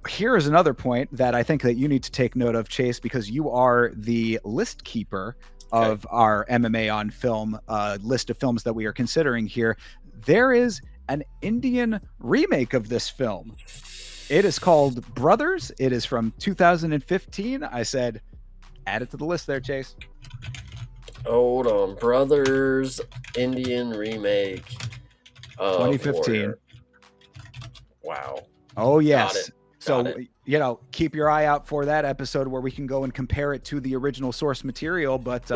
[SPEAKER 2] Here is another point that I think that you need to take note of, Chase, because you are the list keeper of our MMA on film list of films that we are considering here. There is an Indian remake of this film. It is called Brothers. It is from 2015. I said, add it to the list there, Chase.
[SPEAKER 3] Hold on. Brothers Indian remake of
[SPEAKER 2] 2015.
[SPEAKER 3] Warrior. Wow.
[SPEAKER 2] Oh, yes.
[SPEAKER 3] Got it.
[SPEAKER 2] So, keep your eye out for that episode where we can go and compare it to the original source material. But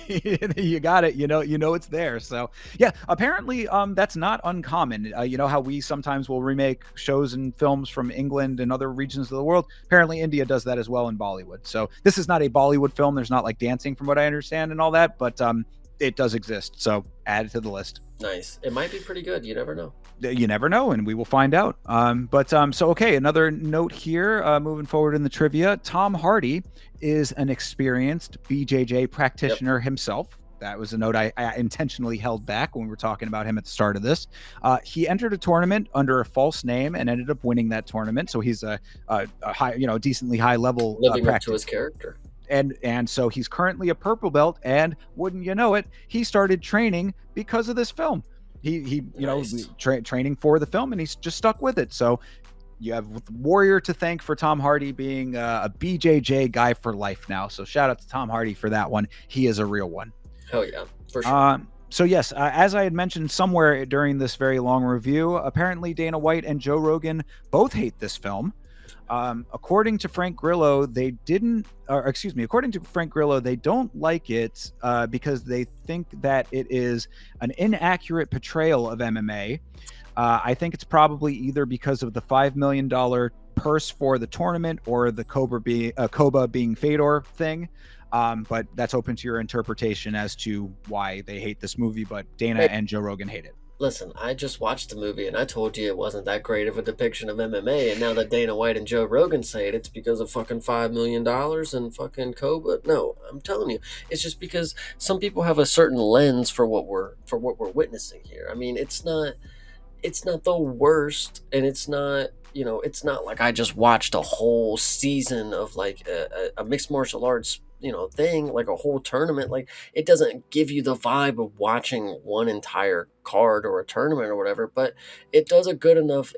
[SPEAKER 2] you got it. You know it's there. So, yeah, apparently that's not uncommon. You know how we sometimes will remake shows and films from England and other regions of the world? Apparently India does that as well in Bollywood. So this is not a Bollywood film. There's not like dancing from what I understand and all that, but it does exist. So add it to the list.
[SPEAKER 3] Nice. It might be pretty good. You never know.
[SPEAKER 2] You never know, and we will find out. Okay, another note here, moving forward in the trivia. Tom Hardy is an experienced BJJ practitioner himself. That was a note I intentionally held back when we were talking about him at the start of this. He entered a tournament under a false name and ended up winning that tournament. So he's a high, decently high level
[SPEAKER 3] living up to his character.
[SPEAKER 2] And so he's currently a purple belt, and wouldn't you know it, he started training because of this film. He
[SPEAKER 3] Nice.
[SPEAKER 2] training for the film, and he's just stuck with it. So you have Warrior to thank for Tom Hardy being a BJJ guy for life now. So shout out to Tom Hardy for that one. He is a real one.
[SPEAKER 3] Hell yeah, for sure.
[SPEAKER 2] So yes, as I had mentioned somewhere during this very long review, apparently Dana White and Joe Rogan both hate this film. According to Frank Grillo, they don't like it because they think that it is an inaccurate portrayal of MMA. I think it's probably either because of the $5 million purse for the tournament or the Koba being Fedor thing. But that's open to your interpretation as to why they hate this movie. But Dana and Joe Rogan hate it.
[SPEAKER 3] Listen, I just watched the movie and I told you it wasn't that great of a depiction of MMA, and now that Dana White and Joe Rogan say it's because of fucking $5 million and fucking Koba. No, I'm telling you, it's just because some people have a certain lens for what we're witnessing here. I mean, it's not the worst, and it's not like I just watched a whole season of like a mixed martial arts thing, like a whole tournament. Like, it doesn't give you the vibe of watching one entire card or a tournament or whatever, but it does a good enough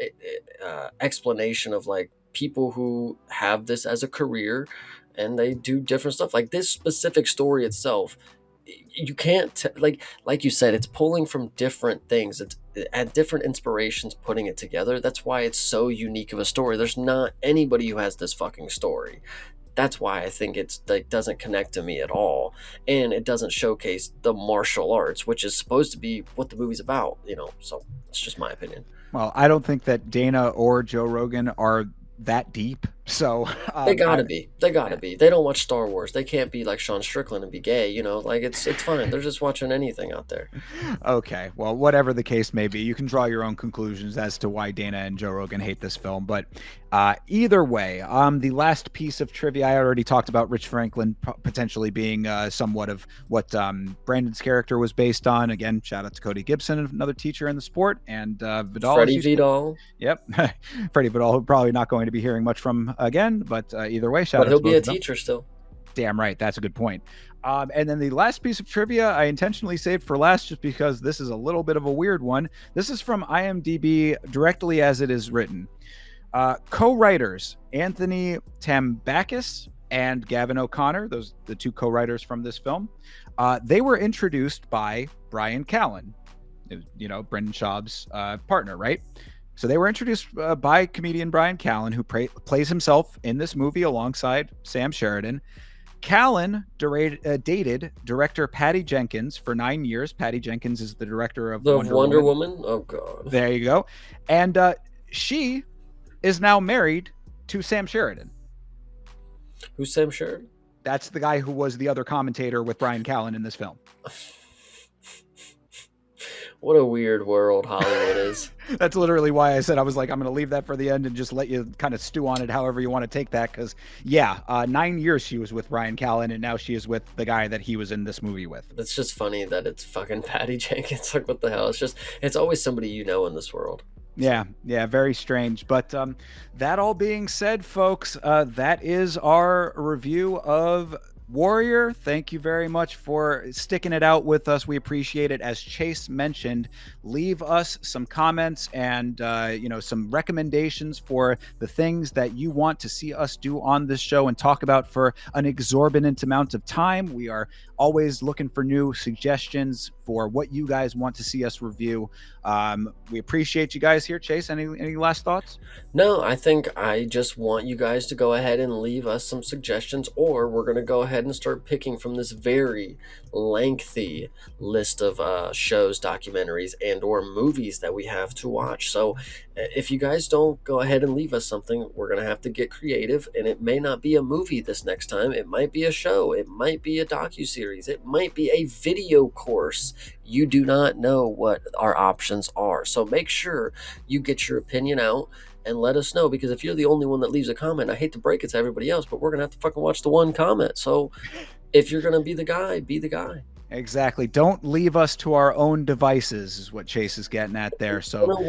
[SPEAKER 3] explanation of like people who have this as a career and they do different stuff. Like this specific story itself, you can't like you said, it's pulling from different things. It's at different inspirations, putting it together. That's why it's so unique of a story. There's not anybody who has this fucking story. That's why I think it's like doesn't connect to me at all. all, and it doesn't showcase the martial arts, which is supposed to be what the movie's about, so it's just my opinion.
[SPEAKER 2] Well, I don't think that Dana or Joe Rogan are that deep. So
[SPEAKER 3] They gotta be. They gotta be. They don't watch Star Wars. They can't be like Sean Strickland and be gay, like it's fine. They're just watching anything out there.
[SPEAKER 2] Okay, well, whatever the case may be, you can draw your own conclusions as to why Dana and Joe Rogan hate this film. But either way, the last piece of trivia, I already talked about Rich Franklin potentially being somewhat of what Brandon's character was based on. Again, shout out to Cody Gibson, another teacher in the sport, and Vidal.
[SPEAKER 3] Freddie Vidal.
[SPEAKER 2] Yep, Freddie Vidal, who probably not going to be hearing much from again, but either way, shout out.
[SPEAKER 3] But he'll be a teacher still.
[SPEAKER 2] Damn right, that's a good point. And then the last piece of trivia I intentionally saved for last just because this is a little bit of a weird one. This is from IMDb directly as it is written. Co-writers Anthony Tambakis and Gavin O'Connor, those the two co-writers from this film, they were introduced by Brian Callen, Brendan Schaub's partner, right? So they were introduced by comedian Brian Callen, who plays himself in this movie alongside Sam Sheridan. Callen dated director Patty Jenkins for 9 years. Patty Jenkins is the director of
[SPEAKER 3] Wonder Woman. Oh, God.
[SPEAKER 2] There you go. And she is now married to Sam Sheridan.
[SPEAKER 3] Who's Sam Sheridan?
[SPEAKER 2] That's the guy who was the other commentator with Brian Callen in this film.
[SPEAKER 3] What a weird world Hollywood is.
[SPEAKER 2] That's literally why I said I'm going to leave that for the end and just let you kind of stew on it however you want to take that. Because, 9 years she was with Brian Callen, and now she is with the guy that he was in this movie with.
[SPEAKER 3] It's just funny that it's fucking Patty Jenkins. Like, what the hell? It's always somebody in this world.
[SPEAKER 2] Yeah, very strange. But that all being said, folks, that is our review of Warrior. Thank you very much for sticking it out with us. We appreciate it. As Chase mentioned, leave us some comments and some recommendations for the things that you want to see us do on this show and talk about for an exorbitant amount of time. We are always looking for new suggestions for what you guys want to see us review. We appreciate you guys here. Chase, any last thoughts?
[SPEAKER 3] No, I think I just want you guys to go ahead and leave us some suggestions, or we're going to go ahead and start picking from this very lengthy list of shows, documentaries, and or movies that we have to watch. So if you guys don't go ahead and leave us something, we're going to have to get creative, and it may not be a movie this next time. It might be a show. It might be a docuseries. It might be a video course. You do not know what our options are. So make sure you get your opinion out and let us know, because if you're the only one that leaves a comment, I hate to break it to everybody else, but we're going to have to fucking watch the one comment. So if you're going to be the guy, be the guy.
[SPEAKER 2] Exactly. Don't leave us to our own devices is what Chase is getting at there. So
[SPEAKER 3] we're going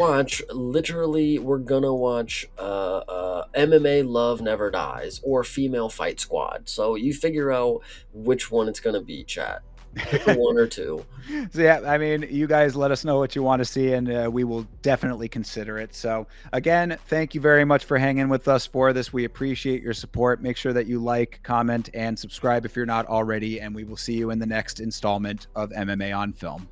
[SPEAKER 3] to watch MMA Love Never Dies or Female Fight Squad. So you figure out which one it's going to be, chat. Pick one or two.
[SPEAKER 2] So you guys let us know what you want to see, and we will definitely consider it. So again, thank you very much for hanging with us for this. We appreciate your support. Make sure that you like, comment, and subscribe if you're not already, and we will see you in the next installment of MMA on Film.